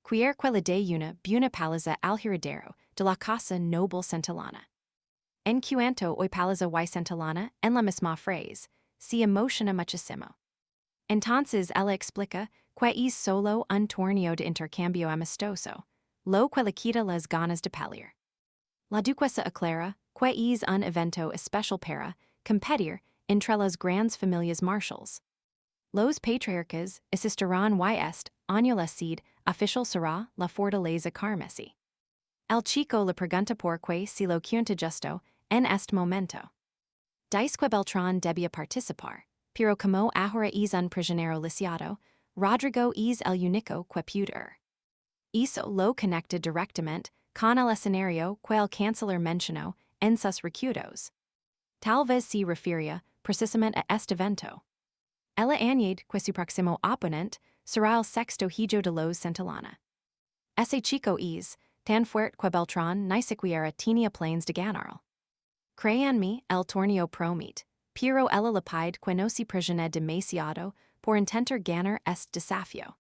Speaker 1: Quiere que le dé una buena paliza al heredero de la casa noble centelana. En cuanto hoy paliza y centelana en la misma phrase, se emociona muchísimo. Entonces ella explica que es solo un torneo de intercambio amistoso, lo que le quita las ganas de pelear. La duquesa aclara que es un evento especial para competir entre las grandes familias marshals. Los patriarcas asistirán y este año la sede oficial será la fortaleza Carmesí. El Chico le pregunta por qué si lo cuenta justo en este momento. Dice que Beltrán debía participar, pero como ahora es un prisionero lisiado, Rodrigo es el único que puede ir. Eso lo conecta directamente con el escenario que el canciller mencionó en sus recuerdos. Tal vez se refiere precisamente a este evento. Ella añade que su próximo oponente será el sexto hijo de los Centelana. Ese chico es tan fuerte que Beltrán ni siquiera tenía planes de ganarlo. Créanme, el torneo promete, pero ella le pide que no se presione demasiado por intentar ganar este desafío.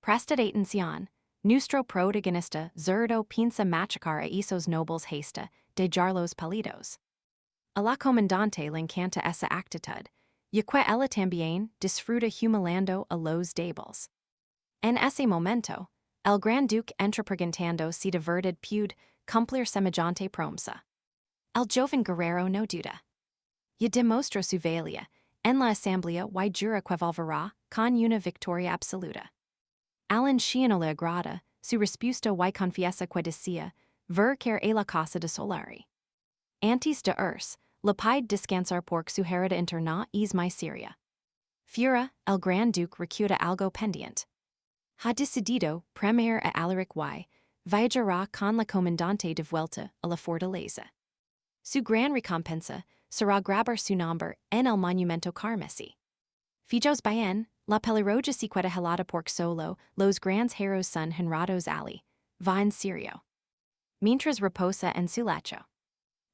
Speaker 1: Prestad atención, nuestro protagonista zurdo piensa machacar a esos nobles hasta de jarlos palitos. A la comandante le encanta esa actitud, y que ella también disfruta humillando a los débiles. En ese momento, el gran duque entra preguntando si de verdad puede cumplir semejante promesa. El joven guerrero no duda. Y demostró su valía en la asamblea y jura que volverá con una victoria absoluta. Al anciano le agrada su respuesta y confiesa que desea ver que a la casa de Solari. Antes de irse, le pide descansar porque su herida interna es muy seria. Fuera, el gran duque recuerda algo pendiente. Ha decidido premier a Alaric y viajará con la comandante de vuelta a la fortaleza. Su gran recompensa será grabar su nombre en el monumento carmesí. Fijos bien, la peligrosa sequeta helada por solo, los grandes heros son honrados ali, va en serio. Mientras reposa en su lecho.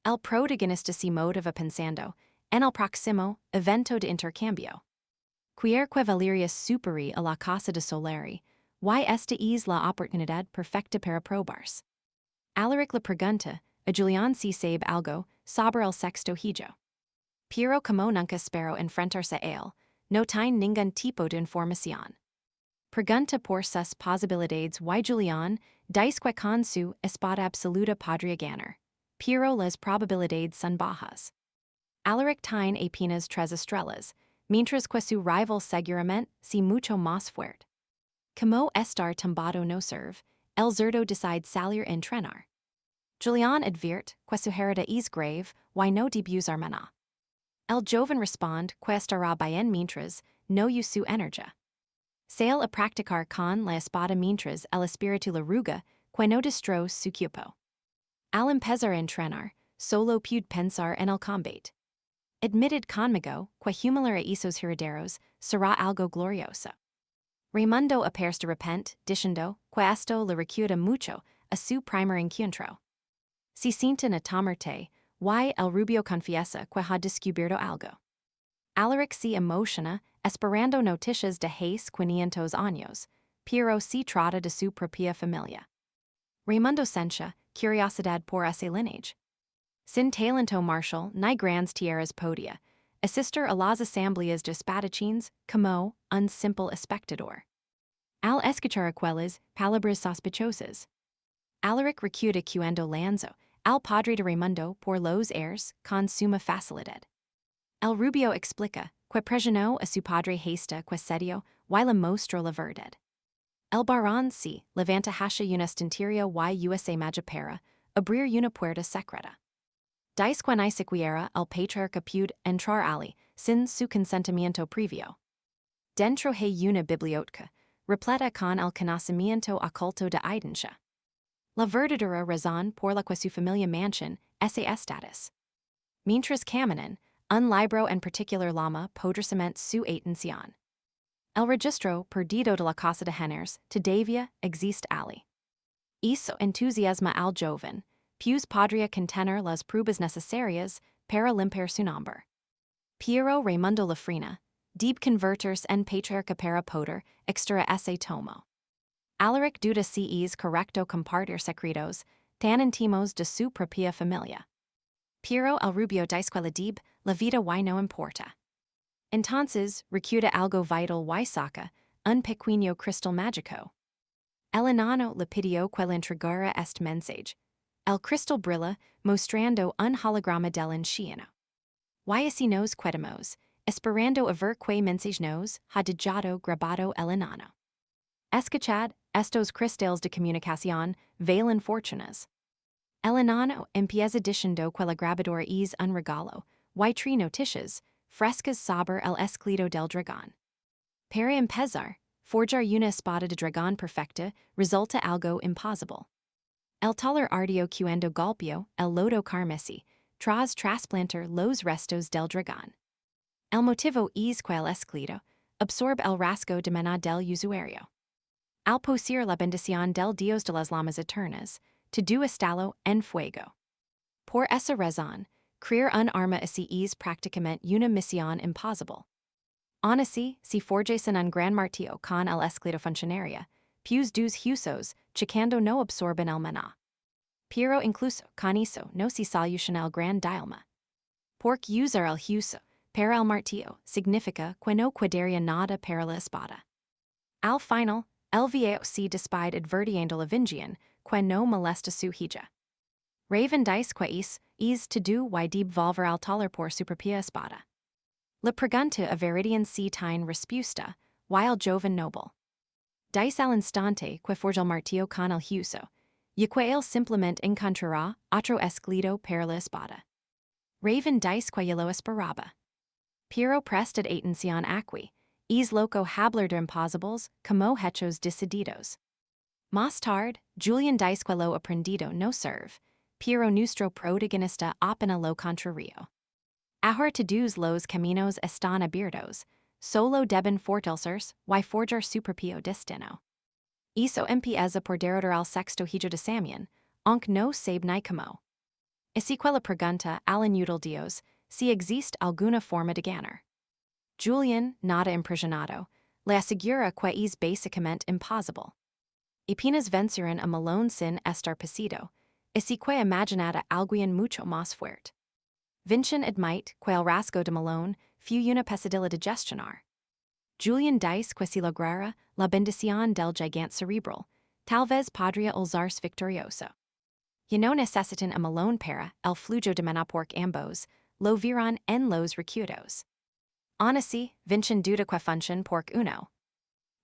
Speaker 1: El protagonista se motiva pensando, en el próximo evento de intercambio. Quierque Valeria superi a la casa de Soleri, y esta es la oportunidad perfecta para probarse. Alaric le pregunta, a Julián si sabe algo, sobre el sexto hijo. Pero como nunca espero enfrentarse a él, no tiene ningún tipo de información. Pregunta por sus posibilidades y Julián dice que con su espada absoluta podría ganar, pero las probabilidades son bajas. Alaric tiene apenas 3 estrellas, mientras que su rival seguramente si mucho más fuerte. Como estar tumbado no serve, el zurdo decide salir a entrenar. Julián advierte que su herida es grave y no debe usar manhwa. El joven responde que estará bien mientras no use su energía. Sale a practicar con la espada mientras el espíritu la ruga que no destroza su cuerpo. Al empezar a entrenar, solo puede pensar en el combate. Admitted conmigo que humilar a esos herederos será algo glorioso. Raimundo appears de repente, diciendo que esto le recuerda mucho a su primer encuentro. Se sienten a tomarte, y el rubio confiesa que ha descubierto algo. Alaric se emociona, esperando noticias de hace 500 años, pero se trata de su propia familia. Raimundo sencha curiosidad por ese lineage. Sin talento marshal ni grandes tierras podia, asistir a las asambleas de espadachines como un simple espectador. Al escuchar aquellas palabras sospechosas. Alaric recuerda cuando lanzo al padre de Raimundo por los airs con suma facilidad. El rubio explica que presionó a su padre hasta que serio y le mostró la verdad. El barón se levanta hacia una estantería y usa magia para abrir una puerta secreta. Dice que ni siquiera el patriarca puede entrar ali sin su consentimiento previo. Dentro hay una biblioteca, repleta con el conocimiento oculto de Idensha. La verdadera razón por la que su familia mansion ese estatus. Mientras caminan, un libro en particular llama poderosamente su atención. El registro perdido de la casa de Henners todavía existe ali. Eso entusiasma al joven, pues podría contener las pruebas necesarias para limpiar su nombre. Pero Raimundo la frena, debe convertirse en patriarca para poder extra ese tomo. Alaric duda si es correcto compartir secretos tan íntimos de su propia familia. Pero el rubio dice que la vida y no importa. Entonces, recuerda algo vital y saca un pequeño cristal mágico. El enano le pidió que le entregara este mensaje. El cristal brilla, mostrando un holograma del anciano. Y así nos quedamos, esperando a ver qué mensaje nos ha dejado grabado el enano. Escuchad, estos cristales de comunicación valen fortunas. El enano empieza diciendo que la grabadora es un regalo, y tres noticias, frescas sobre el esqueleto del dragón. Para empezar, forjar una espada de dragón perfecta resulta algo imposible. El taller ardio cuando golpeó el lodo carmesí, tras trasplantar los restos del dragón. El motivo es que el esqueleto absorbe el rasgo de maná del usuario. Al poseer la bendición del Dios de las Llamas Eternas, todo estalo en fuego. Por esa razón, crear un arma así es prácticamente una misión imposible. Aun así, si forjasen un gran martillo con el esqueleto funcionaria, pues dos usos, checando no absorben el maná. Pero incluso con eso no se soluciona el gran dilema. Porque usar el uso para el martillo significa que no quedaría nada para la espada. Al final, el viejo se despide advirtiendo la Vingian que no molesta su hija. Raven dice que es to do y debe volver al taller por su propia espada. La pregunta a Veridian se tiene respuesta, y el joven noble. Dice al instante que forja el martillo con el uso, y que él simplemente encontrará otro esqueleto para la espada. Raven dice que lo esperaba. Pero prestad atención aquí, es loco hablar de imposibles como hechos decididos. Más tarde, Julian dice que lo aprendido no serve, pero nuestro protagonista opina lo contrario. Ahora todos los caminos están abiertos, solo deben fortalecerse, y forjar su propio destino. Eso empieza por derrotar al sexto hijo de Samión, aunque no sabe ni cómo. Ezequiel pregunta al inútil Dios si existe alguna forma de ganar. Julián, nada impresionado, le asegura que es básicamente imposible. Apenas vencerán a malón sin estar poseído, así que imaginada alguien mucho más fuerte. Vincent admite que el rasgo de malón fue una pesadilla de gestionar. Julián dice que si lograra la bendición del gigante cerebral, tal vez podría alzarse victorioso. Y no necesitan a malón para el flujo de maná porque ambos lo vieron en los recuerdos. Aun así, Vincent duda que funcione porque uno.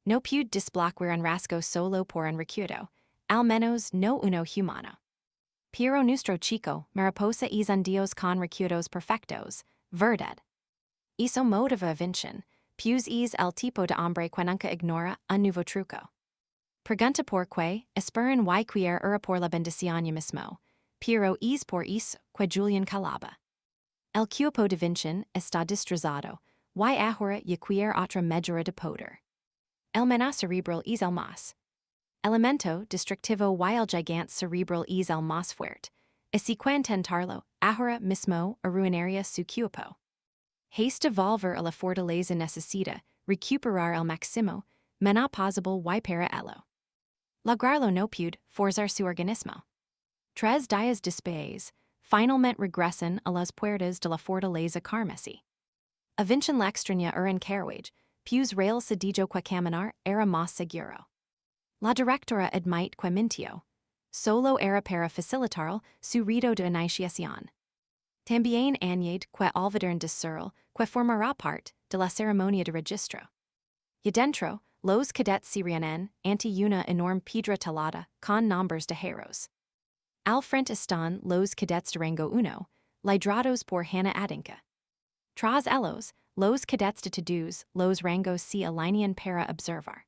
Speaker 1: No puede desbloquear un rasgo solo por un recuerdo, al menos no uno humano. Pero nuestro Chico mariposa es un Dios con recuerdos perfectos, verdad. Eso motiva a Vincent, pues es el tipo de hombre que nunca ignora un nuevo truco. Pregunta por qué esperan y quiere por la bendición ya mismo, pero es por eso que Julián calaba. El cuerpo de Vincent está destrozado, y ahora ya quiere otra medida de poder. El maná cerebral es el más. Elemento destructivo y el gigante cerebral es el más fuerte, así que intentarlo ahora mismo arruinaría su cuerpo. Haste devolver a la fortaleza necesita recuperar el máximo maná posible y para ello. Lograrlo no puede forzar su organismo. 3 días después, finalmente regresan a las puertas de la fortaleza carmesí. A Vincent la extraña en carruage, pues rail se dijo que caminar era más seguro. La directora admite que mintió. Solo era para facilitar su rito de iniciación. También añade que olvidaron decirle que formará parte de la ceremonia de registro. Y dentro, los cadets se reúnen ante una enorme piedra talada con nombres de héroes. Al frente están los cadets de rango 1, lidrados por Hannah Adinka. Tras ellos, los cadets de Todos los rangos se alinean para observar.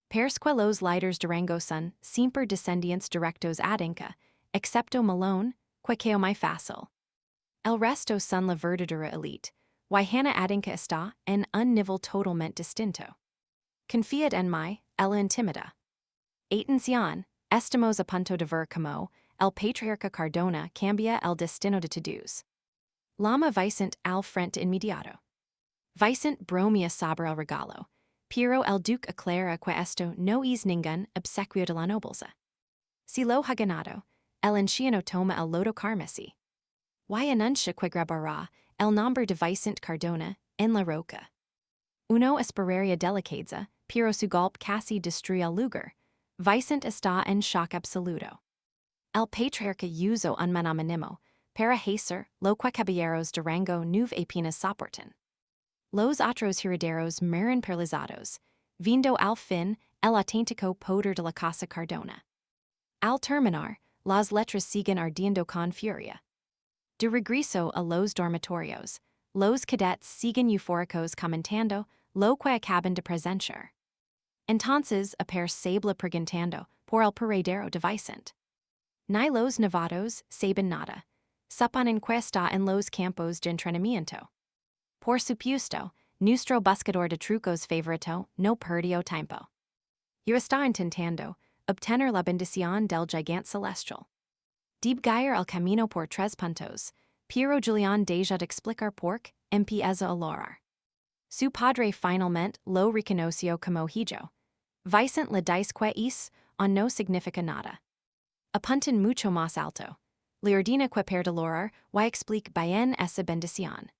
Speaker 1: Persque los líderes de rango son siempre descendientes directos Adinka, excepto Malone, que quedó muy fácil. El resto son la verdadera elite, y Hannah Adinka está en un nivel totalmente distinto. Confiad en mí, ella intimida. Atención, estamos a punto de ver como el patriarca Cardona cambia el destino de Todos. Llama Vicente al frente inmediato. Vicente bromea sobre el regalo, pero el duque aclara que esto no es ningún obsequio de la nobleza. Si lo ha ganado, el anciano toma el lodo carmesí. Y anuncia que grabará el nombre de Vicente Cardona en la roca. Uno esperaría delicadeza, pero su golpe casi destruye el lugar. Vicente está en shock absoluto. El patriarca usó un maná mínimo para hacer lo que caballeros de rango 9 apenas soportan. Los otros herederos mueren paralizados, viendo al fin el auténtico poder de la casa Cardona. Al terminar, las letras siguen ardiendo con furia. De regreso a los dormitorios, los cadets siguen eufóricos comentando lo que acaban de presenciar. Entonces apercibe preguntando por el heredero de Vicente. Ni los novatos saben nada. Suponen que está en los campos de entrenamiento. Por supuesto, nuestro buscador de trucos favorito no perdió tiempo. Y está intentando obtener la bendición del gigante celestial. Dibgayer el camino por 3 puntos, pero Julián deja de explicar por qué empieza a lograr. Su padre finalmente lo reconoció como hijo. Vicente le dice que es o no significa nada. Apuntan mucho más alto. Le ordena que per lograr y explique bien esa bendición.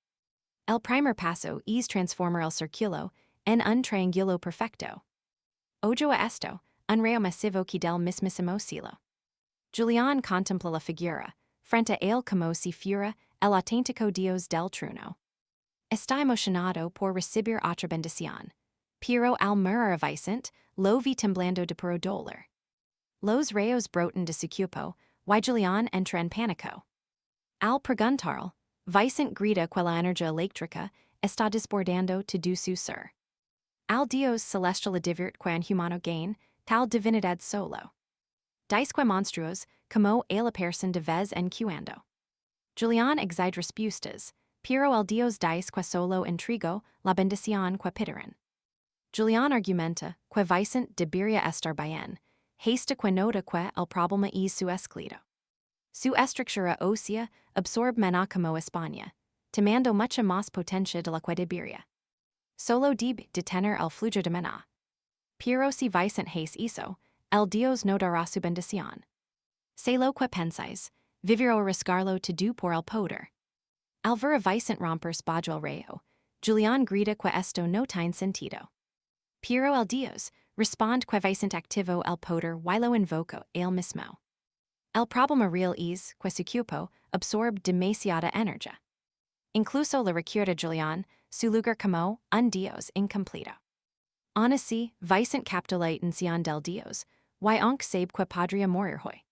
Speaker 1: El primer paso es transformar el círculo en un triángulo perfecto. Ojo a esto, un rayo masivo que del mismísimo cielo. Julián contempla la figura, frente a él como si fuera el auténtico Dios del trueno. Está emocionado por recibir otra bendición, pero al mirar a Vicente, lo vi temblando de puro dolor. Los rayos brotan de su cuerpo, y Julián entra en pánico. Al preguntarle, Vicente grita que la energía eléctrica está desbordando todo su ser. Al Dios celestial le divierte que un humano gain tal divinidad solo. Dice que monstruos como a la persona de vez en cuando. Julián exige respuestas, Piero el Dios dice que solo intrigo la bendición que pidieron. Julian argumenta que Vicent debería estar bien, hasta que nota que el problema es su esclito. Su estructura ósea absorbe menos como España, tomando mucha más potencia de la que debería. Solo debe detener el flujo de menos. Pero si Vicent hace eso, el Dios no dará su bendición. Sé lo que pensáis, vivir o riscarlo todo por el poder. Al ver a Vicent romper bajo el rayo, Julian grita que esto no tiene sentido. Pero el Dios responde que Vicent activo el poder y lo invoco él mismo. El problema real es que su cuerpo absorbe demasiada energía. Incluso le recuerda Julian su lugar como un Dios incompleto. Aun así, Vicent capta la atención del Dios, y aunque sabe que podría morir hoy.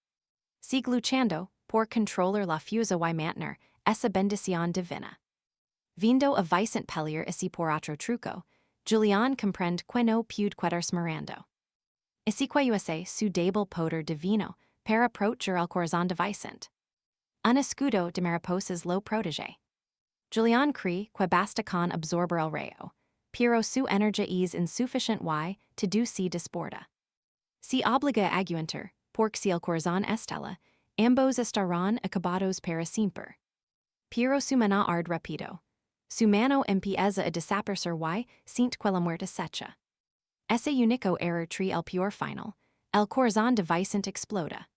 Speaker 1: Sigue luchando por controlar la fuerza y mantener esa bendición divina. Viendo a Vicent pelear así por otro truco, Julian comprende que no puede quedarse mirando. Así que usa su débil poder divino para approachar el corazón de Vicent. Un escudo de mariposas lo protege. Julian cree que basta con absorber el rayo, pero su energía es insuficiente to do si desporta. Si obliga a aguantar, porque si el corazón estela, ambos estarán acabados para siempre. Pero su mano arde rápido. Su mano empieza a desaparecer y siente que la muerte secha. Ese único error tri el peor final, el corazón de Vicent exploda.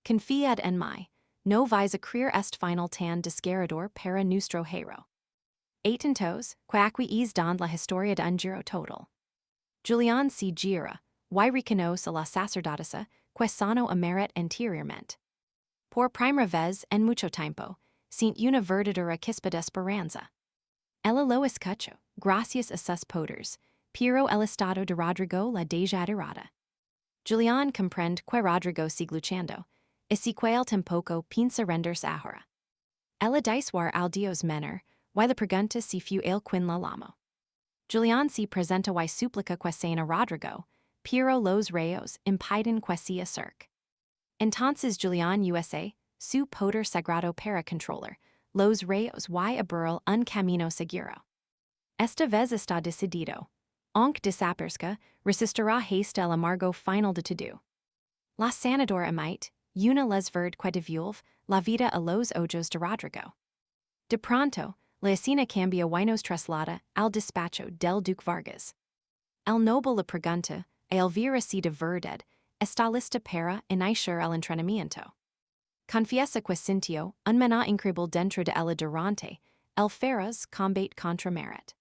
Speaker 1: Confiad en mí, no vais a creer este final tan desgarrador para nuestro héroe. Atentos, que aquí es donde la historia de un giro total. Julian se gira, y reconoce a la sacerdotisa que sano a merit anteriormente. Por primera vez en mucho tiempo, siente una verdadera chispa de esperanza. Ella lo escuchó, gracias a sus poderes, pero el estado de Rodrigo la deja aterrada. Julian comprende que Rodrigo sigue luchando, así que él tampoco piensa rendirse ahora. Ella dice war al Dios menor, y le pregunta si fue él quien la llamó. Julian se presenta y suplica que sana Rodrigo, pero los rayos impiden que se acerque. Entonces Julian usa su poder sagrado para controlar los rayos y abrir un camino seguro. Esta vez está decidido. Aunque desaparezca, resistirá hasta el amargo final de todo. La sanadora emite una luz verde que devuelve la vida a los ojos de Rodrigo. De pronto, la escena cambia y nos traslada al despacho del Duque Vargas. El noble le pregunta a Elvira si de verdad está lista para iniciar el entrenamiento. Confiesa que sintió un maná increíble dentro de ella durante el feroz combate contra Merit.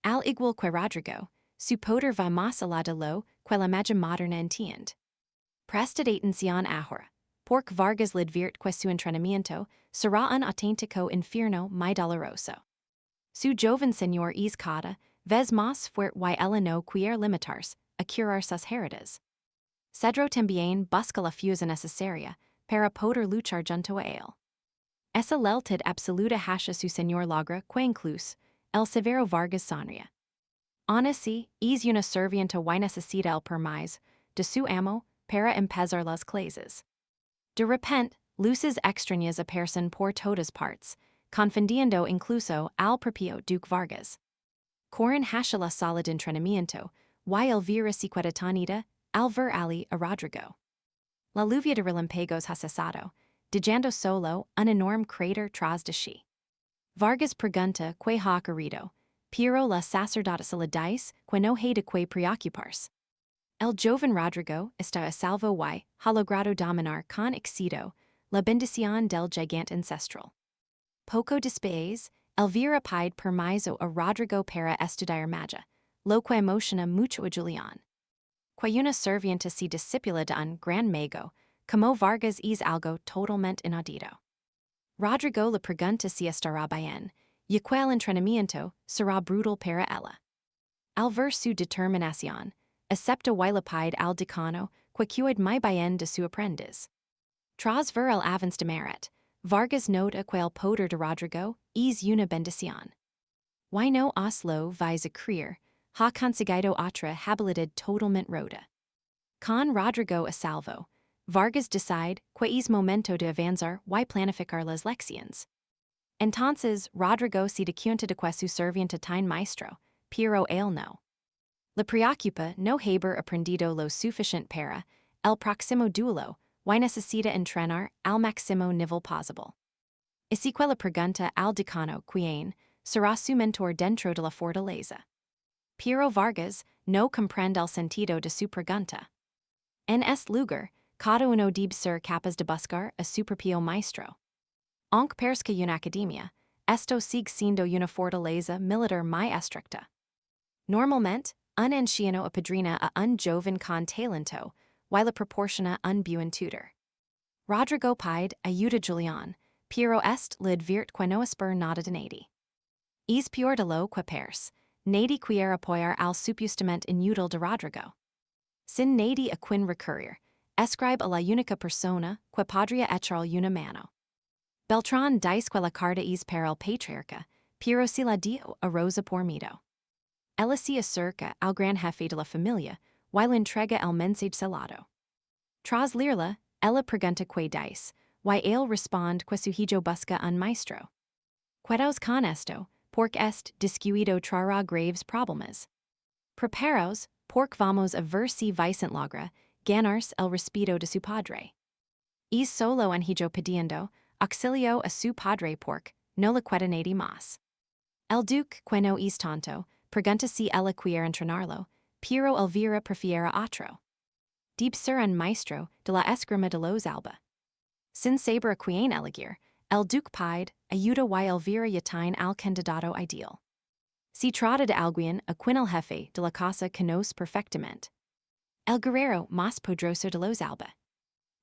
Speaker 1: Al igual que Rodrigo, su poder va más allá de lo que la magia moderna entiende. Prestad atención ahora, porque Vargas le advierte que su entrenamiento será un auténtico infierno muy doloroso. Su joven señor es cada vez más fuerte y ella no quiere limitarse a curar sus heridas. Cedro también busca la fuerza necesaria para poder luchar junto a él. Esa lealtad absoluta hacia su señor logra que incluso el severo Vargas sonría. Aun así, es una servienta y necesita el permiso de su amo para empezar las clases. De repente, luces extrañas aparecen por todas partes, confundiendo incluso al propio Duque Vargas. Corren hacia la sala de entrenamiento, y Elvira se queda detenida al ver ali a Rodrigo. La lluvia de relámpagos ha cesado, dejando solo un enorme cráter tras de sí. Vargas pregunta que ha ocurrido, pero la sacerdotisa le dice que no hay de que preocuparse. El joven Rodrigo está a salvo y ha logrado dominar con éxito la bendición del gigante ancestral. Poco después, Elvira pide permiso a Rodrigo para estudiar magia, lo que emociona mucho a Julian. Que una servienta se discípula de un gran mago, como Vargas es algo totalmente inaudito. Rodrigo le pregunta si estará bien, y que el entrenamiento será brutal para ella. Al ver su determinación, acepta y le pide al decano que cuide muy bien de su aprendiz. Tras ver el avance de Merit, Vargas nota que el poder de Rodrigo es una bendición. Y no os lo vais a creer, ha conseguido otra habilidad totalmente rota. Con Rodrigo a salvo, Vargas decide que es momento de avanzar y planificar las lecciones. Entonces, Rodrigo se cuenta de que su serviente time maestro, pero él no le preocupa no haber aprendido lo suficiente para el próximo duelo, y necesita entrenar al máximo nivel posible. Así que le pregunta al decano quién será su mentor dentro de la fortaleza. Pero Vargas no comprende el sentido de su pregunta. En este lugar, cada uno debe ser capaz de buscar a su propio maestro. Aunque parezca una academia, esto sigue siendo una fortaleza militar muy estricta. Normalmente, un anciano apadrina a un joven con talento, y le proporciona un buen tutor. Rodrigo pide ayuda Julián, pero le advierte que no espera nada de nadie. Es peor de lo que parece, nadie quiere apoyar al supuestamente inútil de Rodrigo. Sin nadie a quien recurrir, escribe a la única persona que podría echar una mano. Beltrán dice que la carta es para el patriarca, pero si la dio a Rosa por miedo. Ella se acerca al gran jefe de la familia, y le entrega el mensaje selado. Tras leerla, ella pregunta que dice, y él responde que su hijo busca un maestro. Cuidaos con esto, porque este descuido traerá graves problemas. Preparaos, porque vamos a ver si Vicente logra ganarse el respeto de su padre. Es solo un hijo pidiendo auxilio a su padre porque no le queda nadie más. El duque que no es tonto, pregunta si ella quiere entrenarlo, pero Elvira prefiere otro. Debe ser un maestro de la esgrima de los Alba. Sin saber a quien elegir, el duque pide ayuda y Elvira yatain al candidato ideal. Se trata de alguien a quien el jefe de la casa conoce perfectamente. El guerrero más poderoso de los Alba.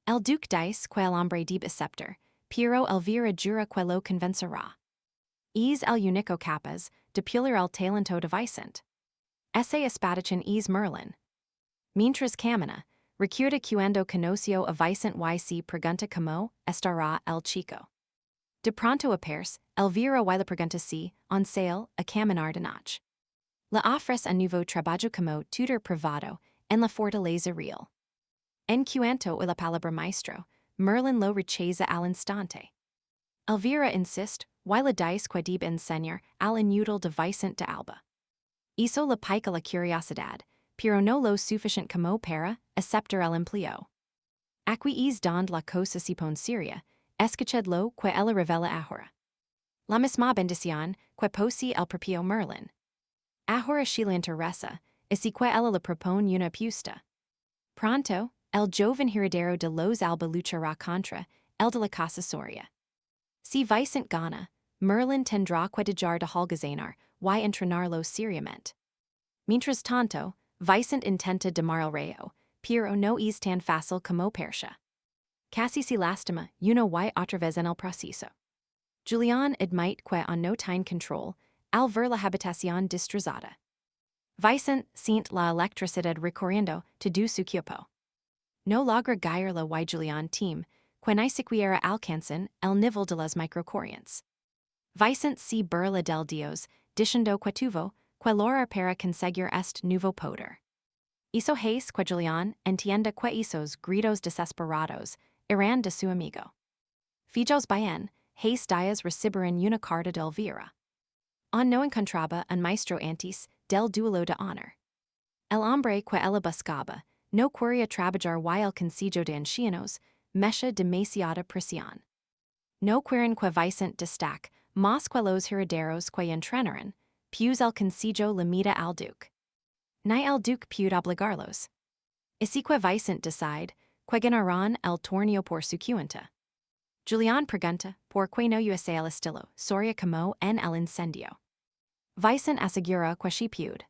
Speaker 1: El duque dice que el hombre debe aceptar, pero Elvira jura que lo convencerá. Es el único capaz de pulir el talento de Vicente. Ese espadachín es Merlin. Mientras camina, recuerda cuando conoció a Vicente y se pregunta cómo estará el chico. De pronto aparece Elvira y le pregunta si on sale a caminar de noche. Le ofrece un nuevo trabajo como tutor privado en la fortaleza real. En cuanto a la palabra maestro, Merlin lo rechaza al instante. Elvira insiste y le dice que debe enseñar al inútil de Vicente de Alba. Eso le pica la curiosidad, pero no lo suficiente como para aceptar el empleo. Aquí es donde la cosa se pone seria, escuchad lo que ella revela ahora. La misma bendición que posee el propio Merlin. Ahora si le interesa, así que ella le propone una apuesta. Pronto, el joven heredero de los Alba luchará contra el de la casa Soria. Si Vicente gana, Merlin tendrá que dejar de holgazanar y entrenarlo seriamente. Mientras tanto, Vicente intenta domar el rayo, pero no es tan fácil como parece. Casi se lastima una y otra vez en el proceso. Julián admite que no tiene control al ver la habitación destrozada. Vicente siente la electricidad recorriendo todo su cuerpo. No logra guiarla y Julián teme que ni siquiera alcanzan el nivel de las microcorrientes. Vicente se burla del Dios, diciendo que tuvo que lograr para conseguir este nuevo poder. Hizo hace que Julián entienda que esos gritos desesperados eran de su amigo. Fijos bien, hace días recibirían una carta de Elvira. No encontraba un maestro antes del duelo de honor. El hombre que ella buscaba no quería trabajar y el consejo de ancianos mecha demasiada presión. No quieren que Vicente destaque más que los herederos que entrenaran, pues el consejo limita al duque. Ni el duque puede obligarlos. Así que Vicente decide que ganarán el torneo por su cuenta. Julián pregunta por qué no usa el estilo Soria como en el incendio. Vicente asegura que sí puede.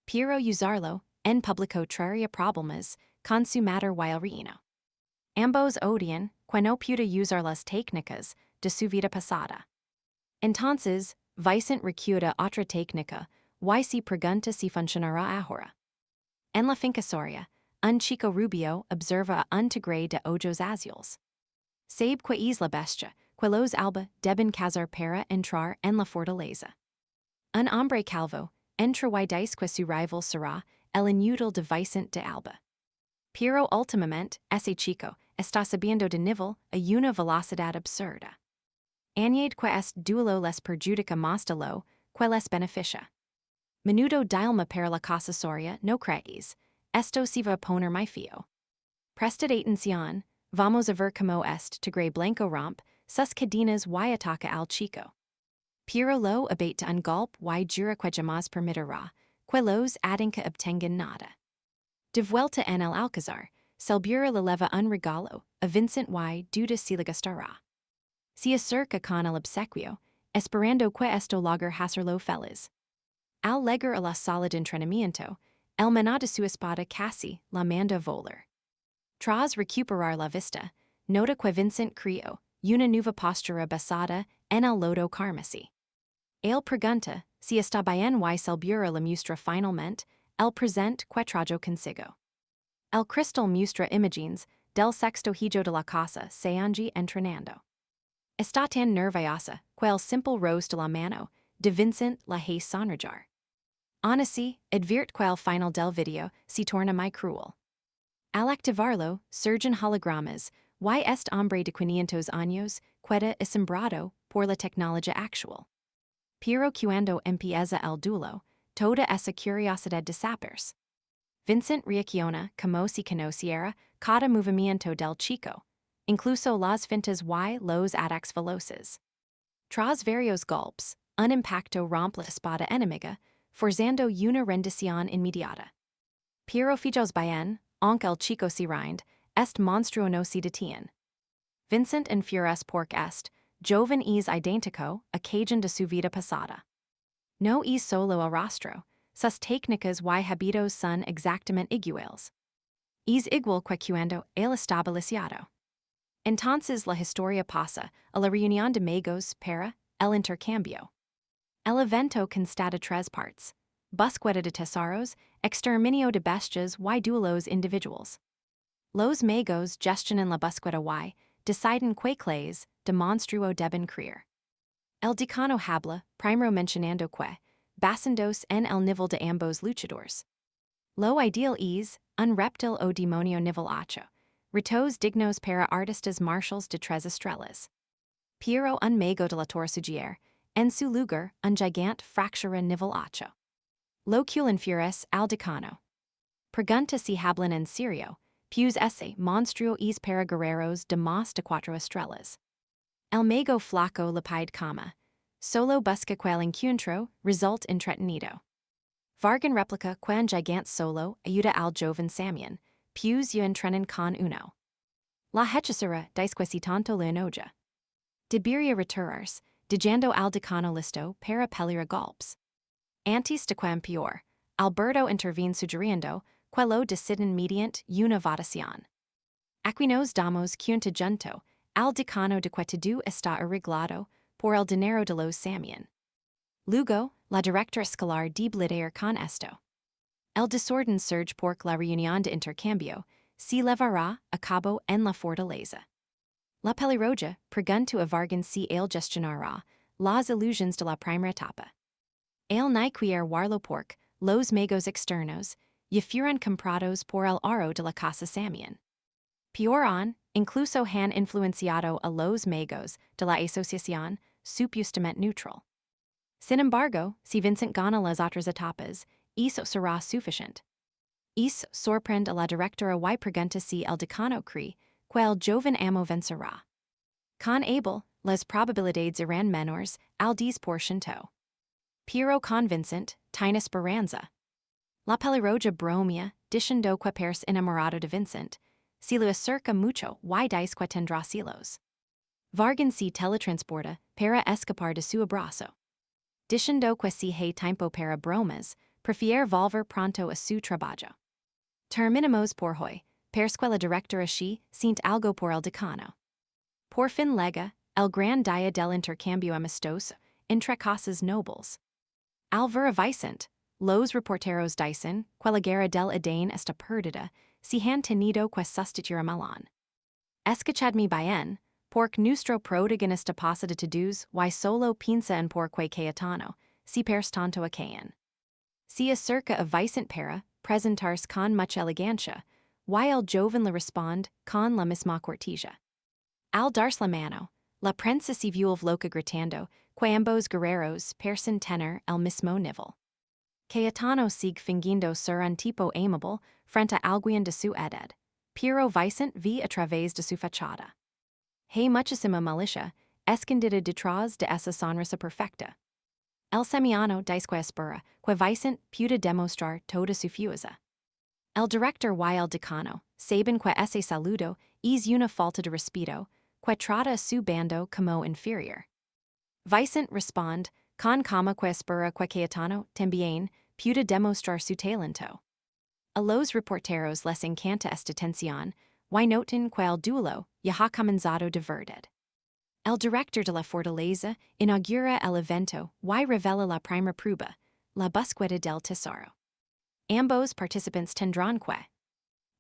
Speaker 1: Pero usarlo en público traería problemas con su madre y el reino. Ambos odian que no puede usar las técnicas de su vida pasada. Entonces, Vicente recurre otra técnica y se pregunta si funcionará ahora. En la finca Soria, un chico rubio observa a un tigre de ojos azules. Sabe que es la bestia que los Alba deben cazar para entrar en la fortaleza. Un hombre calvo entra y dice que su rival será el inútil de Vicente de Alba. Pero últimamente, ese chico está subiendo de nivel a una velocidad absurda. Añade que est duelo les perjudica más de lo que les beneficia. Menudo dilma per la casa soria no creis, esto se va a poner mi fio. Prested atención, vamos a ver como est to grey blanco romp, sus cadenas y ataca al chico. Pero lo abate un golpe y jura que jamás permitirá, que los adinca obtengan nada. De vuelta en el alcázar, Selbura le leva un regalo, a Vincent y duda si le gastará. Se acerca con el obsequio, esperando que esto logre hacerlo feliz. Al llegar a la sala de entrenamiento, el maná de su espada casi la manda volar. Tras recuperar la vista, nota que Vincent crió una nueva postura basada en el lodo carmesí. El pregunta si está bien y Selbura le muestra finalmente el present que trajo consigo. El cristal muestra imágenes del sexto hijo de la casa seangi entrenando. Está tan nerviosa que el simple rose de la mano de Vincent la hace sonrojar. Aun así, advierte que el final del video se torna muy cruel. Al activarlo, surgen hologramas, y este hombre de 500 años queda asombrado por la tecnología actual. Pero cuando empieza el duelo, toda esa curiosidad desaparece. Vincent reacciona como si conociera cada movimiento del chico, incluso las fintas y los ataques veloces. Tras varios golpes, un impacto rompe la espada enemiga, forzando una rendición inmediata. Pero fijos bien, aunque el chico se rinde, este monstruo no se detiene. Vincent enfuras porque este, joven es idéntico a Cajun de su vida pasada. No es solo el rostro, sus técnicas y hábitos son exactamente iguales. Es igual que cuando él estaba lisiado. Entonces la historia pasa a la reunión de magos para el intercambio. El evento consta de tres partes: búsqueda de tesoros, exterminio de bestias y duelos individuals. Los magos gestionan la búsqueda y deciden qué clase de monstruo deben crear. El decano habla, primero mencionando que, basándose en el nivel de ambos luchadores. Lo ideal es un reptil o demonio nivel 8, retos dignos para artistas marciales de 3 estrellas. Pero un mago de la torre sugiere, en su lugar, un gigante fractura nivel 8. Lo que enfurece al decano. Pregunta si hablan en serio, pues ese monstruo es para guerreros de más de 4 estrellas. El mago flaco le pide cama. Solo busca que el encuentro resulte entretenido. Vargan replica que un gigante solo ayuda al joven Samian, pues yo entrenan con uno. La hechicera dice que si tanto le enoja. Debería retirarse, dejando al decano listo para pelear a golpes. Antes de que empeore, Alberto interviene sugiriendo que lo deciden mediante una votación. Aquí nos damos cuenta junto al decano de que todo está arreglado por el dinero de los Samian. Luego, la directora escolar debe lidiar con esto. El desorden surge porque la reunión de intercambio se llevará a cabo en la fortaleza. La pelirroja pregunta a Vargan si él gestionará las ilusiones de la primera etapa. El ni quiere warlo porque los magos externos ya fueron comprados por el aro de la casa Samian. Peor aún, incluso han influenciado a los magos de la asociación supuestamente neutral. Sin embargo, si Vincent gana las otras etapas, eso será suficiente. Eso sorprende a la directora y pregunta si el decano cree que el joven amo vencerá. Con Abel, las probabilidades eran menores al 10%. Pero con Vincent, tiene esperanza. La pelirroja bromea, diciendo que pers enamorado de Vincent, si lo acerca mucho y dice que tendrá celos. Vargan se teletransporta para escapar de su abrazo. Diciendo que si hay tiempo para bromas, prefiere volver pronto a su trabajo. Terminamos por hoy, pers que la directora she siente algo por el decano. Por fin llega el gran día del intercambio amistoso entre casas nobles. Al ver a Vicente, los reporteros dicen que la guerra del Adén está perdida si han tenido que sustituir a Milan. Escuchadme bien, porque nuestro protagonista pasa de todos y solo piensa en por qué Cayetano, si pers tanto a Caen. Se acerca a Vicente para presentarse con mucha elegancia, y el joven le responde con la misma cortesía. Al darse la mano, La prensa si viulv loca gritando, que ambos guerreros persen tener el mismo nivel. Cayetano sigue fingindo ser un tipo amable frente a alguien de su edad, pero Vicent vi a través de su fachada. Hay muchísima malicia, escondida detrás de esa sonrisa perfecta. El semiano dice que espera que Vicent pueda demostrar toda su fuerza. El director y el decano saben que ese saludo es una falta de respeto, que trata a su bando como inferior. Vicent responde con calma que espera que Cayetano también pueda demostrar su talento. A los reporteros les encanta esta tensión, y notan que el duelo ya ha comenzado de verdad. El director de la fortaleza inaugura el evento y revela la primera prueba, la búsqueda del tesoro. Ambos participantes tendrán que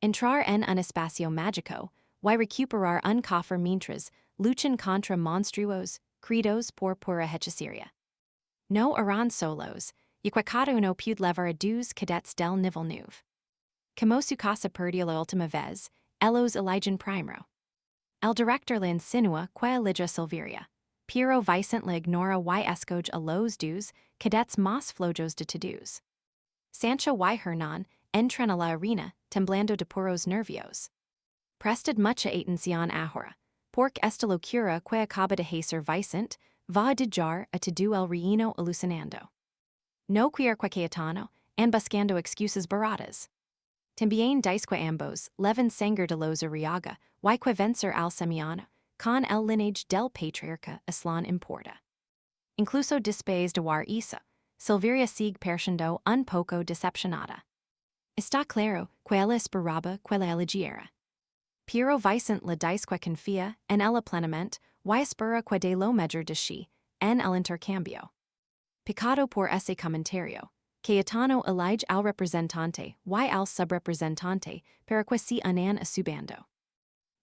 Speaker 1: entrar en un espacio mágico y recuperar un cofre mientras luchan contra monstruos creados por pura hechicería. No harán solos, y que cada uno puede levar a dos cadets del nivel 9. Como su casa perdió la última vez, ellos eligen primero. El director le insinúa que elige Silveria, pero Vicent le ignora y escoge a los dos cadets más flojos de todos. Sancho y Hernán entran a la arena temblando de puros nervios. Prestad mucha atención ahora, porque esta locura que acaba de hacer Vicent va a dejar a todo el reino alucinando. No quiere que Cayetano, and buscando excusas baratas. También dice que ambos leven sangre de los Arriaga y que vencer al semiano, con el lineage del patriarca Aslan importa. Incluso después de war Isa, Silveria sigue perciendo un poco decepcionada. Está claro que ella esperaba que la eligiera. Pero Vicent le dice que confía en ella plenamente y espera que de lo mejor de sí en el intercambio. Picado por ese comentario, Cayetano elige al representante y al subrepresentante para que se unan a su bando.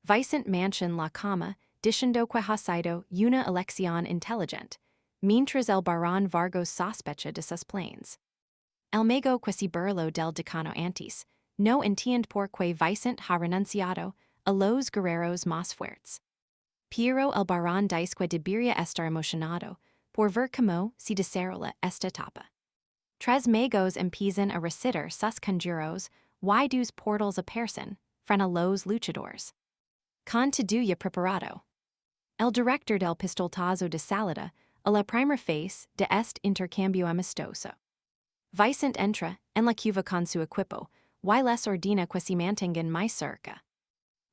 Speaker 1: Vicent menciona la cama, diciendo que ha sido una elección inteligente, mientras el barón Vargos sospecha de sus planes. El mago que se burló del decano antes, no entiende por qué Vicent ha renunciado a los guerreros más fuertes. Pero el barón dice que debería estar emocionado por ver cómo se desarrolla esta etapa. Tres magos empiezan a recitar sus conjuros y dos portals aparecen frente a los luchadores. Con todo ya preparado. El director del pistoletazo de salida a la primera fase de este intercambio amistoso. Vicent entra en la cueva con su equipo y les ordena que se mantengan más cerca.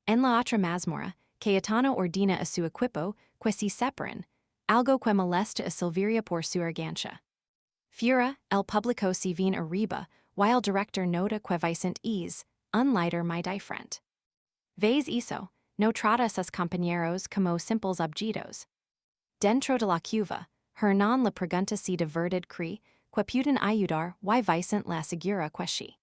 Speaker 1: En la otra mazmorra, Cayetano ordena a su equipo que se separen, algo que molesta a Silveria por su arrogancia. Fuera, el público se viene arriba y el director nota que Vicent es un líder muy diferente. Vez eso, no trata a sus compañeros como simples objetos. Dentro de la cueva, Hernán le pregunta si de verdad cree que pueden ayudar y Vicent le asegura que sí.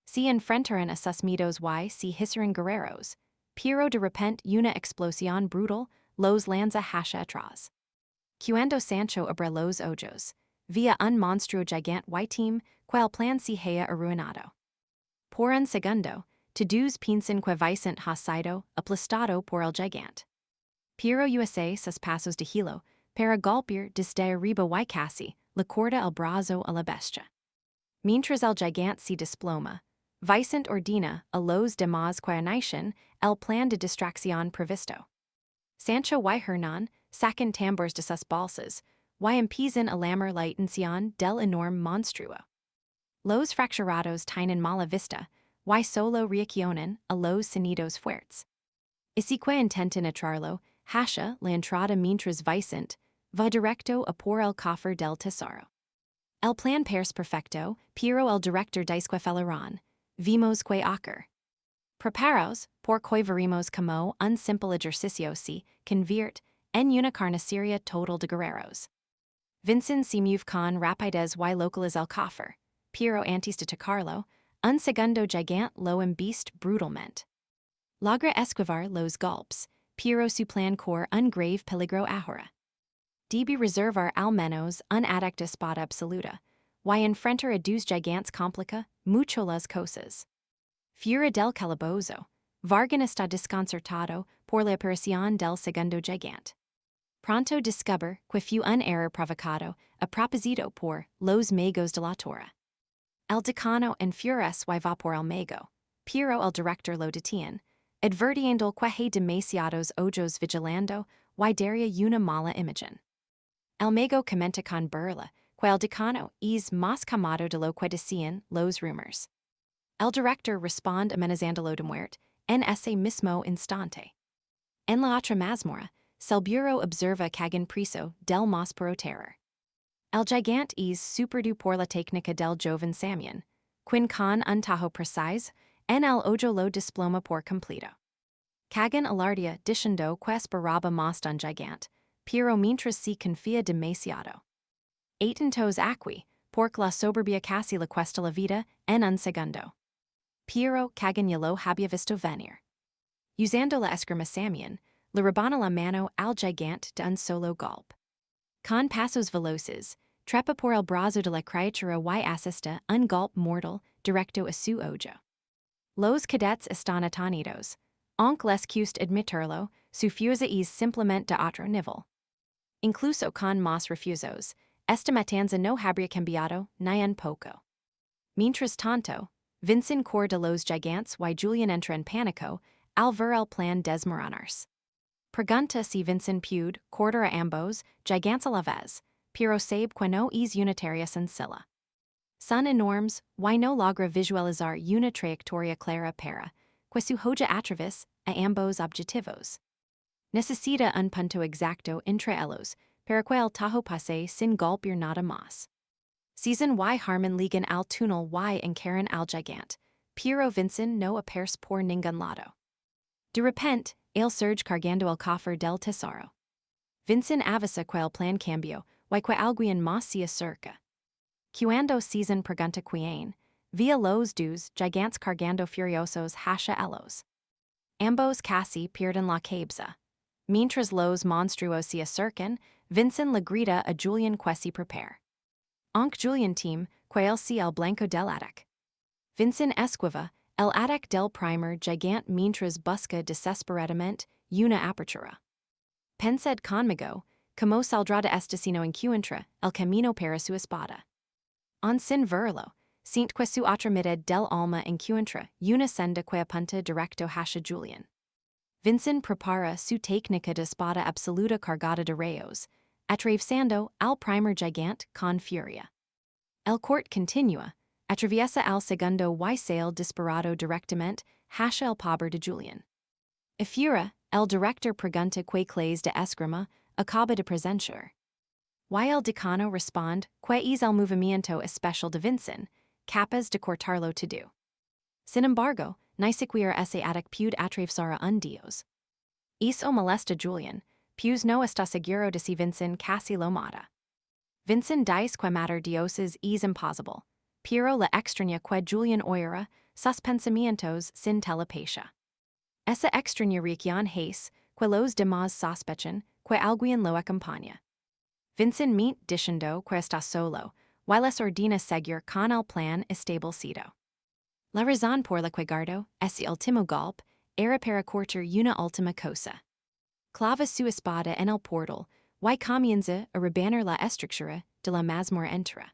Speaker 1: Se enfrentaron a sus miedos y se hicieron guerreros, pero de repente una explosión brutal los lanza hacia atrás. Cuando Sancho abre los ojos, via un monstruo gigante y team que el plan se haya arruinado. Por un segundo, todos piensan que Vicent ha sido aplastado por el gigante. Pero usa sus pasos de hilo para golpear desde arriba y casi le corta el brazo a la bestia. Mientras el gigante se desploma, Vicent ordena a los demás que inician el plan de distracción previsto. Sancho y Hernán sacan tambores de sus bolsas y empiezan a lamer la atención del enorme monstruo. Los fracturados tienen mala vista y solo reaccionan a los sonidos fuertes. Así que intentan echarlo hacia la entrada mientras Vicent va directo a por el cofre del tesoro. El plan parece perfecto, pero el director dice que fallarán. Vimos que ocurre. Preparaos, porque veremos como un simple ejercicio se convierte en una carnicería total de guerreros. Vincent se mueve con rapidez y localiza el cofre, pero antes de tocarlo, un segundo gigante lo embiste brutalmente. Logra esquivar los golpes, pero su plan corre un grave peligro ahora. Debe reservar al menos un ataque de espada absoluta, y enfrentar a dos gigantes complica mucho las cosas. Fuera del calabozo, Vargan está desconcertado por la aparición del segundo gigante. Pronto discover que fue un error provocado a propósito por los magos de la torre. El decano enfurece y va por el mago, pero el director lo detiene, advirtiendo que hay demasiados ojos vigilando y daría una mala imagen. El mago comenta con burla que el decano es más calmado de lo que decían los rumors. El director responde amenazándolo de muerte en ese mismo instante. En la otra mazmorra, el bureau observa cagan preso del más por terror. El gigante es superdu por la técnica del joven Samian, quien con un tajo preciso, en el ojo lo desploma por completo. Cagan alardia diciendo que esperaba más d'un gigante, pero mientras se confía demasiado. Atentos aquí, porque la soberbia casi le cuesta la vida en un segundo. Pero cagan ya lo había visto venir. Usando la esgrima Samian, le rebana la mano al gigante de un solo golpe. Con pasos veloces, trepa por el brazo de la criatura y asista un golpe mortal directo a su ojo. Los cadets están atónitos, aunque les cuesta admitirlo, su fuerza es simplemente de otro nivel. Incluso con más refusos, esta matanza no habría cambiado ni un poco. Mientras tanto, Vincent cor de los gigantes y Julian entra en pánico al ver el plan desmoronarse. Pregunta si Vincent puede cortar a ambos gigantes a la vez, pero sabe que no es unitaria sencilla. Son enormes y no logra visualizar una trayectoria clara para que su hoja atraviese a ambos objetivos. Necesita un punto exacto entre ellos para que el tajo pase sin golpear nada más. Season y Harmon ligan al túnel y encaran al gigante, pero Vincent no aparece por ningún lado. De repente, él surge cargando el cofre del tesoro. Vincent avisa que el plan cambió y que alguien más se acerca. Cuando Season pregunta quién, via los dos gigantes cargando furiosos hacia ellos. Ambos casi pierden la cabeza. Mientras los monstruos se acercan, Vincent le grita a Julian que se prepare. Aunque Julian teme que él sea el blanco del ataque. Vincent esquiva el ataque del primer gigante mientras busca desesperadamente una apertura. Pensad conmigo, como saldrá de este si no encuentra el camino para su espada. En sin verlo, siente que su otra mitad del alma encuentra una senda que apunta directo hacia Julian. Vincent prepara su técnica de espada absoluta cargada de rayos, atravesando al primer gigante con furia. El corte continúa, atraviesa al segundo y sale disparado directamente hacia el pobre de Julian. Afura, el director pregunta qué clase de esgrima acaba de presenciar. Y el decano responde que es el movimiento especial de Vincent, capaz de cortarlo todo. Sin embargo, ni siquiera ese ataque puede atravesar a un dios. Eso molesta Julian, pues no está seguro de si Vincent casi lo mata. Vincent dice que matar dioses es imposible, pero le extraña que Julian oira sus pensamientos sin telepatia. Esa extraña reacción hace que los demás sospechan que alguien lo acompaña. Vincent miente diciendo que está solo, y les ordena seguir con el plan establecido. La razón por la que guardó ese último golpe era para cortar una última cosa. Clava su espada en el portal y comienza a rebanar la estructura de la mazmorra entera.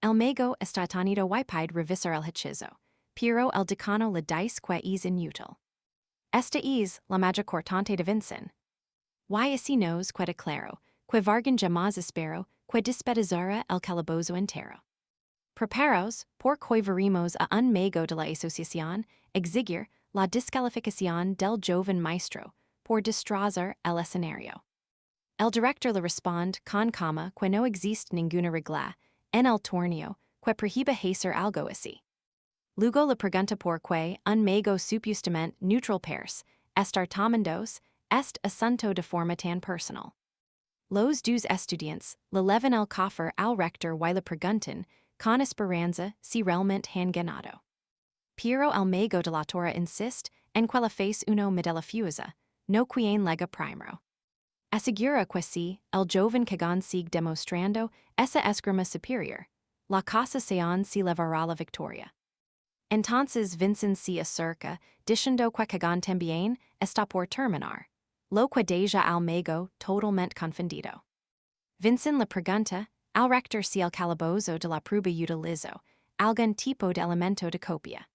Speaker 1: El mago está tenido y pide revisar el hechizo, pero el decano le dice que es inútil. Esta es la magia cortante de Vincent. Y así nos queda claro que Vargan jamás espero que despedazara el calabozo entero. Preparaos porque veremos a un mago de la asociación exigir la descalificación del joven maestro por destrozar el escenario. El director le responde con calma que no existe ninguna regla en el torneo que prohíba hacer algo así. Luego le pregunta por qué un mago supostamente neutral pers estar tomándos este asunto de forma tan personal. Los dos estudiantes le levan el cofre al rector y le preguntan con esperanza si realmente han ganado. Pero el mago de la torre insiste en que la face uno medalla fusa, no quien lega primero. Asegura que si el joven que sigue demostrando esa esgrima superior, la casa sean se levará la victoria. Entonces Vincent se acerca, diciendo que Kagan también está por terminar, Loqua deja al mego totalmente confundido. Vincen la pregunta, al rector si el calabozo de la prueba utilizo, algún tipo de elemento de copia.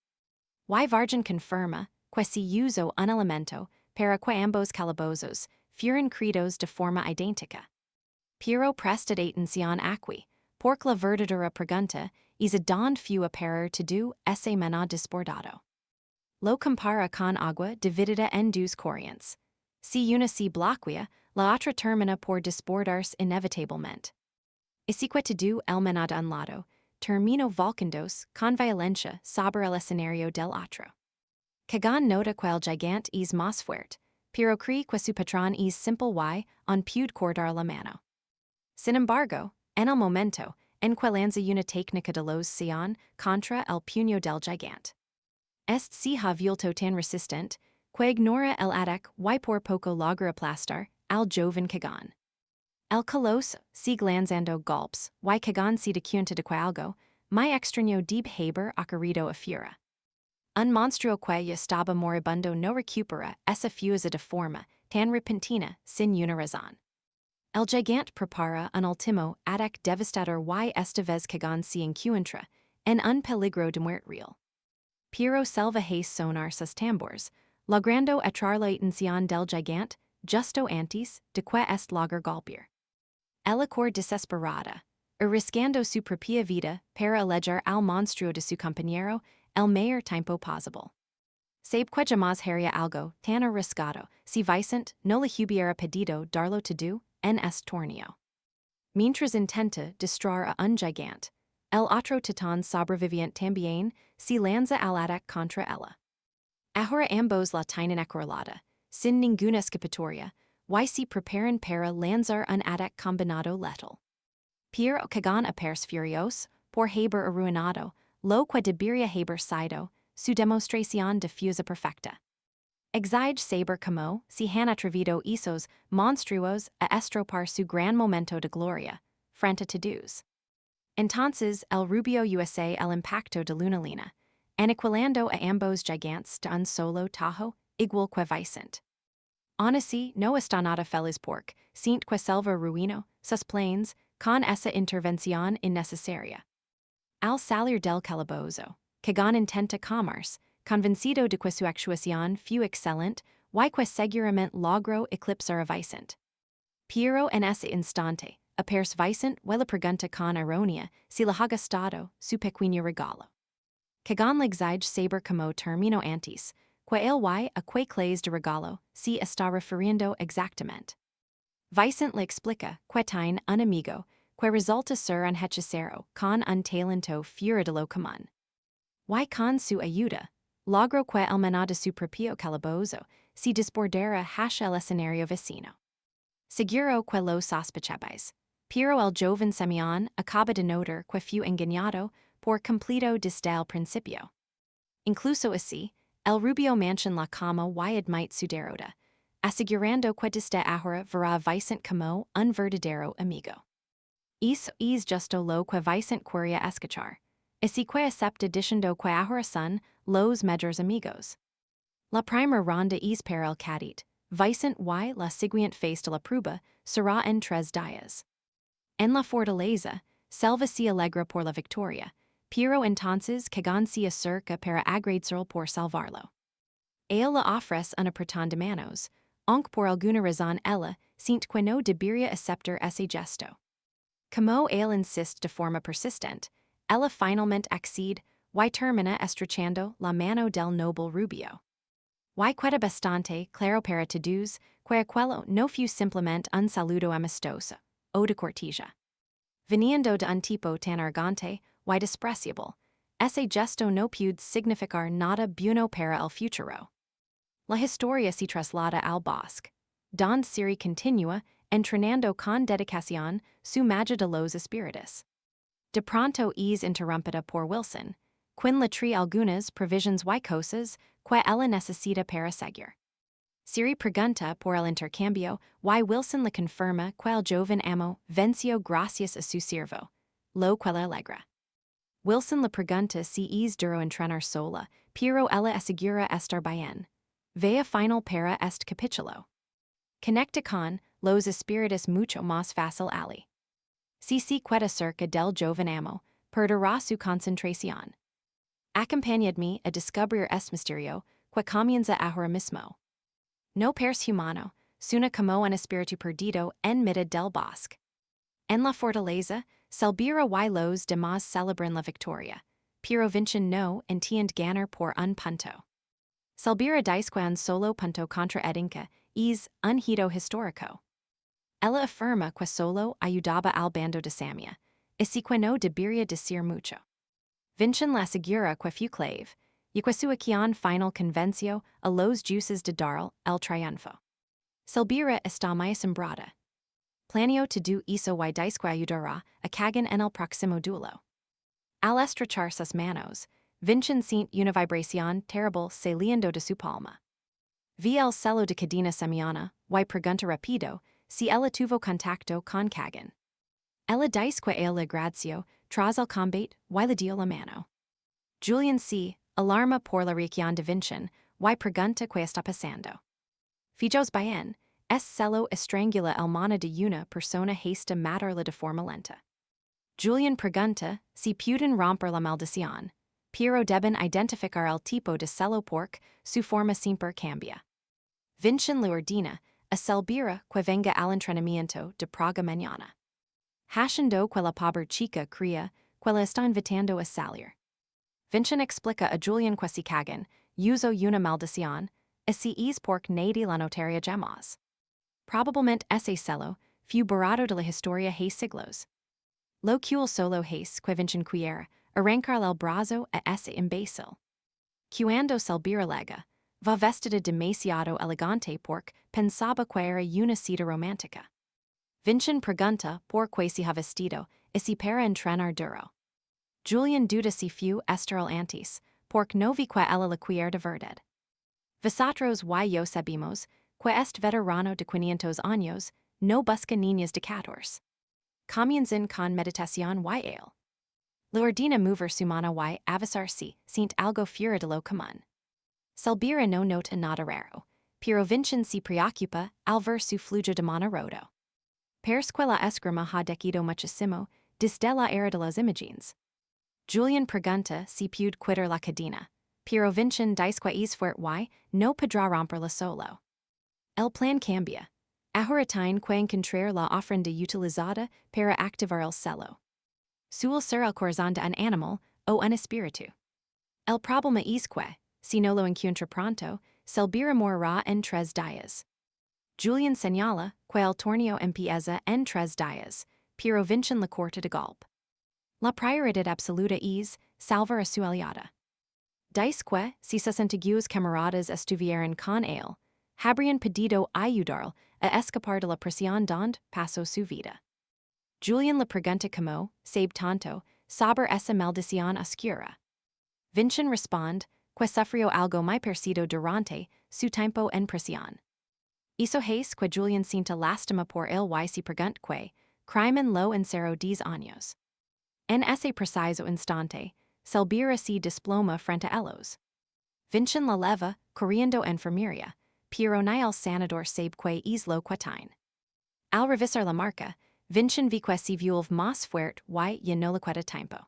Speaker 1: Y Vargen confirma, que si uso un elemento, para que ambos calabozos, fueran creados de forma idéntica. Pero presta atención aquí, porque la verdadera pregunta es a donde fue a parar todo ese maná desbordado. Lo compara con agua dividida en dos corrientes. Si una se bloquea, la otra termina por desbordarse inevitablemente. Isique todo el maná de un lado, termino volcandos con violencia sobre el escenario del otro. Kagan nota que el gigante es más fuerte, pero cree que su patrón es simple y on puede cortar la mano. Sin embargo, en el momento en que lanza una técnica de los 100 contra el puño del gigante. Este se ha vuelto tan resistente que ignora el ataque y por poco logra aplastar al joven Kagan. El coloso sigue lanzando golpes y Kagan se da cuenta de que algo muy extraño debe haber ocurrido afuera. Un monstruo que ya estaba moribundo no recupera esa fuerza de forma tan repentina sin una razón. El gigante prepara un último ataque devastador y esta vez Kagan se encuentra en un peligro de muerte real. Pero selva hace sonar sus tambores, logrando atraer la atención del gigante justo antes de que este logre golpear. El acor desesperada, arriscando su propia vida para alejar al monstruo de su compañero el mayor tiempo posible. Sabe que jamás haría algo tan arriscado si Vicente no le hubiera pedido darlo todo en este torneo. Mientras intenta destruir a un gigante, el otro titán sobreviviente también se lanza al ataque contra ella. Ahora ambos la tienen acorralada, sin ninguna escapatoria, y se preparan para lanzar un ataque combinado letal. Pero Kagan appears furioso por haber arruinado lo que debería haber sido su demostración de fuerza perfecta. Exige saber como si han atrevido esos monstruos a estropar su gran momento de gloria, frente a todos. Entonces el rubio usa el impacto de Lunalina, aniquilando a ambos gigantes de un solo tajo, igual que Vicente. Aun así, no está nada feliz porque, siente que selva ruino sus planes con esa intervención innecesaria. Al salir del calabozo, Kagan intenta calmarse, convencido de que su actuación fue excelente y que seguramente logró eclipsar a Vicente. Pero en ese instante, appears Vicente y le pregunta con ironía si le ha gustado su pequeño regalo. Kagan le exige saber como terminó antes, que el y a que clase de regalo se está refiriendo exactamente. Vicente le explica que tiene un amigo que resulta ser un hechicero con un talento fuera de lo común. Y con su ayuda, logró que el maná de su propio calabozo se desbordara hacia el escenario vecino. Seguro que lo sospechabais, pero el joven Simeón acaba de notar que fue engañado por completo desde el principio. Incluso así, el rubio mancha la cama y admite su derrota, asegurando que desde ahora verá a Vicente como un verdadero amigo. Eso es justo lo que Vicente quería escuchar, así que acepta diciendo que ahora son los mejores amigos. La primera ronda es para el cadet, Vicente y la siguiente fase de la prueba será en 3 días. En la fortaleza, Selva se alegra por la victoria, pero entonces Kagan se acerca para agradecerle por salvarlo. Él le ofrece una apretón de manos, aunque por alguna razón ella siente que no debería aceptar ese gesto. Como él insiste de forma persistente, ella finalmente accede y termina estrechando la mano del noble rubio. Y queda bastante claro para todos que aquello no fue simplemente un saludo amistoso, o de cortesía. Viniendo de un tipo tan arrogante y despreciable, ese gesto no puede significar nada bueno para el futuro. La historia se traslada al bosque, donde Siri continúa entrenando con dedicación su magia de los espíritus. De pronto es interrumpida por Wilson, quien le trae algunas provisions y cosas que ella necesita para seguir. Siri pregunta por el intercambio y Wilson le confirma que el joven amo venció gracias a su siervo, lo que le alegra. Wilson le pregunta si es duro entrenar sola, pero ella asegura estar bien. Vea final para este capítulo. Conecta con los espíritus mucho más fácil ali. Si queda cerca del joven amo, perderá su concentración. Acompañadme a descubrir este misterio, que comienza ahora mismo. No pers humano, suna como un espíritu perdido en mitad del bosque. En la fortaleza, celebra y los demás celebran la victoria, pero vincen no entiende ganar por un punto. Celebra disque un solo punto contra el Inca, es un hito histórico. Ella afirma que solo ayudaba al bando de Samia, y que no debería decir mucho. Vincen la segura que fue clave, y que su acción final convenció a los jueces de dar el triunfo. Celebra está muy asombrada. Planeo to do eso y disque ayudará a cagan en el próximo duelo. Al estrechar sus manos, Vincen siente una vibración terrible saliendo de su palma. Vi el celo de cadena semiana, y pregunta rapido, si ella tuvo contacto con cagan. Ella dice que el agradeció tras el combate y le dio la mano. Julian se alarma por la reacción de Vincen y pregunta qué está pasando. Fijos bien, es celo estrangula el mano de una persona hasta matarla de forma lenta. Julian pregunta si pueden romper la maldición, pero deben identificar el tipo de celo porque su forma siempre cambia. Vincen le ordena a Celebra que venga al entrenamiento de Praga mañana. Haciendo que la pobre chica cría que la está invitando a salir. Vincen explica a Julian que si cagan, uso una maldición, y si es porque nadie la notaria jamás. Probablemente ese celo fue borrado de la historia hace siglos. Lo cual solo hace que Vincen quiera arrancar el brazo a ese imbécil. Cuando Celebra lega, va vestida demasiado elegante porque pensaba que era una cita romántica. Vincen pregunta por qué se ha vestido y si para entrenar duro. Julian duda si fue esteril antes, porque no vi que ella la quiera de verdad. Vosotros y yo sabemos que este veterano de 500 años no busca niñas de 14. Comienzan con meditación y él. Le ordena mover su mano y avisar si siente algo fuera de lo común. Celebra no nota nada raro, pero Vincen se preocupa al ver su flujo de mano roto. Pers que la esgrima ha decaído muchísimo desde la era de las imágenes. Julian pregunta si puede quitar la cadena, pero Vincen dice que es fuerte y no podrá romperla solo. El plan cambia. Ahora tiene que encontrar la ofrenda utilizada para activar el celo. Suele ser el corazón de un animal o un espíritu. El problema es que, si no lo encuentra pronto, Celebra morirá en 3 días. Julian señala que el torneo empieza en 3 días, pero Vincen la corta de golpe. La prioridad absoluta es salvar a su aliada. Dice que, si sus antiguos camaradas estuvieran con él, habrían pedido ayudar a escapar de la prisión donde pasó su vida. Julian le pregunta cómo, sabe tanto, sobre esa maldición oscura. Vincen responde que sufrió algo muy parecido durante su tiempo en prisión. Eso hace que Julian sienta lástima por él y se pregunta que, crimen lo encerró 10 años. En ese preciso instante, Celebra se desploma frente a ellos. Vincen la leva, corriendo enfermería, pero ni el sanador sabe que es lo que tiene. Al revisar la marca, Vincen vi que se vuelve más fuerte y ya no le queda tiempo.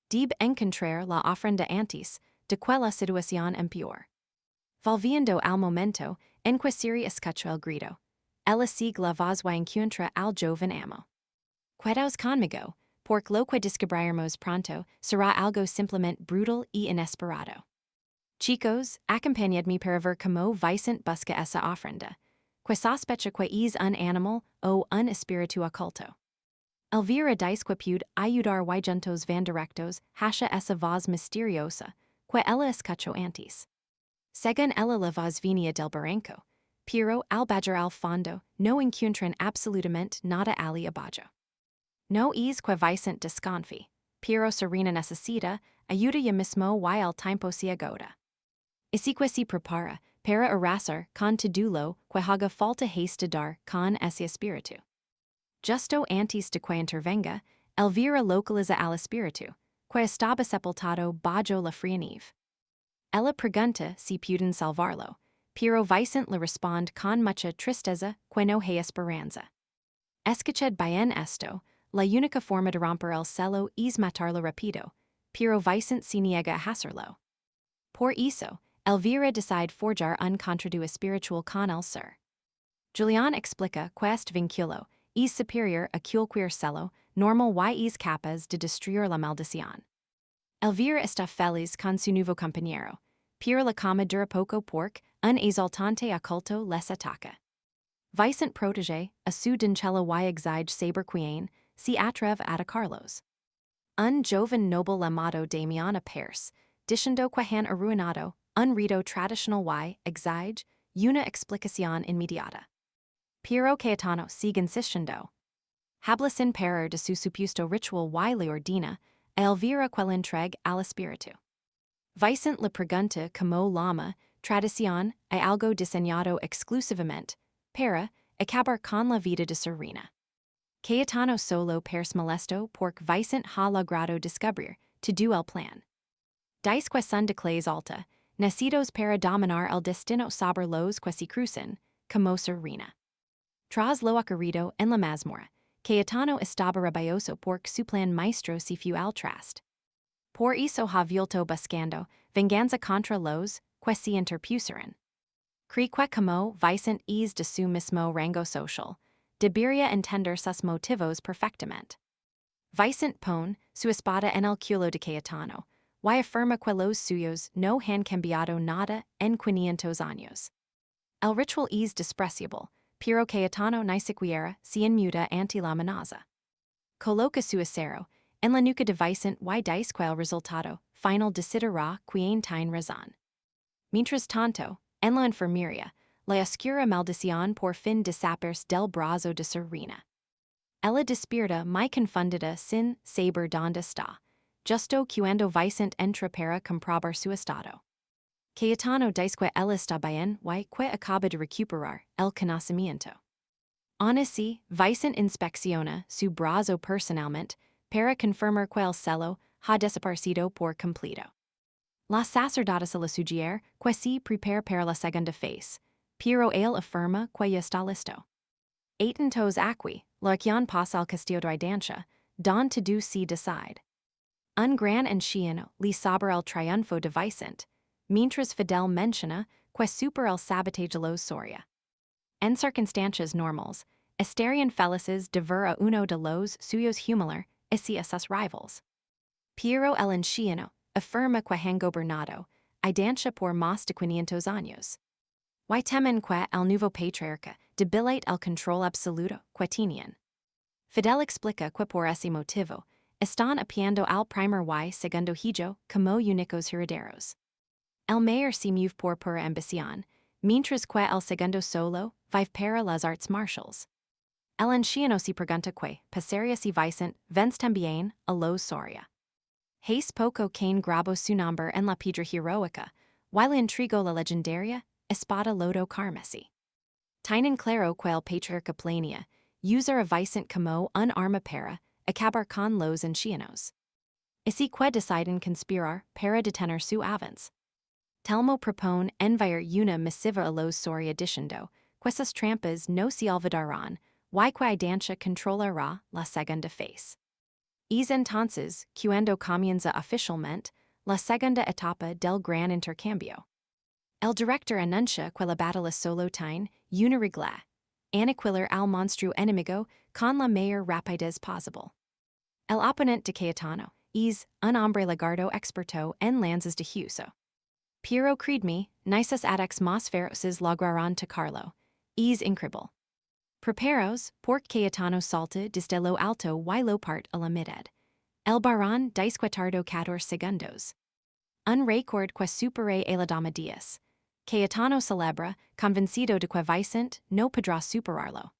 Speaker 1: Debe encontrar la ofrenda antes de que la situación empeore. Volviendo al momento en que Siri escuchó el grito, ella sigue la voz y encuentra al joven amo. Quedaos conmigo, porque lo que descubriremos pronto será algo simplemente brutal y inesperado. Chicos, acompañadme para ver cómo Vicente busca esa ofrenda, que sospecha que es un animal o un espíritu oculto. Elvira dice que puede ayudar y juntos van directos hacia esa voz misteriosa que ella escuchó antes. Según ella la voz venía del barranco, pero al bajar al fondo no encuentran absolutamente nada ali abajo. No es que Vicente desconfie, pero Serena necesita ayuda ya mismo y el tiempo se agota. Así que se prepara para arrasar con todo lo que haga falta haste dar con ese espíritu. Justo antes de que intervenga, Elvira localiza al espíritu, que estaba sepultado bajo la fría nieve. Ella pregunta si pueden salvarlo, Pero Vicent le respond con mucha tristeza que no hay esperanza. Escuched bien esto, la única forma de romper el celo es matarlo rápido, pero Vicent se niega a hacerlo. Por eso, Elvira decide forjar un contrato espiritual con el ser. Julián explica que este vínculo es superior a cualquier celo normal y es capaz de destruir la maldición. Elvira está feliz con su nuevo compañero, pero la cama dura poco porque un exaltante oculto les ataca. Vicent protege, a su doncello y exige saber quien, se atreve a atacarlos. Un joven noble llamado Damiana Peirce, diciendo que han arruinado un rito tradicional y exige una explicación inmediata. Pero Cayetano sigue insistiendo. Habla sin parar de su supuesto ritual y le ordena a Elvira que le entregue al espíritu. Vicent le pregunta como llama tradición a algo diseñado exclusivamente para acabar con la vida de su reina. Cayetano solo perse molesto porque Vicent ha logrado descubrir todo el plan. Dice que son de clase alta, nacidos para dominar el destino sobre los que se cruzan, como su reina. Tras lo ocurrido en la mazmorra, Cayetano estaba rabioso porque su plan maestro se fue al traste. Por eso ha vuelto buscando venganza contra los que se interpusieron. Cree que como Vicent es de su mismo rango social, debería entender sus motivos perfectamente. Vicent pone su espada en el culo de Cayetano, y afirma que los suyos no han cambiado nada en 500 años. El ritual es despreciable, pero Cayetano ni siquiera se inmuta ante la amenaza. Coloca su acero en la nuca de Vicent y dice que el resultado final decidirá quien tiene razón. Mientras tanto, en la enfermería, la oscura maldición por fin desaparece del brazo de su reina. Ella despierta muy confundida sin saber dónde está, justo cuando Vicent entra para comprobar su estado. Cayetano dice que ella está bien y que acaba de recuperar el conocimiento. Aun así, Vicent inspecciona su brazo personalmente para confirmar que el celo ha desaparecido por completo. La sacerdotisa le sugiere que se prepare para la segunda fase, pero él afirma que ya está listo. Atentos aquí, la acción pasa al castillo de Idancia, don todo se decide. Un gran anciano le sobre el triunfo de Vicent, mientras Fidel menciona que supera el sabotaje de los Soria. En circunstancias normales, estarían felices de ver a uno de los suyos humilar hacia sus rivals. Pero el anciano afirma que han gobernado Idancia por más de 500 años. Y temen que el nuevo patriarca debilite el control absoluto que tenían. Fidel explica que por ese motivo, están apiando al primer y segundo hijo como únicos herederos. El mayor se mueve por pura ambición, mientras que el segundo solo vive para las artes marciales. El anciano se pregunta que pasaría si Vicent vence también a los Soria. Hace poco quien grabó su nombre en la piedra heroica, while entregó la legendaria espada lodo carmesí. Tienen claro que el patriarca planea usar a Vicent como un arma para acabar con los ancianos. Así que deciden conspirar para detener su avance. Telmo propone enviar una misiva a los Soria diciendo que esas trampas no se olvidarán y que Idancia controlará la segunda fase. Es entonces cuando comienza oficialmente la segunda etapa del gran intercambio. El director anuncia que la batalla solo tiene una regla: aniquilar al monstruo enemigo con la mayor rapidez posible. El oponente de Cayetano es un hombre lagarto experto en lanzas de hueso. Pero créedme, nisus ataques más feroces lograrán tocarlo. Es increíble. Preparos, porque Cayetano salta desde lo alto y lo parte a la mitad. El barón dice que tardó 14 segundos. Un récord que supere a la dama 10. Cayetano celebra, convencido de que Vicent no podrá superarlo.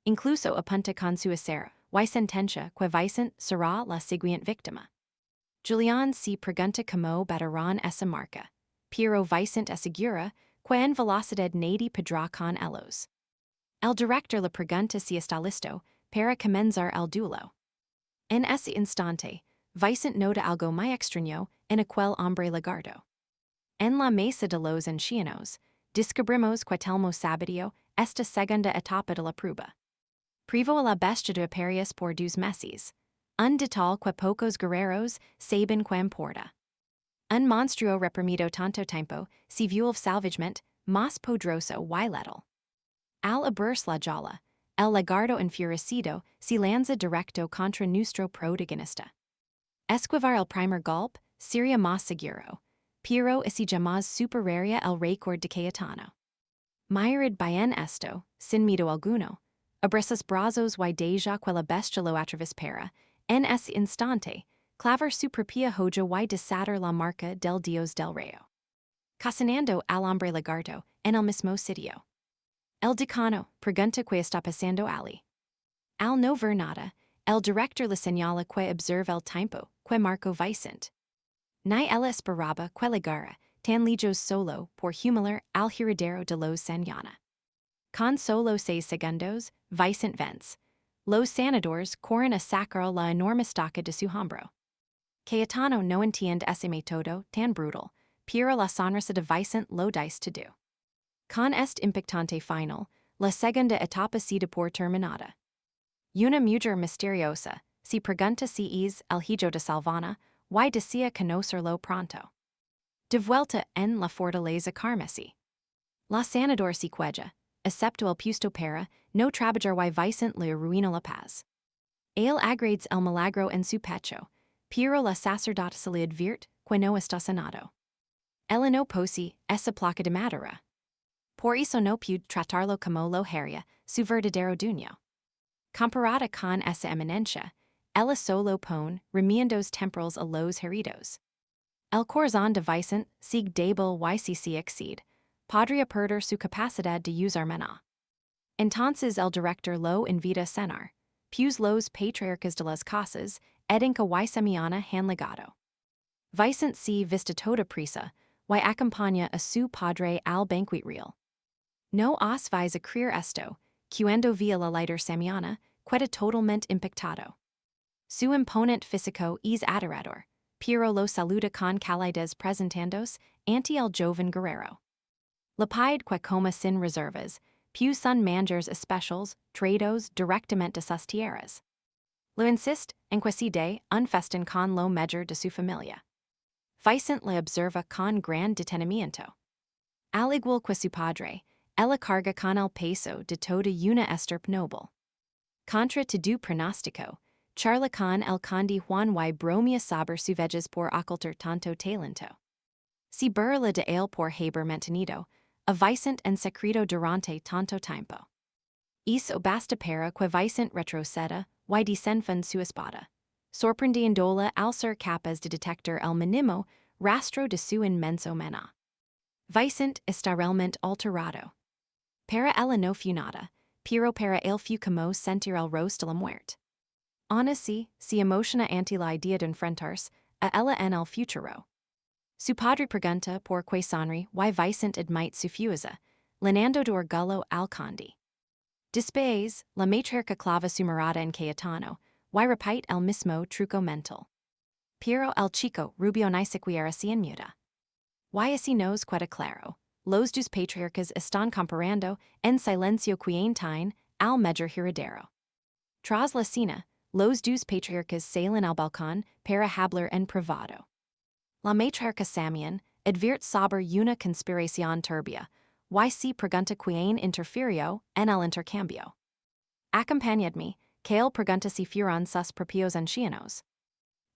Speaker 1: Incluso apunta con su acero y sentencia que Vicent será la siguiente víctima. Julián se pregunta cómo batirán esa marca, pero Vicent asegura que en velocidad nadie podrá con ellos. El director le pregunta si está listo para comenzar el duelo. En ese instante, Vicent nota algo muy extraño en aquel hombre lagarto. En la mesa de los ancianos, descobrimos que telmo sabadio, esta segunda etapa de la prueba. Privo a la bestia de aparias por dos meses. Un detal que pocos guerreros saben que importa. Un monstruo reprimido tanto tiempo, si vuelve salvagement, más poderoso y letal. Al abrirse la jaula, el lagarto enfurecido se lanza directo contra nuestro protagonista. Esquivar el primer golpe sería más seguro, pero si jamás superaría el récord de Cayetano. Myrid bien esto, sin miedo alguno, abrisas brazos y deja que la bestia lo atravispara, en ese instante, clavar su propia joya y desatar la marca del dios del rayo. Casanando al hombre lagarto en el mismo sitio. El decano pregunta que está pasando ali. Al no ver nada, el director le señala que observa el tiempo que marcó Vicente. Ni ella esperaba que llegara tan lejos solo por humilar al heredero de los Sanyana. Con solo 6 segundos, Vicente vence. Los sanadores corren a sacar la enorme estaca de su hombro. Cayetano no entiende ese método tan brutal, pero la sonrisa de Vicente lo dice todo. Con este impactante final, la segunda etapa se da por terminada. Una mujer misteriosa se pregunta si es el hijo de Salvana y desea conocerlo pronto. De vuelta en la fortaleza carmesí. La sanador se cuella, excepto el puesto para no trabajar y Vicente le arruina la paz. Él agrades el milagro en su pecho, pero la sacerdota se le advierte que no está sanado. Ella no posee esa placa de madera. Por eso no puede tratarlo como lo haría su verdadero dueño. Comparada con esa eminencia, ella solo pone remiendos temporales a los heridos. El corazón de Vicente sigue débil y si se excede, podría perder su capacidad de usar manhwa. Entonces el director lo invita a cenar, pues los patriarcas de las casas, edinca y semiana han legado. Vicente se viste toda prisa, y acompaña a su padre al banquet real. No os vais a creer esto, cuando via la lighter semiana, queda totalmente impactado. Su imponente físico es aterrador, pero lo saluda con calidez presentándose ante el joven guerrero. Le pide que coma sin reservas, pues son manjares especiales traídos directamente de sus tierras. Lo insiste en que se dé un festín con lo mejor de su familia. Vicente le observa con gran detenimiento. Al igual que su padre, ella carga con el peso de toda una estirpe noble. Contra todo pronóstico, charla con el conde Juan y bromea sobre su vejes por ocultar tanto talento. Si burla de él por haber mantenido a Vicente en secreto durante tanto tiempo. Eso basta para que Vicente retroceda y desenfunda su espada, sorprendiéndola al ser capaz de detectar el mínimo rastro de su inmenso manhwa. Vicente está realmente alterado. Para ella no fue nada, pero para él fue como sentir el roce de la muerte. Aún así, se emociona ante la idea de enfrentarse a ella en el futuro. Su padre pregunta por qué sonríe y Vicente admite su fuerza, llenando de orgullo al conde. Después, la matriarca clava su mirada en Cayetano, y repite el mismo truco mental. Pero el chico rubio ni siquiera se inmuta. Y así nos queda claro, los dos patriarcas están comparando en silencio quien tiene al mejor heredero. Tras la cena, los dos patriarcas salen al balcón para hablar en privado. La matriarca Samian advierte sobre una conspiración turbia, y se pregunta quién interfirió en el intercambio. Acompañadme, que él pregunta si fueron sus propios ancianos.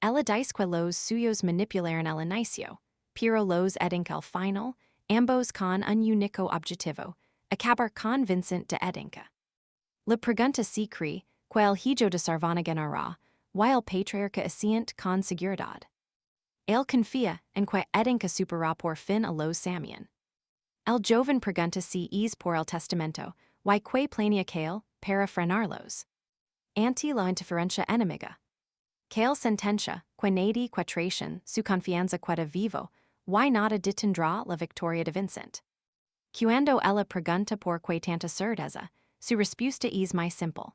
Speaker 1: Ella dice que los suyos manipularon el inicio, pero los edinca al final, ambos con un único objetivo, acabar con Vincent de edinca. La pregunta se cree que el hijo de Sarvana ganará, y el patriarca asiente con seguridad. Él confía en que edinca superará por fin a los Samian. El joven pregunta si es por el testamento, y que planea Kale para frenarlos. Ante la interferencia enemiga. Kale sentencia que nadie que traición su confianza queda vivo, y nada detendrá la victoria de Vincent. Cuando ella pregunta por qué tanta certeza, su respuesta es muy simple.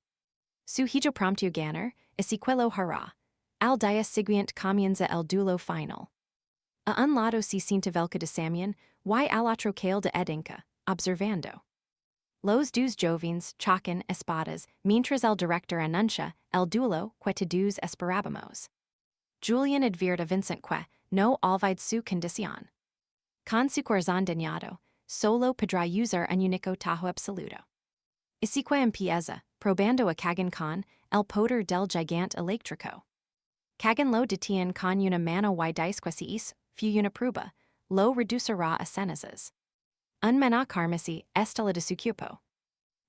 Speaker 1: Su hijo prompto ganar, y si que lo hará. Al día siguiente comienza el duelo final. A un lado se sienta velca de Samian, y al otro Kale de edinca, observando. Los dos jovens chocan espadas mientras el director anuncia el duelo que todos esperábamos. Julian advierte a Vincent que no olvide su condición. Con su corazón dañado, solo podrá usar un único tajo absoluto. Así que empieza, probando a Kagan con el poder del gigante eléctrico. Kagan lo detiene con una mano y dice que si fu una prueba, lo reducirá a cenizas. Un manhwa carmesí estela de su cuerpo.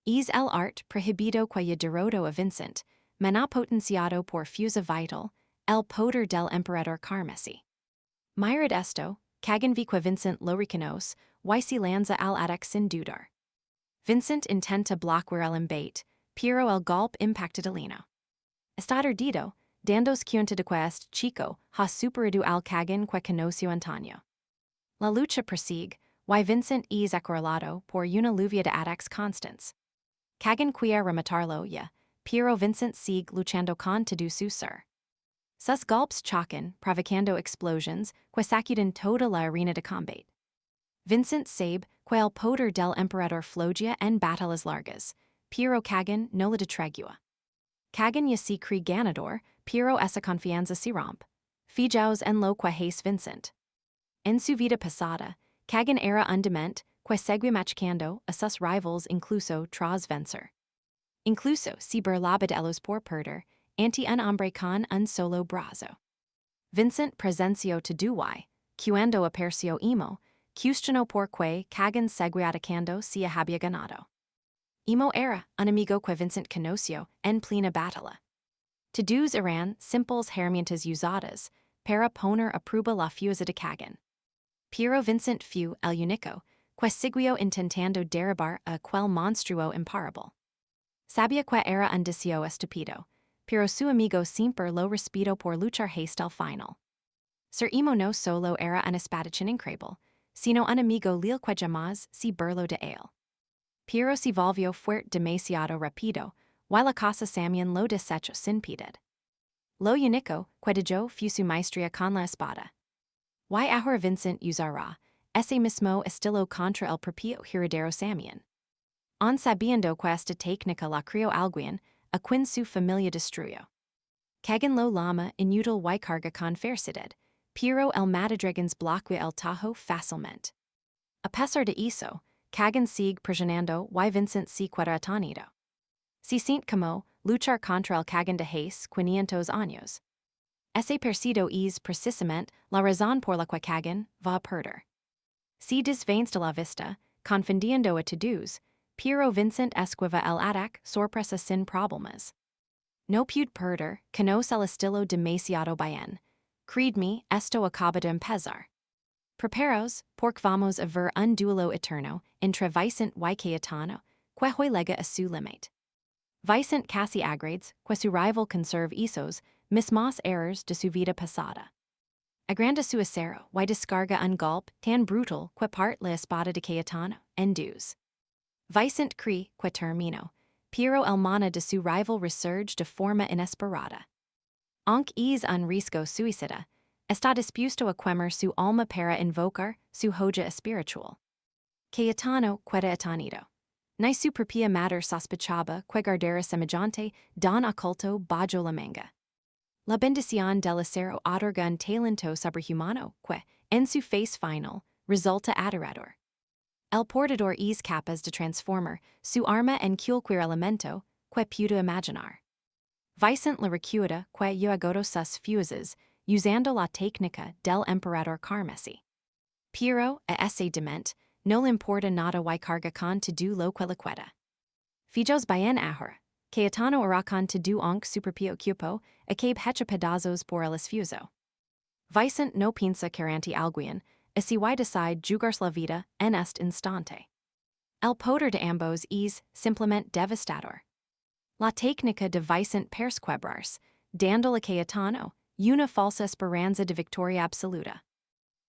Speaker 1: Es el art prohibido que derrotó a Vincent, manhwa potenciado por fuerza vital, el poder del emperador carmesí. Mirad esto, Kagan vi que Vincent lo reconoce, y se lanza al ataque sin dudar. Vincent intenta bloquear el embate, pero el golpe impacta delino. Está ardido, dandos cuenta de que Chico ha superado al Kagan que conoció antaño. La lucha prosigue, y Vincent es acorralado por una lluvia de ataques constants. Kagan quiere rematarlo ya, pero Vincent sigue luchando con todo su ser. Sus golpes chocan, provocando explosions que sacuden toda la arena de combate. Vincent sabe que el poder del emperador flogia en batallas largas, pero Kagan no la detregua. Kagan ya se cree ganador, pero esa confianza se rompe. Fijaos en lo que hace Vincent. En su vida pasada, Kagan era un dement que seguía machacando a sus rivals incluso tras vencer. Incluso si burlaba de ellos por perder, ante un hombre con un solo brazo. Vincent presenció todo y, cuando apareció Imo, cuestionó por qué Kagan seguía atacando si había ganado. Imo era un amigo que Vincent conoció en plena batalla. Todos eran simples herramientas usadas para poner a prueba la fuerza de Kagan. Pero Vincent fu el único que siguió intentando derribar a aquel monstruo imparable. Sabía que era un deseo estúpido, pero su amigo siempre lo respetó por luchar hasta el final. Sir Imo no solo era un espadachín increíble, sino un amigo leal que jamás se burló de él. Pero se volvió fuerte demasiado rápido, y la casa Samian lo desechó sin piedad. Lo único que dejó fu su maestría con la espada. Y ahora Vincent usará ese mismo estilo contra el propio Heredero Samian. On sabiendo que esta técnica la crió alguien, a quien su familia destruyó. Kagan lo llama inútil y carga con fersidad, pero el matadragons bloquea el tajo fácilmente. A pesar de eso, Kagan sigue presionando y Vincent se queda atonido. Se siente como luchar contra el Kagan de hace 500 años. Ese percido es precisamente la razón por la que Kagan va a perder. Se desvence de la vista, confundiendo a todos, pero Vincent esquiva el ataque sorpresa sin problemas. No pude perder, conoce el estilo demasiado bien. Creedme, esto acaba de empezar. Preparaos, porque vamos a ver un duelo eterno entre Vicent y Cayetano, que juega a su límite. Vicent casi agrades que su rival conserve esos mismos errors de su vida pasada. Agranda su acero y descarga un golpe tan brutal que parte la espada de Cayetano en dos. Vicent cree que terminó, pero el mana de su rival resurge de forma inesperada. Aunque es un riesgo suicida, está dispuesto a quemar su alma para invocar su joya espiritual. Cayetano queda atonido. Ni su propia madre sospechaba que guardara semejante don oculto bajo la manga. La bendición del acero otorga un talento sobrehumano que, en su fase final, resulta aterrador. El portador es capaz de transformar su arma en cualquier elemento que pueda imaginar. Vicent le recuerda que yo agotó sus fuerzas usando la técnica del emperador carmesí. Pero, a ese dement, no le importa nada y carga con todo lo que le queda. Fijos bien ahora, Cayetano hará con todo aunque su propio cuerpo acabe hecho pedazos por el esfuerzo. Vicent no piensa que ante alguien, así y decide jugarse la vida en este instante. El poder de ambos es simplemente devastador. La técnica de Vicent persquebrarse, dándole a Cayetano una falsa esperanza de victoria absoluta.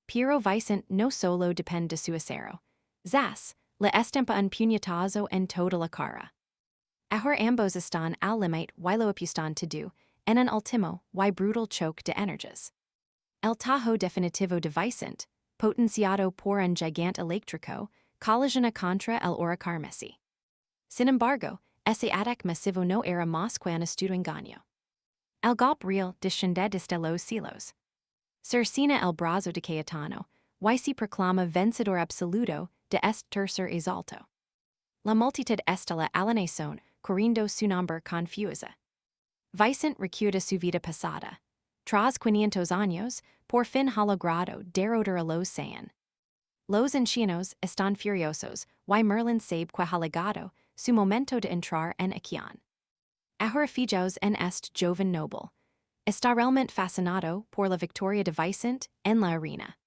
Speaker 1: Pero Vicent no solo depende de su acero. Zas, le estampa un puñetazo en toda la cara. Ahora ambos están al límite y lo apuestan todo, en un último y brutal choque de energias. El tajo definitivo de Vicent, potenciado por un gigante eléctrico, collagena contra el ora carmesi. Sin embargo, ese ataque masivo no era más que un estudo engaño. El golpe real descende desde los cielos. Cercina el brazo de Cayetano, y se proclama vencedor absoluto de este tercer asalto. La multitud está la alineación, corriendo su nombre confusa. Vicente recuerda su vida pasada. Tras 500 años, por fin ha logrado derrotar a los 100. Los ancianos están furiosos, y Merlin sabe que ha llegado su momento de entrar en acción. Ahora fijaos en este joven noble. Está realmente fascinado por la victoria de Vicente en la arena.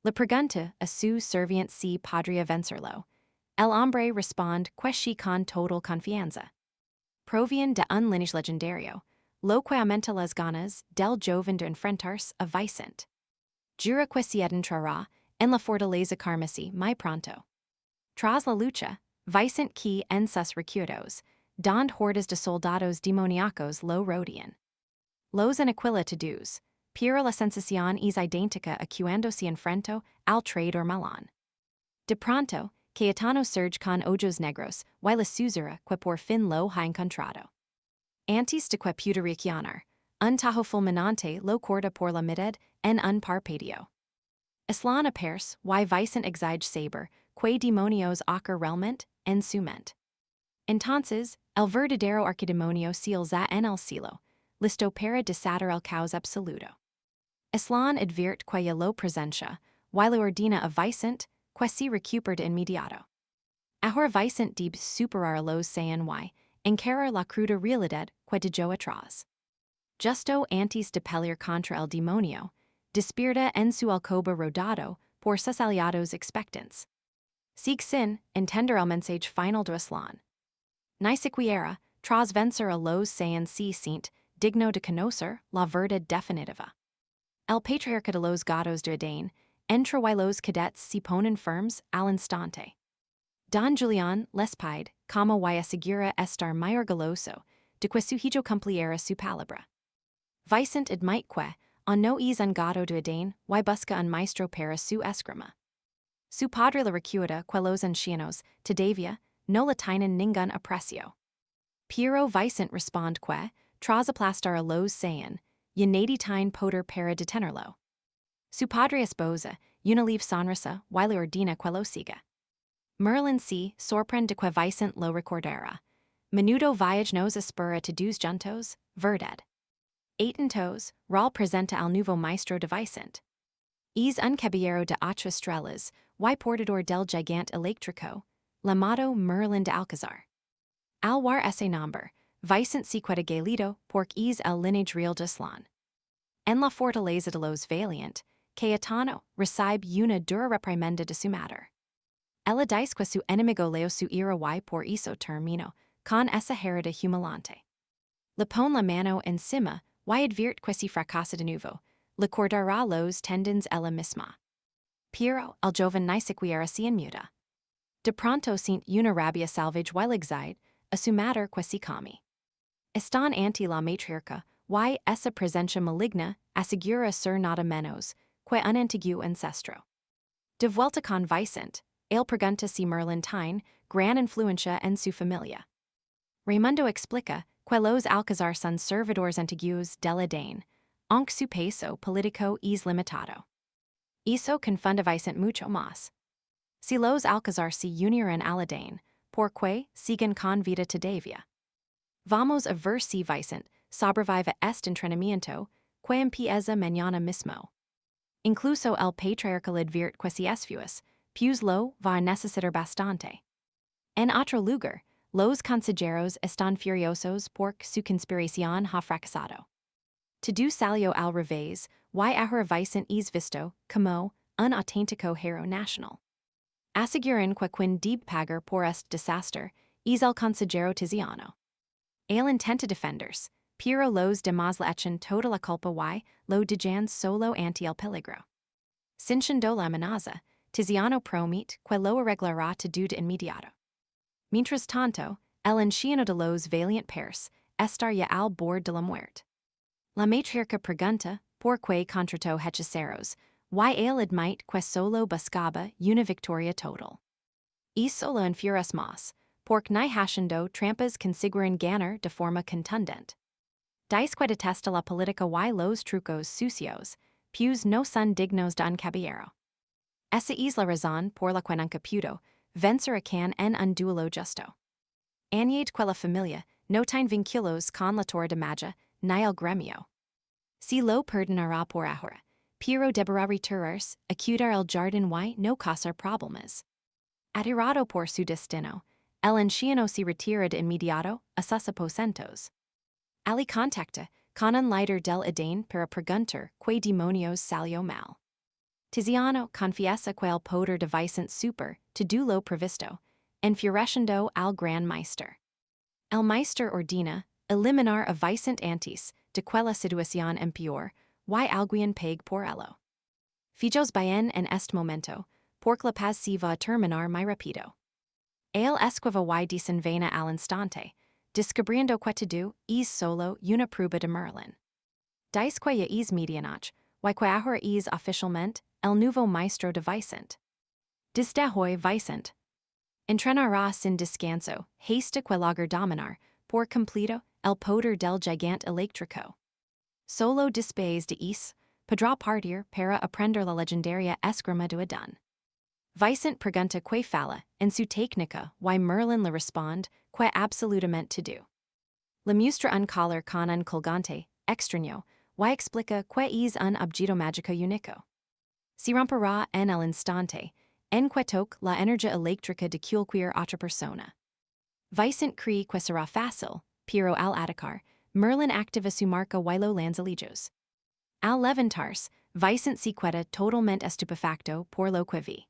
Speaker 1: Le pregunta a su serviente si podría vencerlo. El hombre responde que sí con total confianza. Proviene de un lineage legendario, lo que aumenta las ganas del joven de enfrentarse a Vicente. Jura que se entrará en la fortaleza carmesí muy pronto. Tras la lucha, Vicente que en sus recuerdos, donde hordas de soldados demoníacos lo rodean. Los en aquila todos, pero la sensación es idéntica a cuando se enfrentó al traidor Malán. De pronto, Cayetano surge con ojos negros, y la susura que por fin lo ha encontrado. Antes de que pueda reaccionar, un tajo fulminante lo corta por la mitad en un parpadeo. Islan apers, y Vicente exige saber, que demonios ocurre realmente en su mente. Entonces, el verdadero arquidemonio se alza en el cielo, listo para desatar el caos absoluto. Islan advierte que ya lo presencia, y le ordena a Vicente, que se recupere de inmediato. Ahora Vicente debe superar a los 100 y encarar la cruda realidad que dejó atrás. Justo antes de pelear contra el demonio, despierta en su alcoba rodado por sus aliados expectants. Sigue sin entender el mensaje final de Islan. Ni siquiera, tras vencer a los 100 se siente digno de conocer la verdad definitiva. El patriarca de los gatos de Adán, entre y los cadets se ponen firmes al instante. Don Julián les pide, como y asegura estar muy orgulloso, de que su hijo cumpliera su palabra. Vicente admite que, no es un gato de Adán, y busca un maestro para su esgrima. Su padre le recuerda que los ancianos, todavía, no le tienen ningún aprecio. Pero Vicente responde que, tras aplastar a los 100, ya nadie tiene poder para detenerlo. Su padre esposa, una leve sonrisa, y le ordena que lo siga. Merlin se sorprende que Vicente lo recordara. Menudo viaje nos espera todos juntos, verdad. Entonces, Raul presenta al nuevo maestro de Vicente. Es un caballero de 8 estrellas, y portador del gigante eléctrico, llamado Merlin de Alcázar. Al war ese nombre, Vicente se queda gelido porque es el lineage real de Islan. En la fortaleza de los Valiant, Cayetano recibe una dura reprimenda de su madre. Ella dice que su enemigo leo su ira y por eso termino con esa herida humillante. Le pone la mano encima y advierte que si fracasa de nuevo, le cortará los tendons ella misma. Pero el joven ni siquiera se inmuta. De pronto siente una rabia salvage y exige a su madre que se calme. Están ante la matriarca y esa presencia maligna asegura ser nada menos que un antiguo ancestro. De vuelta con Vicente, él pregunta si Merlin tiene gran influencia en su familia. Raimundo explica que los Alcázar son servidores antiguos del Adán, aunque su peso político es limitado. Eso confunde Vicente mucho más. Si los Alcázar se unieran al Adán, ¿por qué siguen con vida todavía? Vamos a ver si Vicente sobrevive este entrenamiento que empieza mañana mismo. Incluso el patriarca le advierte que si es fuis, pues lo va a necesitar bastante. En otro lugar, los consejeros están furiosos porque su conspiración ha fracasado. Todo salió al revés, y ahora Vicente es visto como un auténtico héroe nacional. Aseguran que quien debe pagar por este desastre es el consejero Tiziano. Él intenta defenderse, pero los demás le echan toda la culpa y lo dejan solo ante el peligro. Sintiendo la amenaza, Tiziano promete que lo arreglará todo de inmediato. Mientras tanto, el anciano de los Valiant Pairs está ya al borde de la muerte. La matriarca pregunta por qué contrató hechiceros, y él admite que solo buscaba una victoria total. is solo and furus mas, pork ni hashendo trampas consiguran ganner de forma contundent. Dice que detesta la politica y los trucos sucios, pues no son dignos de un caballero. Esa es la razón por la que nunca pudo vencer a can en un duelo justo. Añade que la familia no tiene vínculos con la torre de magia ni el gremio. Si lo perdonará por ahora, pero deberá retirarse a cuidar el jardín y no causar problemas. Atirado por su destino, el anciano se retira de inmediato a sus aposentos. Ali contacta con un líder del Eden para preguntar que demonios salió mal. Tiziano confiesa que el poder de Vicent super to do lo previsto, enfureciendo al gran meister. El meister ordena eliminar a Vicent antes de que la situación empeor, y alguien pague por ello. Fijos bien en este momento, porque la paz se va a terminar muy rápido. El esquiva y desenvaina al instante, descubriendo que todo es solo una prueba de Merlin. Dice que ya es medianoche, y que ahora es oficialmente el nuevo maestro de Vicent. Desde hoy Vicent entrenará sin descanso, hasta que logre dominar, por completo, el poder del gigante eléctrico. Solo después de eso, podrá partir para aprender la legendaria esgrima de Adán. Vicent pregunta que falla en su técnica y Merlin le responde que absolutamente todo. Le muestra un collar con un colgante extraño y explica que es un objeto mágico único. Se romperá en el instante en que toque la energía eléctrica de cualquier otra persona. Vicent cree que será fácil, pero al atacar, Merlin activa su marca y lo lanza lejos. Al levantarse, Vicent se queda totalmente estupefacto por lo que vi.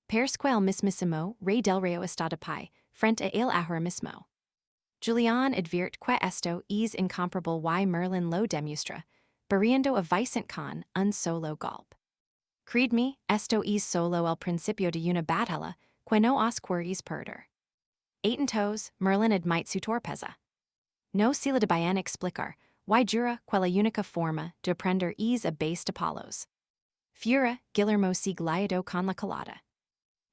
Speaker 1: Persque el mismísimo rey del río está de pie, frente a él ahora mismo. Julián advierte que esto es incomparable y Merlin lo demuestra, barriendo a Vicent con un solo golpe. Creedme, esto es solo el principio de una batalla que no os queréis perder. Entonces, Merlin admite su torpeza. No se le de bien explicar, y jura que la única forma de aprender es a base de palos. Fura, Guillermo sigue liado con la colada.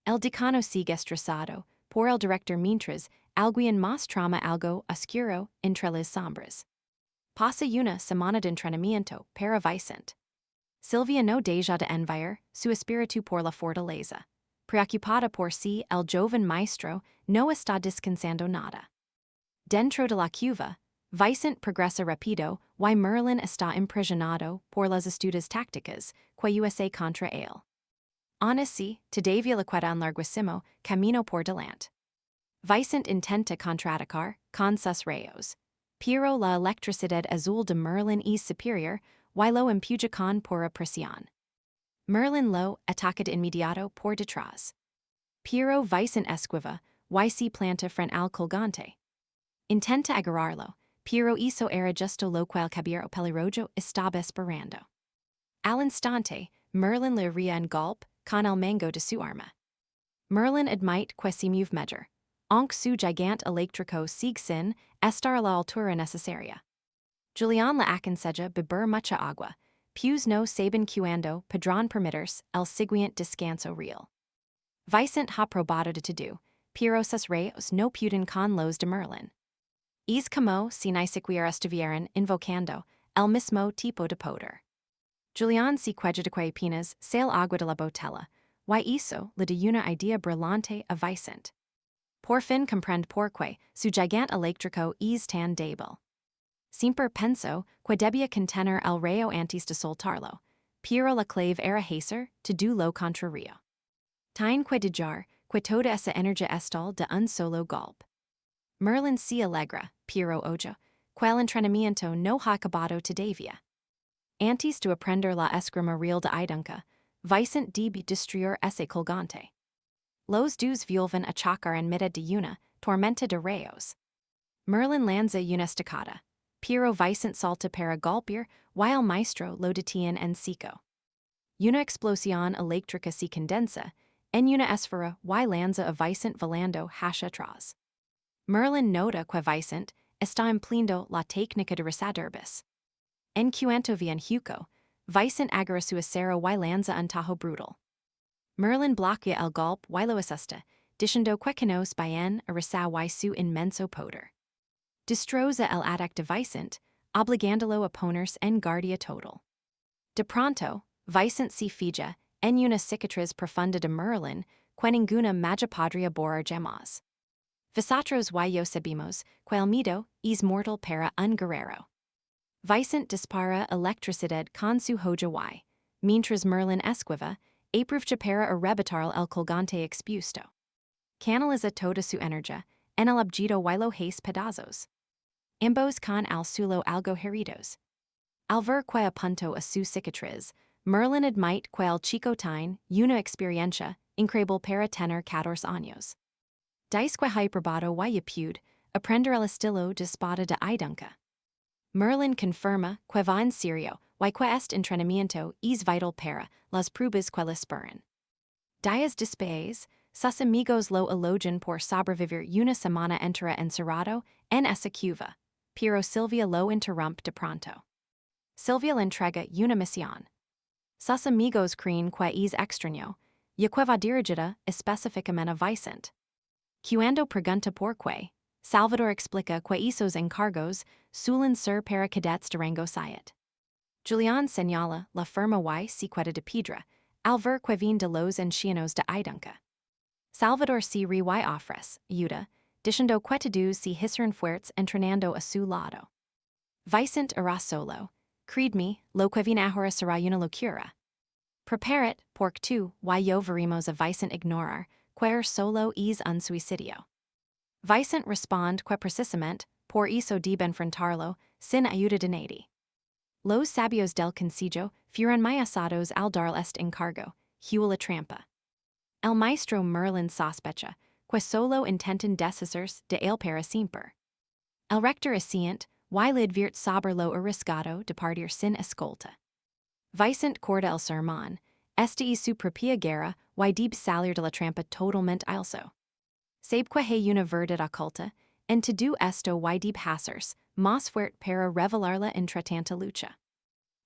Speaker 1: El decano sigue estresado, por el director mientras, alguien más trama algo oscuro entre las sombras. Pasa una semana de entrenamiento para Vicent. Silvia no deja de enviar su espíritu por la fortaleza. Preocupada por si, el joven maestro no está descansando nada. Dentro de la cueva, Vicent progresa rápido y Merlin está impresionado por las estudios tácticas que usa contra él. Aun así, todavía le queda un larguísimo camino por delante. Vicent intenta contraatacar con sus rayos, pero la electricidad azul de Merlin es superior y lo empuja con pura presión. Merlin lo ataca de inmediato por detrás. Pero Vicent esquiva y se planta frente al colgante. Intenta agarrarlo, pero eso era justo lo que el caballero pelirrojo estaba esperando. Al instante, Merlin le ría un golpe con el mango de su arma. Merlin admite que se mueve mejor, aunque su gigante eléctrico sigue sin estar a la altura necesaria. Julián le aconseja beber mucha agua, pues no saben cuando podrán permitirse el siguiente descanso real. Vicent ha probado de todo, pero sus rayos no pueden con los de Merlin. Es como si ni siquiera estuvieran invocando el mismo tipo de poder. Julián se queja de que apenas sale agua de la botella, y eso le da una idea brillante a Vicent. Por fin comprende por qué su gigante eléctrico es tan débil. Siempre pensó que debía contener el rayo antes de soltarlo, pero la clave era hacer todo lo contrario. Tiene que dejar que toda esa energía estal de un solo golpe. Merlin se alegra, pero oye, que el entrenamiento no ha acabado todavía. Antes de aprender la esgrima real de Idunca, Vicent debe destruir ese colgante. Los dos vuelven a chocar en mitad de una tormenta de rayos. Merlin lanza una estacada, pero Vicent salta para golpear y el maestro lo detiene en seco. Una explosión eléctrica se condensa en una esfera y lanza a Vicent volando hacia atrás. Merlin nota que Vicent está empleando la técnica de resaderbis. En cuanto bien Chico, Vicent agarra su acero y lanza un tajo brutal. Merlin bloquea el golpe y lo asusta, diciendo que nos bien a resa y su inmenso poder. Distrosa el adacta vicent, obligandolo a poners en guardia total. De pronto, vicent si fija, en una cicatriz profunda de Merlin, que ninguna magipodria borar gemas. Vosotros y yo sabemos, que el miedo es mortal para un guerrero. Vicent dispara electricidad con su hoja y, mientras Merlin esquiva, aprove para arrebatar el colgante expuesto. Canaliza toda su energía, en el objeto y lo hace pedazos. Ambos con al suelo algo heridos. Al ver que apunto a su cicatriz, Merlin admite que el Chico tiene una experiencia increíble para tener 14 años. Dice que hyperbado y apud, aprender el estilo de espada de Idunca. Merlin confirma que va en serio y que este entrenamiento es vital para las pruebas que le esperan. Días después, sus amigos lo elogian por sobrevivir una semana entera encerrado en esa cueva, pero Silvia lo interrumpe de pronto. Silvia le entrega una misión. Sus amigos creen que es extraño, y que va dirigida específicamente a Vicent. Cuando pregunta por qué, Salvador explica que esos encargos suelen ser para cadets de rango siete. Julián señala la firma y secueta de piedra, al ver que viene de los ancianos de Idunca. Salvador se ríe y ofrece ayuda, diciendo que todos se hicieron fuertes entrenando a su lado. Vicent irá solo, creedme, lo que viene ahora será una locura. Preparat, porque tú y yo veremos a Vicent ignorar, que solo es un suicidio. Vicent responde que precisamente, por eso debe enfrentarlo, sin ayuda de nadie. Los sabios del concilio fueron muy asados al dar este encargo, Hugh la trampa. El maestro Merlin sospecha, que solo intentan deshacerse de él para siempre. El rector ascient, y le advierte sobre lo arriesgado de partir sin escolta. Vicent corta el sermón, este es su propia guerra y debe salir de la trampa totalmente also. Sabe que hay una verdad oculta, en todo esto y debe hacerse más fuerte para revelarla entre tanta lucha.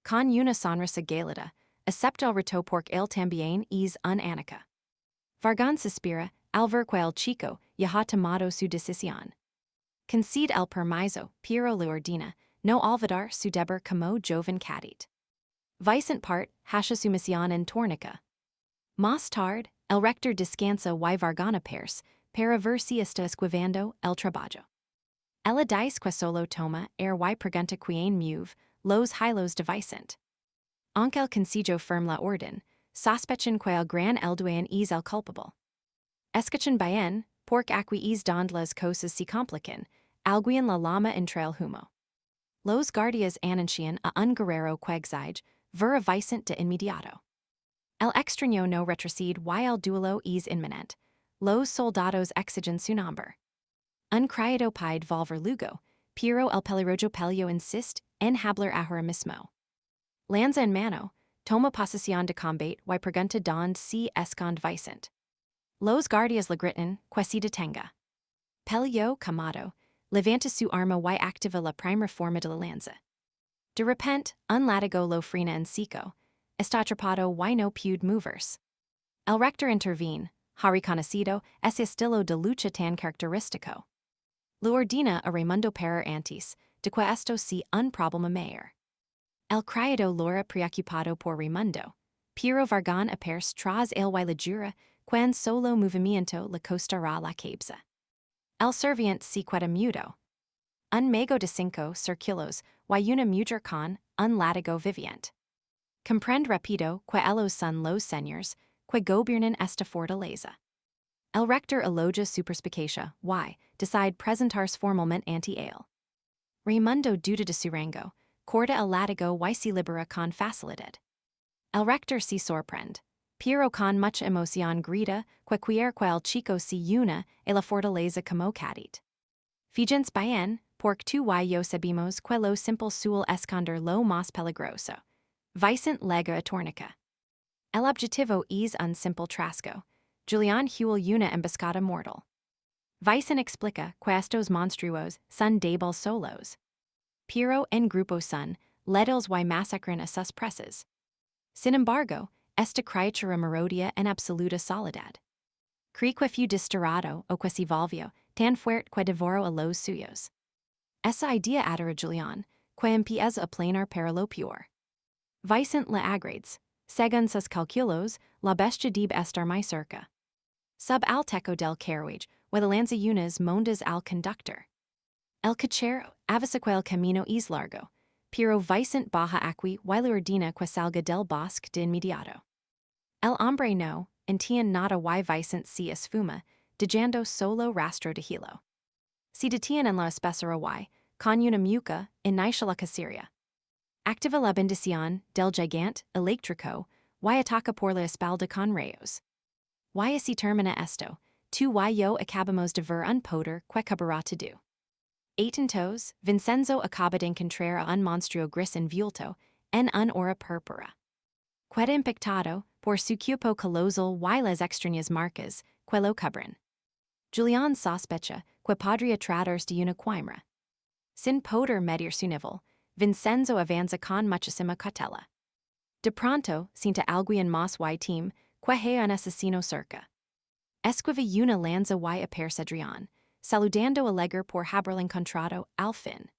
Speaker 1: Con una sonrisa gélida, acepta el reto porque él también es un anica. Vargan suspira, al ver que el Chico ya ha tomado su decisión. Concede el permiso, pero le ordena, no olvidar su deber como joven cadete. Vicent part, hasha su misión en Tornica. Más tarde, el rector descansa y Vargana pers, para ver si está esquivando el trabajo. Ella dice que solo toma y pregunta quien mueve los hilos de Vicent. Aunque el concilio firme la orden, sospechan que el gran elduan es el culpable. Escuchan bien, porque aquí es donde las cosas se complican, alguien la lama entre el humo. Los guardias anuncian a un guerrero que exige ver a Vicent de inmediato. El extraño no retrocede y el duelo es inminente. Los soldados exigen su nombre. Un criado pide volver luego, pero el peligroso pelio insiste en hablar ahora mismo. Lanza en mano, toma posesión de combate y pregunta donde se esconde Vicent. Los guardias le gritan que se detenga. Pelio, camado, levanta su arma y activa la primera forma de la lanza. De repente, un látigo lo frena en seco, está atrapado y no puede moverse. El rector interviene, ha reconocido ese estilo de lucha tan característico. Lo ordena a Raimundo parar antes, de que esto sea un problema mayor. El criado lora preocupado por Raimundo, pero Vargan apers tras el y la jura, cuan solo movimiento le costará la cabeza. El serviente se queda mudo. Un mago de 5 kilos y una mujer con un látigo viviente. Comprende rapido que ellos son los señores que gobiernan esta fortaleza. El rector elogia su perspicacia y decide presentarse formalmente ante él. Raimundo duda de su rango, corta el látigo y se libera con facilidad. El rector se sorprende, pero con mucha emoción grita que quiere que el Chico se una a la fortaleza como cadete. Fíjense bien, porque tú y yo sabemos que lo simple suele esconder lo más peligroso. Vicent lega a Tornica. El objetivo es un simple trasco. Julián huele una emboscada mortal. Vicent explica que estos monstruos son débiles solos. Pero en grupo son letales y masacran a sus presas. Sin embargo, esta criatura merodia en absoluta soledad. Cri que fu disturado o que si volvió, tan fuerte que devoró a los suyos. Esa idea adora Julián, que empieza a planar para lo peor. Vicent le agrades, según sus calculos, la bestia debe estar muy cerca. Sub al teco del carruage, o de lanza unas mondas al conductor. El cochero avisa que el camino es largo, pero Vicent baja aquí y le ordena que salga del bosque de inmediato. El hombre no entiende nada y Vicent se esfuma, dejando solo rastro de hilo. Se detiene en la espesura y, con una muca, inicia la cacería. Activa la bendición del gigante eléctrico y ataca por la espalda con rayos. Y así termina esto, tú y yo acabamos de ver un poder que acabará to do. Entonces, Vincenzo acaba de encontrar a un monstruo gris envuelto en un hora púrpura. Queda impactado por su cuerpo colosal y las extrañas marcas que lo cubren. Julián sospecha que podría tratarse de una quimera. Sin poder medir su nivel, Vincenzo avanza con muchísima cautela. De pronto, siente alguien más y team que hay un asesino cerca. Esquiva una lanza y aparece Adrián, saludando alegre por haberlo encontrado al fin.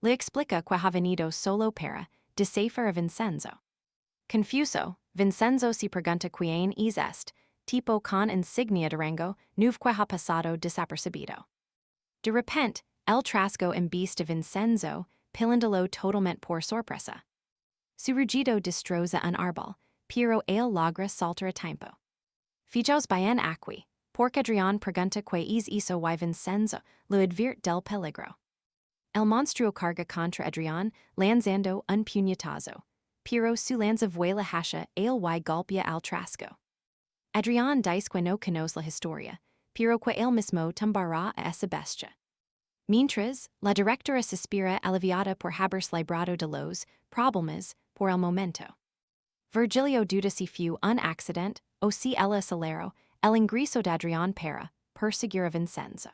Speaker 1: Le explica que ha venido solo para deshacer a Vincenzo. Confuso, Vincenzo se pregunta quién es tipo con insignia de rango, nueve que ha pasado desapercibido. De repente, el trasgo embiste a Vincenzo, pilándolo totalmente por sorpresa. Su rugido destroza un árbol, pero él logra saltar a tiempo. Fijaos bien aquí, porque Adrián pregunta que es eso y Vincenzo lo advierte del peligro. El monstruo carga contra Adrián, lanzando un puñetazo, pero su lanza vuela hacia él y golpea al trasgo. Adrián dice que no conoce la historia, pero que él mismo tumbará a esa bestia. Mientras, la directora suspira aliviada por haberse librado de los problemas por el momento. Virgilio duda si fu un accidente o si el acelero el ingreso de Adrián para perseguir a Vincenzo.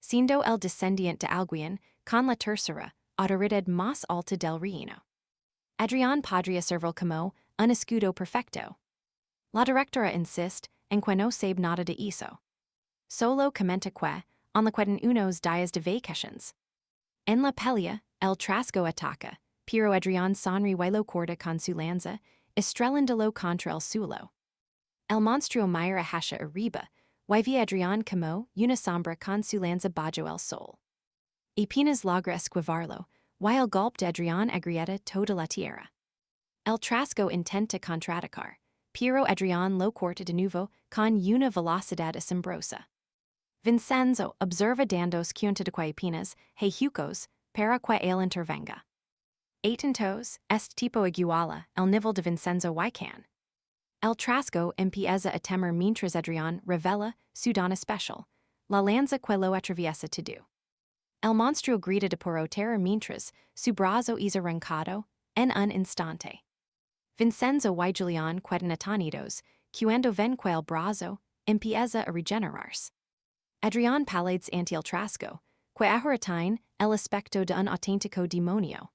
Speaker 1: Siendo el descendiente de alguien con la tercera autoridad más alta del reino. Adrián podría servir como un escudo perfecto. La directora insiste en que no sabe nada de eso. Solo comenta que, on le quedan unos días de vacations. En la pelea, el trasgo ataca, pero Adrián sonríe y lo corta con su lanza, estrelándolo contra el suelo. El monstruo mira hacia arriba, y ve Adrián como una sombra con su lanza bajo el sol. Apenas logra esquivarlo, y el golpe de Adrián agrieta toda la tierra. El trasgo intenta contraatacar, pero Adrián lo corta de nuevo con una velocidad asombrosa. Vincenzo observa dandos cuenta de que apenas hay huecos para que él intervenga. Entonces, este tipo iguala el nivel de Vincenzo y can. El trasgo empieza a temer mientras Adrián revela su don especial, la lanza que lo atraviesa todo. El monstruo grita de puro terror mientras su brazo es arrancado en un instante. Vincenzo y Julián quedan atonidos, cuando ven que el brazo empieza a regenerarse. Adrián palides ante el trasgo, que ahora tiene el aspecto de un auténtico demonio.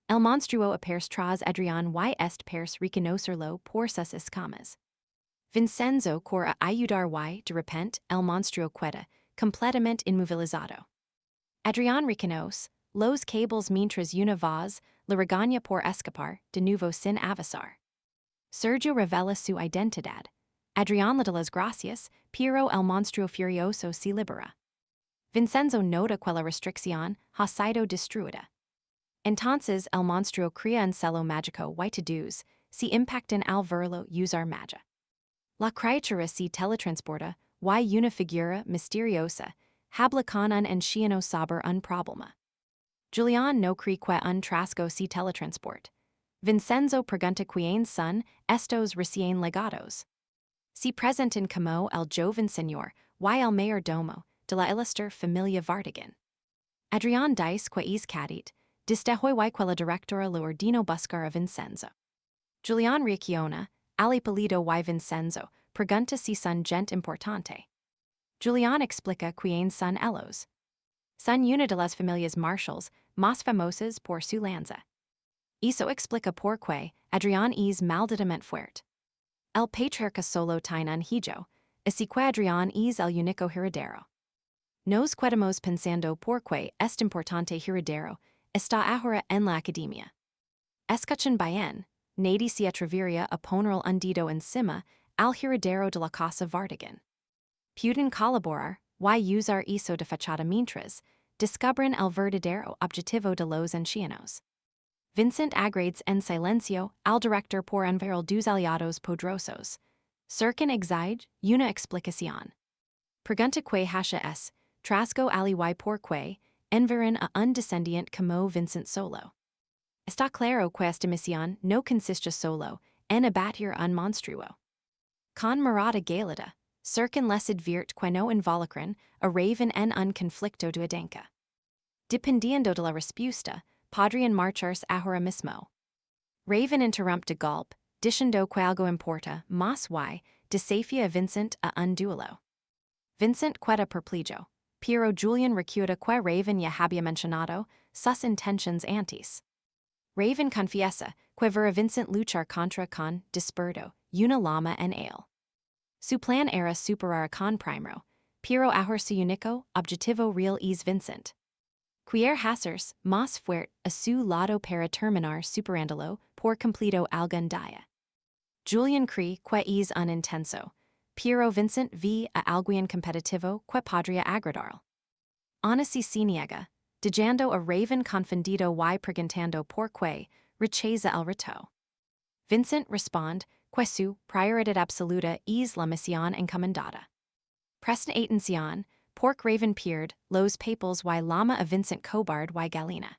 Speaker 1: El monstruo aparece tras Adrián y parece reconocerlo por sus escamas. Vincenzo corre a ayudar y, de repente, el monstruo queda completamente inmovilizado. Adrián reconoce los cables mientras una voz le regaña por escapar de nuevo sin avisar. Sergio revela su identidad. Adrián le da las gracias, pero el monstruo furioso se libera. Vincenzo nota que la restricción ha sido destruida. Entonces el monstruo crea un celo mágico y todos se impactan al verlo usar magia. La criatura se teletransporta y una figura misteriosa habla con un anciano sobre un problema. Julián no cree que un trasgo se teletransport. Vincenzo pregunta quiénes son estos recién legados. Se presentan como el joven señor y el mayordomo de la ilustre familia Vartigan. Adrián dice que es cadit, desde hoy que la directora lo ordeno buscar a Vincenzo. Julián reacciona, al apellido y Vincenzo pregunta si son gente importante. Julián explica quiénes son ellos. Son una de las familias marshals más famosas por su lanza. Eso explica por qué Adrián es malditamente fuerte. El patriarca solo tiene un hijo, Adrián es el único heredero. Nos quedamos pensando porque es importante heredero, está ahora en la academia. Escuchen bien, nadie se atrevería a poner hundido encima al heredero de la casa Vartigan. Pueden colaborar, y usar eso de fachada mientras descubren el verdadero objetivo de los ancianos. Vincent agrades en silencio al director por enviar dos aliados poderosos. Cercan exige una explicación. Pregunta que hasha es, trasgo aliwai porque, enviaron a un descendiente como Vincent solo. Está claro que esta misión no consiste solo en abatir un monstruo. Con mirada gálida, Cercan les advierte que no involucran a raven en un conflicto de adenca. Dependiendo de la respuesta, podrían marcharse ahora mismo. Raven interrumpe de golpe, diciendo que algo importa más y desafía a Vincent a un duelo. Vincent queda perplejo, pero Julian recuerda que Raven ya había mencionado sus intentions antes. Raven confiesa que ver a Vincent luchar contra con desperdo, una lama en él. Su plan era superar a con primero, pero ahora su único objetivo real es Vincent. Quiere hacerse más fuerte a su lado para terminar superándolo por completo algún día. Julian cree que es un intenso, pero Vincent ve a alguien competitivo que podría agradarle. Ana se niega, dejando a Raven confundido y preguntando por qué rechaza el reto. Vincent responde que su prioridad absoluta es la misión encomendada. Presta atención, porque Raven pierde los papeles y lama a Vincent Cobard y Galena.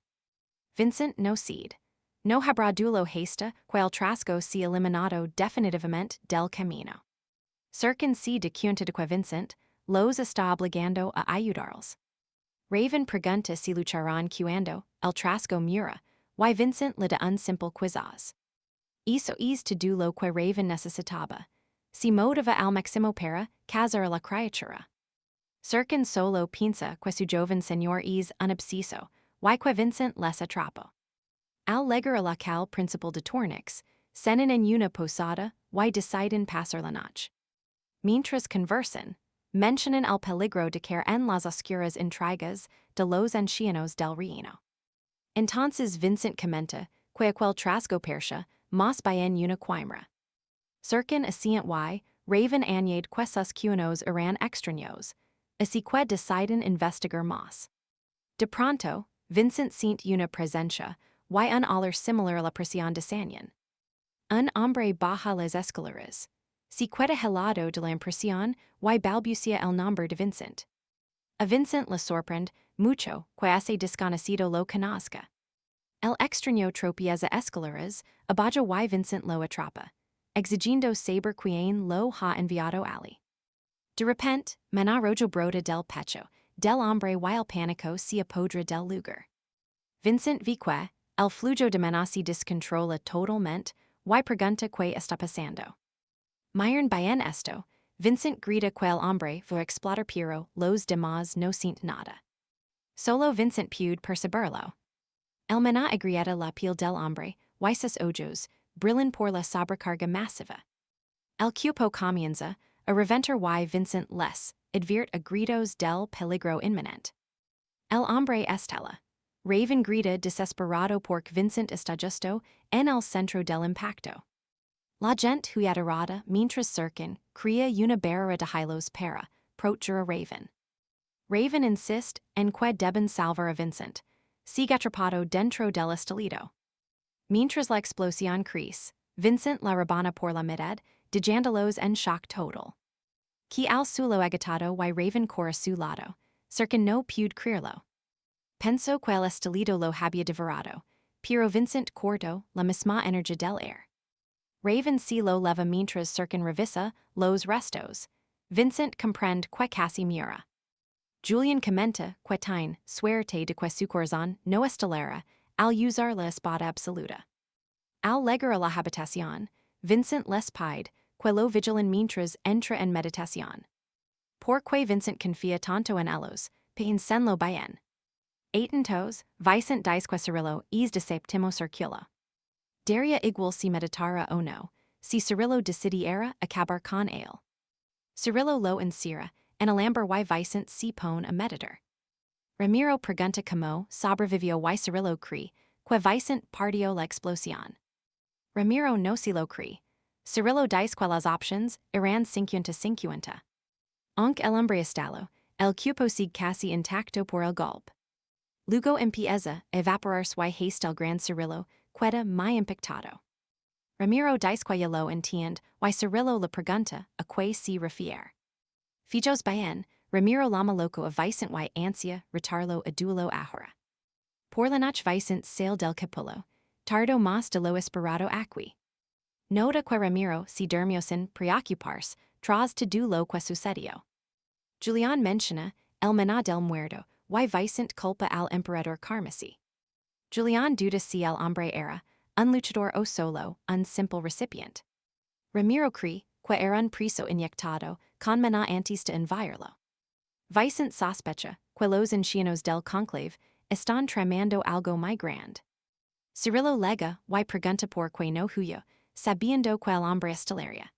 Speaker 1: Vincent no cede. No habrá duelo hasta que el trasgo se eliminado definitivamente del camino. Cercan se de cuenta de que Vincent los está obligando a ayudarles. Raven pregunta si lucharán cuando el trasgo mura, y Vincent le da un simple quizás. Eso es todo lo que Raven necesitaba. Si motiva al máximo para cazar la criatura. Cercan solo piensa que su joven señor es un obseso, y que Vincent les atrapó. Al llegar a la cal principal de Tornix, cenan en una posada y deciden pasar la noche. Mientras conversan, mencionan el peligro de caer en las oscuras intrigas de los ancianos del reino. Entonces Vincent comenta que aquel trasgo persha más bien una quimera. Cercan asient y Raven añade que sus cuinos eran extraños, así que deciden investigar más. De pronto, Vincent siente una presencia y un olor similar a la presión de Sanyan. Un hombre baja las escaleras. Se queda helado de la impresión y balbucia el nombre de Vincent. A Vincent le sorprende mucho que ese desconocido lo conozca. El extraño tropieza escaleras, abajo y Vincent lo atrapa, exigiendo saber quien lo ha enviado ali. De repente, rojo brota del pecho, del hombre y el pánico se apodera del lugar. Vincent ve que el flujo de maná se descontrola totalmente y pregunta qué está pasando. Miran bien esto, Vincent grita que el hombre va a explotar pero los demás no sienten nada. Solo Vincent puede percibirlo. El maná agrieta la piel del hombre y sus ojos brillan por la sobrecarga masiva. El cuerpo comienza a reventar y Vincent les advierte a gritos del peligro inminente. El hombre estela. Raven grita desesperado porque Vincent está justo en el centro del impacto. La gente huyeron mientras Cercan crea una barrera de hilos para proteger a Raven. Raven insiste en que deben salvar a Vincent, sigue atrapado dentro del estallido. Mientras la explosión crece, Vincent la rebana por la mitad, dejándolos en shock total. Que al suelo agitado y Raven corre a su lado, Cercan no puede creerlo. Pensó que el estallido lo había devorado, pero Vincent cortó la misma energía del aire. Raven se lo leva mientras Cercan revisa los restos. Vincent comprende que casi mura. Julian comenta que tiene suerte de que su corazón no estalera al usar la espada absoluta. Al llegar a la habitación, Vincent les pide que lo vigilen mientras entra en meditación. Porque Vincent confía tanto en ellos, piénsenlo bien. Atentos, Vicent dice que Cirillo es de séptimo círculo. Daria igual si meditara o no, si Cirillo decidiera acabar con él. Cirillo lo insira, and alamber y vicent si pone a meditor. Ramiro pregunta como sobrevivio y Cirillo cree, que vicent partió la explosión. Ramiro no si lo cree. Cirillo dice que las options eran 50-50. Aunque el hombre estalo, el cuerpo sigue casi intacto por el golpe. Luego empieza a evaporarse y haste el gran Cirillo, queda muy impactado. Ramiro dice que lo entiende y Cirillo le pregunta a qué se refiere. Fijos bien, Ramiro llama loco a vicent y ansia retarlo a duelo ahora. Por la noche vicent sale del capullo, tardo más de lo esperado aquí. Nota que Ramiro si durmió sin preocuparse tras todo lo que sucedió. Julián menciona el maná del muerto y vicent culpa al emperador Carmesí. Julián duda si el hombre era un luchador o solo un simple recipient. Ramiro cree que era un preso inyectado con maná antes de enviarlo. Vicent sospecha que los ancianos del conclave están tramando algo muy grande. Cirillo lega y pregunta por qué no huyo, sabiendo que el hombre estelaria.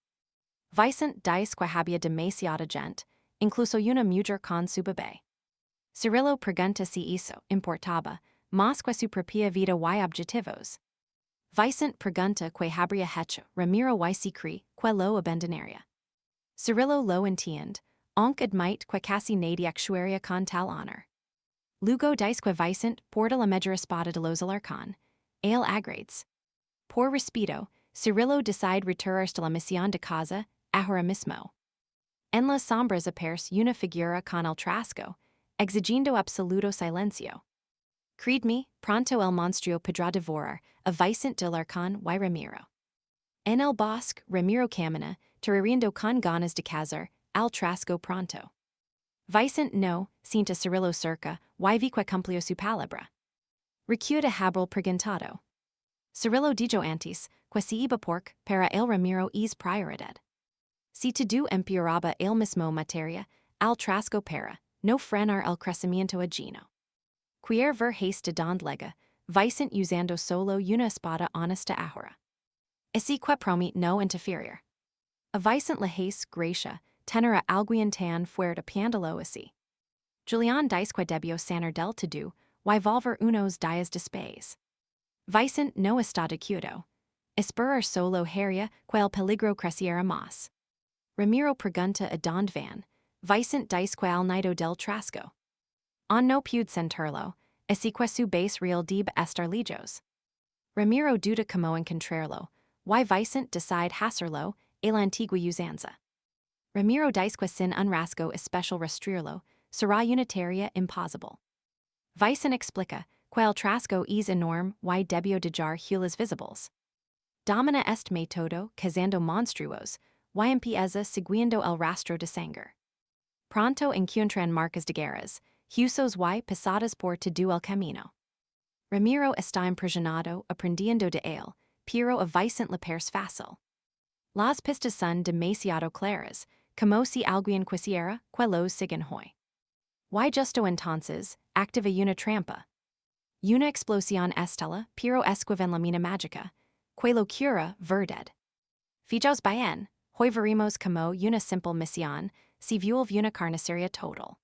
Speaker 1: Vicent dice que había demasiada gente, incluso una mujer con su bebé. Cirillo pregunta si eso importaba, más que su propia vida y objetivos. Vicent pregunta que habría hecho Ramiro y si cree que lo abandonaría. Cirillo lo entiende, aunque admite que casi nadie actuaría con tal honor. Luego dice que Vicent porta la mejor espada de los Alarcón, el agrades. Por respeto, Cirillo decide retirarse de la misión de casa ahora mismo. En las sombras aparece una figura con el trasco, exigiendo absoluto silencio. Creedme, pronto el monstruo podrá devorar a Vicent del Arcón y Ramiro. En el bosque, Ramiro camina, terroriendo con ganas de cazar al trasco pronto. Vicent no siente Cirillo cerca y vi que cumplió su palabra. Recuda habrá preguntado. Cirillo dijo antes que si iba porque para el Ramiro es prioridad. Si todo empeoraba el mismo materia, al trasco para no frenar el crecimiento agino. Quier ver haste donde lega, Vicent usando solo una espada honesta ahora. Así que promete no interferir. A Vicent le haste gracia, tener a alguien tan fuerte piándolo así. Julián dice que debió sanar del todo, y volver unos días después. Vicent no está de acuerdo. Esperar solo haría que el peligro creciera más. Ramiro pregunta a donde van. Vicent dice que al nido del trasco. On no puede sentirlo, así que su base real debe estar lejos. Ramiro duda como encontrarlo, y Vicent decide hacerlo a la antigua usanza. Ramiro dice que sin un rasgo especial rastrearlo, será una tarea imposible. Vicent explica que el trasco es enorme y debió dejar huellas visibles. Domina este método cazando monstruos, y empieza siguiendo el rastro de sangre. Pronto encuentran marcas de guerras, huesos y pisadas por todo el camino. Ramiro está impresionado aprendiendo de él, pero a Vicent le parece fácil. Las pistas son demasiado claras, como si alguien quisiera que los sigan hoy. Y justo entonces, activa una trampa. Una explosión estela, pero esquiva en la mina mágica, que lo cura verdad. Fijos bien, hoy veremos como una simple misión se vuelve una carnicería total.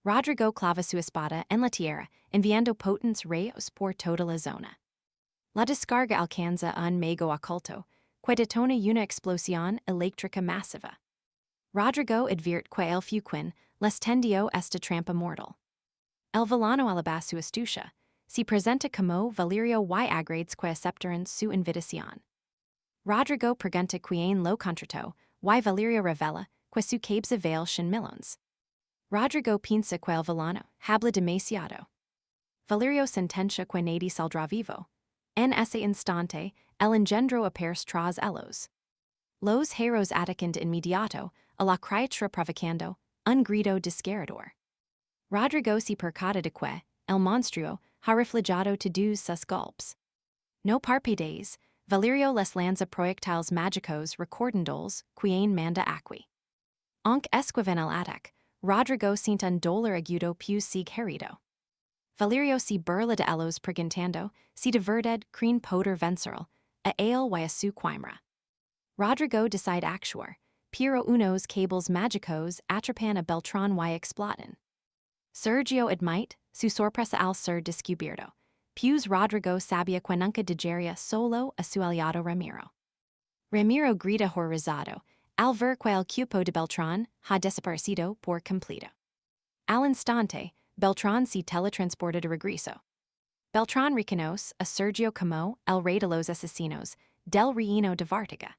Speaker 1: Rodrigo clava su espada en la tierra, enviando potentes rayos por toda la zona. La descarga alcanza un mego oculto, que detona una explosión eléctrica masiva. Rodrigo advierte que el fuquin les tendió esta trampa mortal. El villano alaba su astucia, se presenta como Valerio y agrades que aceptaron su invitación. Rodrigo pregunta quién lo contrató, y Valerio revela que su cabeza vale 100 millones. Rodrigo piensa que el villano habla demasiado. Valerio sentencia que nadie saldrá vivo. En ese instante, el engendro aparece tras ellos. Los héroes atacan de inmediato a la criatura provocando un grito desgarrador. Rodrigo se percata de que el monstruo ha reflejado todos sus golpes. No parpadees, Valerio les lanza proyectiles mágicos recordándoles quien manda aquí. Aunque esquivan el ataque, Rodrigo siente un dolor agudo pues sigue herido. Valerio se burla de ellos preguntando si de verdad creen poder vencerlo a él y a su quimera. Rodrigo decide actuar, Piero unos cables magicos atrapan a Beltran y explotan. Sergio admite, su sorpresa al ser descubierto. Pues Rodrigo sabía que nunca dejaría solo a su aliado Ramiro. Ramiro grita horrorizado, al ver que el cuerpo de Beltran ha desaparecido por completo. Al instante, Beltran se teletransporta de regreso. Beltran reconoce a Sergio como el rey de los asesinos, del reino de Vártiga.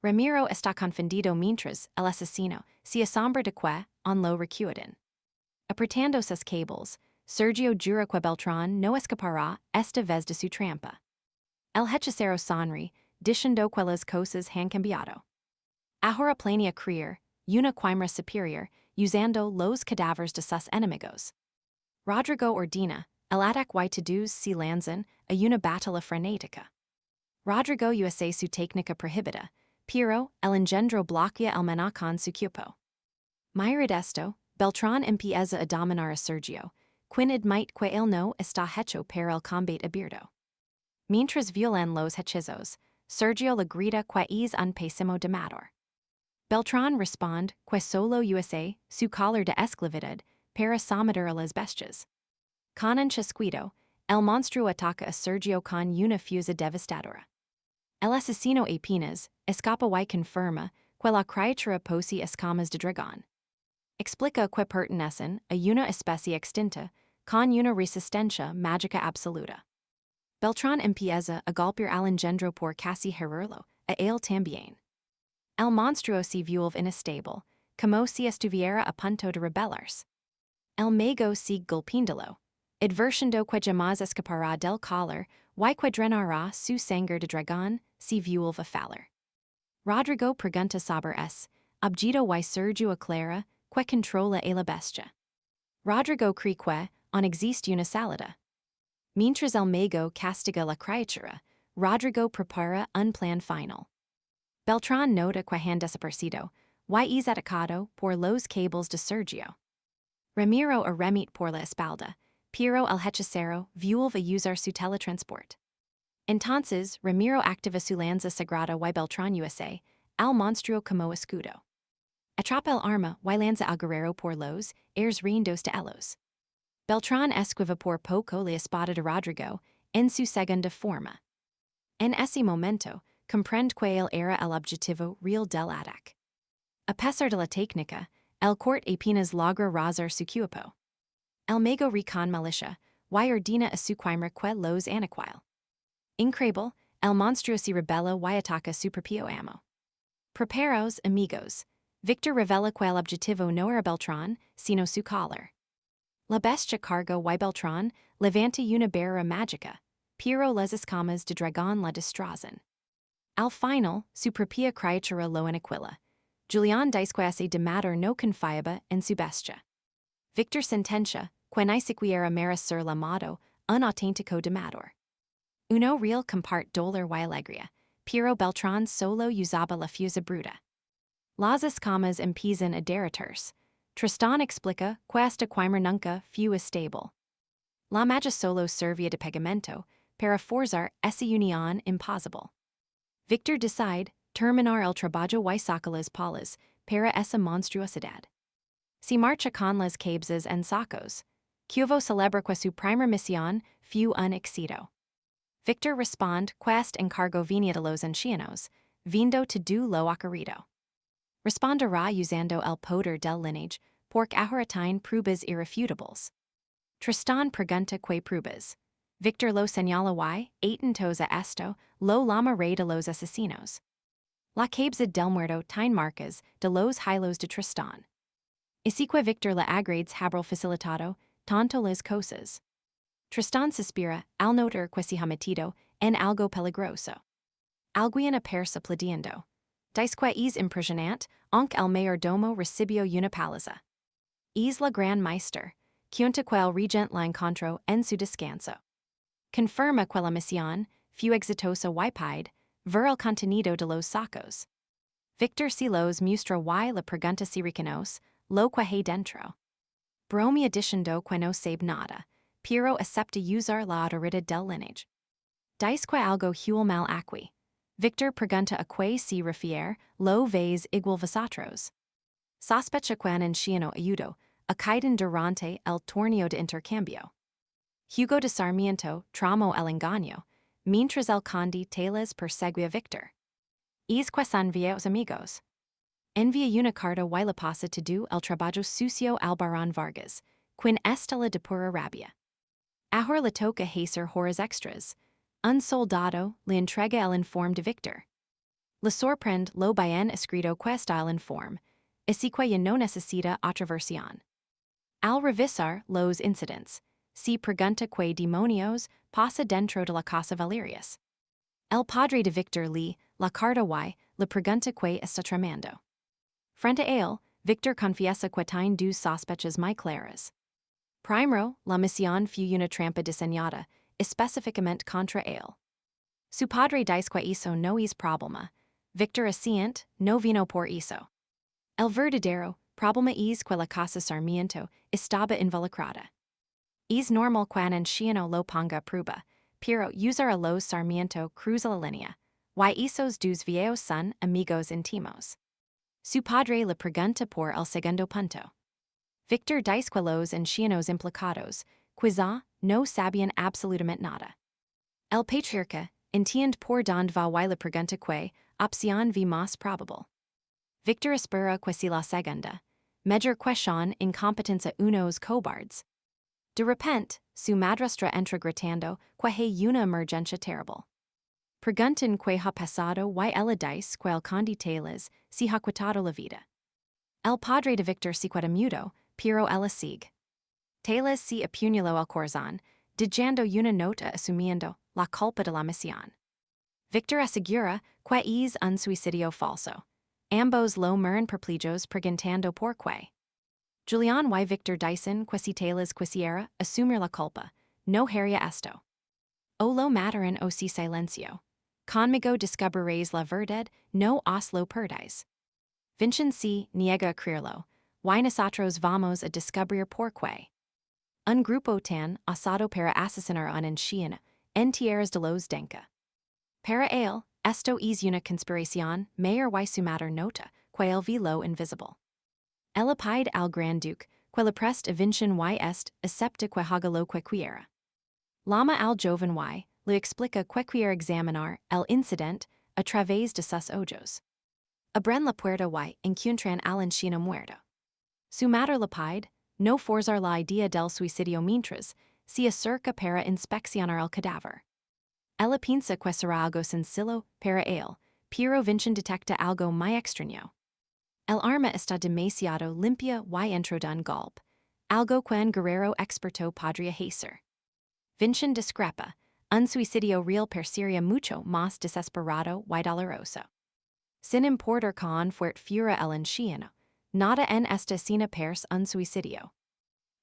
Speaker 1: Ramiro está confundido mientras el asesino se asombra de que, on lo recuerdan. Apretando sus cables, Sergio jura que Beltran no escapará esta vez de su trampa. El hechicero sonríe, diciendo que las cosas han cambiado. Ahora planea crear una quimera superior usando los cadáveres de sus enemigos. Rodrigo ordena el ataque y todos se lanzan a una batalla frenética. Rodrigo usa su técnica prohibida, pero el engendro bloquea el maná con su cuerpo. Mirad esto, Beltran empieza a dominar a Sergio, quien admite que él no está hecho para el combate abierto. Mientras violan los hechizos, Sergio le grita que es un pésimo domador. Beltran responde que solo usa su collar de esclavitud para someter a las bestias. Con un chasquido, el monstruo ataca a Sergio con una fusa devastadora. El asesino apenas escapa y confirma que la criatura posee escamas de dragón. Explica que pertenecen a una especie extinta con una resistencia mágica absoluta. Beltran empieza a golpear al engendro por casi herirlo, a él también. El monstruo se vuelve inestable, como si estuviera a punto de rebelarse. El mago sigue golpeándolo, advirtiendo que jamás escapará del collar y que drenará su sangre de dragón si vuelve a fallar. Rodrigo pregunta sobre objeto y Sergio aclara que controla a la bestia. Rodrigo cree que on existe una salida. Mientras el mago castiga la criatura, Rodrigo prepara un plan final. Beltran nota que han desaparecido, y es atacado por los cables de Sergio. Ramiro arremete por la espalda, pero el hechicero vuelve a usar su teletransport. Entonces, Ramiro activa su lanza sagrada y Beltran usa al monstruo como escudo. Atrapa el arma y lanza al guerrero por los aires riendos de ellos. Beltran esquiva por poco la espada de Rodrigo en su segunda forma. En ese momento, comprende que él era el objetivo real del ataque. A pesar de la técnica, el corte apenas logra rozar su cuerpo. El mago recon militia, y ordena a su quimera que los aniquile. Increíble, el monstruo se rebela y ataca su propio amo. Preparaos, amigos. Victor revela que el objetivo no era Beltran, sino su collar. La bestia carga y Beltran levanta una barrera mágica, pero las escamas de dragón la destrozan. Al final, su propia criatura lo aniquila. Julián dice que ese domador no confiaba en su bestia. Victor sentencia que ni siquiera merece ser llamado un auténtico domador. Uno real comparte dolor y alegría, pero Beltran solo usaba la fusa bruta. Las escamas empiezan a derretirse. Tristan explica que esta quimera nunca fue estable. La magia solo servía de pegamento para forzar esa unión imposible. Victor decide terminar el trabajo y saca las palas para esa monstruosidad. Se marcha con las cabezas en sacos. Cuvo celebra que su primera misión fue un éxito. Victor responde que este encargo venía de los ancianos, vindo todo lo ocurrido. Responderá usando el poder del lineage, porque ahora tiene pruebas irrefutables. Tristan pregunta que pruebas. Victor lo señala y, atentos a esto, lo llama rey de los asesinos. La cabeza del muerto tiene marcas de los hilos de Tristan. Así que Victor le agrades haber facilitado tanto las cosas. Tristan suspira al notar que se ha metido en algo peligroso. Alguien apersa planeando. Dice que es impresionante, aunque el mayordomo recibió una paliza. Es la gran meister, quien que el regent la encontró en su descanso. Confirma que la misión fue exitosa y pide ver el contenido de los sacos. Victor se los muestra y la pregunta si reconoce lo que hay dentro. Bromea diciendo que no sabe nada, pero acepta usar la autoridad del lineage. Dice que algo huele mal aquí. Victor pregunta a que se refiere, lo vez igual vosotros. Sospecha quan anciano ayudo, a caiden durante el torneo de intercambio. Hugo de Sarmiento tramo el engaño, mientras el conde Teles perseguía Victor. Es que son viejos amigos. Envía una carta y la pasa to do el trabajo sucio Albarán Vargas, quien estela de pura rabia. Ahora le toca hacer horas extras. Un soldado le entrega el informe de Victor. Le sorprende lo bien escrito que está el informe, así que ya no necesita otra versión. Al revisar los incidents, se pregunta qué demonios pasa dentro de la casa Valerius. El padre de Victor lee la carta y le pregunta qué está tramando. Frente a él, Victor confiesa que tiene dos sospechas muy claras. Primero, la misión fue una trampa diseñada, específicamente contra él. Su padre dice que eso no es problema. Victor asiente, no vino por eso. El verdadero problema es que la casa Sarmiento estaba involucrada. Es normal que un anciano lo ponga a prueba, pero usar a los Sarmiento cruza la línea. Y esos dos viejos son amigos íntimos. Su padre le pregunta por el segundo punto. Victor dice que los ancianos implicados, quizá, no sabían absolutamente nada. El patriarca entiende por dónde va y le pregunta que opción vi más probable. Victor espera que si la segunda, mejor que son incompetencia unos cobards. De repente, su madrastra entra gritando que hay una emergencia terrible. Preguntan que ha pasado y ella dice que el conde Teles se ha quitado la vida. El padre de Victor se queda mudo, pero ella sigue. Teles se apuñaló el corazón, dejando una nota asumiendo la culpa de la misión. Victor asegura que es un suicidio falso. Ambos lo mueren perplejos preguntando por qué. Julián y Victor dicen que si Teles quisiera asumir la culpa, no haría esto. O lo mataran o si silencio. Conmigo descubriréis la verdad, no os lo perdáis. Vincent se niega a creerlo, y nosotros vamos a descubrir por qué. Un grupo tan osado para asesinar a un anciano, en tierras de los Denka. Para él, esto es una conspiración mayor y su madre nota, que él vi lo invisible. Ella pide al Gran Duque que le preste a Vincent y acepta que haga lo que quiera. Lama al joven y le explica que quiere examinar el incidente a través de sus ojos. Abren la puerta y encuentran al anciano muerto. Su madre le pide no forzar la idea del suicidio mientras se acerca para inspeccionar el cadáver. Ella piensa que será algo sencillo para él, pero Vincent detecta algo muy extraño. El arma está demasiado limpia y entró de un golpe, algo que un guerrero experto podría hacer. Vincent discrepa, un suicidio real parecería mucho más desesperado y doloroso. Sin importar con fuerte fuera el anciano, nada en esta escena parece un suicidio.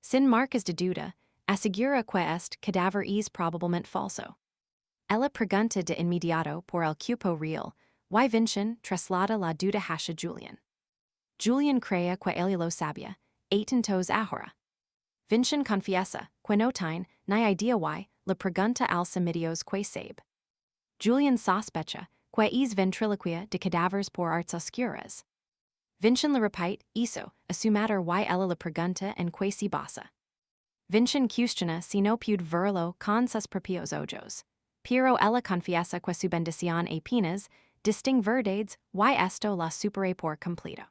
Speaker 1: Sin marcas de duda, asegura que este cadáver es probablemente falso. Ella pregunta de inmediato por el cuerpo real, y Vincent traslada la duda hacia Julian. Julian crea que ella lo sabía, entonces ahora. Vincent confiesa que no tiene ni idea y le pregunta al semidios que sabe. Julian sospecha que es ventriloquia de cadáveres por artes oscuras. Vincent le repite eso a su madre y ella le pregunta en que se basa. Vincent cuestiona si no puede verlo con sus propios ojos, pero ella confiesa que su bendición apenas distingue verdades y esto la supera por completo.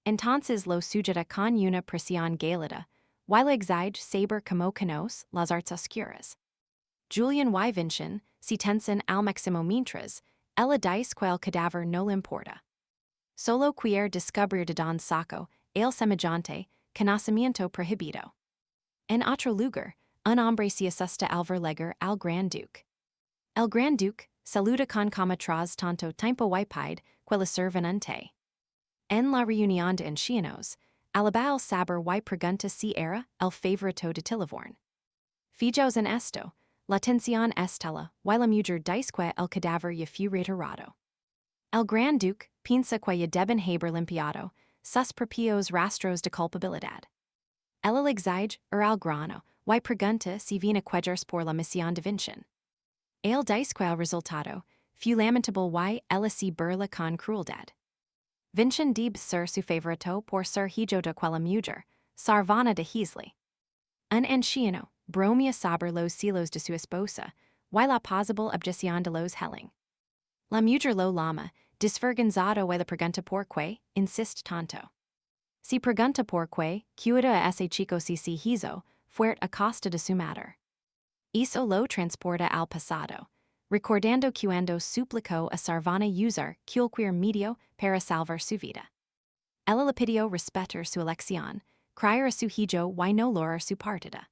Speaker 1: Entonces lo sujeta con una presión gélida, y le exige saber cómo conoce las artes oscuras. Julian y Vincent se tensan al máximo mientras ella dice que el cadáver no le importa. Solo quiere descubrir de don saco el semejante conocimiento prohibido. En otro lugar, un hombre se asusta al verlegar al Gran Duque. El Gran Duque saluda con calma tras tanto tiempo y pide que le sirvan un té. En la reunión de ancianos, alaba el saber y pregunta si era el favorito de Tilavorn. Fijaos en esto, la tensión es tela y la mujer dice que el cadáver ya fue retirado. El Gran Duque piensa que ya deben haber limpiado sus propios rastros de culpabilidad. Ella le exige al grano y pregunta si viene a quejarse por la misión de Vincent. Él dice que el resultado few lamentable y ella si burla con crueldad. Vincen dib sur su favorito por ser hijo de quella mujer, sarvana de Heasley. Un anciano, bromia saber los celos de su esposa, y la posible objeción de los Helling. La mujer lo lama, disvergonzado y la pregunta por qué, insist tanto. Si pregunta por qué, cuida a ese chico si hizo, fuerte a costa de su madre. Eso lo transporta al pasado, recordando cuando suplicó a Sarvana usar cualquier medio para salvar su vida. Ella le pidió respetar su elección, criar a su hijo y no lograr su partida.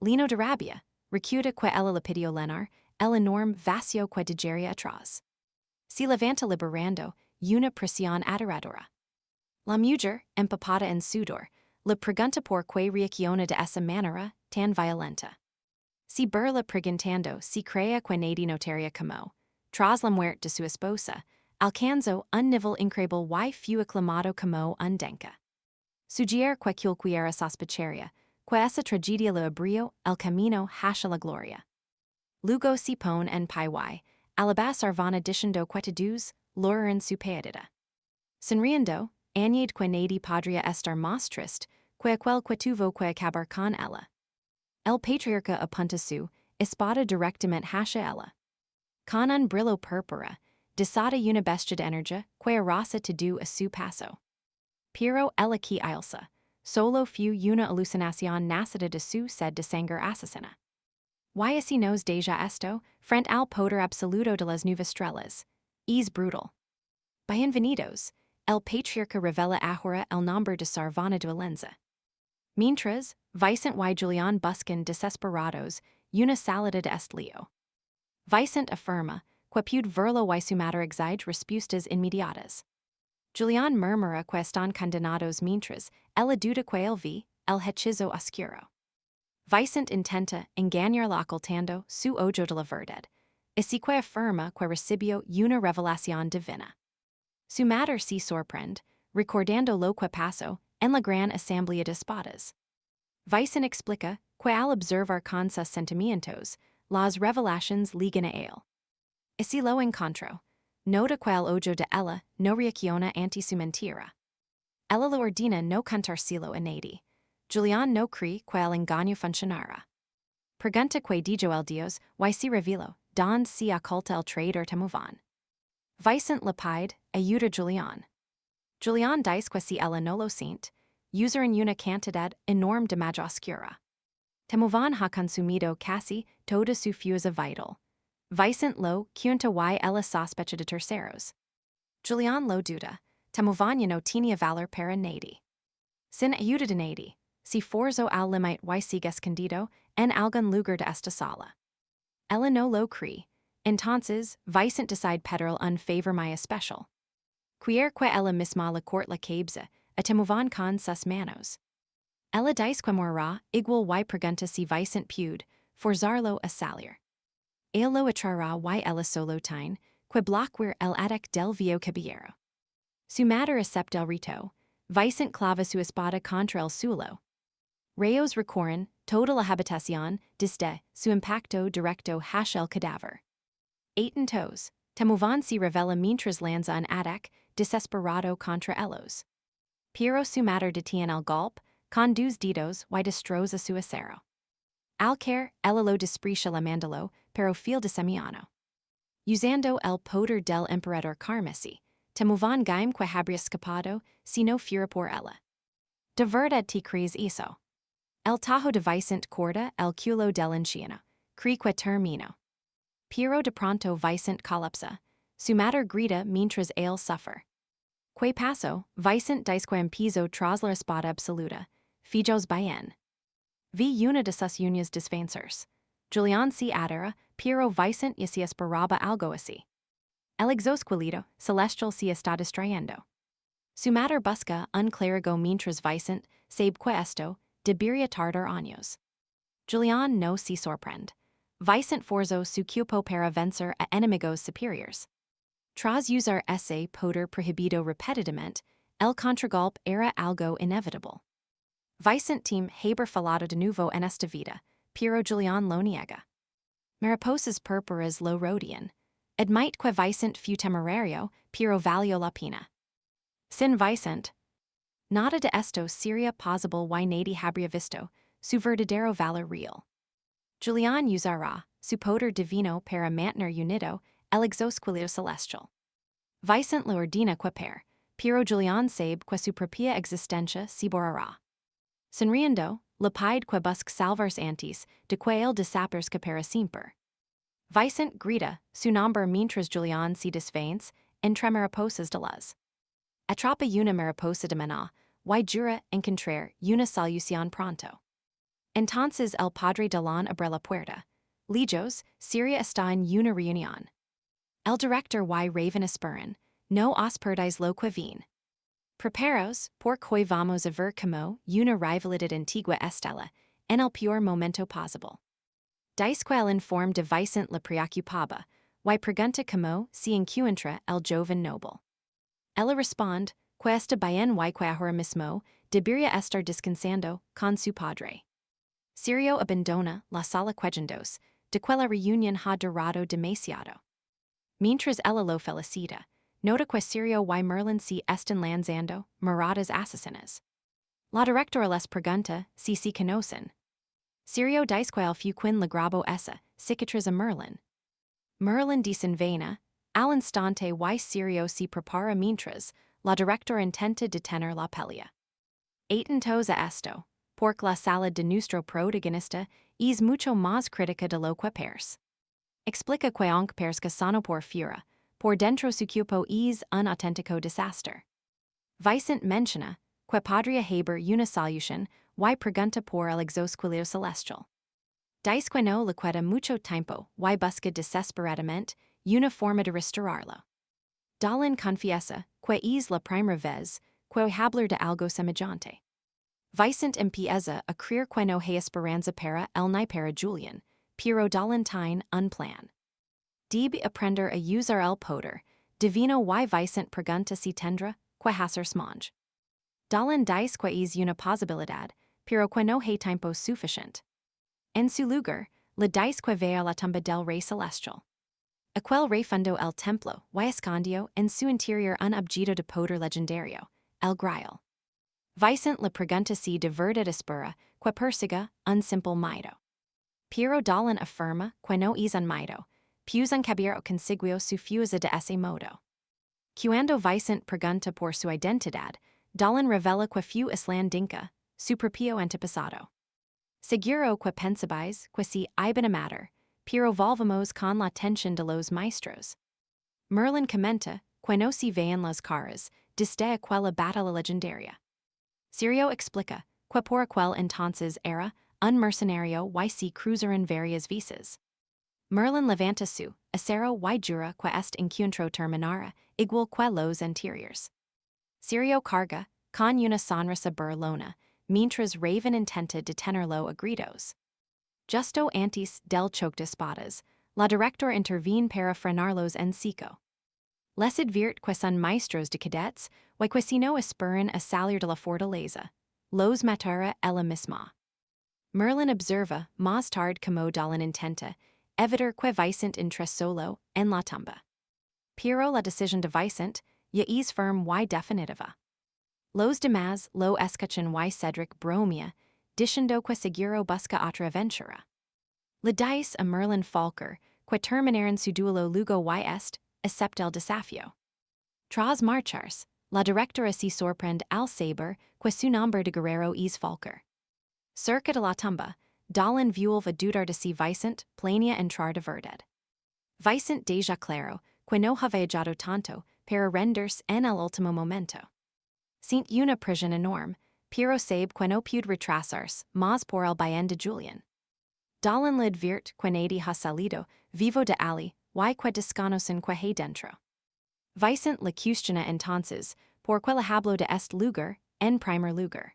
Speaker 1: Lino de rabia, recuda que ella le pidió lenar, el enorme vacío que digeria atrás. Si levanta liberando, una presión aterradora. La mujer, empapada en sudor, le pregunta por qué reacciona de esa manera tan violenta. Si burla preguntando si crea que nadie notaría como, tras la muerte de su esposa, alcanzó un nivel increíble y fue aclamado como un denka. Sugiere que cualquiera sospecharía que esa tragedia le abrió el camino hacia la gloria. Luego si pone en pie alaba Sarvana diciendo que todos lograron su pérdida. Sonriendo, añade que nadie podría estar más triste que aquel que tuvo que acabar con ella. El patriarca apunta su espada directamente hacia ella. Con un brillo púrpura, desata una bestia de energía que arrasa todo a su paso. Pero ella que ilsa, solo fue una alucinación nacida de su sed de sangre asesina. Y así nos deja esto, frente al poder absoluto de las nuevas estrellas. Es brutal. Bienvenidos, el patriarca revela ahora el nombre de Sarvana de Alenza. Mientras, Vicent y Julián buscan desesperados una salida de este lío. Vicent afirma que puede verlo y su madre exige respuestas inmediatas. Julián murmura que están condenados mientras ella duda que él vi el hechizo oscuro. Vicent intenta engañarla ocultando su ojo de la verdad, así que afirma que recibió una revelación divina. Su madre se sorprende, recordando lo que pasó en la gran asamblea de espadas. Vicent explica que al observar con sus sentimientos, las revelaciones ligan a él. Así lo encontró, nota que el ojo de ella no reacciona ante su mentira. Ella lo ordena no contárselo a nadie. Julián no cree que el engaño funcionara. Pregunta que dijo el Dios y se reveló, don se oculta el traidor Temuvan. Vicent le pide ayuda a Julián. Julián dice que si ella no lo siente, usa en una cantidad enorme de magia oscura. Temuvan ha consumido casi toda su fuerza vital. Vicent lo cuenta y ella sospecha de terceros. Julián lo duda, Temuvan ya no tenía valor para nadie. Sin ayuda de nadie, si forzo al limite y sigue escondido en algún lugar de esta sala. Ella no lo cree, entonces Vicent decide pedir un favor muy especial. Quiere que ella misma le corte la cabeza a Temuvan con sus manos. Ella dice que morirá igual y pregunta si Vicent puede forzarlo a salir. Él lo atraerá y ella solo tiene que bloquear el ataque del viejo caballero. Su madre acepta el rito, Vicent clava su espada contra el suelo. Rayos recorren toda la habitación desde su impacto directo hacia el cadáver. Entonces, Temuvan se revela mientras lanza un ataque desesperado contra ellos. Pero su madre detiene el golpe con dos dedos y destroza su acero. Al caer, ella lo desprecia lamándolo, pero fiel de semiano. Usando el poder del emperador Carmesí, Temuvan gaim que habría escapado si no fuera por ella. De verdad te crees eso. El tajo de Vicent corta el culo del anciano, cree que termino. Pero de pronto Vicent colapsa, su madre grita mientras él sufre. Que pasó, Vicent dice que empezó tras la espada absoluta, fijos bien. Vi una de sus uñas defensores. Julián se adera, pero Vicent y se esperaba algo así. El exoesqueleto celestial se está distrayendo. Su madre busca un clérigo mientras Vicent sabe que esto debería tardar años. Julián no se sorprende. Vicent forzó su cuerpo para vencer a enemigos superiores. Tras usar ese poder prohibido repetidamente, el contragolpe era algo inevitable. Vicent team haber falado de nuevo en esta vida, pero Julián lo niega. Mariposas purpuras lo rodean. Admite que vicent fu temerario, pero valio la pena. Sin vicent. Nada de esto seria posible y nadie habría visto, su verdadero valor real. Julian usará su poder divino para mantener unido el exoesquilio celestial. Vicent lo ordena que pero Julian sabe que su propia existencia se borrará. Sonriendo, le pide que busque salvars antes de que él desaparezca para siempre. Vicent grita su nombre mientras Julian se desvanece entre mariposas de luz. Atrapa una mariposa de maná, y jura encontrar una solución pronto. Entonces el padre Dalan abre la puerta. Lejos, Syria está en una reunión. El director y Raven esperan, no os perdáis lo que viene. Preparos, porque hoy vamos a ver como una rivalidad antigua estela, en el peor momento posible. Dice que el informe de Vicent le preocupaba, y pregunta como se encuentra el joven noble. Ella responde, que está bien y que ahora mismo debería estar descansando con su padre. Sirio abandona la sala quejendos, de que la reunión ha durado demasiado. Mientras ella lo felicita, nota que Sirio y Merlin se están lanzando miradas asesinas. La directora les pregunta si se conocen. Sirio dice que el fue quien le grabó esa cicatriz a Merlin. Merlin desenvaina, al instante y Sirio se prepara mientras la directora intenta detener la pelea. Atentos a esto, porque la sala de nuestro protagonista es mucho más crítica de lo que parece. Explica que aunque parezca sano por fuera, por dentro su cuerpo es un auténtico desastre. Vicent menciona que podría haber una solución y pregunta por el exoesquilio celestial. Dice que no le queda mucho tiempo y busca desesperadamente una forma de restaurarlo. Dalan confiesa que es la primera vez que hablar de algo semejante. Vicent empieza a creer que no hay esperanza para él ni para Julian, pero Dalan tiene un plan. Debe aprender a usar el poder, divino y Vicent pregunta si tendrá que hacer smonge. Dalan dice que es una posibilidad, pero que no hay tiempo suficiente. En su lugar, le dice que vea la tumba del rey celestial. Aquel rey fundó el templo y escondió en su interior un objeto de poder legendario, el Grail. Vicent le pregunta si de verdad espera que persiga un simple mito. Pero Dalan afirma que no es un mito, pues un caballero consiguió su fuerza de ese modo. Cuando Vicent pregunta por su identidad, Dalan revela que fue Island Dinka, su propio antepasado. Seguro que pensabais que si iban a matar, pero volvamos con la tensión de los maestros. Merlin comenta que no se vean las caras desde aquella batalla legendaria. Sirio explica que por aquel entonces era un mercenario y se cruzaron varias veces. Merlin levanta su acero y jura que este encuentro terminara igual que los anteriores. Sirio carga con una sonrisa burlona, mientras Raven intenta detenerlo a gritos. Justo antes del choque de espadas, la directora interviene para frenarlos en seco. Les advierte que son maestros de cadetes y que si no esperan a salir de la fortaleza, los matará ella misma. Merlin observa más tarde como Dalan intenta evitar que Vicent entre solo en la tumba. Pero la decisión de Vicent ya es firme y definitiva. Los demás lo escuchan y Cedric bromea, diciendo que seguro busca otra aventura. Le dice a Merlin Falker que terminaran su duelo luego y excepto el desafío. Tras marcharse, la directora se sorprende al saber que su nombre de guerrero es Falker. Cerca de la tumba, Dalan vuelve a dudar de si Vicent planea entrar de verdad. Vicent deja claro que no ha viajado tanto para rendirse en el último momento. Siente una presión enorme, pero sabe que no puede retrasarse más por el bien de Julian. Dalan le advierte que nadie ha salido vivo de allí y que desconocen que hay dentro. Vicent le cuestiona entonces por qué le habló de este lugar en primer lugar.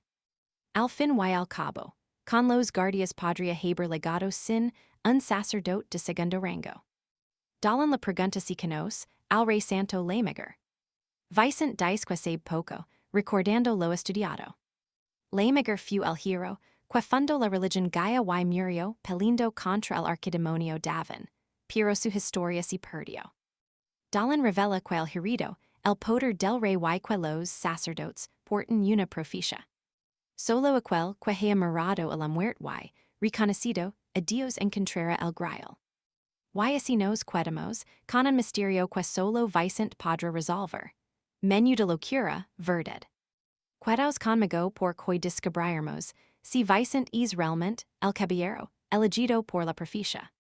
Speaker 1: Al fin y al cabo, con los guardias podría haber legado sin un sacerdote de segundo rango. Dalan le pregunta si conoce al rey santo Laimegar. Vicent dice que sabe poco, recordando lo estudiado. Laimegar fue el hero que fundó la religión Gaia y murió peleando contra el arquidemonio Davin, pero su historia se perdió. Dalan revela que el herido, el poder del rey y que los sacerdotes portan una proficia. Solo aquel que haya morado a la muerte y, reconocido, a Dios encontrará el graal. Y así nos quedamos, con un misterio que solo Vicent podrá resolver. Menu de locura, verdad. Quedaos conmigo por que descubriremos, si Vicent es realmente el caballero, elegido por la proficia.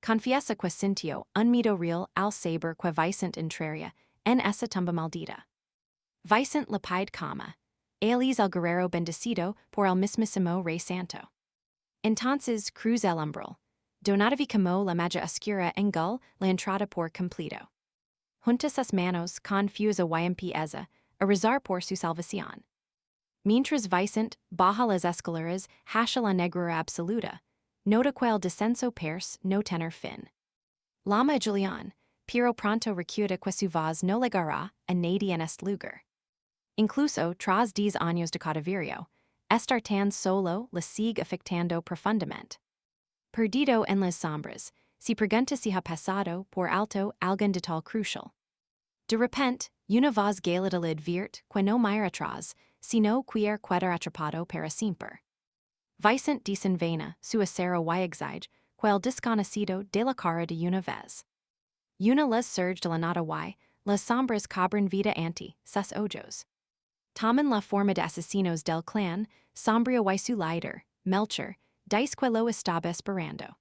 Speaker 1: Confiesa que sintió un miedo real al saber que Vicent entraría en esa tumba maldita. Vicent le pide cama. Él es el guerrero bendecido por el mismísimo Rey Santo. Entonces cruza el umbral. Donavi como la magia oscura engul la entrada por completo. Junta sus manos confusa y empieza a rezar por su salvación. Mientras Vicent baja las escaleras hacia la negrura absoluta, nota que el descenso parece no tener fin. Lama Julián, pero pronto recuerda que su voz no llegará a nadie en este lugar. Incluso tras 10 años de cautiverio, estar tan solo le sigue afectando profundamente. Perdido en las sombras, se pregunta si ha pasado por alto alguien de tal crucial. De repente, una voz gala de la advierte que no mira atrás, sino queer quedar atrapado para siempre. Vicent desenvaina su acero y exige que el desconocido de la cara de una vez. Una les surge de la nada y, las sombras cobran vida ante sus ojos. Toman la forma de asesinos del clan, Sombrio y su líder, Melcher, dice que lo estaba esperando.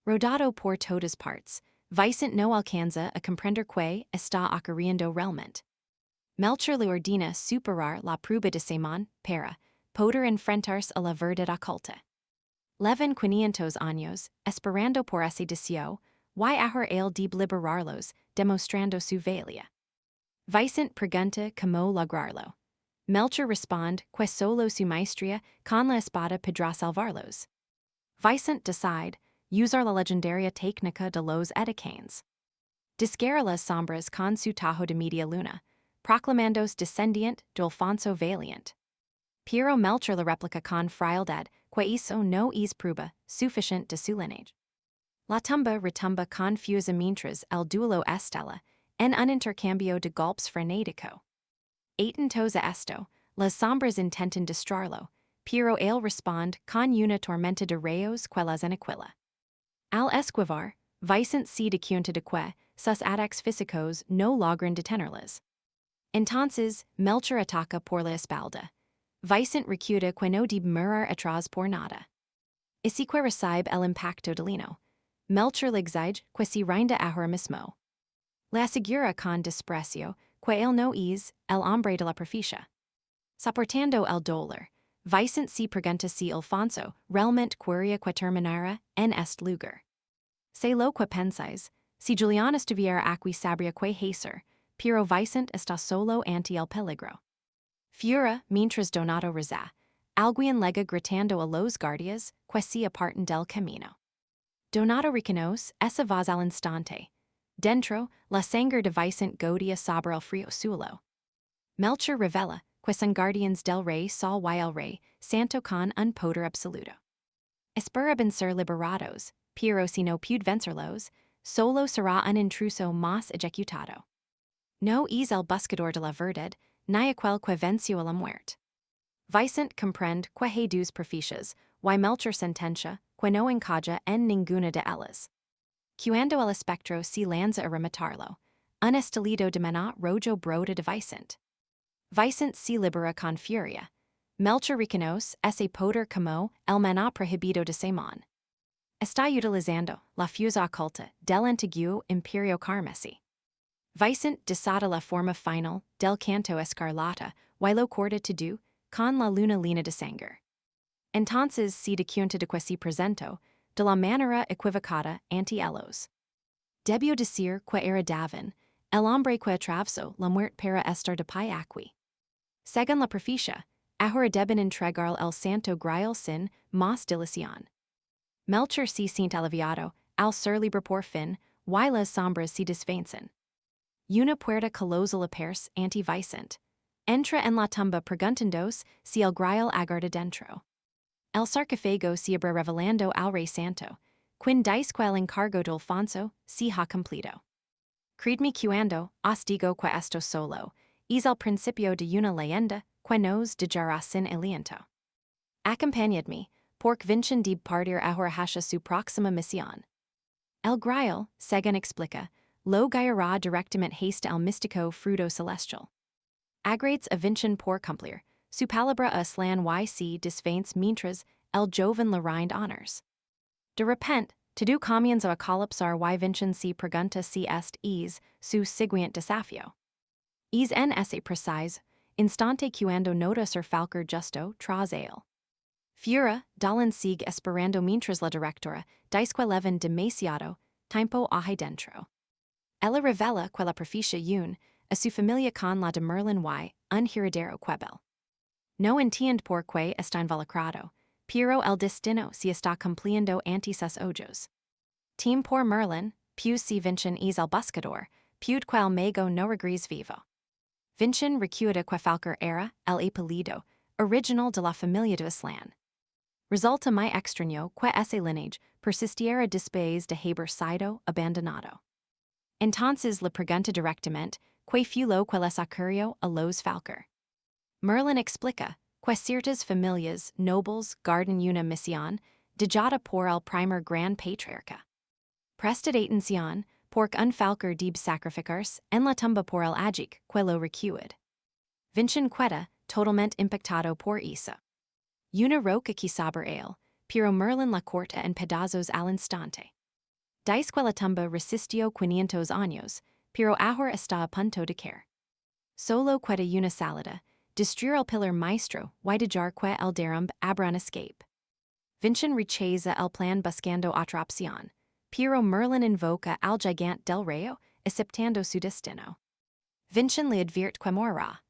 Speaker 1: Rodado por todas partes, Vicent no alcanza a comprender que está ocurriendo realmente. Melcher le ordena superar la prueba de Semán para poder enfrentarse a la verdad oculta. Leven 500 años, esperando por ese deseo, y ahora él debe liberarlos, demostrando su valía. Vicent pregunta cómo lograrlo. Melcher responde que solo su maestría con la espada podrá salvarlos. Vicent decide usar la legendaria técnica de los edecanes. Disguerra las sombras con su tajo de media luna, proclamandos descendiente de Alfonso Valiant. Pero Melcher la replica con frialdad que hizo no es prueba suficient de su lineage. La tumba retumba confusa mientras el duelo estela en un intercambio de golpes frenético. Atentos a esto, las sombras intentan destruirlo, pero él responde con una tormenta de rayos que las aniquila. Al esquivar, Vicent se da cuenta de que sus ataques físicos no logran detenerlas. Entonces, Melcher ataca por la espalda. Vicent recuerda que no debe mirar atrás por nada. Así que recibe el impacto de Lino. Melcher le exige que se rinda ahora mismo. Le asegura con desprecio que él no es el hombre de la proficia. Soportando el dolor, Vicent se pregunta si Alfonso realmente quería que terminara en este lugar. Sé lo que pensáis, si Julián estuviera aquí sabría que hacer, pero Vicent está solo ante el peligro. Fura mientras Donato reza, alguien lega gritando a los guardias que se apartan del camino. Donato reconoce esa voz al instante. Dentro, la sangre de Vicent gotea sobre el frío suelo. Melcher revela que son guardians del rey Sol y el rey Santo con un poder absoluto. Esperaban ser liberados, pero si no puede vencerlos, solo será un intruso más ejecutado. No es el buscador de la verdad, ni aquel que venció a la muerte. Vicent comprende que hay dos proficias, y Melcher sentencia que no encaja en ninguna de ellas. Cuando el espectro se lanza a rematarlo, un estalido de maná rojo broda de Vicent. Vicent se libera con furia. Melcher reconoce ese poder como el maná prohibido de Semán. Está utilizando la fuerza oculta del antiguo imperio carmesí. Vicent desata la forma final del canto escarlata y lo corta todo con la luna lina de sangre. Entonces se da cuenta de que se presentó de la manera equivocada ante ellos. Debió decir que era Davin, el hombre que atravesó la muerte para estar de pie aquí. Según la proficia, ahora deben entregar el santo graal sin más dilación. Melcher se siente aliviado al ser libre por fin, y las sombras se desvanecen. Una puerta colosal aparece ante Vicent. Entra en la tumba preguntándose si el graal aguarda dentro. El sarcófago se abre revelando al rey santo, quien dice que el encargo de Alfonso se ha cumplido. Creedme cuando, os digo que esto solo, es el principio de una leyenda, que nos dejará sin aliento. Acompañadme, porque vincen de partir ahora hacia su próxima misión. El Graal, según explica, lo guiará directamente hasta el místico fruto celestial. Agrades a vincen por cumplir, su palabra a slan yc disvaints mientras el joven le rind honors. De repente, todo comienza a colapsar y vincen se pregunta si es su siguiente desafío. Es en ese preciso instante cuando nota ser falker justo tras él. Fura, dalen sigue esperando mientras la directora, dice que leven demasiado tiempo ahí dentro. Ella revela que la proficia a su familia con la de Merlin y un heredero quebel. No entiende por qué está involucrado, pero el destino se está cumpliendo ante sus ojos. Team por Merlin, puis si vincen es el buscador, pude quel mago no regres vivo. Vincen recuerda que falker era el apellido original de la familia de Islan. Resulta muy extraño que ese lineage persistiera después de haber sido abandonado. Entonces le pregunta directamente que fue lo que les ocurrió a los falker. Merlin explica que ciertas familias nobles guardan una misión dejada por el primer gran patriarca. Prestad atención, porque un falker debe sacrificarse en la tumba por el agic que lo recued. Vincen queda totalmente impactado por eso. Una roca que saber él, pero Merlin la corta en pedazos al instante. Dice que la tumba resistió 500 años, pero ahora está a punto de caer. Solo queda una salida, destruir el pilar maestro y dejar que el derrumbe abran escape. Vincen rechaza el plan buscando otra opción, pero Merlin invoca al gigante del rayo, aceptando su destino. Vincen le advierte que morirá.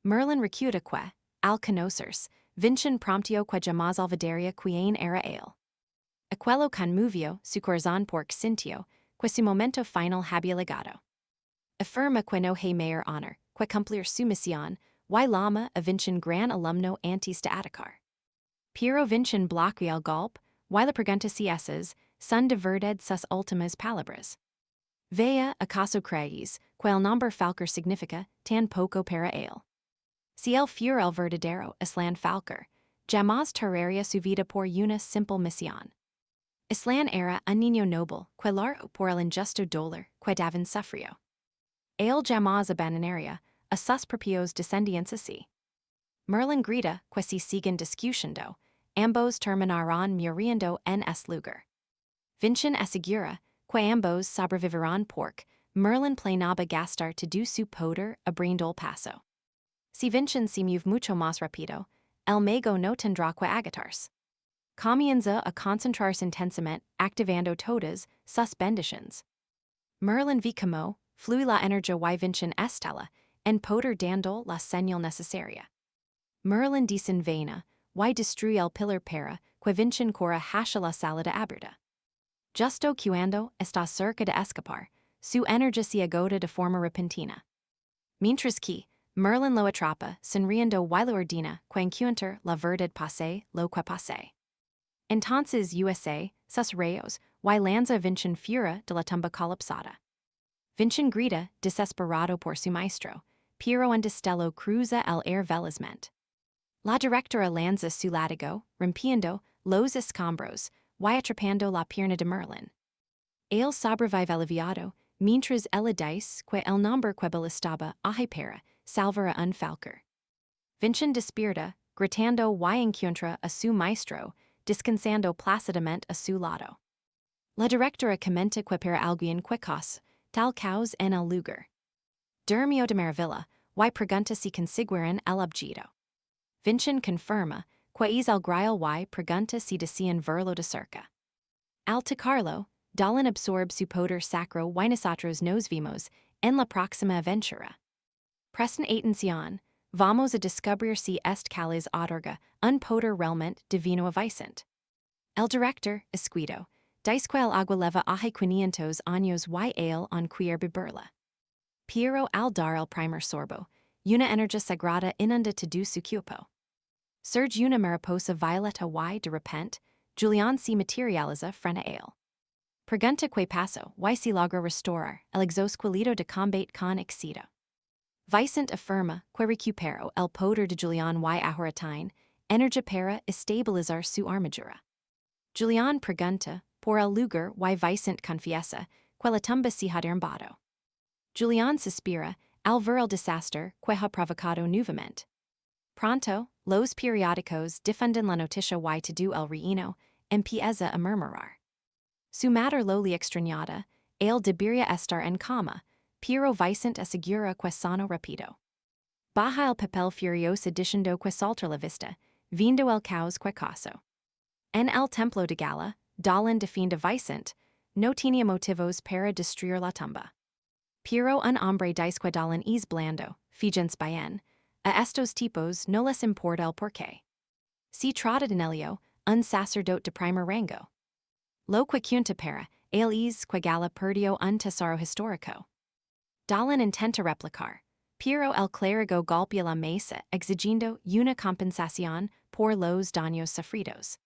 Speaker 1: Merlin recuerda que, al conocerse, Vincen promptio que jamás olvidaría quién era él. Aquello conmovió su corazón porque sintió que su momento final había llegado. Afirma que no hay mayor honor que cumplir su misión y llama a Vincen gran alumno antes de atacar. Pero Vincen bloquea el golpe y le pregunta si esas son de verdad sus últimas palabras. Vea acaso creéis que el nombre falker significa tan poco para él. Si él fuera el verdadero Islan falker, jamás tararía su vida por una simple misión. Islan era un niño noble que largo por el injusto dolor que Davin sufrió. Él jamás abandonaría a sus propios descendientes así. Merlin grita que si siguen discutiendo, ambos terminarán muriendo en es lugar. Vincen asegura que ambos sobrevivirán porque Merlin planeaba gastar todo su poder abriendo el paso. Si Vincen se mueve mucho más rápido, el mago no tendrá que agatarse. Comienza a concentrarse intensamente activando todas sus bendiciones. Merlin ve como fluye la energía y Vincen estela en poder dando la señal necesaria. Merlin desenvaina y destruye el pilar para que Vincen corra hacia la salida abierta. Justo cuando está cerca de escapar, su energía se agota de forma repentina. Mientras que, Merlin lo atrapa, sonriendo y lo ordena que encuentre la verdad pase lo que pase. Entonces USA, sus rayos, y lanza Vincen fuera de la tumba colapsada. Vincen grita, desesperado por su maestro, pero un destello cruza el air velozmente. La directora lanza su látigo, rompiendo los escombros, y atrapando la pierna de Merlin. Él sobrevive aliviado, mientras ella dice que el nombre que estaba ahí para salvar a un falker. Vincen despierta, gritando y encuentra a su maestro, descansando plácidamente a su lado. La directora comenta que para alguien que tal caos en el lugar. Durmió de maravilla, y pregunta si consiguieron el objeto. Vincen confirma que es el Graal y pregunta si desean verlo de cerca. Al tocarlo, Dalin absorbe su poder sacro y nosotros nos vimos en la próxima aventura. Presten atención, vamos a descubrir si cales otorga un poder realmente divino a Vicente. El director, Esquido, dice que el agua leva hace 500 años y él on queer beberla. Pero al dar el primer sorbo, una energía sagrada inunda todo su cuerpo. Surge una mariposa violeta y de repente, Julián se materializa frente a él. Pregunta que paso, y si logro restaurar el exoesqueleto de combate con éxito. Vicent afirma que recupero el poder de Julián y ahorratine, energia para estabilizar su armadura. Julián pregunta por el lugar y Vicent confiesa que la tumba se ha derrumbado. Julián suspira al ver el desastre que ha provocado nuevamente. Pronto, los periódicos difunden la noticia y todo el reino empieza a murmurar. Su madre lo le extrañada, él debería estar en cama, pero Vicent asegura que sano rápido. Baja el papel furioso diciendo que salta la vista, viendo el caos que causó. En el templo de Gala, Dalin defiende Vicent, no tenía motivos para destruir la tumba. Pero un hombre dice que Dalin es blando, fíjense bien, a estos tipos no les importa el porqué. Se trata de Nelio, un sacerdote de primer rango. Lo que cuenta para él es que Gala perdió un tesoro histórico. Dalin intenta replicar, pero el clérigo golpea la mesa exigiendo una compensación por los daños sufridos.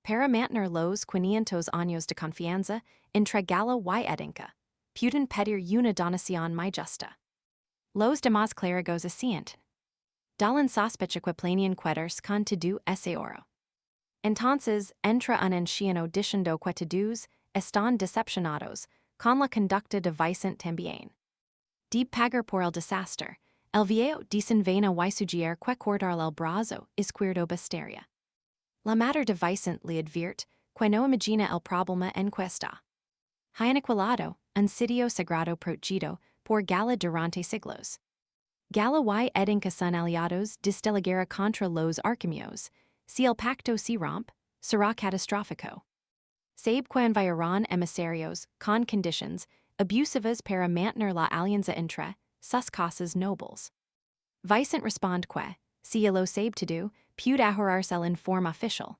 Speaker 1: Para mantener los 500 años de confianza entre Gala y Edinca, pueden pedir una donación muy justa. Los demás clérigos asienten. Dalin sospecha que planean quedars con todo ese oro. Entonces entra un anciano diciendo que todos están decepcionados con la conducta de Vicent también. De pagar por el desastre, el viejo desenvaina y sugiere que cortar el brazo es cuerdo basteria. La madre de Vicent le advierte que no imagina el problema en que está. Ha aniquilado un sitio sagrado protegido por Gala durante siglos. Gala y Edinca son aliados desde la guerra contra los arquemios. Si el pacto se rompe, será catastrófico. Sabe que enviarán emisarios con conditions abusivas para mantener la alianza entre sus casas nobles. Vicent responde que, si lo sabe todo, puede ahorrarse en forma oficial.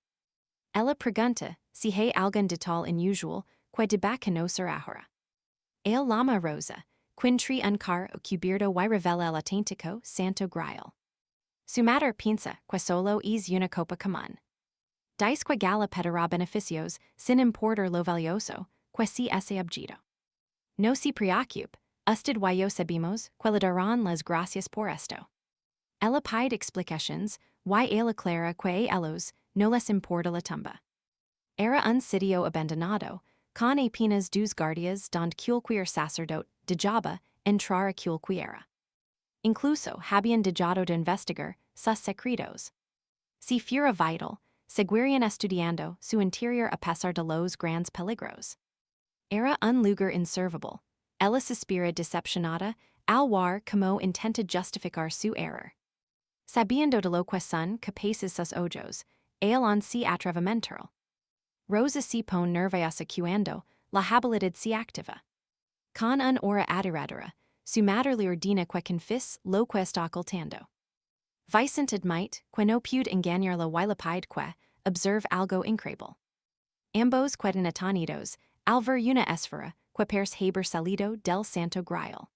Speaker 1: Ella pregunta si hay algún detalle inusual que deba conocer ahora. El lama rosa, quintri un car o cubierto y revela el auténtico santo grial. Su madre piensa que solo es una copa común. Dice que Gala pedirá beneficios sin importar lo valioso que si ese objeto. No se preocupe, usted y yo sabemos que le darán las gracias por esto. Ella pide explications y ella aclara que a ellos no les importa la tumba. Era un sitio abandonado, con apenas dos guardias donde cualquier sacerdote dejaba entrar a cualquiera. Incluso habían dejado de investigar sus secretos. Si fuera vital, seguirían estudiando su interior a pesar de los grandes peligros. Era un lugar inservible. Ella suspira decepcionada al ver cómo intenta justificar su error. Sabiendo de lo que son capaces sus ojos, él on se atreve mental. Rosa se pone nerviosa cuando la habilidad se activa. Con un hora aterradora, su madre le ordena que confise lo que está ocultando. Vicent admite que no puede engañarlo y le pide que observe algo increíble. Ambos quedan atónitos al ver una esfera que parece haber salido del santo grial.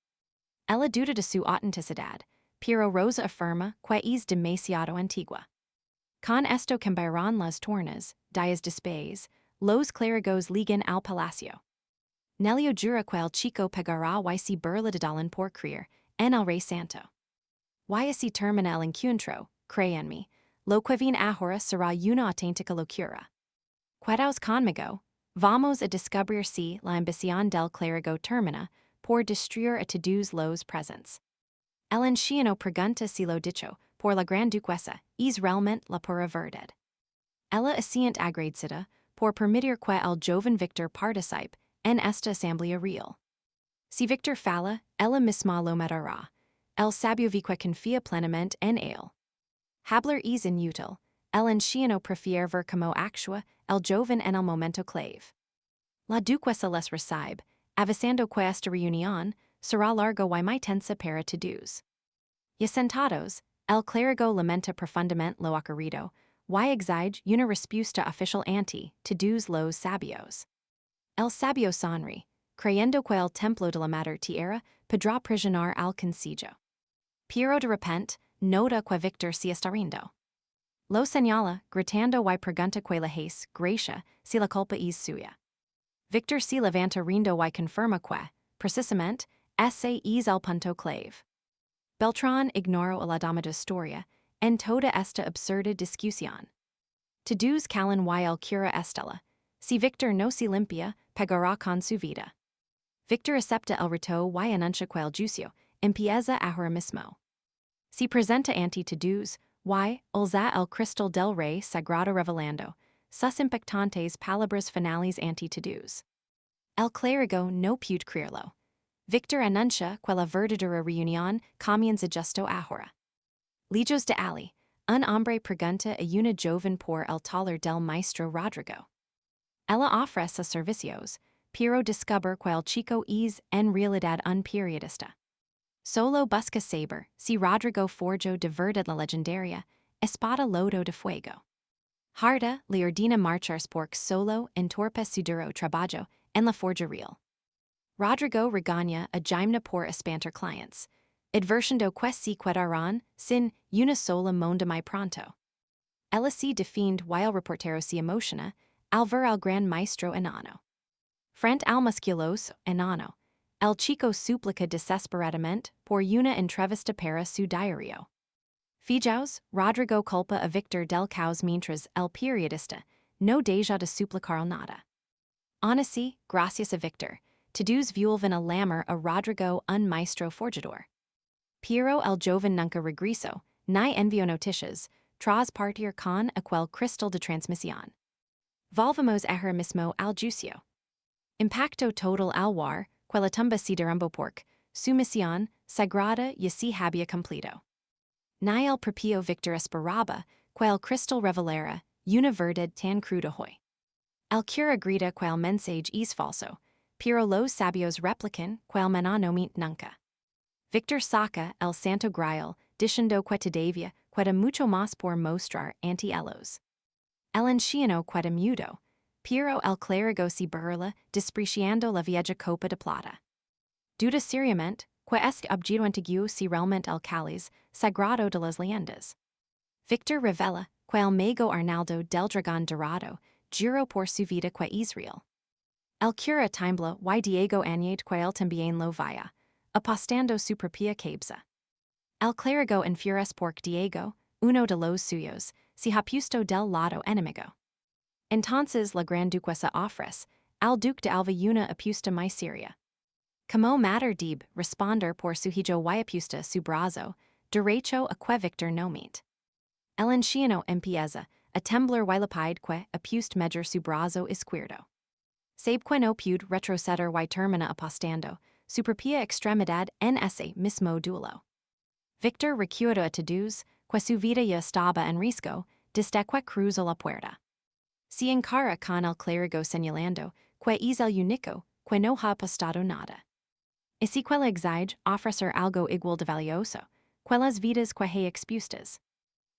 Speaker 1: Ella duda de su autenticidad, pero Rosa afirma que es demasiado antigua. Con esto cambiarán las tornas, días después, los clérigos ligan al palacio. Nelio jura que el Chico pegará y se burla de Dalin por creer en el Rey Santo. Y así termina el encuentro, créanme, lo que viene ahora será una auténtica locura. Quedaos conmigo, vamos a descubrir si la ambición del clérigo termina por destruir a todos los presentes. El anciano pregunta si lo dicho por la gran duquesa es realmente la pura verdad. Ella asiente agradecida por permitir que el joven Victor participe en esta asamblea real. Si Victor falla, ella misma lo matará. El sabio vi que confía plenamente en él. Hablar es inútil. El anciano prefiere ver como actúa el joven en el momento clave. La duquesa les recibe, avisando que esta reunión será largo y muy tensa para todos. Y sentados, el clérigo lamenta profundamente lo ocurrido, y exige una respuesta oficial ante todos los sabios. El sabio sonríe, creyendo que el templo de la Madre Tierra podrá prisionar al concilio. Pero de repente, nota que Victor se está riendo. Lo señala, gritando y pregunta que la hace gracia si la culpa es suya. Victor si levanta rindo y confirma que, precisamente, ese es el punto clave. Beltrán ignoro la dama de historia, en toda esta absurda discusión. Todos calen y el cura estela. Si Victor no se limpia, pagará con su vida. Victor acepta el reto y anuncia que el juicio empieza ahora mismo. Si presenta ante todos, y ulza el cristal del rey sagrado revelando sus impactantes palabras finales ante todos. El clérigo no puede creerlo. Victor anuncia que la verdadera reunión comienza justo ahora. Lejos de allí, un hombre pregunta a una joven por el taller del maestro Rodrigo. Ella ofrece servicios, pero descubre que el chico es en realidad un periodista. Solo busca saber si Rodrigo forjó de verdad la legendaria espada lodo de fuego. Harda le ordena marchar porque solo entorpe su duro trabajo en la forja real. Rodrigo regaña a Jaimna por espantar clients, advertindo que se quedarán sin una sola monda muy pronto. Ella se defiende y el reportero se emociona al ver al gran maestro enano. Frente al musculoso enano, el chico suplica desesperadamente por una entrevista para su diario. Fijaos, Rodrigo culpa a Victor del caos mientras el periodista no deja de suplicar nada. Aun así, gracias a Victor, todos vuelven a llamar a Rodrigo un maestro forjador. Pero el joven nunca regresó, ni envió noticias, tras partir con aquel cristal de transmisión. Volvemos ahora mismo al juicio. Impacto total al war, que la tumba se derrumbó porque su misión sagrada ya se había cumplido. Ni el propio Victor esperaba que el cristal revelara una verdad tan cruda hoy. El cura grita que el mensaje es falso, pero los sabios replican que el maná no miente nunca. Victor saca el santo grial diciendo que todavía queda mucho más por mostrar ante ellos. El anciano queda mudo, pero el clérigo se burla despreciando la vieja copa de plata. Duda seriamente que este objeto antiguo si realmente el cáliz sagrado de las leyendas. Victor revela que el mago Arnaldo del Dragón Dorado juró por su vida que es real. El cura tiembla y Diego añade que él también lo vaya, apostando su propia cabeza. El clérigo enfurece porque Diego, uno de los suyos, se ha puesto del lado enemigo. Entonces la gran duquesa ofrece al duque de Alva una apuesta muy seria. Como mater deb responder por su hijo y apuesta su brazo, derecho a que Victor no miente. El anciano empieza a temblar y le pide que apuesta medir su brazo izquierdo. Sabe que no puede retroceder y termina apostando su propia extremidad en ese mismo duelo. Victor recuerda a todos que su vida ya estaba en riesgo desde que cruzó la puerta. Se encara con el clérigo señalando que es el único que no ha apostado nada. Y si que le exige ofrecer algo igual de valioso, que las vidas que he expuestas.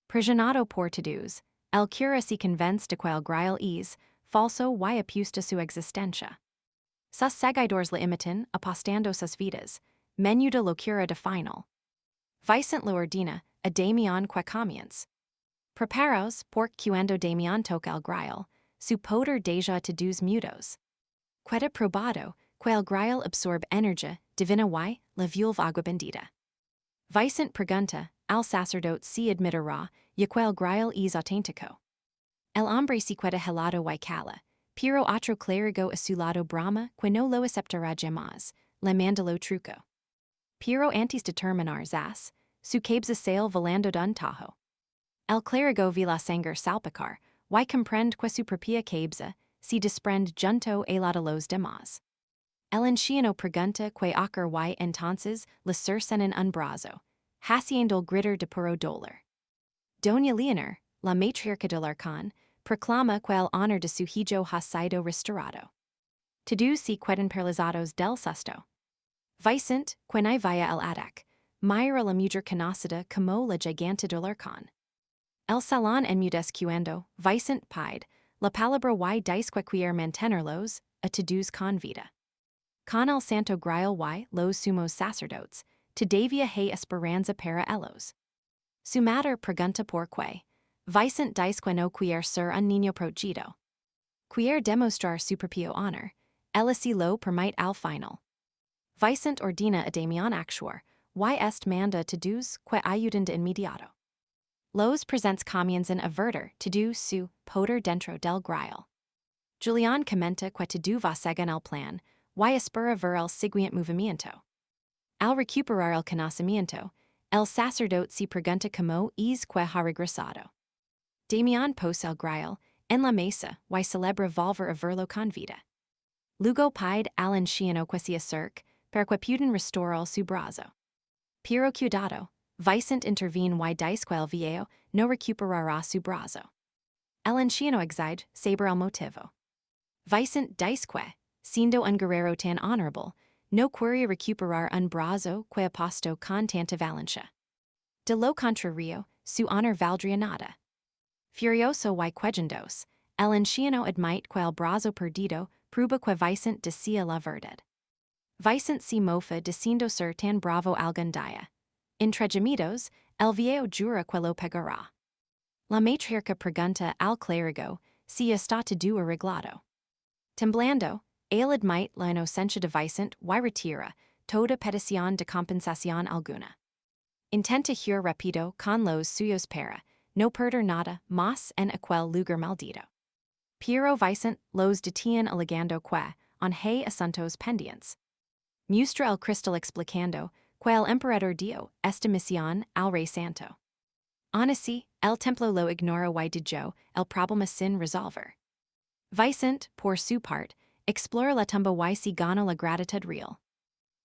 Speaker 1: Presionado por todos, el cura se convence de que el grial es falso y apuesta su existencia. Sus seguidores le imitan apostando sus vidas, menú de locura de final. Vicente lo ordena a Damián que comience. Preparaos porque cuando Damián toca el grial, su poder deja todos mudos. Queda probado que el grial absorbe energía divina y la vuelve agua bendita. Vicente pregunta al sacerdote si admitirá ya que el grial es auténtico. El hombre se queda helado y cala, pero otro clérigo a su lado brama que no lo aceptará jamás, le mandalo truco. Pero antes de terminar zas, su cabeza sale volando d'un tajo. El clérigo ve la sangre salpicar, y comprende que su propia cabeza se desprende junto a la de los demás. El anciano pregunta que ocurre y entonces le surcen en un brazo, haciendo el gritar de puro dolor. Doña Leonor, la matriarca del arcán, proclama que el honor de su hijo ha sido restaurado. Todos se quedan paralizados del susto. Vicente, que no vaya el ataque, mira la mujer conocida como la gigante del arcán. El salón enmudece cuando Vicente pide la palabra y dice que quiere mantenerlos a todos con vida. Con el santo grial y los sumos sacerdotes, todavía hay esperanza para ellos. Su madre pregunta por qué. Vicente dice que no quiere ser un niño protegido. Quiere demostrar su propio honor, Elisi lo permite al final. Vicent ordina a Damian actuar, y est manda todos que ayuden de inmediato. Los presents comienzan a verter todo su poder dentro del grille. Julian comenta que todo va según el plan, y espera ver el siguiente movimiento. Al recuperar el conocimiento, el sacerdote se pregunta cómo es que ha regresado. Damian pose el grille, en la mesa, y celebra volver a verlo con vida. Luego pide al anciano que se acerque, para que puedan restaurar su brazo. Pero cuidado, Vicent intervene y dice que el viejo no recuperará su brazo. El anciano exige saber el motivo. Vicent dice que, siendo un guerrero tan honorable, no quería recuperar un brazo que ha puesto con tanta valencia. De lo contrario, su honor valdría nada. Furioso y quejendos, el anciano admite que el brazo perdido prueba que Vicent decía la verdad. Vicent se mofa diciendo ser tan bravo algún día. Entre gemidos, el viejo jura que lo pegará. La matriarca pregunta al clérigo si está todo arreglado. Temblando, él admite la inocencia de Vicent y retira toda petición de compensación alguna. Intenta huir rápido con los suyos para no perder nada más en aquel lugar maldito. Pero Vicent los detiene alegando que, on hay asuntos pendientes. Muestra el cristal explicando que el emperador dio esta misión al rey santo. Aun así, el templo lo ignora y dijo el problema sin resolver. Vicent, por su parte, explora la tumba y si gana la gratitud real.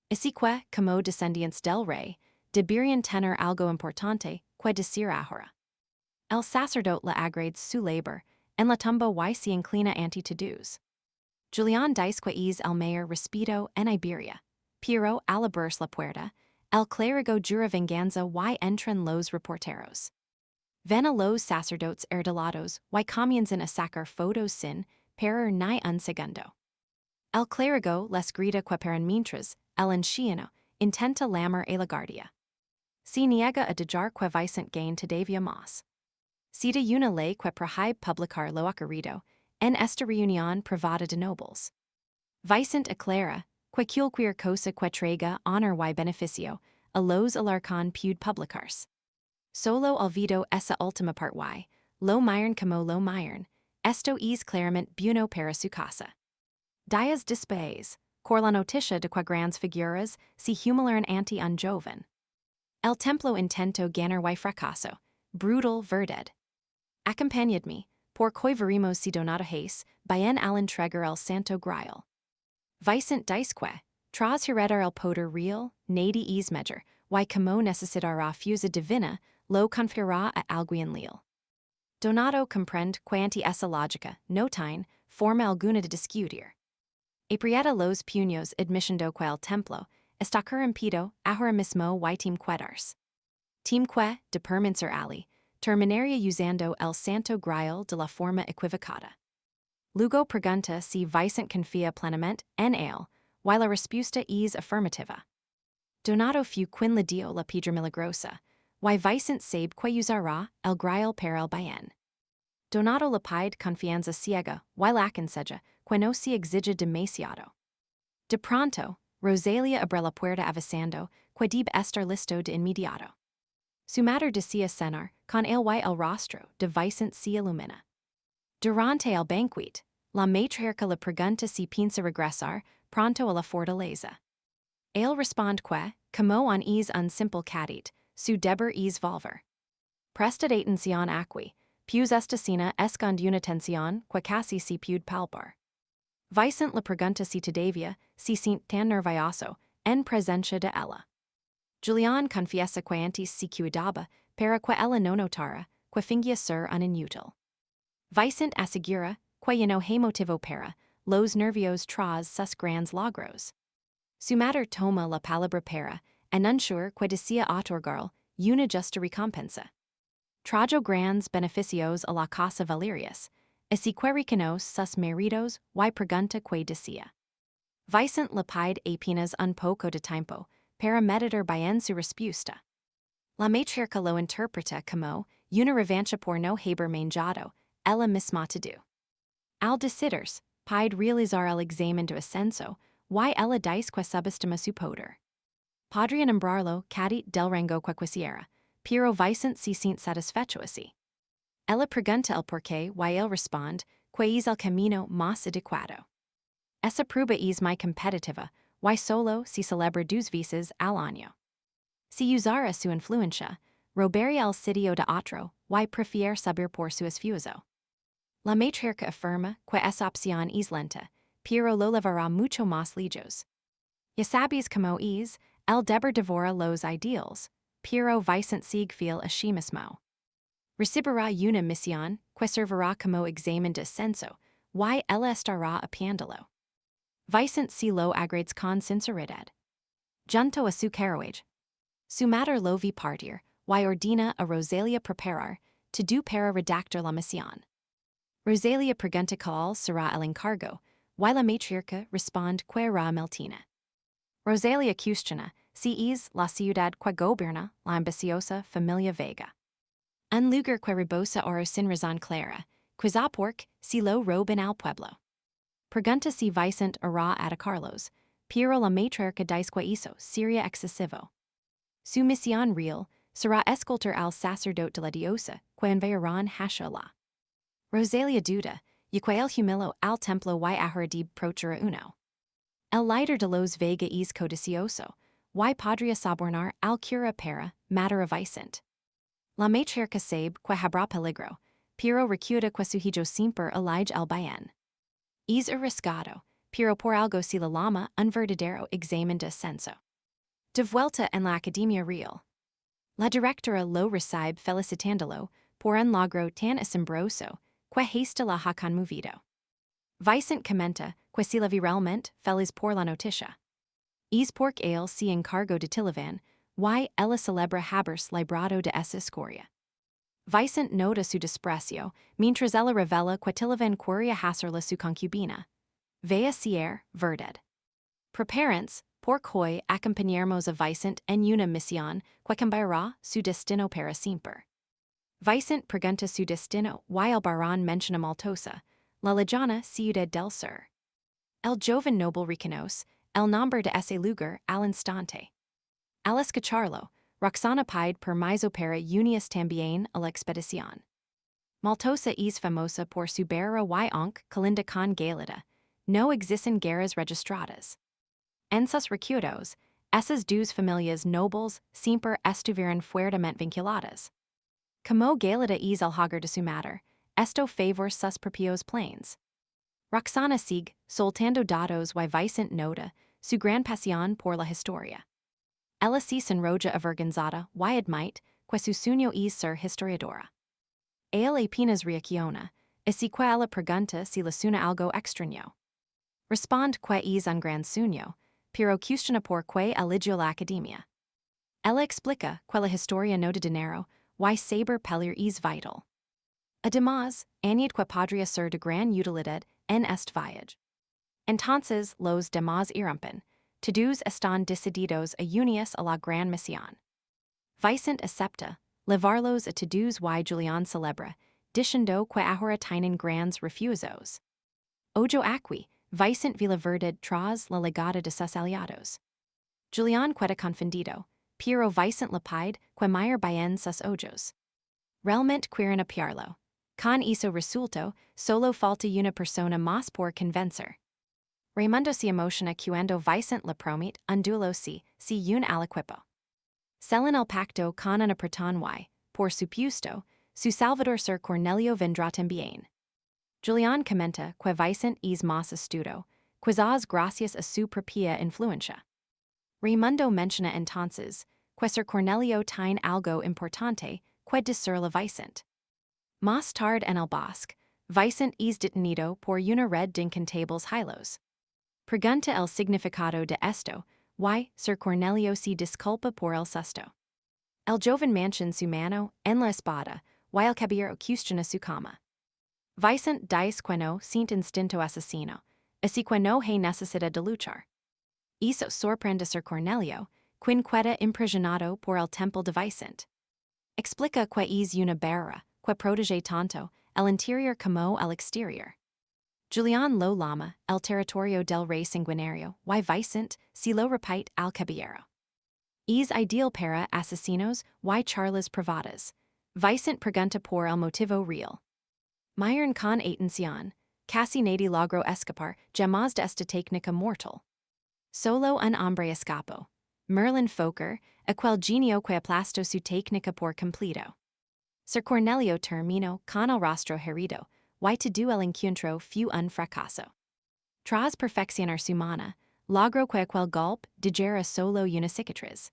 Speaker 1: Así que, como descendientes del rey, deberían tener algo importante que decir ahora. El sacerdote le agrade su labor, en la tumba y se inclina ante todos. Julian dice que es el mayor respeto en Iberia, pero al abrirse la puerta, el clérigo jura venganza y entran los reporteros. Ven a los sacerdotes erdelados y comienzan a sacar fotos sin parar ni un segundo. El clérigo les grita que paran mientras el anciano intenta lamer a la guardia. Se niega a dejar que Vicent gain todavía más. Cita una ley que prohíbe publicar lo ocurrido en esta reunión privada de nobles. Vicent aclara que cualquier cosa que traiga honor y beneficio a los alarcón puede publicarse. Solo olvido esa última parte y, lo miran como lo miran, esto es claramente bueno para su casa. Días después, por la noticia de que grandes figuras se humiliaron ante un joven. El templo intento ganar y fracaso, brutal verdad. Acompañadme, por que veremos si Donato Hayes, bien al entregar el santo grail. Vicent dice que, tras heredar el poder real, nadie es mejor, y como necesitará fusa divina, lo confiará a alguien leal. Donato comprende que ante esa lógica no tiene forma alguna de discutir. Aprieta los puños admitiendo que el templo está corrompido ahora mismo y team quedarse. Team que, de permanecer ali, terminaría usando el santo grail de la forma equivocada. Luego pregunta si Vicent confía plenamente en él, y la respuesta es afirmativa. Donato fu quien le dio la piedra milagrosa, y Vicent sabe que usará el grail para el bien. Donato le pide confianza ciega y la aconseja que no se exige demasiado. De pronto, Rosalia abre la puerta avisando que debe estar listo de inmediato. Su madre decía cenar con el y el rostro de Vicent se ilumina. Durante el banquete, la matriarca le pregunta si piensa regresar pronto a la fortaleza. Él responde que, como on es un simple cadit, su deber es volver. Prestad atención aquí, pues esta cena es con una tensión que casi se puede palpar. Vicent le pregunta si todavía se siente tan nervioso en presencia de ella. Julian confiesa que antes se cuidaba para que ella no notara que fingía ser un inútil. Vicent asegura que ya no hay motivo para los nervios tras sus grandes logros. Su madre toma la palabra para anunciar que desea otorgar una justa recompensa. Trajo grandes beneficios a la casa Valerius, así que reconoce sus méritos y pregunta que desea. Vicent le pide apenas un poco de tiempo para meditar bien su respuesta. La matriarca lo interpreta como una revancha por no haber manjado ella misma todo. Al decidirse, Pied realizar el examen do ascenso, y ella dice que subestima su poder. Podrían nombrarlo cadit del rango que quisiera, pero Vicent se siente satisfecho así. Ella pregunta el porqué y él responde que es el camino más adecuado. Esa prueba es muy competitiva, y solo se celebra dos veces al año. Si usara su influencia, robaría el sitio de otro, y prefiere subir por su esfuerzo. La matriarca afirma que esa opción es lenta, pero lo llevará mucho más lejos. Ya sabes como es, el deber devora los ideals, pero Vicent sigue fiel a sí mismo. Recibirá una misión que servirá como examen de ascenso, y ella estará apiándolo. Vicent se lo agrades con sinceridad. Junto a su carruaje. Su madre lo vi partir, y ordena a Rosalia preparar, todo para redactar la misión. Rosalia pregunta cuál será el encargo, y la matriarca responde que era Meltina. Rosalia cuestiona si es la ciudad que gobierna la ambiciosa familia Vega. Un lugar que rebosa oro sin razón clara, quizá porque si lo roben al pueblo. Pregunta si Vicent irá atacarlos, pero la matriarca dice que eso sería excesivo. Su misión real será escoltar al sacerdote de la diosa que enviarán Hashallah. Rosalia duda, y que el humillo al templo y aharadib procura uno. El líder de los Vega es codicioso, y podría sobornar al cura para matar a Vicent. La matriarca sabe que habrá peligro, pero recuerda que su hijo siempre elige el bien. Es arriesgado, pero por algo se le llama un verdadero examen de ascenso. De vuelta en la Academia Real. La directora lo recibe felicitándolo por un logro tan asombroso que hasta la ha conmovido. Vicent comenta que se la viralmente feliz por la noticia. Es porque él se encargó de Tilavan, y ella celebra haberse librado de esa escoria. Vicent nota su desprecio, mientras ella revela que Tilavan quería hacerla su concubina. Vea ser verdad. Preparance, porque hoy acompañaremos a Vicent en una misión que cambiará su destino para siempre. Vicent pregunta su destino y el barón menciona Maltosa, la lejana ciudad del sur. El joven noble reconoce el nombre de ese lugar al instante. Al escucharlo, Roxana pide permiso para unirse también a la expedición. Maltosa es famosa por su barra y aunque colinda con Galata, no existen guerras registradas. En sus recuerdos, esas dos familias nobles siempre estuvieron fuertemente vinculadas. Como Galata es el hogar de su madre, esto favor sus propios planes. Roxana sigue soltando datos y Vicent nota su gran pasión por la historia. Ella se enrolla avergonzada y admite que su sueño es ser historiadora. Él apenas reacciona, así que ella pregunta si le suena algo extraño. Responde que es un gran sueño, pero cuestiona por qué eligió la academia. Ella explica que la historia no de dinero y saber pelear es vital. Además, añade que podría ser de gran utilidad en este viaje. Entonces los demás irrumpen, todos están decididos a unirse a la gran misión. Vicent acepta, levarlos a todos y Julián celebra, diciendo que ahora tienen grandes refusos. Ojo aquí, Vicent vi la verdad tras la legada de sus aliados. Julián queda confundido, pero Vicent le pide que mire bien sus ojos. Realmente quieren apiarlo. Con eso resultó, solo falta una persona más por convencer. Raimundo se emociona cuando Vicent le promete un duelo si un al equipo. Sellen el pacto con una apretón y, por supuesto, su salvador Sir Cornelio vendrá también. Julián comenta que Vicent es más astuto, quizás gracias a su propia influencia. Raimundo menciona entonces que Sir Cornelio tiene algo importante que decirle a Vicent. Más tarde en el bosque, Vicent es detenido por una red de incontables hilos. Pregunta el significado de esto, y Sir Cornelio se disculpa por el susto. El joven menciona su mano en la espada, y el caballero cuestiona su cama. Vicent dice que no siente instinto asesino, así que no hay necesidad de luchar. Eso sorprende a Sir Cornelio, quien queda impresionado por el temple de Vicent. Explica que es una barra que protege tanto el interior como el exterior. Julian lo lama, el territorio del rey sanguinario, y Vicente, si lo repite al caballero. Es ideal para asesinos, y charlas privadas. Vicente pregunta por el motivo real. Myron con atención, casi nadie logró escapar, jamás de esta técnica mortal. Solo un hombre escapó. Merlin Fokker, aquel genio que aplastó su técnica por completo. Sir Cornelio terminó con el rostro herido, y todo el encuentro fue un fracaso. Tras perfeccionar su mana, logró que aquel golpe dejara solo una cicatriz.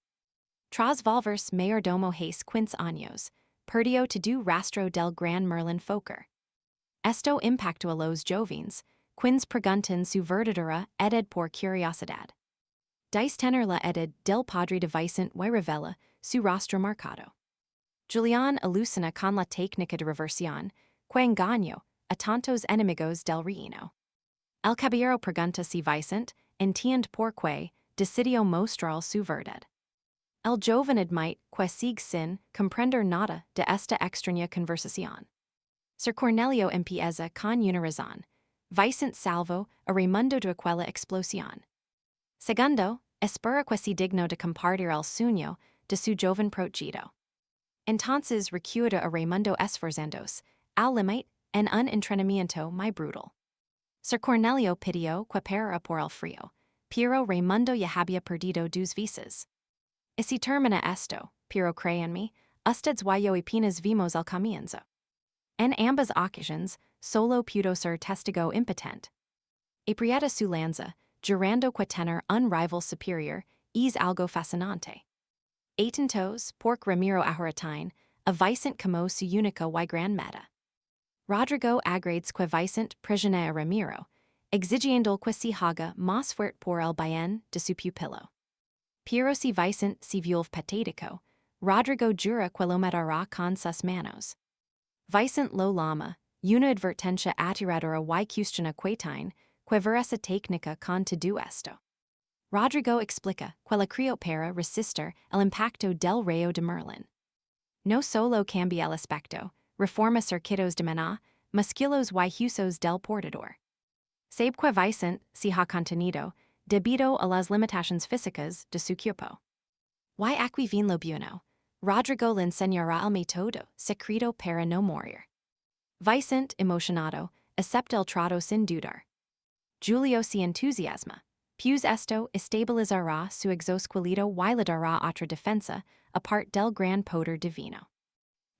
Speaker 1: Tras volverse mayordomo hace 15 años, perdió todo rastro del gran Merlin Fokker. Esto impactó a los jóvenes, quienes preguntan su verdadera edad por curiosidad. Dice tener la edad del padre de Vicente y revela su rostro marcado. Julián alucina con la técnica de reversión, que engañó a tantos enemigos del reino. El caballero pregunta si Vicente entiende por qué decidió mostrar su verdad. El joven admite que sigue sin comprender nada de esta extraña conversación. Sir Cornelio empieza con una razón. Vicente salvo a Raimundo de aquella explosión. Segundo, espera que sea digno de compartir el sueño de su joven protegido. Entonces recuerda a Raimundo esforzándose, al límite, en un entrenamiento muy brutal. Sir Cornelio pidió que parara por el frío, pero Raimundo ya había perdido 2 veces. Y si termina esto, pero créanme, ustedes y yo apenas vimos el comienzo. En ambas ocasiones, solo pudo ser testigo impotente. Aprieta su lanza, jurando que tener un rival superior es algo fascinante. Atentos, porque Ramiro Ahuratain, a Vicente como su única y gran meta. Rodrigo agrades que Vicente prisione a Ramiro, exigiendo que se haga más fuerte por el bien de su pupilo. Pero si Vicente se vuelve patético, Rodrigo jura que lo matará con sus manos. Vicente lo llama, una advertencia aterradora y cuestiona quietain, que ver esa técnica con todo esto. Rodrigo explica que la crió para resistir el impacto del rayo de Merlin. No solo cambia el aspecto, reforma circuitos de maná, musculos y huesos del portador. Sabe que Vicente se ha contenido, debido a las limitaciones físicas de su cuerpo. Y aquí viene lo bueno. Rodrigo le enseñará el método secreto para no morir. Vicente, emocionado, acepta el trato sin dudar. Julio se entusiasma, pues esto estabilizará su exoesqueleto y le dará otra defensa, aparte del gran poder divino.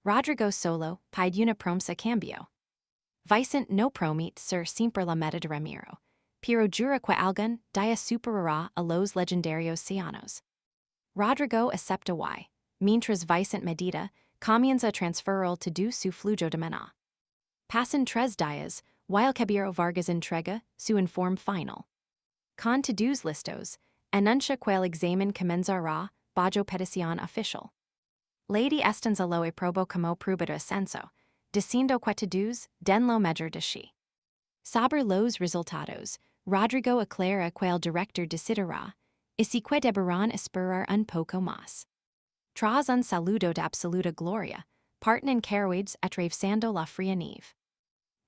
Speaker 1: Rodrigo solo pide una promesa cambio. Vicente no promete ser siempre la meta de Ramiro, pero jura que algún día superará a los legendarios cianos. Rodrigo acepta y, mientras Vicente medita, comienza a transferir todo su flujo de maná. Pasan 3 días, y el caballero Vargas entrega su informe final. Con todos listos, anuncia que el examen comenzará bajo petición oficial. Lady Estanza lo aprobó como prueba de ascenso, diciendo que todos den lo mejor de sí. Sobre los resultados, Rodrigo aclara que el director decidirá, y si que deberán esperar un poco más. Tras un saludo de absoluta gloria, parten en carruajes atravesando la fría nieve.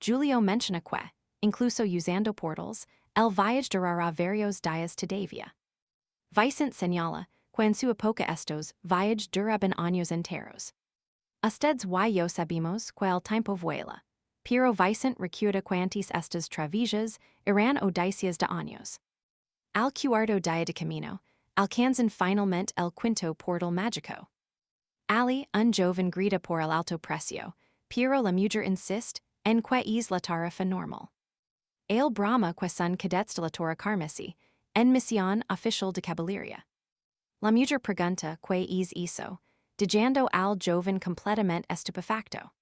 Speaker 1: Julio menciona que, incluso usando portals, el viaje durará varios días todavía. Vicente señala que en su época estos viajes duraban años enteros. Ustedes y yo sabemos que el tiempo vuela, pero Vicente recuerda que antes estas travesías eran odisseas de años. Al cuarto día de camino, alcanzan finalmente el quinto portal mágico. Ali, un joven grita por el alto precio, pero la mujer insiste en que es la tarifa normal. El brahma que son cadets de la Torre Carmesí, en misión oficial de caballería. La mujer pregunta que es eso, dejando al joven completamente estupefacto.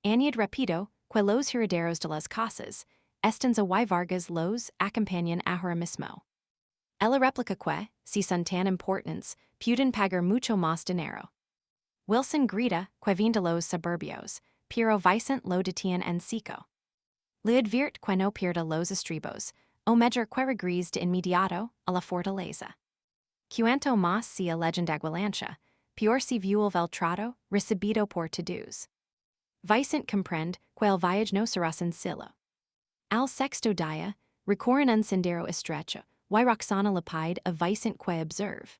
Speaker 1: Añade rápido que los herederos de las casas, Estanza y Vargas los acompañan ahora mismo. Ella replica que, si son tan importantes, pueden pagar mucho más dinero. Wilson grita que viene de los suburbios, pero Vicente lo detiene en seco. Le advierte que no pierda los estribos, o mejor que regrese de inmediato a la fortaleza. Cuanto más sea legend aguilancha, peor se vuelve el trato recibido por todos. Vicente comprende que el viaje no será sencillo. Al sexto dia, recorren un sendero estrecho, y Roxana lapide a vicent que observe.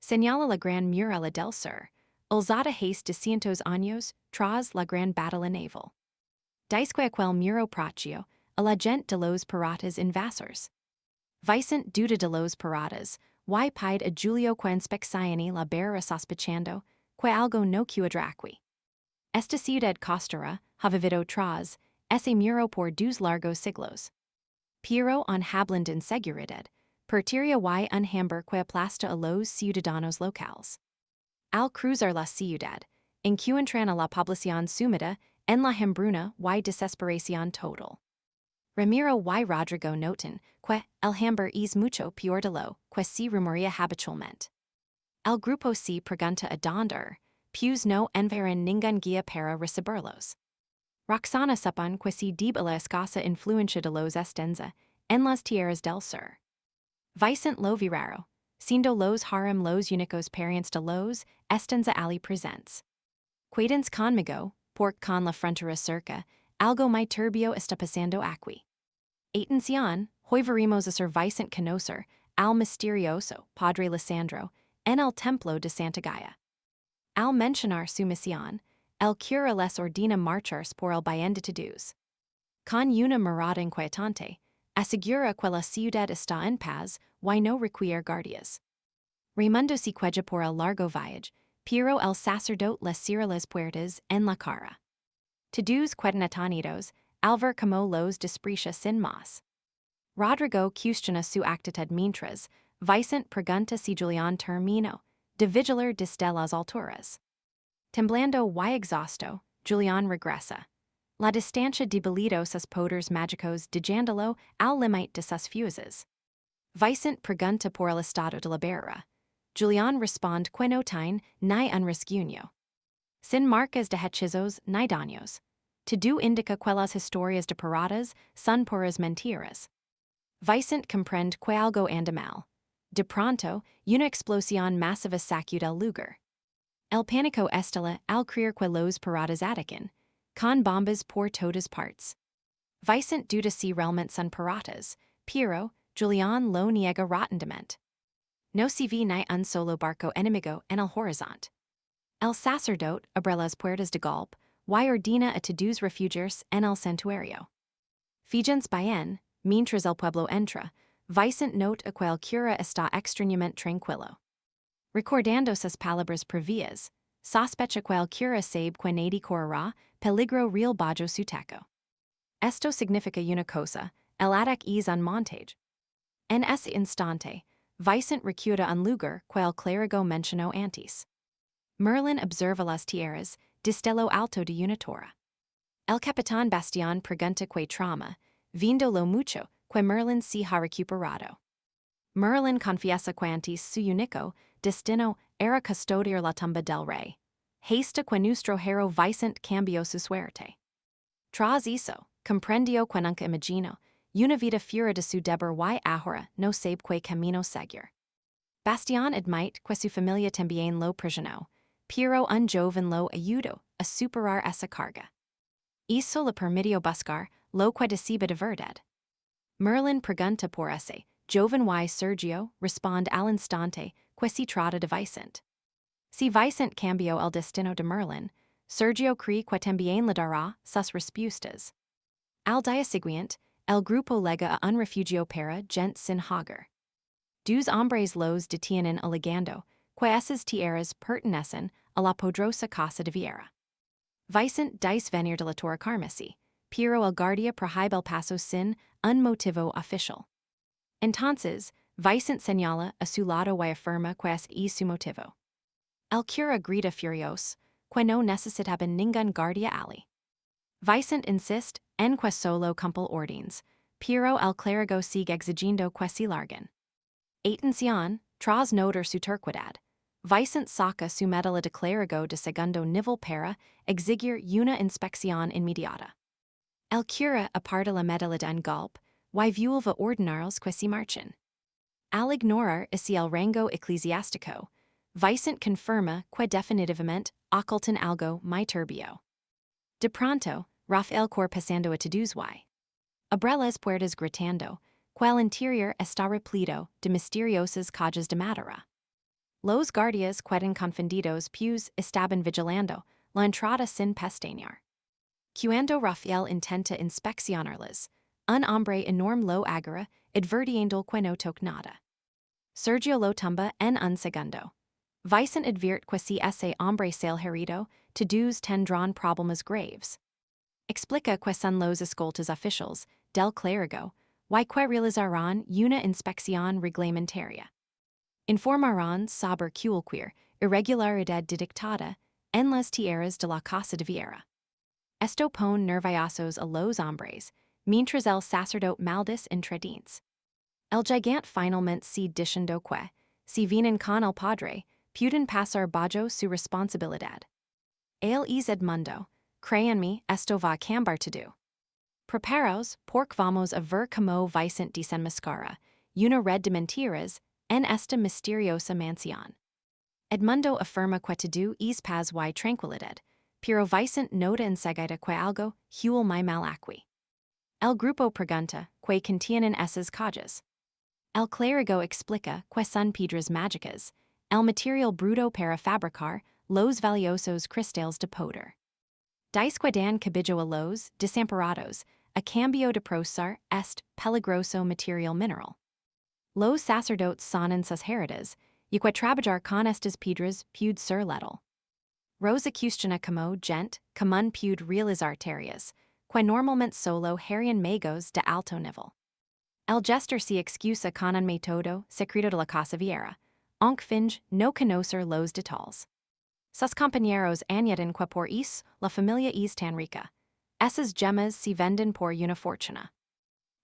Speaker 1: Señala la gran muralla del sur, ulzada haste de cientos años, tras la gran batalla naval. Disque aquel muro prachio, a la gente de los piratas invasors. Vicent duda de los piratas, y pide a Julio que inspeccione la barra sospechando, que algo no cuadraqui. Esta ciudad costera, havido tras, ese muro por dos largos siglos. Pero on hablando en seguridad, pertiria y un hamber que aplasta a los ciudadanos locales. Al cruzar la ciudad, encuentran a la población sumida, en la hambruna y desesperación total. Ramiro y Rodrigo notan que el hambre es mucho peor de lo que se rumorea habitualmente. El grupo se pregunta a dónde, pues no enviaron ningún guía para recibirlos. Roxana supone que se debe a la escasa influencia de los estenza en las tierras del sur. Vicent lo viraro, siendo los harem los únicos parientes de los estenza ali presents. Cuidens conmigo, porque con la frontera cerca, algo muy turbio está pasando aquí. Atención, hoy veremos a Sir Vicent conocer al misterioso Padre Lisandro en el templo de Santa Gaia. Al mencionar su misión, el cura les ordena marchar por el bien de todos. Con una mirada inquietante, asegura que la ciudad está en paz y no requiere guardias. Raimundo se queja por el largo viaje, pero el sacerdote les cierra las puertas en la cara. Todos quedan atonidos, al ver como los desprecia sin más. Rodrigo cuestiona su actitud mientras, Vicent pregunta si Julián terminó de vigilar desde las alturas. Temblando y exhausto, Julián regresa. La distancia debilitó sus poderes mágicos dejándolo al límite de sus fuerzas. Vicent pregunta por el estado de la barra. Julián responde que no tiene ni un rasguño. Sin marcas de hechizos ni daños. Todo indica que las historias de piratas son puras mentiras. Vicent comprende que algo anda mal. De pronto, una explosión masiva sacude el lugar. El pánico estalla al creer que los piratas atacan, con bombas por todas partes. Vicent duda si realmente son piratas, pero Julián lo niega rotundamente. No se ve ni un solo barco enemigo en el horizonte. El sacerdote abre las puertas de golpe y ordena a todos refugiarse en el santuario. Fíjense bien, mientras el pueblo entra, Vicent nota que el cura está extrañamente tranquilo. Recordando sus palabras previas, sospecha que el cura sabe que nadie correrá peligro real bajo su techo. Esto significa una cosa, el ataque es un montaje. En ese instante, Vicent recuerda un lugar que el clérigo mencionó antes. Merlin observa las tierras desde lo alto de una torre. El capitán Bastián pregunta que trama, viendo lo mucho que Merlin se ha recuperado. Merlin confiesa que antes su único destino era custodiar la tumba del rey. Hasta que nuestro héroe Vicent cambió su suerte. Tras eso, comprendió que nunca imaginó una vida fuera de su deber y ahora no sabe qué camino seguir. Bastián admite que su familia también lo presionó, pero un joven lo ayudó a superar esa carga. Eso le permitió buscar lo que decía de verdad. Merlin pregunta por ese joven y Sergio responde al instante que se trata de Vicent. Si Vicent cambió el destino de Merlin, Sergio cree que también le dará sus respuestas. Al día siguiente, el grupo llega a un refugio para gente sin hogar. Dos hombres los detienen alegando que esas tierras pertenecen a la poderosa casa de Viera. Vicent dice venir de la Torre Carmesí, pero el guardia prohíbe el paso sin un motivo oficial. Entonces, Vicent señala a su lado y afirma que es su motivo. El cura grita furioso que no necesitaba ningún guardia ali. Vicent insiste en que solo cumple órdenes, pero el clérigo sigue exigiendo que se larguen. Atención, tras notar su terquedad, Vicent saca su medalla de clérigo de segundo nivel para exigir una inspección inmediata. El cura aparta la medalla de un golpe y vuelve ordenarles que se marchen. Al ignorar ese el rango eclesiástico, Vicent confirma que definitivamente ocultan algo muy turbio. De pronto, Rafael cor pasando a todos y Abrelas puertas gritando, quel interior está repleto de misteriosas calles de madera. Los guardias quedan confundidos pues estaban vigilando la entrada sin pestañear. Cuando Rafael intenta inspeccionarlas, un hombre enorme lo agarra, advirtiendo que no toque nada. Sergio lo tumba en un segundo. Vicent advierte que si ese hombre sale herido, todos tendrán problemas graves. Explica que son los escoltas oficiales del clérigo, y que realizarán una inspección reglamentaria. Informarán sobre cualquier irregularidad detectada en las tierras de la Casa de Viera. Esto pone nerviosos a los hombres, mientras el sacerdote maldice entre dientes. El gigante finalmente se diciendo que, si vienen con el padre, pueden pasar bajo su responsabilidad. Él es Edmundo, créanme, esto va a cambiar todo. Preparaos, porque vamos a ver como Vicent desenmascara una red de mentiras en esta misteriosa mansión. Edmundo afirma que todo es paz y tranquilidad, pero Vicent nota enseguida que algo huele muy mal aquí. El grupo pregunta que contienen esas calles. El clérigo explica que son piedras mágicas, el material bruto para fabricar los valiosos cristales de poder. Dice que dan cabillo a los desamparados, a cambio de procesar este peligroso material mineral. Los sacerdotes son en sus heredes, y que trabajar con estas piedras puede ser letal. Rosa cuestiona como gente común puede realizar tareas, que normalmente solo harían magos de alto nivel. El gestor se excusa con un método secreto de la Casa Viera, aunque finge no conocer los detalles. Sus compañeros añaden que por eso la familia es tan rica. Esas gemas se venden por una fortuna.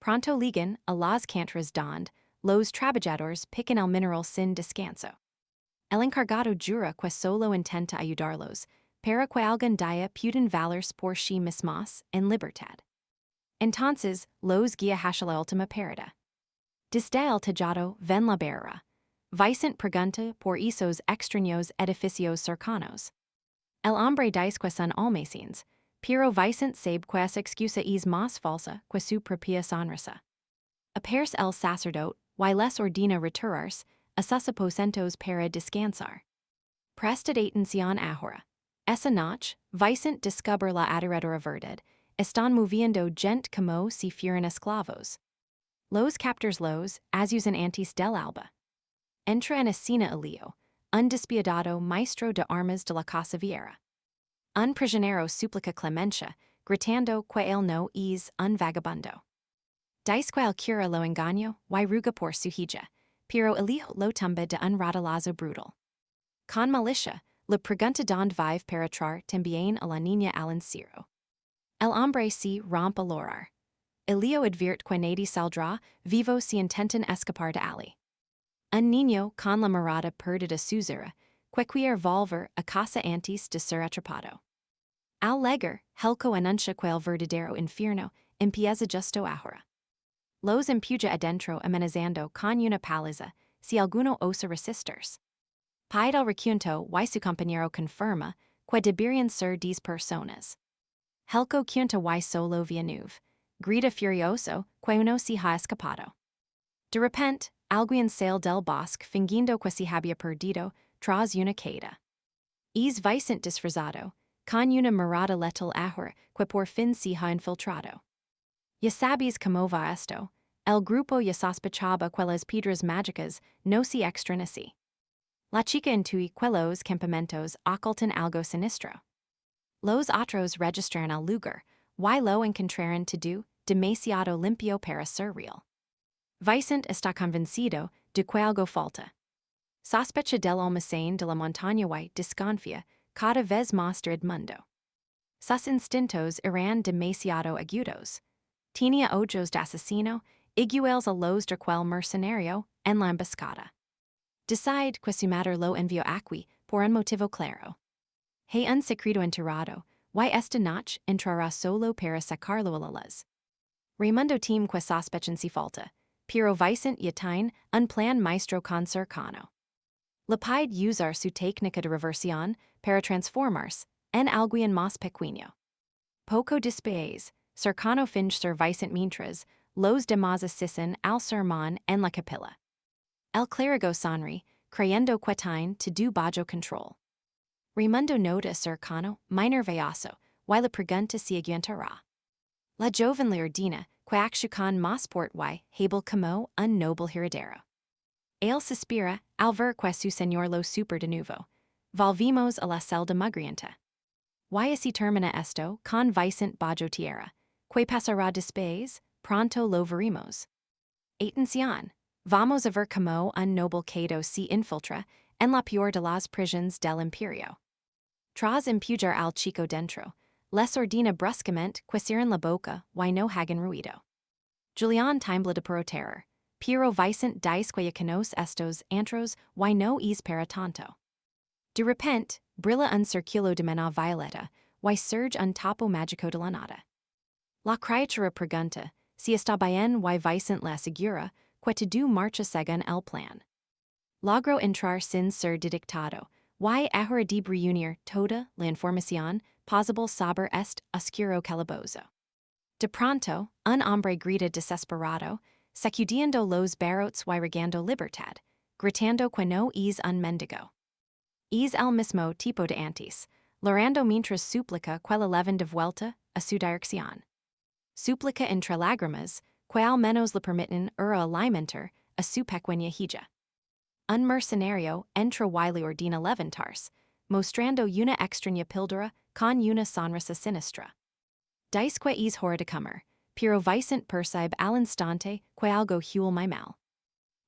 Speaker 1: Pronto ligan a las cantras donde los trabajadores pican el mineral sin descanso. El encargado jura que solo intenta ayudarlos, para que algún día puedan valerse por sí mismos en libertad. Entonces, los guía hacia la última parada. Desde el tejado ven la barra. Vicent pregunta por esos extraños edificios cercanos. El hombre dice que son almacenes, pero Vicent sabe que esa excusa es más falsa que su propia sonrisa. Aparece el sacerdote y les ordena retirarse a sus aposentos para descansar. Prestad atención ahora. Esa noche, Vicent descubre la aterradora verdad. Están moviendo gente como si fueran esclavos. Los captors los azusan antes del alba. Entra en escena Elio, un despiadado maestro de armas de la Casa Viera. Un prisionero suplica clemencia, gritando que él no es un vagabundo. Dice que el cura lo engaño y ruga por su hija, pero el hijo lo tumba de un radalazo brutal. Con malicia, le pregunta donde vive para traer también a la niña al encierro. El hombre se rompe a llorar. Elio advierte que nadie saldrá vivo si intentan escapar de allí. Un niño con la mirada perdida susurra que quiere volver a casa antes de ser atrapado. Al llegar, Helco anuncia que el verdadero infierno empieza justo ahora. Los empuja adentro amenazando con una paliza si alguno osa resistirse. Pide el requinto y su compañero confirma que deberían ser 10 personas. Helco quinta y solo Villanueva, grita furioso que uno se ha escapado. De repente, alguien sale del bosque fingiendo que se había perdido tras una caída. Es Vicent disfrazado, con una mirada letal ahora que por fin se ha infiltrado. Ya sabes cómo va esto, el grupo ya sospechaba que las piedras mágicas no se extraen así. La chica intuye que los campamentos ocultan algo sinistro. Los otros registran al lugar, y lo encontraron todo demasiado limpio para ser real. Vicent está convencido de que algo falta. Sospecha del almacén de la montaña y desconfía cada vez más de Edmundo. Sus instintos eran demasiado agudos. Tenía ojos de asesino, iguales a los de quel mercenario en la emboscada. Decide que su madre lo envió aquí por un motivo claro. Hay un secreto enterrado, y esta noche entrará solo para sacarlo a la luz. Raimundo teme que sospechan si falta, pero Vicent ya tiene un plan maestro con cercano. Le pide usar su técnica de reversión para transformarse en alguien más pequeño. Poco después, cercano finge ser vicent mintras, los demás asisten al sermon en la capilla. El clérigo sonri, creyendo quetine to do bajo control. Rimundo nota cercano, minor vayaso, y la pregunta siguientará. La joven le ordina, que actucan mas port y, habel como un noble heredero. Él suspira, al ver que su señor lo super de nuevo. Volvimos a la celda mugrienta. Y así termina esto, con vicent bajo tierra, que pasará después, pronto lo veremos. Atención, vamos a ver como un noble cado se infiltra en la peor de las prisiones del imperio. Tras empujar al chico dentro, les ordina bruscamente que cierren la boca y no hagan ruido. Julián tiembla de puro terror, pero vicent dice que ya conoce estos antros y no es para tanto. De repente, brilla un círculo de mana violeta, y surge un topo mágico de la nada. La criatura pregunta, si está bien y vicent le asegura, que todo marcha según el plan. Logro entrar sin ser detectado, y ahora de reunir toda la información posible sobre este oscuro calabozo. De pronto, un hombre grita desesperado, sacudiendo los barrotes y regando libertad, gritando que no es un mendigo. Es el mismo tipo de antes, llorando mientras suplica que le lleven de vuelta a su dirección. Suplica entre lágrimas, que al menos le permiten alimentar a su pequeña hija. Un mercenario entra y le ordina levantarse, mostrando una extraña píldora con una sonrisa sinistra. Dice que es hora de comer, pero vicent percibe al instante que algo huele muy mal.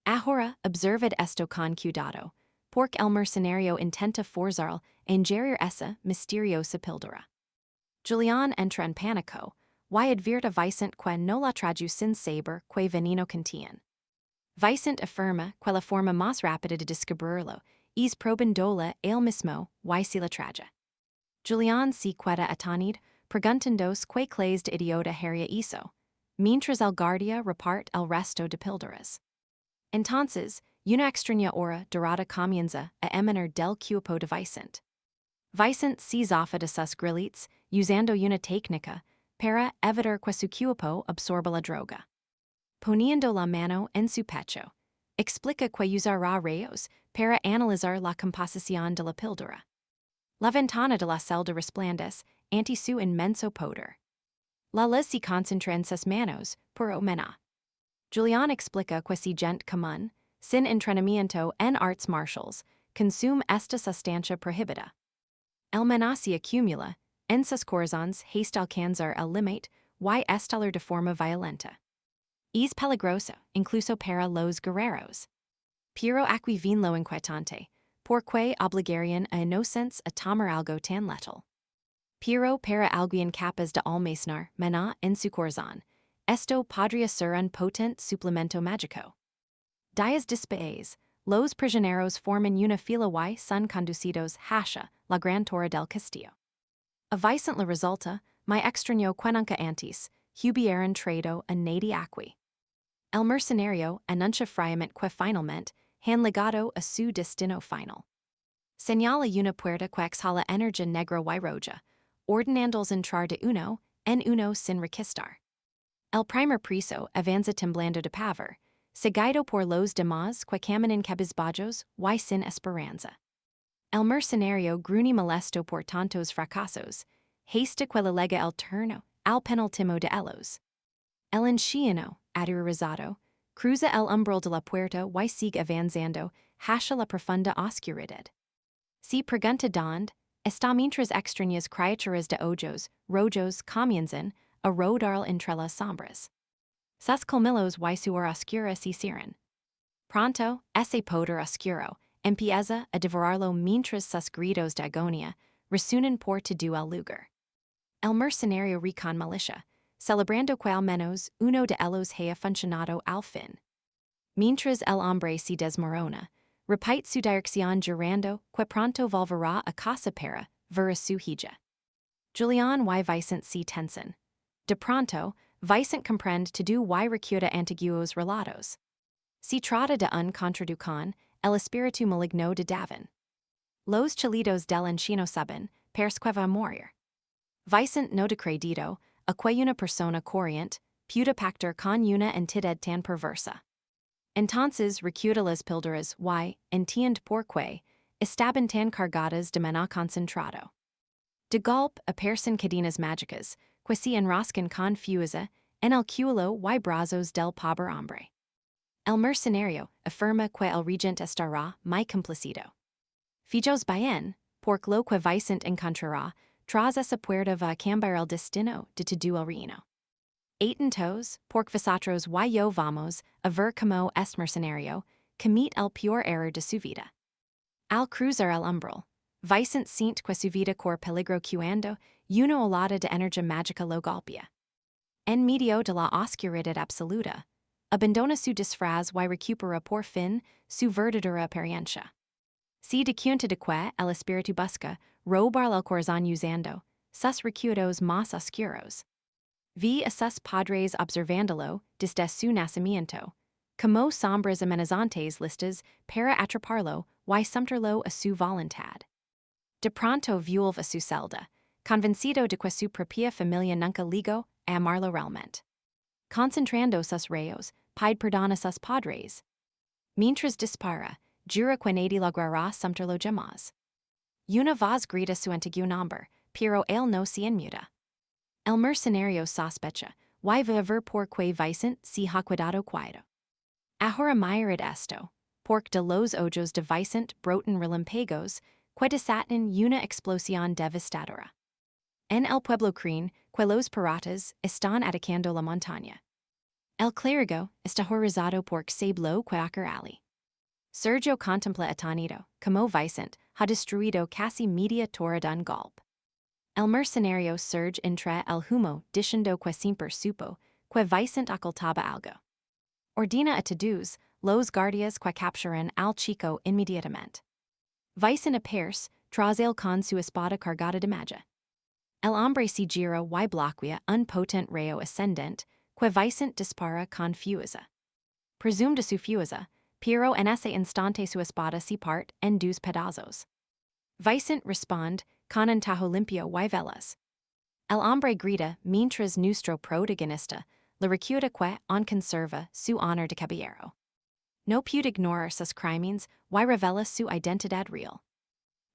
Speaker 1: Ahora observad esto con cuidado, porque el mercenario intenta forzar ingerir esa misteriosa píldora. Julián entra en pánico, y advierte a vicent que no la trajo sin saber que veneno contiene. Vicent afirma que la forma más rápida de descubrirlo es probándola él mismo y si la traja. Julián se queda atónito, preguntándose qué clase de idiota haría eso, mientras el guardia reparte el resto de píldoras. Entonces, una extraña hora dorada comienza a emanar del cuerpo de Vicent. Vicent se zafa de sus grillets, usando una técnica para evitar que su cuerpo absorba la droga. Poniendo la mano en su pecho, explica que usará rayos para analizar la composición de la píldora. La ventana de la celda resplandece ante su inmenso poder. La luz se concentra en sus manos, por omena. Julián explica que si gente común, sin entrenamiento en arts martials, consume esta sustancia prohibida. El maná se acumula, en sus corazones hasta alcanzar el límite y estallar de forma violenta. Es peligroso, incluso para los guerreros. Pero aquí viene lo inquietante, porque obligarían a inocentes a tomar algo tan letal. Pero para alguien capaz de almacenar maná en su corazón, esto podría ser un potente suplemento mágico. Días después, los prisioneros forman una fila y son conducidos hacia la gran torre del castillo. A vicent le resulta, muy extraño que nunca antes, hubieran traído a nadie aquí. El mercenario anuncia fríamente que finalmente han llegado a su destino final. Señala una puerta que exhala energía negra y roja, ordenándoles entrar de uno en uno sin requistar. El primer preso avanza temblando de pavor, seguido por los demás que caminan cabizbajos y sin esperanza. El mercenario gruñe molesto por tantos fracasos, hasta que le lega el turno al penúltimo de ellos. El anciano, aterrorizado, cruza el umbral de la puerta y sigue avanzando hacia la profunda oscuridad. Si pregunta dónde está mientras extrañas criaturas de ojos rojos comienzan a rodar entre las sombras. Sus colmillos y su hora oscura se cierran. Pronto, ese poder oscuro empieza a devorarlo mientras sus gritos de agonía resuenan por todo el lugar. El mercenario recon militia, celebrando que al menos uno de ellos haya funcionado al fin. Mientras el hombre se desmorona, repite su dirección jurando que pronto volverá a casa para ver a su hija. Julián y Vicent se tensan. De pronto, Vicent comprende todo y recuerda antiguos relatos. Se trata de un contraducán, el espíritu maligno de Davin. Los chilidos del anciano saben, pers que va a morir. Vicent no decredido, aque una persona corrient, puta pactor con una entidad tan perversa. Entonces recuta las píldoras y, entiende porqué, estaban tan cargadas de maná concentrado. De golpe aparecen cadenas mágicas, que se enroscan con fuerza en el culo y brazos del pobre hombre. El mercenario afirma que el regente estará muy complacido. Fijos bien, porque lo que Vicente encontrará tras esa puerta va a cambiar el destino de todo el reino. Entonces, porque vosotros y yo vamos a ver como este mercenario commit el peor error de su vida. Al cruzar el umbral, Vicente siente que su vida corre peligro cuando una olada de energía mágica lo golpea. En medio de la oscuridad absoluta, abandona su disfraz y recupera por fin su verdadera apariencia. Si de cuenta de que el espíritu busca robar el corazón usando sus recuerdos más oscuros. Vi a sus padres observándolo desde su nacimiento, como sombras amenazantes listas para atraparlo y someterlo a su voluntad. De pronto vuelve a su celda, convencido de que su propia familia nunca ligó a amarlo realmente. Concentrando sus rayos, pide perdón a sus padres. Mientras dispara, jura que nadie logrará someterlo jamás. Una voz grita su antiguo nombre, pero él no se inmuta. El mercenario sospecha, y va a ver por qué Vicente se ha quedado quieto. Ahora mirad esto, porque de los ojos de Vicente brotan relampagos, que desatan una explosión devastadora. En el pueblo creen que los piratas están atacando la montaña. El clérigo está horrorizado porque sabe que ocurre. Sergio contempla atonido, como Vicente ha destruido casi media torre d'un golpe. El mercenario surge entre el humo diciendo que siempre supo que Vicente ocultaba algo. Ordena a todos los guardias que capturen al Chico inmediatamente. Vicente aparece tras él con su espada cargada de magia. El hombre se gira y bloquea un potente rayo ascendente que Vicente dispara con fuerza. Presume de su fuerza, pero en ese instante su espada se parte en dos pedazos. Vicente responde con un tajo limpio y veloz. El hombre grita mientras nuestro protagonista le recuerda que aún conserva su honor de caballero. No puede ignorar sus crímenes y revela su identidad real.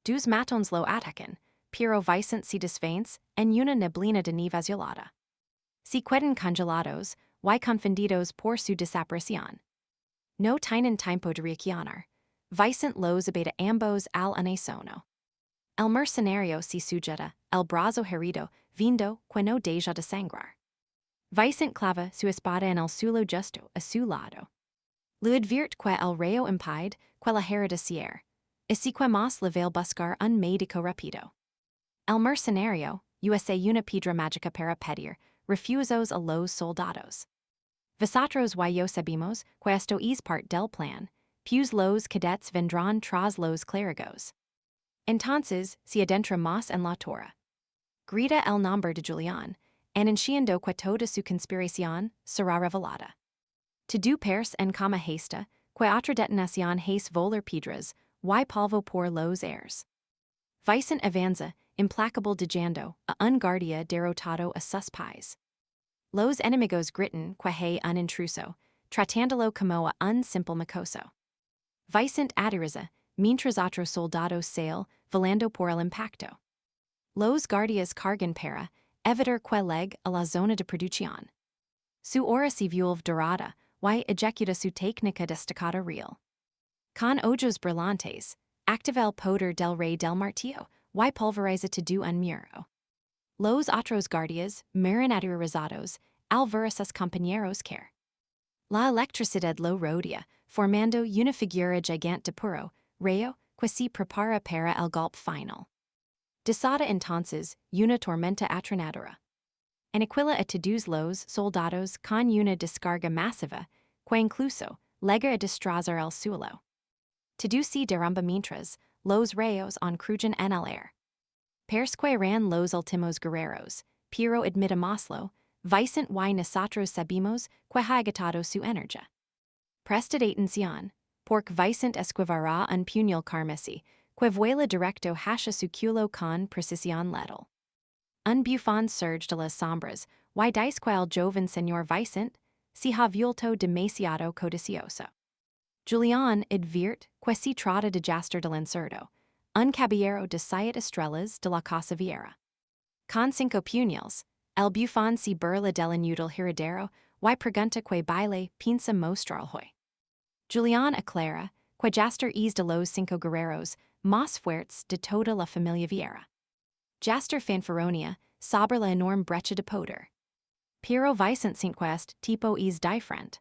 Speaker 1: Dos matones lo atacan, pero Vicente se desvanece en una neblina de nieve azulada. Se quedan congelados y confundidos por su desaparición. No tienen tiempo de reaccionar. Vicente los abate ambos al unísono. El mercenario se sujeta, el brazo herido, viendo que no deja de sangrar. Vicente clava su espada en el suelo justo a su lado. Le advierte que el rayo impide que la herida cierre, así que más le va buscar un médico rápido. El mercenario, usa una piedra mágica para pedir refusos a los soldados. Vosotros y yo sabemos que esto es parte del plan, pues los cadets vendrán tras los clérigos. Entonces se adentra más en la torre. Grita el nombre de Julián, anunciando que toda su conspiración será revelada. Todo perse en cama hasta, que otra detonación hace volar piedras, y polvo por los airs. Vicente avanza, implacable dejando a un guardia derrotado a sus pies. Los enemigos gritan que hay un intruso, tratándolo como a un simple mocoso. Vicente aterriza, mientras otros soldados salen, volando por el impacto. Los guardias cargan para evitar que llegue a la zona de producción. Su hora se vuelve dorada, y ejecuta su técnica destacada real. Con ojos brillantes, activa el poder del rey del martillo, y pulveriza todo un muro. Los otros guardias mueren aterrorizados al ver a sus compañeros caer. La electricidad lo rodea, formando una figura gigante de puro rayo que se prepara para el golpe final. Desata entonces una tormenta atronadora. Aniquila a todos los soldados con una descarga masiva que incluso llega a destrozar el suelo. Todo se derrumba mientras los rayos encrujan en el aire. Persqueran los últimos guerreros, pero admitámoslo, Vicente y nosotros sabemos que ha agotado su energía. Prestad atención, porque Vicente esquivará un puñal carmesí que vuela directo hacia su culo con precisión letal. Un bufón surge de las sombras y dice quel joven señor Vicent, si ha vuelto demasiado codicioso. Julián adviert que si trata de Jaster del Incerto, un caballero de siete estrellas de la Casa Viera. Con 5 puñals, el bufón si burla del inútil Heredero, y pregunta que baile pinza mostrar hoy. Julián aclara que Jaster es de los 5 guerreros más fuertes de toda la familia Viera. Jaster fanfaronia sobre la enorme brecha de poder. Pero Vicent Saint-Quest tipo es diferente.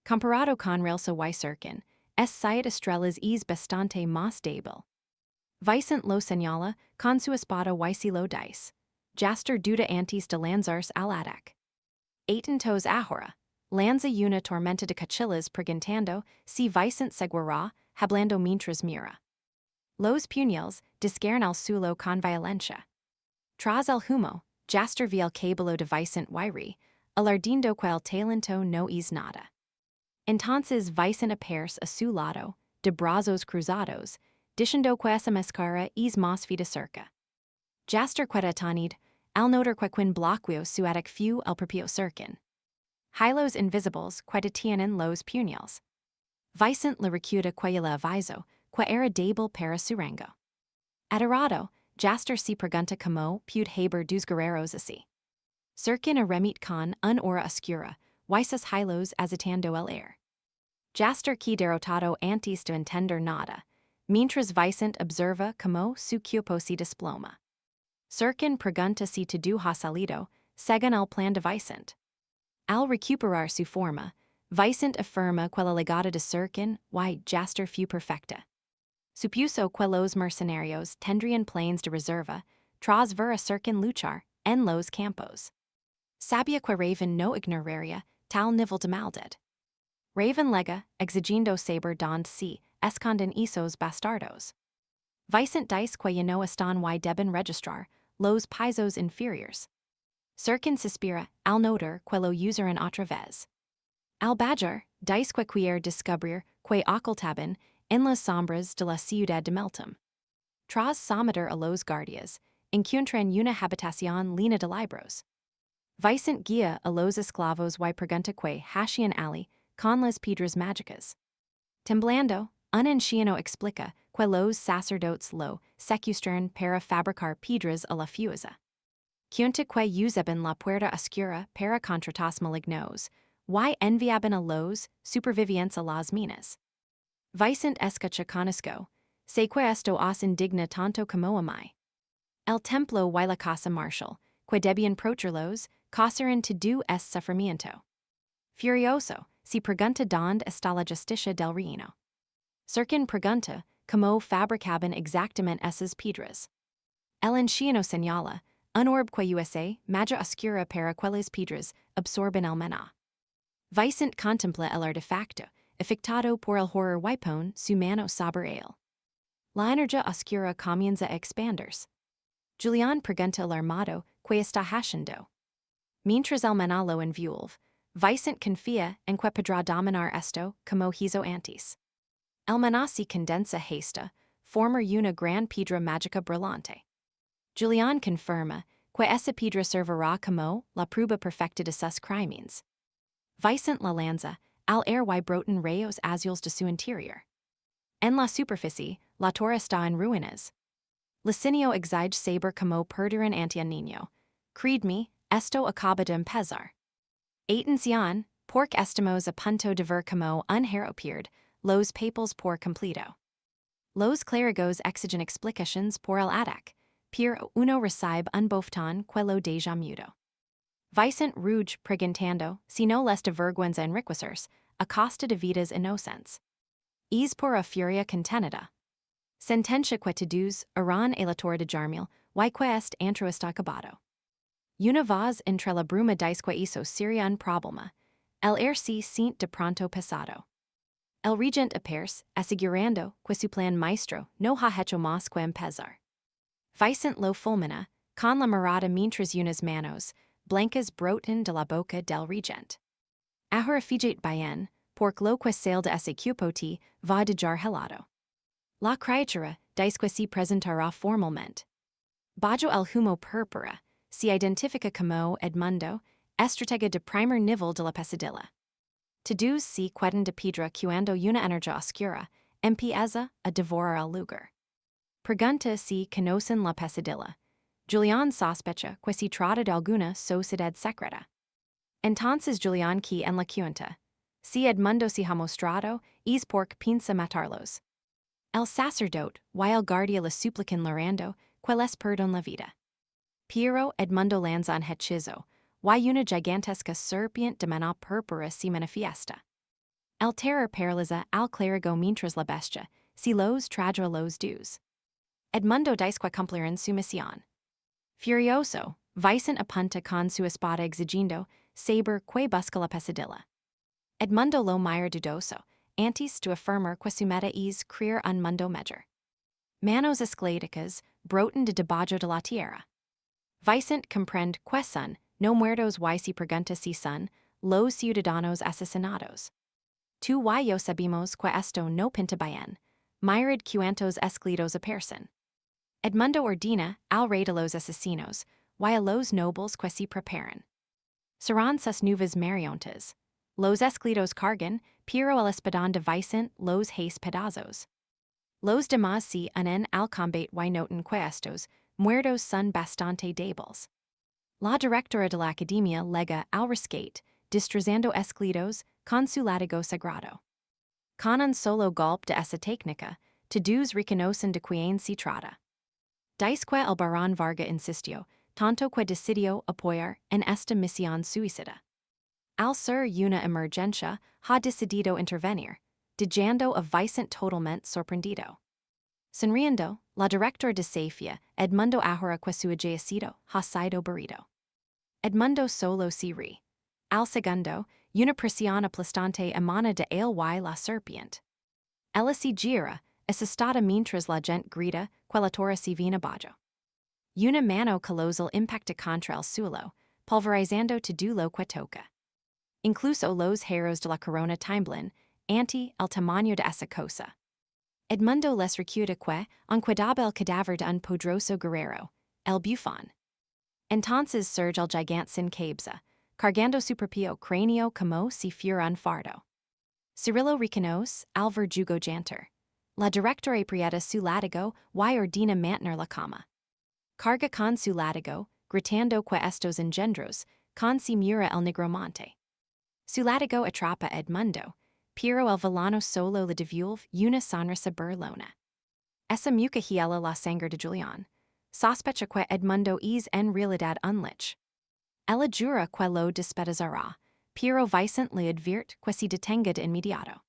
Speaker 1: Comparado con Relsa y Cirkin, es siete estrellas es bastante más débil. Vicent lo señala con su espada y si lo dice. Jaster duda antes de lanzarse al ataque. Atentos ahora, lanza una tormenta de cuchillas preguntando si Vicent seguirá hablando mientras mira. Los puñals discaron al suelo con violencia. Tras el humo, Jaster vi el cabello de Vicent y alardindo que el talento no es nada. Entonces Vicent apers a su lado, de brazos cruzados, diciendo que esa máscara es más vida cerca. Jaster quedatanid, al notar que quin bloqueo su ataque fu el propio Cirkin. Hilos invisibles que detienen los puñals. Vicent le recuda que le aviso, que era débil para su rango. Aterrado, Jaster si pregunta como pude haber dos guerreros así. Cirkin arremit con un hora oscura, wisas hilos azotando el air. Jaster que derrotado antes de entender nada, mientras Vicent observa como su cuerpo se desploma. Cirkin pregunta si todo ha salido, según el plan de Vicent. Al recuperar su forma, Vicent afirma que la legada de Cirkin y Jaster fu perfecta. Supuso que los mercenarios tendrían planes de reserva, tras ver a Cirkin luchar en los campos. Sabía que Raven no ignoraría tal nivel de maldad. Raven lega, exigiendo saber donde se esconden esos bastardos. Vicent dice que no están y deben registrar los pisos inferiores. Cirkin suspira al notar que lo usaron otra vez. Al badger, dice que quiere descubrir que ocultaban en las sombras de la ciudad de Meltem. Tras someter a los guardias, encuentran una habitación llena de libros. Vicent guía a los esclavos y pregunta que hacían allí con las piedras mágicas. Temblando, un anciano explica que los sacerdotes lo secuestran para fabricar piedras a la fuerza. Cuenta que usaban la puerta oscura para contratos malignos, y enviaban a los supervivientes a las minas. Vicent escucha conosco, sé que esto os indigna tanto como a mí. El templo y la casa marshal, que debían protegerlos, causaron todo ese sufrimiento. Furioso, si pregunta dónde está la justicia del reino. Cirkin pregunta cómo fabricaban exactamente esas piedras. El anciano señala, un orb que usa magia oscura para aquellas piedras absorben el maná. Vicent contempla el artefacto, afectado por el horror y pone su mano sobre él. La energía oscura comienza a expandirse. Julián pregunta al armado que está haciendo. Mientras el maná lo envuelve, Vicent confía en que podrá dominar esto como hizo antes. El maná se condensa hasta formar una gran piedra mágica brillante. Julián confirma que esa piedra servirá como la prueba perfecta de sus crímenes. Vicent la lanza al air y brotan rayos azules de su interior. En la superficie, la torre está en ruinas. Licinio exige saber como perderán ante un niño. Creedme, esto acaba de empezar. Atención, porque estamos a punto de ver como un hero pierde los papels por completo. Los clérigos exigen explicaciones por el ataque, pero uno recibe un bofetón que lo deja mudo. Vicent ruge preguntando si no les da vergüenza enriquecerse a costa de vidas inocentes. Es por a furia contenida. Sentencia que todos harán a la torre de Jarmil y que est antro está acabado. Una voz entre la bruma dice que eso sería un problema. El air se siente de pronto pesado. El regent apers, asegurando que su plan maestro no ha hecho más que empezar. Vicent lo fulmina, con la mirada mientras unas manos blancas brotan de la boca del regent. Ahora fíjate bien, porque lo que sale de ese cupoti va dejar helado. La criatura dice que se presentará formalmente. Bajo el humo púrpura, se identifica como Edmundo, Estratega de primer nivel de la pesadilla. Todos se queden de pedra cuando una energía oscura empieza a devorar el lugar. Pregunta si conocen la pesadilla. Julián sospecha que se trata de alguna sociedad secreta. Entonces Julián que en la cuenta. Si Edmundo se ha mostrado, es porque piensa matarlos. El sacerdote, y el guardia le suplican llorando, que les perdone la vida. Pero Edmundo lanza un hechizo, y una gigantesca serpiente de mano púrpura se manifiesta. El terror paraliza al clérigo mientras la bestia, si los trajo los dos. Edmundo dice que cumplirán su misión. Furioso, Vicent apunta con su espada exigiendo saber que busca la pesadilla. Edmundo lo mira dudoso, antes de afirmar que su meta es crear un mundo mejor. Manos escléticas brotan de debajo de la tierra. Vicent comprende que son, no muertos y se pregunta si son, los ciudadanos asesinados. Tú y yo sabemos que esto no pinta bien, mirad cuantos esclidos aparecen. Edmundo ordena al rey de los asesinos, y a los nobles que se preparan. Serán sus nuevas marionetas. Los esclidos cargan, pero el espadón de Vicent los hace pedazos. Los demás se unen al combate y notan que estos muertos son bastante débiles. La directora de la academia lega al rescate, destrozando esclidos con su látigo sagrado. Con un solo golpe de esa técnica, todos reconocen de quién se trata. Dice que el barón Varga insistió, tanto que decidió apoyar en esta misión suicida. Al ser una emergencia, ha decidido intervenir, dejando a Vicent totalmente sorprendido. Sonriendo, la directora desafía Edmundo ahora que su ejército ha sido burido. Edmundo solo se ríe. Al segundo, una presión aplastante emana de él y la serpiente. Ella se gira, asustada mientras la gente grita que la torre se viene abajo. Una mano colosal impacta contra el suelo, pulverizando todo lo que toca. Incluso los heros de la corona tiemblan ante el tamaño de esa cosa. Edmundo les recuerda que on quedaba el cadáver de un poderoso guerrero, el bufón. Entonces surge el gigante sin cabeza, cargando su propio cráneo como si fuera un fardo. Cirillo reconoce al verdugo jantar. La directora aprieta su látigo y ordena mantener la cama. Carga con su látigo, gritando que estos engendros, con si mura el negromante. Su látigo atrapa a Edmundo, pero el villano solo le devuelve una sonrisa burlona. Esa muca hiela la sangre de Julián. Sospecha que Edmundo es en realidad un lich. Ella jura que lo despedazará, pero Vicent le advierte que se detenga de inmediato.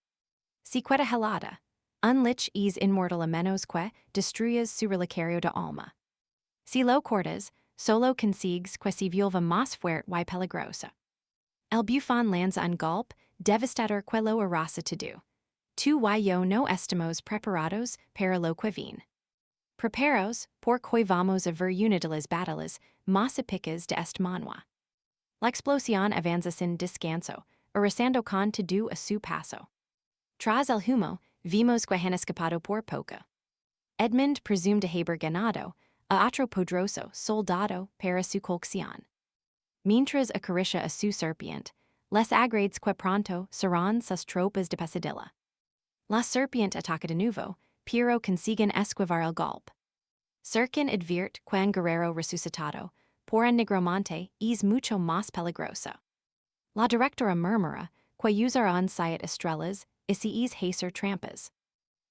Speaker 1: Si queda helada, un lich es inmortal a menos que destruyas su relicario de alma. Si lo cortas, solo consigues que se vuelva más fuerte y peligrosa. El bufón lanza un golpe devastador que lo arrasa todo. Tú y yo no estamos preparados para lo que viene. Preparos, porque vamos a ver una de las batallas más épicas de este manhwa. La explosión avanza sin descanso, arrasando con todo a su paso. Tras el humo, vimos que han escapado por poco. Edmund presume de haber ganado a otro poderoso soldado para su colección. Mientras acaricia a su serpiente, les agrades que pronto serán sus tropas de pesadilla. La serpiente ataca de nuevo, pero consiguen esquivar el golpe. Sirkin advierte que un guerrero resucitado por un negromante es mucho más peligroso. La directora murmura que usarán siete estrellas y si es hacer trampas.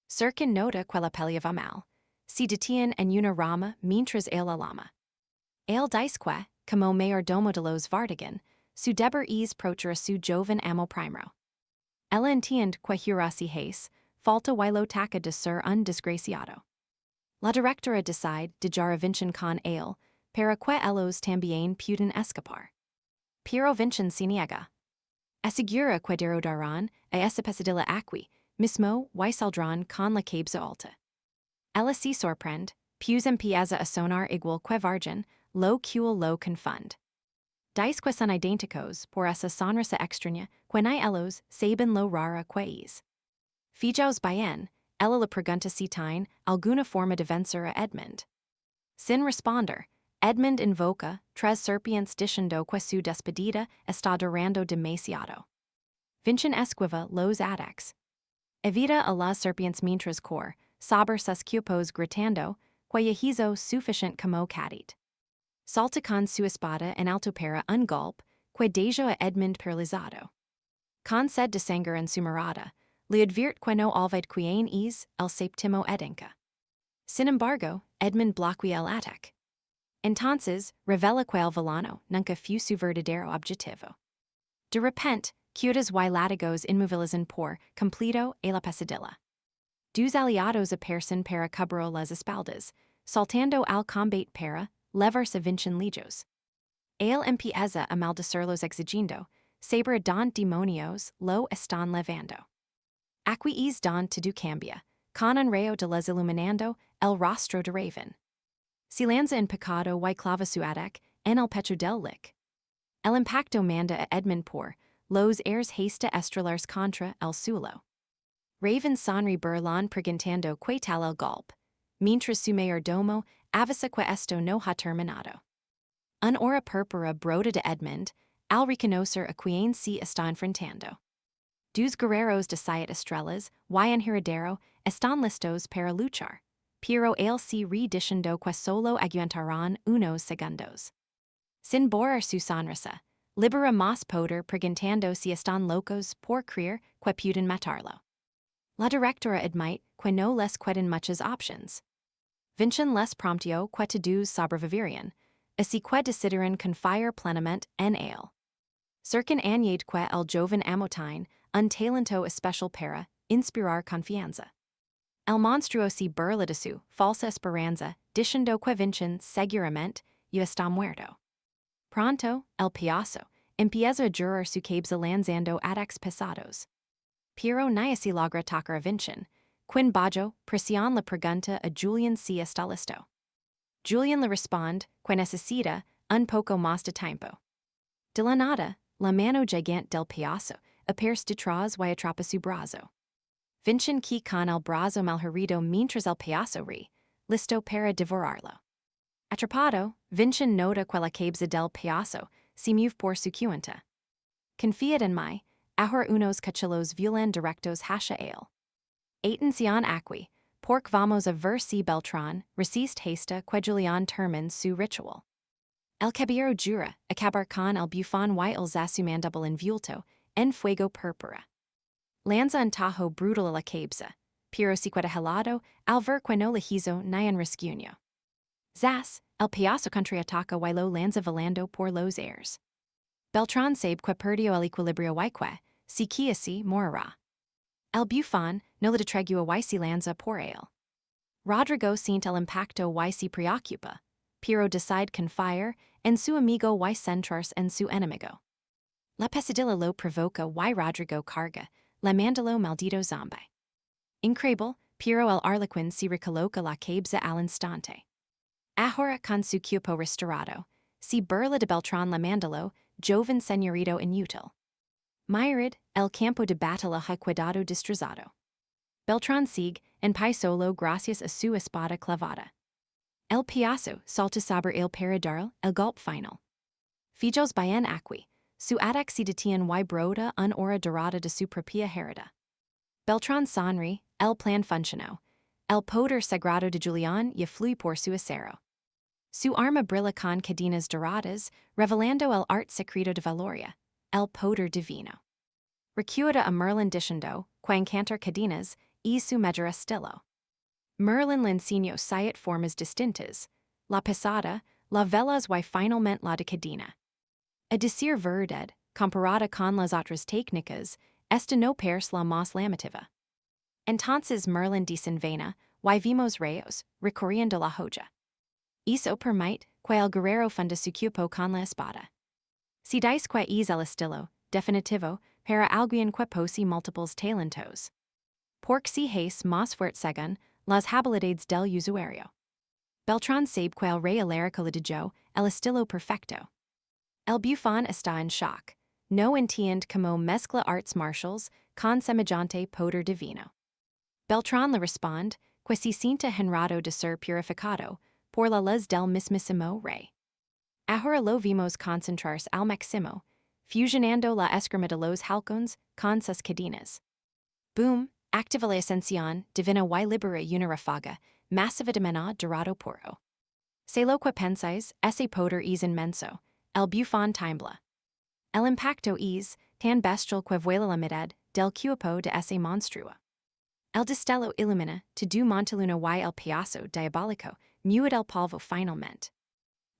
Speaker 1: Sirkin nota que la pelea va mal. Se detiene en una rama mientras él la lama. Él dice que, como mayordomo de los Vartigan, su deber es proteger a su joven amo primero. Ella entiende que jura si hace, falta y lo taca de ser un desgraciado. La directora decide de jaravinchan con él, para que ellos también puedan escapar. Pero Vinchan se niega. Asegura que derrotarán a esa pesadilla aquí, mismo y saldrán con la cabeza alta. Ella se sorprende, pues empieza a sonar igual que Vargan, lo cual lo confund. Dice que son idénticos por esa sonrisa extraña que ni ellos saben lo rara que es. Fijaos bien, ella le pregunta si tiene alguna forma de vencer a Edmund. Sin responder, Edmund invoca, tres serpientes diciendo que su despedida está durando demasiado. Vincen esquiva los ataques. Evita a las serpientes mientras cor, saber sus cupos gritando, que ya hizo sufficient como cadit. Salta con su espada en alto para un golpe, que deja a Edmund paralizado. Con sed de sangre en su mirada, le advierte que no olvide quién es el séptimo Edinca. Sin embargo, Edmund bloquea el ataque. Entonces, revela que el villano nunca fue su verdadero objetivo. De repente, cuidas y látigos inmovilizan por completo a la pesadilla. Dos aliados aparecen para cubrir las espaldas, saltando al combate para levarse Vincen lejos. Él empieza a maldecirlos exigiendo, saber don demonios lo están levando. Aquí es don todo cambia, con un rayo de les iluminando el rostro de Raven. Si lanza en pecado y clava su ataque en el pecho del lich. El impacto manda a Edmund por los airs hasta estrellarse contra el suelo. Raven sonri burlon preguntando que tal el golpe, mientras su mayordomo avisa que esto no ha terminado. Un hora púrpura brota de Edmund, al reconocer a quien se está enfrentando. Dos guerreros de siete estrellas y en Heredero están listos para luchar, pero él se diciendo que solo aguantarán unos segundos. Sin borrar su sonrisa, libera más poder preguntando si están locos por creer que pueden matarlo. La directora admite que no les quedan muchas options. Vincen les promptio que todos sobrevivirían, así que decidirán confiar plenamente en él. Cercan añade que el joven amotin un talento especial para inspirar confianza. El monstruo se burla de su falsa esperanza, diciendo que Vincen seguramente ya está muerto. Pronto, el payaso empieza a jurar su cabeza lanzando ataques pesados. Pero ni así logra tocar a Vincen, quien bajo presión le pregunta a Julian si está listo. Julian le responde que necesita un poco más de tiempo. De la nada, la mano gigante del payaso aparece detrás y atrapa su brazo. Vincen que con el brazo malherido mientras el payaso ríe, listo para devorarlo. Atrapado, Vincen nota que la cabeza del payaso se mueve por su cuenta. Confiad en mí, ahora unos cuchillos violan directos hacia él. Atención aquí, porque vamos a ver si Beltrán resiste hasta que Julián termine su ritual. El caballero jura acabar con el bufón y el zasu mandible envuelto en fuego púrpura. Lanza un tajo brutal a la cabeza, pero se queda helado al ver que no le hizo ni un rasguño. Zas, el payaso contraataca y lo lanza volando por los airs. Beltrán sabe que perdió el equilibrio y que, si que así, morirá. El bufón no le detregua y se lanza por él. Rodrigo siente el impacto y se preocupa, pero decide confiar en su amigo y centrarse en su enemigo. La pesadilla lo provoca y Rodrigo carga, la mandalo maldito zombie. Increíble, pero el arlequín se recoloca la cabeza al instante. Ahora con su cuerpo restaurado, se burla de Beltrán la mandalo, joven señorito inútil. Myrid, el campo de batalla ha quedado destrozado. Beltrán sigue en pie solo gracias a su espada clavada. El payaso salta sobre el para dar el golpe final. Fijos bien aquí, su ataque se detiene y brota un hora dorada de su propia herida. Beltrán sonríe, el plan funcionó. El poder sagrado de Julián ya flui por su acero. Su arma brilla con cadenas doradas, revelando el art secreto de Valoria, el poder divino. Recuerda a Merlin diciendo, que encantar cadenas, y su mejor estilo. Merlin le enseñó siete formas distintas, la pesada, la velas y finalmente la de cadena. A decir verdad, comparada con las otras técnicas, esta no parece la más llamativa. Entonces Merlin desenvaina, y vimos rayos, recorriendo la joya. Eso permite que el guerrero funda su cuerpo con la espada. Si dice que es el estilo definitivo para alguien que posee múltiples talentos. Porque si es más fuerte según las habilidades del usuario. Beltrán sabe que el rey alérico le dio el estilo perfecto. El bufón está en shock, no entiende cómo mezcla arts martials con semejante poder divino. Beltrán le responde que se siente honrado de ser purificado, por la luz del mismísimo rey. Ahora lo vimos concentrarse al máximo, fusionando la esgrima de los halcones con sus cadenas. Boom, activa la ascensión divina y libera una ráfaga, massiva de maná dorado puro. Se lo que pensáis, ese poder es inmenso, el bufón tiembla. El impacto es tan bestial que vuela la mitad del cuerpo de ese monstruo. El destello ilumina to do montaluna y el payaso diabólico, muet el polvo finalmente.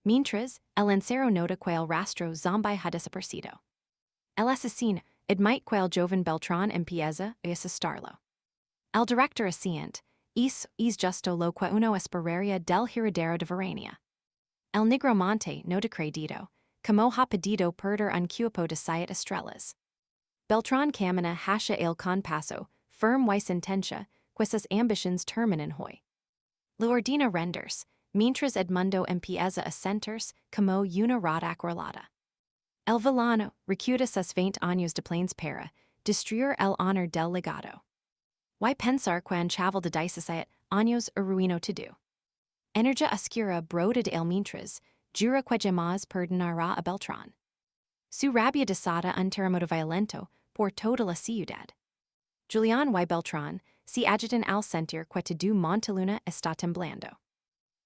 Speaker 1: Mientras, el lancero nota que el rastro zombie ha desaparecido. El asesino admite que el joven Beltrán empieza a asustarlo. El director asiente, es justo lo que uno esperaría del heredero de Varania. El nigromante no decredido, como ha pedido perder un cuerpo de siete estrellas. Beltrán camina hacia el compaso, firm y sentencia, que sus ambitions terminan hoy. Lo ordena renders, mientras Edmundo empieza a sentirse como una rata acorralada. El villano recuda sus 20 años de planes para destruir el honor del legado. Y pensar que un chaval de 17 años arruinó todo. Energia oscura brota de el mientras, jura que jamás perdonará a Beltrán. Su rabia desata un terremoto violento por toda la ciudad. Julián y Beltrán se agitan al sentir que todo Montaluna está temblando.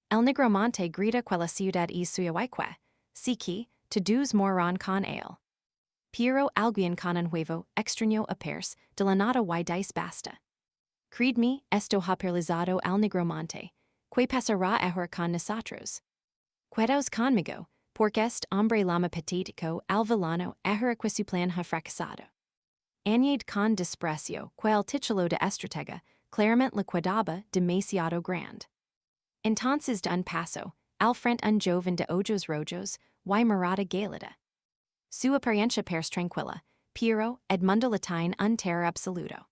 Speaker 1: El nigromante grita que la ciudad es suya y que, si que, todos morirán con él. Pero alguien con un huevo extraño apers de la nada y dice basta. Creedme, esto ha paralizado al nigromante, que pasará ahora con nosotros. Quedaos conmigo, porque este hombre llama patético al villano ahora que su plan ha fracasado. Añade con desprecio que el título de estratega claramente le quedaba demasiado grande. Entonces de un paso, al frente un joven de ojos rojos, y mirada gélida. Su apariencia parece tranquila, pero Edmundo le tiene un terror absoluto.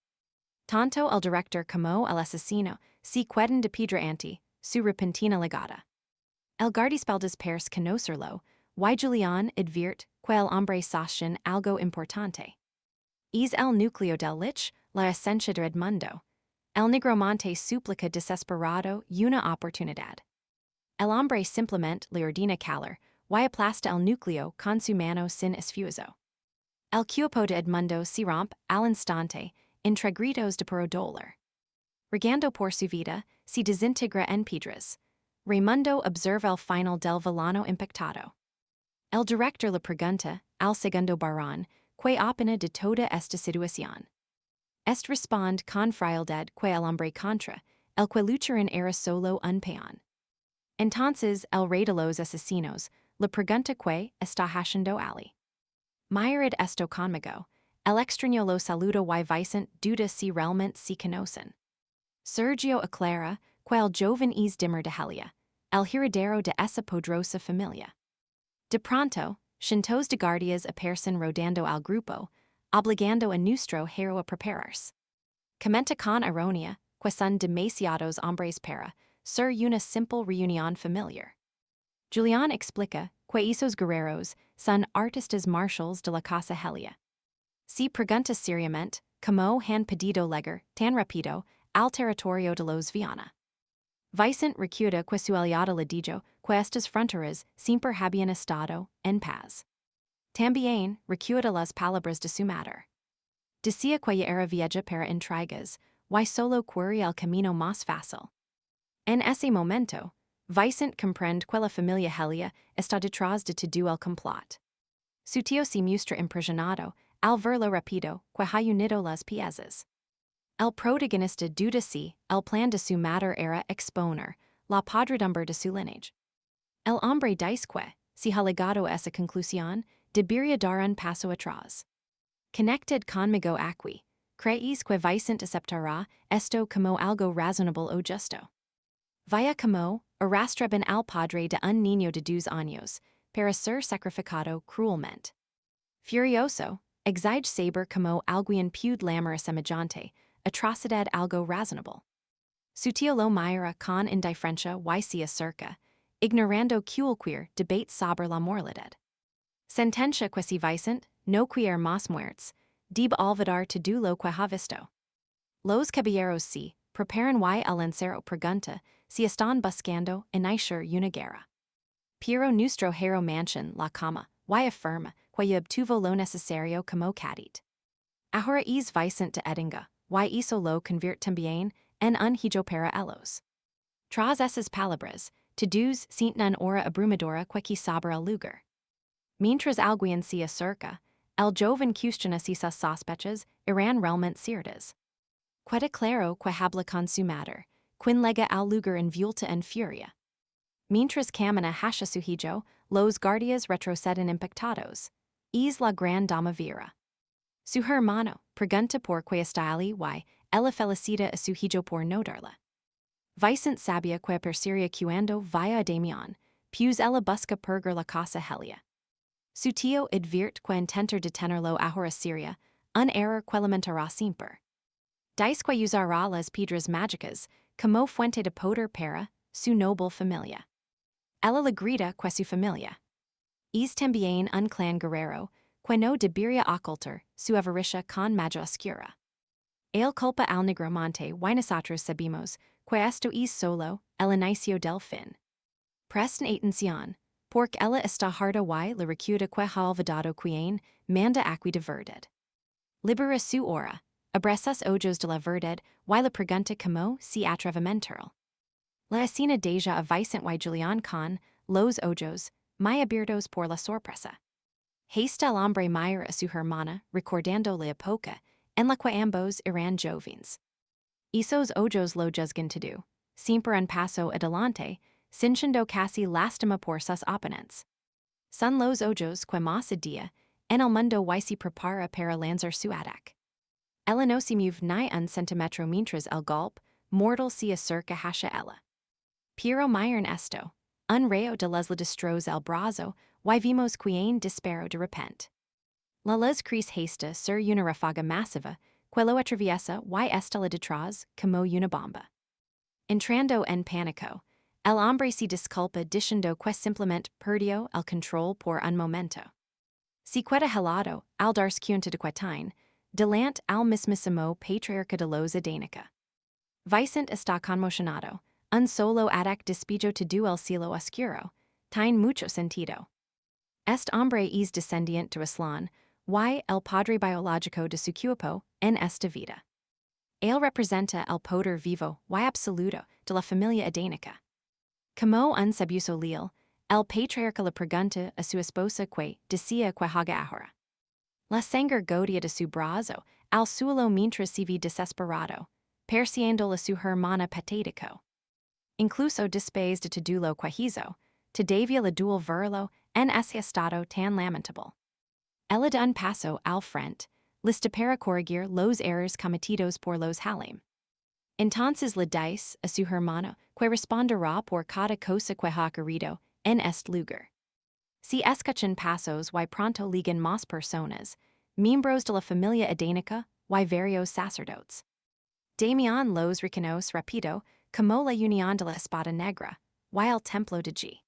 Speaker 1: Tanto el director como el asesino se quedan de piedra ante su repentina legada. El guardaespaldas parece conocerlo, y Julián advierte que el hombre sostiene algo importante. Es el núcleo del lich, la esencia de Edmundo. El nigromante suplica desesperado una oportunidad. El hombre simplemente le ordena calar, y aplasta el núcleo con su mano sin esfuerzo. El cuerpo de Edmundo se rompe al instante, entre gritos de puro dolor. Regando por su vida, se desintegra en piedras. Raimundo observa el final del villano impactado. El director le pregunta, al segundo barón, ¿qué opina de toda esta situación? Est responde con frialdad que el hombre contra, el que lucharon era solo un peón. Entonces el rey de los asesinos le pregunta qué está haciendo Ali. Mired esto conmigo, el extraño lo saludo y Vicent duda si realmente se conocen. Sergio aclara que el joven es dimmer de Helia, el heredero de esa poderosa familia. De pronto, cientos de guardias aparecen rodando al grupo, obligando a nuestro héroe a prepararse. Comenta con ironía que son demasiados hombres para ser una simple reunión familiar. Julián explica que esos guerreros son artistas marciales de la casa Helia. Si pregunta seriamente cómo han podido llegar tan rápido al territorio de los Viana. Vicent recuerda que su aliado le dijo que estas fronteras siempre habían estado en paz. También recuerda las palabras de su madre. Decía que ya era vieja para intrigas, y solo quería el camino más fácil. En ese momento, Vicent comprende que la familia Helia está detrás de todo el complot. Su tío se muestra impresionado al ver lo rápido que ha unido las piezas. El protagonista duda si el plan de su madre era exponer la podredumbre de su linaje. El hombre dice que, si ha llegado a esa conclusión, debería dar un paso atrás. Connected conmigo aquí, creéis que Vicent aceptará esto como algo razonable o justo. Vaya como arrastraban al padre de un niño de 2 años para ser sacrificado cruelmente. Furioso, exige saber como alguien puede llamar semejante atrocidad algo razonable. Su tío lo mira con indiferencia y se acerca, ignorando cualquier debate sobre la moralidad. Sentencia que si Vicent no quiere más muertes, debe olvidar todo lo que ha visto. Los caballeros se preparan y el lancero pregunta si están buscando iniciar una guerra. Pero nuestro hero mansion la cama, y afirma que ya obtuvo lo necesario como cadit. Ahora es Vicente de Edinga, y hizo lo convierte también en un hijo para ellos. Tras esas palabras, todos sienten una hora abrumadora que sobre el lugar. Mientras alguien se acerca, el joven cuestiona si sus sospechas eran realmente ciertas. Queda claro que habla con su madre, quien lega al lugar envuelta en furia. Mientras camina hacia su hijo, los guardias retroceden impactados. Es la gran dama Vera. Su hermano pregunta por qué está allí y ella felicita a su hijo por no darla. Vicente sabia que perseguía cuando vaya a Damián, pues ella busca perder la casa Helia. Su tío advierte que intentar detenerlo ahora sería un error que lamentará siempre. Dice que usará las piedras mágicas como fuente de poder para su noble familia. Ella le grita que su familia es también un clan guerrero que no debería ocultar su avaricia con magia oscura. El culpa al negromante y nosotros sabemos que esto es solo el inicio del fin. Presten atención, porque ella está harta y le recuerda que ha olvidado quien manda aquí de verdad. Libera su hora, abresa ojos de la verdad y le pregunta como si atreve a mentirle. La escena deja a Vicente y Julián con los ojos muy abiertos por la sorpresa. Hasta el hombre mira a su hermana recordando la época en la que ambos eran jóvenes. Esos ojos lo juzgan todo, siempre un paso adelante, sintiendo casi lástima por sus oponentes. Son los ojos que más día en el mundo y se prepara para lanzar su ataque. Ella no se mueve ni un centímetro mientras el golpe mortal se acerca hacia ella. Pero miren esto, un rayo de luz le destroza el brazo y vimos quien disparo de repente. La luz crece hasta sur una ráfaga masiva que lo atraviesa y esta la detrás como una bomba. Entrando en pánico, el hombre se disculpa diciendo que simplemente perdió el control por un momento. Si queda helado al darse cuenta de quetain, delante al mismísimo patriarca de los Adánica. Vicente está conmocionado, un solo ataque despido todo el cielo oscuro, tiene mucho sentido. Este hombre es descendiente de Aslan, y el padre biológico de su cuerpo en esta vida. Él representa el poder vivo y absoluto de la familia Adánica. Como un sabueso leal, el patriarca le pregunta a su esposa que decía que haga ahora. La sangre gotea de su brazo al suelo mientras se ve desesperado, persiguiendo a su hermana patético. Incluso después de todo lo que hizo, todavía le duele verlo en ese estado tan lamentable. Ella da un paso al frente, lista para corregir los errores cometidos por los Halim. Entonces le dice a su hermano que responderá por cada cosa que ha ocurrido en este lugar. Si escuchan pasos y pronto ligan más personas, miembros de la familia Adánica y varios sacerdotes. Damián los reconoce rápido como la unión de la espada negra y el templo de G.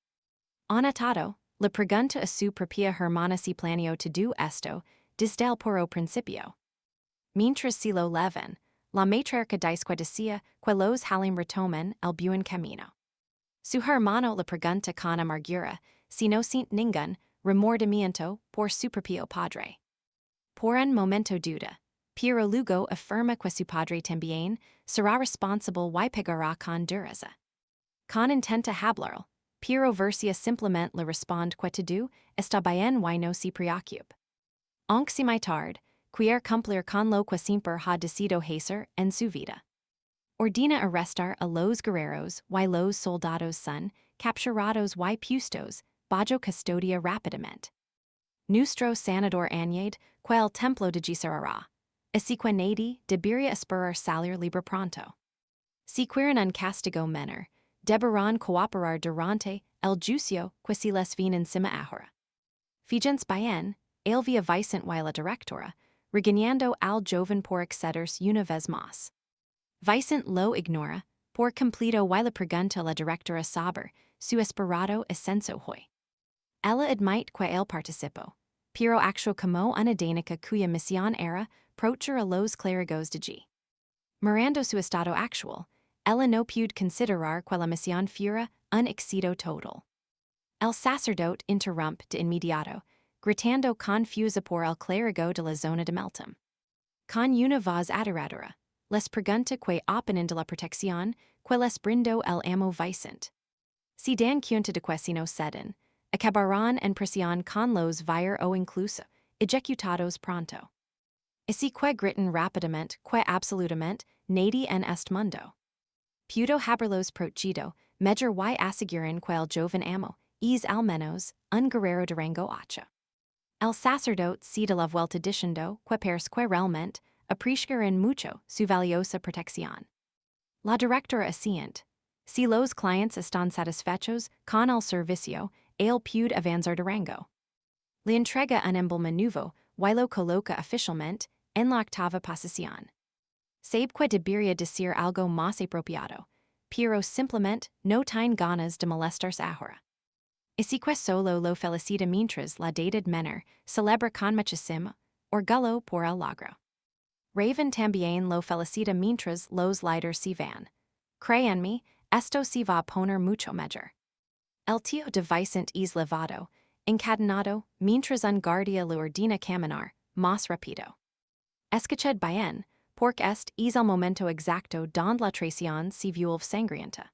Speaker 1: Anotado, le pregunta a su propia hermana si planeó todo esto desde el puro principio. Mientras se lo levan, la matriarca dice que decía que los Halim retoman el buen camino. Su hermano le pregunta con amargura si no siente ningún remordimiento por su propio padre. Por un momento duda, pero luego afirma que su padre también será responsable y pegará con dureza. Con intenta hablarle, pero Versia simplemente le responde que todo está bien y no se preocupe. Aunque se muy tarde, quiere cumplir con lo que siempre ha decidido hacer en su vida. Ordena arrestar a los guerreros y los soldados son capturados y puestos bajo custodia rápidamente. Nuestro sanador añade que el templo de Gisarara, así que nadie debería esperar salir libre pronto. Si quieren un castigo menor, deberán cooperar durante el juicio que se les viene encima ahora. Fíjense bien, él via Vicente y la directora, regañando al joven por excederse una vez más. Vicente lo ignora, por completo y le pregunta a la directora sobre su esperado ascenso hoy. Ella admite que él participó, pero actuó como una Adánica cuya misión era proteger a los clérigos de G. Mirando su estado actual, ella no puede considerar que la misión fuera un éxito total. El sacerdote interrumpe de inmediato, gritando confusa por el clérigo de la zona de Meltem. Con una voz aterradora, les pregunta que oponen de la protección que les brindó el amo Vicente. Si dan cuenta de que si no ceden, acabarán en prisión con los vir o incluso ejecutados pronto. Así que gritan rápidamente que absolutamente nadie en este mundo pudo haberlos protegido, mejor y aseguran que el joven amo es al menos un guerrero de rango 8. El sacerdote se da la vuelta diciendo que pers que realmente apreciaran mucho su valiosa protección. La directora asiente. Si los clientes están satisfechos con el servicio, él puede avanzar de rango. Le entrega un emblema nuevo y lo coloca oficialmente en la octava posición. Sabe que debería decir algo más apropiado, pero simplemente no tiene ganas de molestarse ahora. Así que solo lo felicita mientras la dated menor celebra con muchísimo orgullo por el logro. Raven también lo felicita mientras los líderes se van. Créanme, esto se va a poner mucho mejor. El tío de Vicente es levado, encadenado, mientras un guardia lo ordena caminar más rápido. Escuchad bien, porque este es el momento exacto donde la traición se vuelve sangrienta.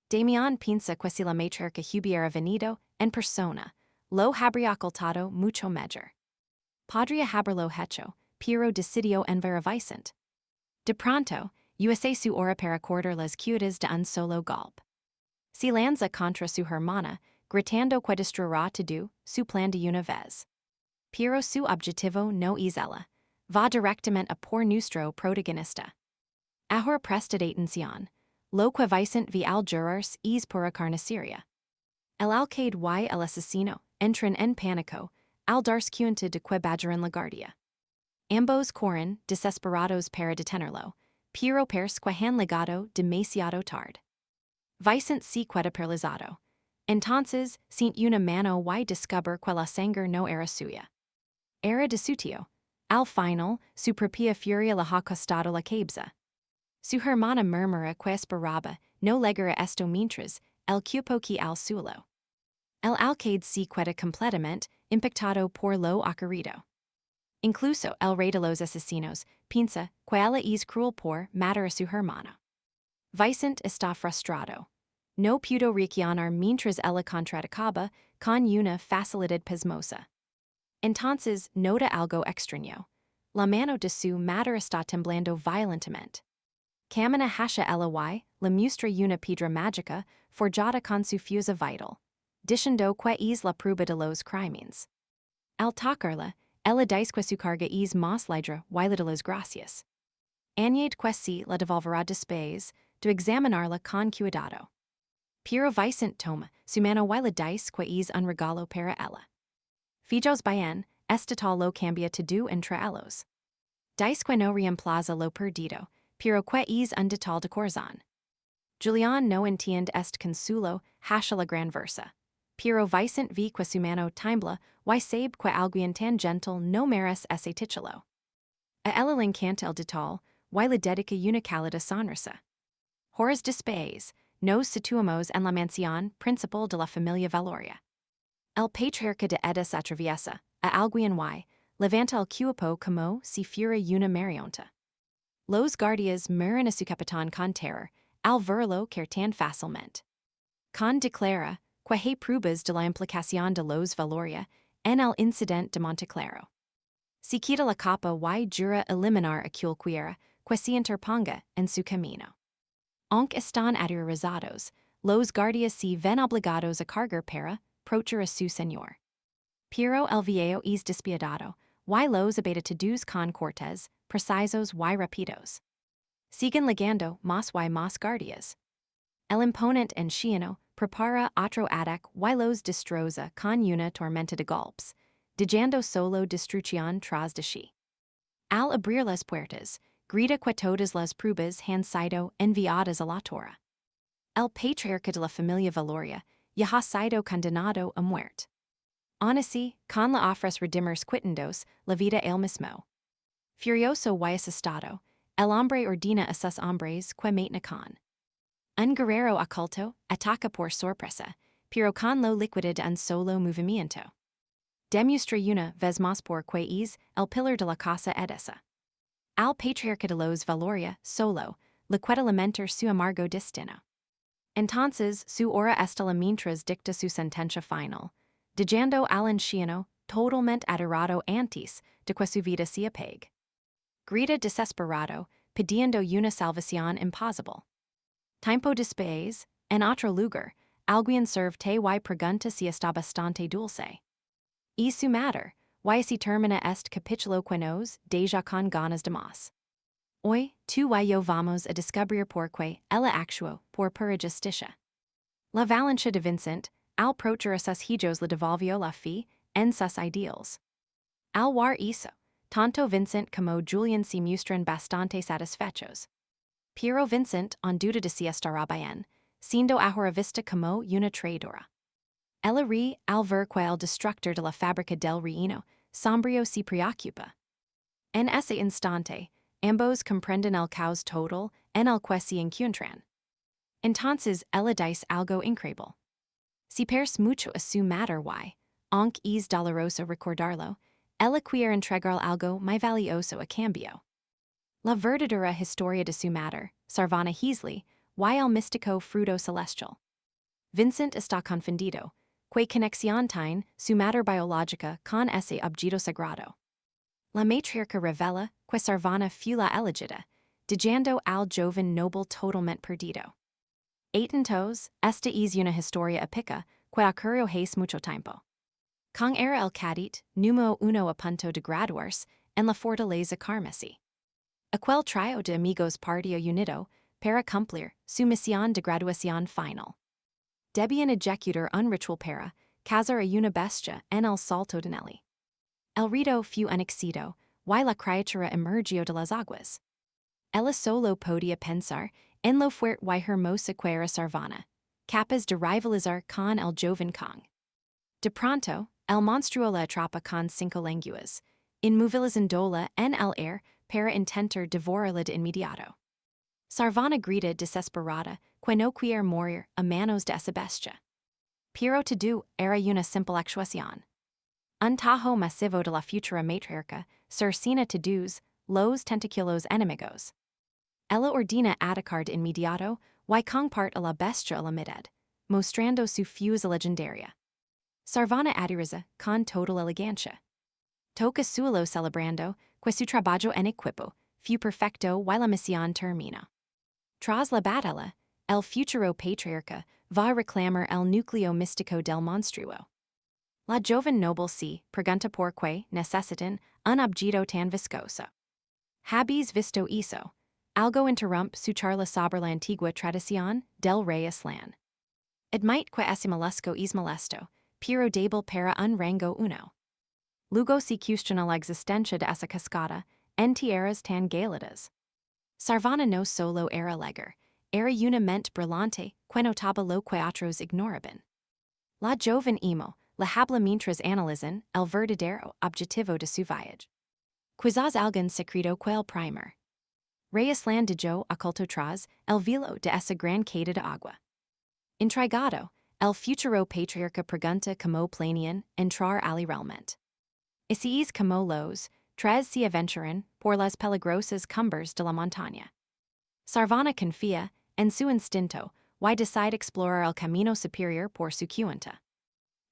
Speaker 1: Damián piensa que si la matriarca hubiera venido en persona, lo habría ocultado mucho mejor. Podría haberlo hecho, pero decidió enviar a Vicente. De pronto, USA su hora para cortar las cuerdas de un solo golpe. Se lanza contra su hermana, gritando que destruirá todo su plan de una vez. Pero su objetivo no es ella, va directamente a por nuestro protagonista. Ahora prestad atención, lo que Vicente ve al jurarse es pura carnicería. El alcalde y el asesino entran en pánico al darse cuenta de que badgeran la guardia. Ambos corren desesperados para detenerlo, pero pers que han llegado demasiado tarde. Vicente se queda paralizado. Entonces, sin una mano y descubre que la sangre no era suya. Era de su tío. Al final, su propia furia le ha costado la cabeza. Su hermana murmura que esperaba no llegar a esto mientras el cupo que al suelo. El alcalde se queda completamente impactado por lo ocurrido. Incluso el rey de los asesinos piensa que ella es cruel por matar a su hermano. Vicente está frustrado. No pudo reaccionar mientras ella contraatacaba con una facilidad pasmosa. Entonces nota algo extraño. La mano de su madre está temblando violentamente. Camina hacia ella y le muestra una piedra mágica forjada con su fuerza vital, diciendo que es la prueba de los crímenes. Al tocarla, ella dice que su carga es más ligera y le da las gracias. Añade que si la devolverá después de examinarla con cuidado. Pero Vicente toma su mano y le dice que es un regalo para ella. Fijos bien, este tal lo cambia todo entre ellos. Dice que no reemplaza lo perdido, pero que es un detalle de corazón. Julián no entiende este consuelo hacia la gran versa, pero Vicente ve que su mano tiembla y sabe que alguien tan gentle no merece ese título. A ella le encanta el detalle y le dedica una cálida sonrisa. Horas después, nos situamos en la mansión principal de la familia Valoria. El patriarca de Edis atraviesa, a alguien y, levanta el cuerpo como si fuera una marioneta. Los guardias miran a su capitán con terror, al verlo caer tan fácilmente. Con declara que hay pruebas de la implicación de los Valoria en el incidente de Monteclaro. Se quita la capa y jura eliminar a cualquiera que se interponga en su camino. Aunque están aterrorizados, los guardias se ven obligados a cargar para proteger a su señor. Pero el viejo es despiadado, y los abate todos con cortes, precisos y rapidos. Siguen ligando más y más guardias. El imponente anciano prepara otro ataque y los destroza con una tormenta de golpes, dejando solo destrucción tras de sí. Al abrir las puertas, grita que todas las pruebas han sido enviadas a la torre. El patriarca de la familia Valoria ya ha sido condenado a muerte. Aun así, con la ofres redimers quitandos la vida él mismo. Furioso y asustado, el hombre ordena a sus hombres que maten con. Un guerrero oculto ataca por sorpresa, pero con lo liquida de un solo movimiento. Demuestra una vez más por que es el pilar de la casa edesa. Al patriarca de los valoria solo, liquida lamentar su amargo destino. Entonces su hora esta la mientras dicta su sentencia final, dejando al anciano totalmente adorado antes de que su vida se apague. Grita desesperado, pidiendo una salvación imposible. Tiempo después, en otro lugar, alguien serve te y pregunta si está bastante dulce. Y su madre, y si termina este capítulo que nos deja con ganas de más. Hoy, tú y yo vamos a descubrir por qué ella actuó por pura justicia. La valencia de Vincent, al proteger a sus hijos le devolvió la fe en sus ideals. Al war eso, tanto Vincent como Julian se muestran bastante satisfechos. Pero Vincent en duda de si estará bien, siendo ahora vista como una traidora. Ella ri al ver que el destructor de la fábrica del reino, sombrío se preocupa. En ese instante, ambos comprenden el caos total en el que se encuentran. Entonces ella dice algo increíble. Si pers mucho a su madre y, aunque es doloroso recordarlo, ella quiere entregar algo muy valioso a cambio. La verdadera historia de su madre, Sarvana Heasley, y el místico fruto celestial. Vincent está confundido, que conexión tiene su madre biológica con ese objeto sagrado. La matriarca revela que Sarvana fue la elegida, dejando al joven noble totalmente perdido. Entonces, esta es una historia épica que ocurrió hace mucho tiempo. Con era el cadete número uno a punto de graduarse en la fortaleza carmesí. Aquel trio de amigos partió unido para cumplir su misión de graduación final. Debían ejecutar un ritual para cazar a una bestia en el salto de Nelly. El rito fue un éxito, y la criatura emergió de las aguas. Ella solo podía pensar en lo fuerte y hermosa que era Sarvana, capaz de rivalizar con el joven Kong. De pronto, el monstruo la atrapa con 5 lenguas, inmovilizándola en el aire para intentar devorarla de inmediato. Sarvana grita desesperada que no quiere morir a manos de esa bestia. Pero todo era una simple actuación. Un tajo masivo de la futura matriarca cercina todos los tentáculos enemigos. Ella ordena atacar de inmediato y comparte a la bestia a la mitad, mostrando su fuerza legendaria. Sarvana aterriza con total elegancia. Toca suelo celebrando que su trabajo en equipo fue perfecto y la misión termina. Tras la batalla, el futuro patriarca va a reclamar el núcleo místico del monstruo. La joven noble se pregunta por qué necesitan un objeto tan viscoso. ¿Habéis visto eso? Algo interrumpe su charla sobre la antigua tradición del rey Aslan. Admite que ese molusco es molesto, pero débil para un rango uno. Luego se cuestiona la existencia de esa cascada en tierras tan gélidas. Sarvana no solo era alegre, era una mente brillante que notaba lo que otros ignoraban. La joven emo la habla mientras analizan el verdadero objetivo de su viaje. Quizás algún secreto que el primer. Rey Aslan dejó oculto tras el velo de esa gran queda de agua. Intrigado, el futuro patriarca pregunta cómo planean entrar al realmente. Y si es como los tres se aventuran por las peligrosas cumbres de la montaña. Sarvana confía en su instinto y decide explorar el camino superior por su cuenta.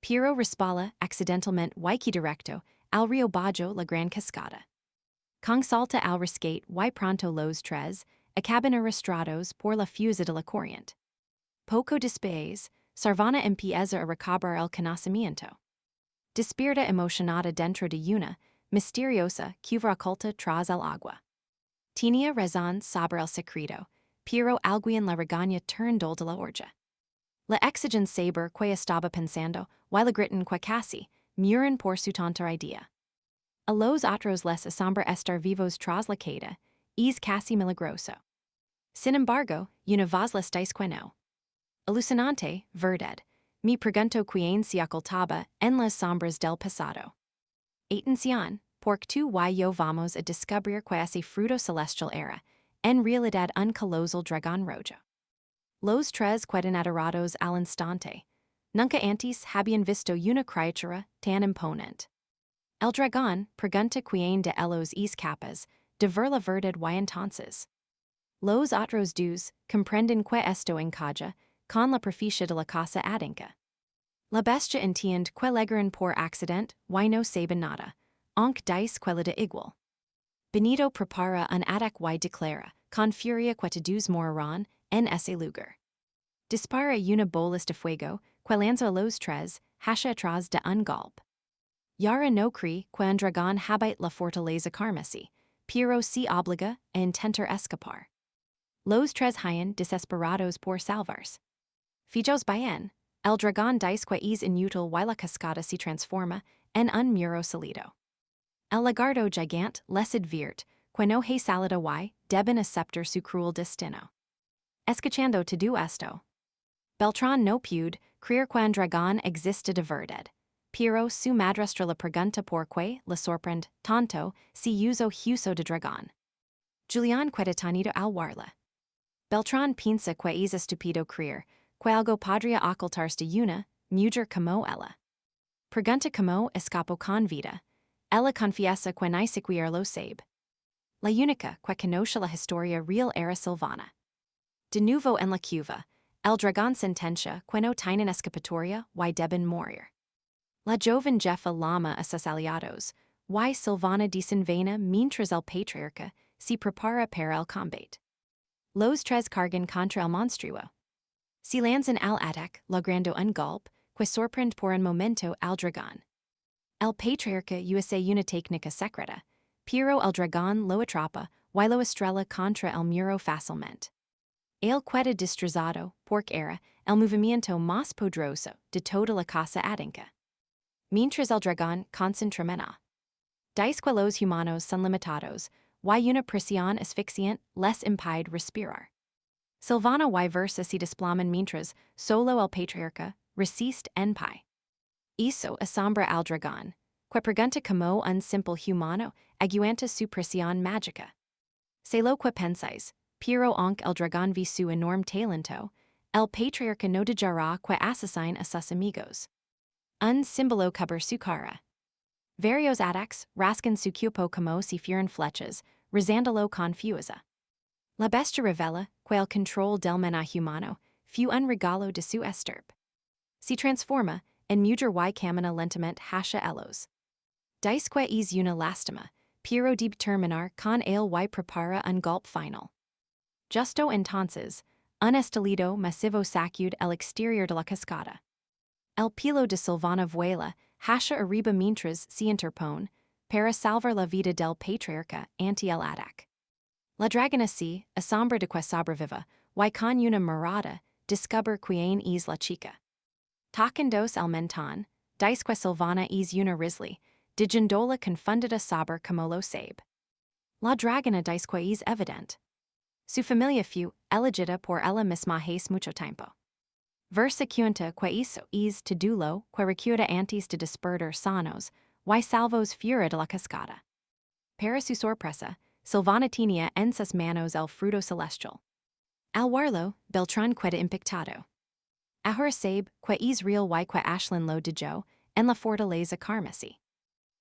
Speaker 1: Pero resbala accidentalmente y directo al río bajo la gran cascada. Con salta al rescate y pronto los tres acaban arrastrados por la fuerza de la corriente. Poco después, Sarvana empieza a recobrar el conocimiento. Despierta emocionada dentro de una misteriosa cueva oculta tras el agua. Tenía razón sobre el secreto, pero alguien la regaña turnó de la orilla. La exigen saber que estaba pensando y la gritan que casi mueren por su tonta idea. A los otros les asombra estar vivos tras la queda, es casi milagroso. Sin embargo, una voz les dice que no. Alucinante, verdad, me pregunto quién se ocultaba en las sombras del pasado. Atención, porque tú y yo vamos a descubrir que ese fruto celestial era en realidad un colosal dragón rojo. Los tres enamorados al instante. Nunca antes habían visto una criatura tan imponente. El dragón pregunta quién de ellos es capaz de ver la verdad y entonces. Los otros dos comprenden que esto encaja con la proficia de la casa adinca. La bestia entiende que llegaron por accident y no saben nada, aunque dice que la de igual. Benito prepara un ataque y declara, con furia que todos morirán en ese lugar. Dispara una bolas de fuego que lanza a los tres hacia atrás de un golpe. Yara no cree que un dragón habite la fortaleza carmesí, pero se obliga a intentar escapar. Los tres hayan desesperados por salvarse. Fijos bien, el dragón dice que es inútil y la cascada se transforma en un muro sólido. El lagarto gigante les advierte que no hay salida y deben aceptar su cruel destino. Escuchando todo esto, Beltrán no puede creer que un dragón existe de verdad, pero su madrastra le pregunta por qué le sorprende tanto si uso de dragón. Julián queda tanido al verla. Beltrán piensa que es estúpido creer que algo podría ocultarse de una mujer como ella. Pregunta cómo escapó con vida. Ella confiesa que ni siquiera lo sabe. La única que conoce la historia real era Silvana. De nuevo en la cueva, el dragón sentencia que no tienen escapatoria y deben morir. La joven jefa llama a sus aliados, y Silvana desenvaina mientras el patriarca se prepara para el combate. Los tres cargan contra el monstruo. Se lanzan al ataque logrando un golpe que sorprende por un momento al dragón. El patriarca usa una técnica secreta, pero el dragón lo atrapa y lo estrella contra el muro fácilmente. Él queda destrozado porque era el movimiento más poderoso de toda la casa adinca. Mientras el dragón concentra mena. Dice que los humanos son limitados, y una presión asfixiante les impide respirar. Silvana y versa se desploman mientras solo el patriarca resiste en pie. Eso asombra al dragón, que pregunta como un simple humano aguanta su presión mágica. Se lo que pensáis, pero aunque el dragón vi su enorme talento, el patriarca no dejará que asesine a sus amigos. Un símbolo cubrir su cara. Varios ataques rasgan su cuerpo como si fueran flechas, rizándolo con fuerza. La bestia revela que el control del mena humano fue un regalo de su estirpe. Se transforma en mujer y camina lentamente hacia ellos. Dice que es una lástima, pero debe terminar con él y prepara un golpe final. Justo entonces, un estallido masivo sacude el exterior de la cascada. El pelo de Silvana vuela hacia arriba mientras se interpone para salvar la vida del patriarca ante el ataque. La dragona se asombra de que sobreviva y con una mirada descubre quién es la chica. Tocándose el mentón, dice que Silvana es una Risley, diciéndola confundida sobre como lo sabe. La dragona dice que es evidente. Su familia fue elegida por ella misma hace mucho tiempo. Versa cuenta que eso es todo lo que recuerda antes de despertar sanos y salvos fuera de la cascada. Para su sorpresa, Silvana tenía en sus manos el fruto celestial. Al verlo, Beltrán queda impactado. Ahora sabe que es real y que Ashlyn lo dijo en la fortaleza carmesí.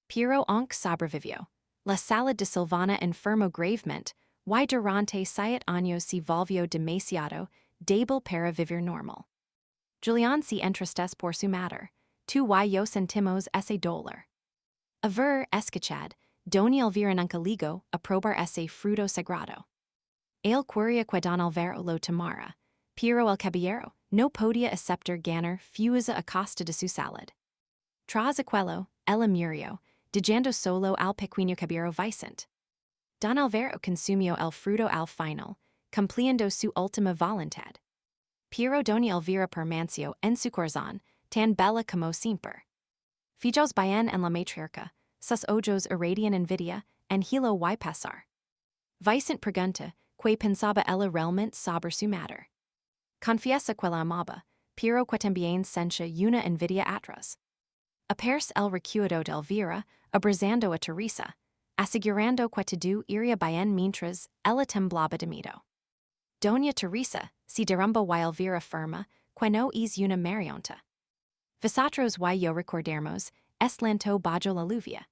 Speaker 1: Pero aunque sobrevivió, la salud de Silvana enfermó gravemente y durante 7 años se volvió demasiado débil para vivir normal. Julián se entristece por su madre, tú y yo sentimos ese dolor. Haber escuchado, Don Elvira nunca ligó a probar ese fruto sagrado. Él quería que Don Alvaro lo tomara, pero el caballero no podía aceptar ganar fuesa a costa de su salud. Tras aquello, ella murió, dejando solo al pequeño caballero Vicente. Don Alvaro consumió el fruto al final, cumpliendo su última voluntad. Pero Doña Elvira permaneció en su corazón, tan bella como siempre. Fijos bien en la matriarca, sus ojos irradian envidia, en hilo y pesar. Vicente pregunta que pensaba ella realmente sobre su madre. Confiesa que la amaba, pero que también sentía una envidia atroz. Apearse el recuerdo de Elvira, abrazando a Teresa, Asegurando que tudo iria bien mientras ela temblaba de medo. Doña Teresa, si derrumba while Vera firma, que no es una marioneta. Vosotros y yo recordarmos, es lento bajo la lluvia.